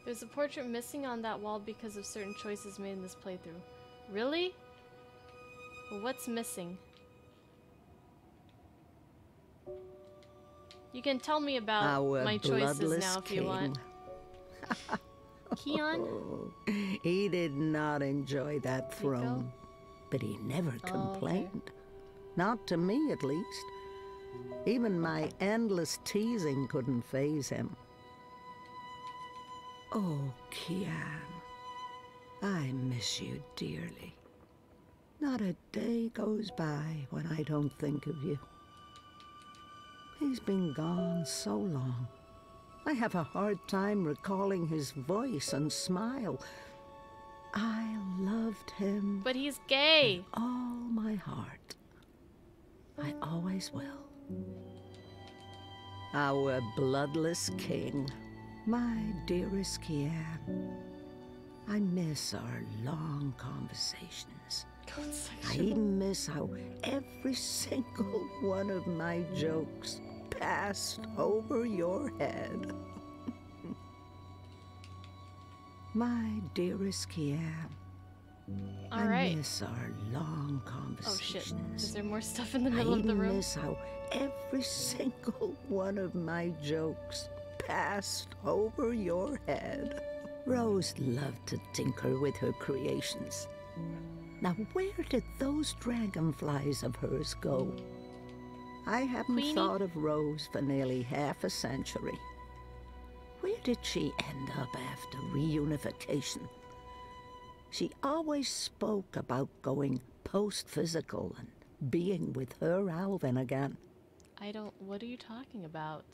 S1: There's a portrait missing on that wall because of certain choices made in this playthrough. Really? Well, what's missing? You can tell me about
S20: Our
S1: my choices
S20: bloodless
S1: now if you want. Keon?
S20: Oh, he did not enjoy that throne, but he never complained. Not to me, at least. Even my endless teasing couldn't faze him. Oh, Kian, I miss you dearly. Not a day goes by when I don't think of you. He's been gone so long. I have a hard time recalling his voice and smile. I loved him.
S1: But he's gay.
S20: With all my heart. I always will. Our bloodless king, my dearest Kian. I miss our long conversations. I even miss how every single one of my jokes passed over your head. My dearest Kian. I miss our long conversations.
S1: Oh shit. Is there more stuff in the middle of the room?
S20: I miss how every single one of my jokes passed over your head. Rose loved to tinker with her creations. Now, where did those dragonflies of hers go? I haven't thought of Rose for nearly half a century. Where did she end up after reunification? She always spoke about going post-physical and being with her Alvin again.
S1: What are you talking about?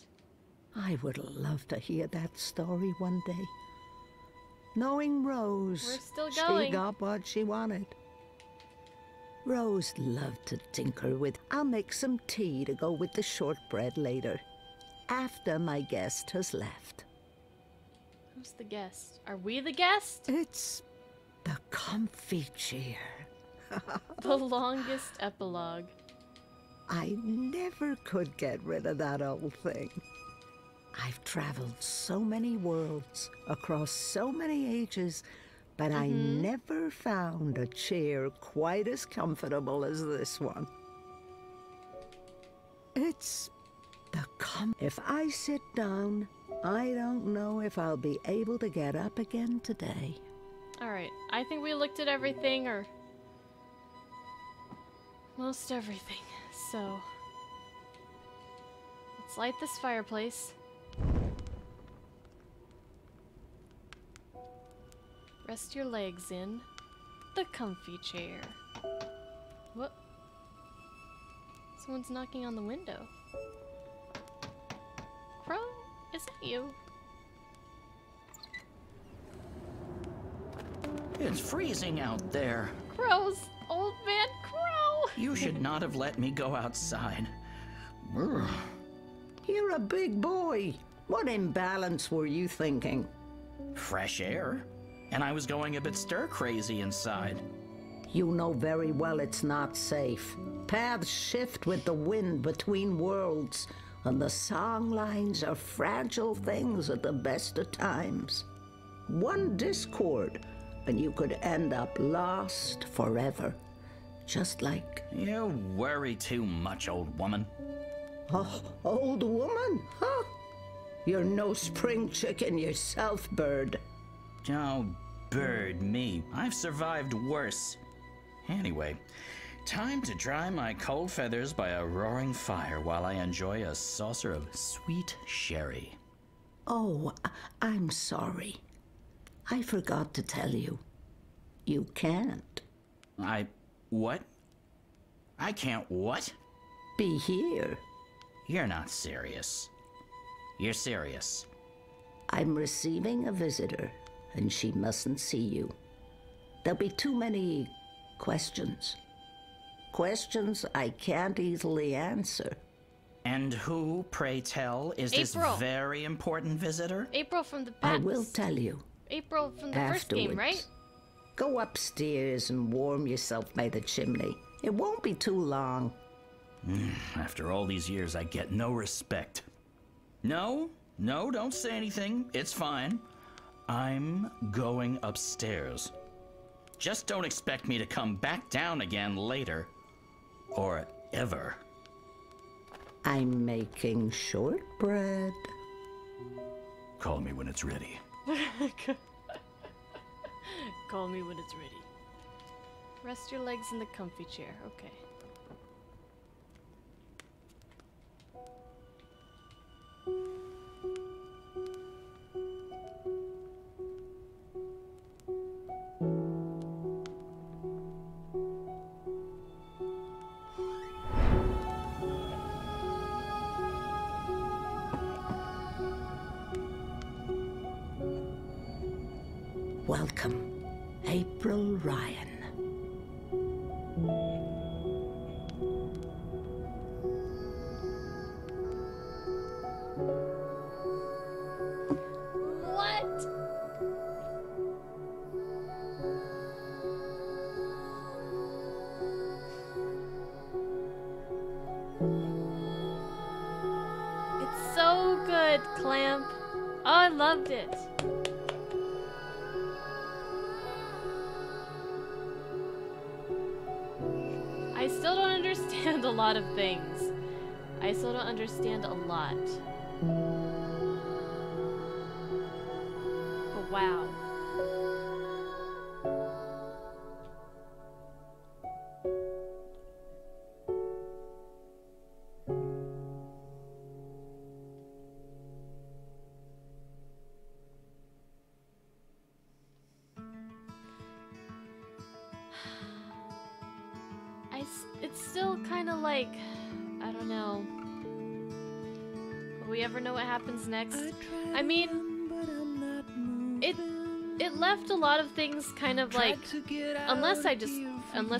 S20: I would love to hear that story one day. Knowing Rose,
S1: We're still going.
S20: she got what she wanted. Rose loved to tinker with... I'll make some tea to go with the shortbread later, after my guest has left.
S1: Who's the guest? Are we the guest?
S20: It's the comfy chair.
S1: The longest epilogue.
S20: I never could get rid of that old thing. I've traveled so many worlds, across so many ages, but I never found a chair quite as comfortable as this one. It's the If I sit down, I don't know if I'll be able to get up again today.
S1: Alright, I think we looked at everything, or most everything, so let's light this fireplace. Rest your legs in the comfy chair. What? Someone's knocking on the window. Crow, is it you?
S22: It's freezing out there.
S1: Crow's old man Crow!
S22: You should not have let me go outside. Brr.
S20: You're a big boy. What imbalance were you thinking?
S22: Fresh air. And I was going a bit stir-crazy inside.
S20: You know very well it's not safe. Paths shift with the wind between worlds, and the song lines are fragile things at the best of times. One discord, and you could end up lost forever. Just like...
S22: You worry too much, old woman.
S20: Oh, old woman? Huh? You're no spring chicken yourself, Bird.
S22: Oh, Bird, me. I've survived worse. Anyway, time to dry my cold feathers by a roaring fire while I enjoy a saucer of sweet sherry.
S20: Oh, I'm sorry. I forgot to tell you. You can't.
S22: What? I can't what?
S20: Be here.
S22: You're not serious. You're serious.
S20: I'm receiving a visitor, and she mustn't see you. There'll be too many questions. Questions I can't easily answer.
S22: And who, pray tell, is this very important visitor?
S1: April from the past.
S20: I will tell you.
S1: April from the first game, right?
S20: Go upstairs and warm yourself by the chimney. It won't be too long.
S22: After all these years, I get no respect. No, don't say anything. It's fine. I'm going upstairs. Just don't expect me to come back down again later. Or ever.
S20: I'm making shortbread.
S22: Call me when it's ready.
S1: Call me when it's ready. Rest your legs in the comfy chair. Okay.
S20: Welcome, April Ryan.
S1: What? It's so good, Clamp. Oh, I loved it. I still don't understand a lot of things. I still don't understand a lot. But wow. It's still kind of like, I don't know. Will we ever know what happens next? I mean, it left a lot of things kind of like, unless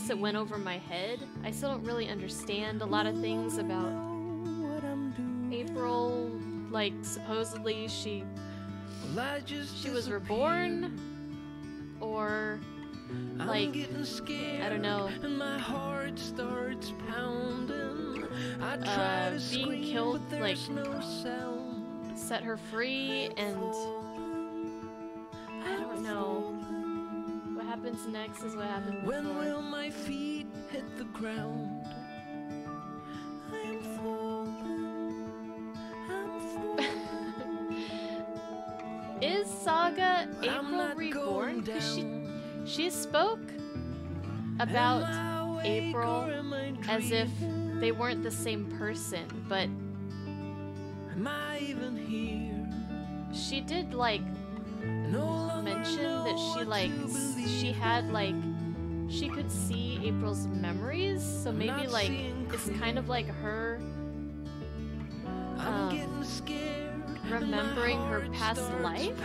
S1: it went over my head, I still don't really understand a lot of things about April. Like, supposedly she was reborn, or like, I don't know, being killed, like, set her free, and I don't know. What happens next is what happened before.
S4: When will my feet hit the ground? I'm falling.
S1: Is Saga April reborn? Because she spoke about April as if they weren't the same person, but
S4: am I even here?
S1: She did like mention that she had like she could see April's memories, so maybe like it's kind of like her remembering her past life.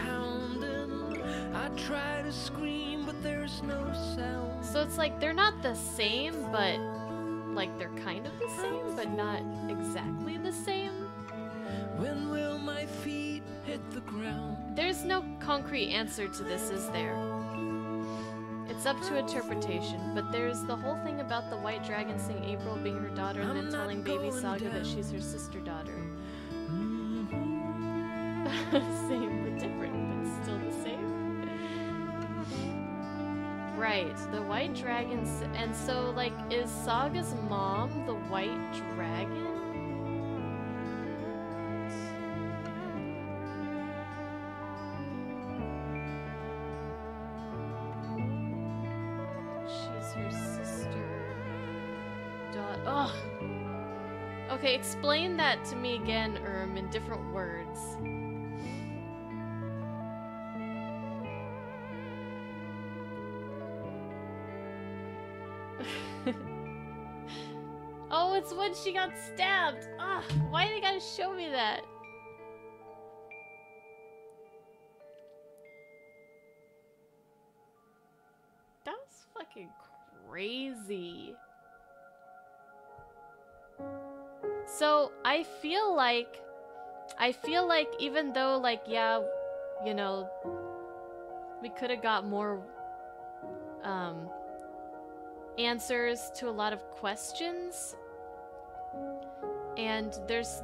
S4: I try to scream, but there's no sound.
S1: So it's like they're not the same, but like they're kind of the same, but not exactly the same.
S4: When will my feet hit the ground?
S1: There's no concrete answer to this, is there? It's up to interpretation, but there's the whole thing about the white dragon saying April being her daughter and then telling baby Saga that she's her sister daughter. Same but different, but still the same. Right, the white dragons, and so like, is Saga's mom the white dragon? She's her sister. Ugh. Okay, explain that to me again, in different words. Oh, it's when she got stabbed! Ugh, why they gotta show me that? That was fucking crazy. So, I feel like even though, like, yeah, you know, we could have got more, answers to a lot of questions, and there's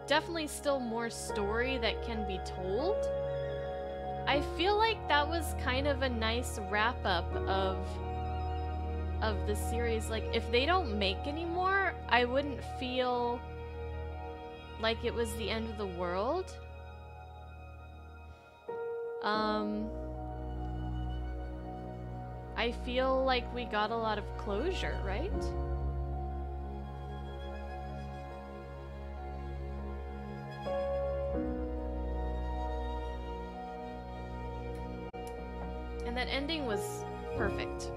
S1: definitely still more story that can be told. I feel like that was kind of a nice wrap-up of the series. Like, if they don't make any more, I wouldn't feel like it was the end of the world. I feel like we got a lot of closure, right? And that ending was perfect.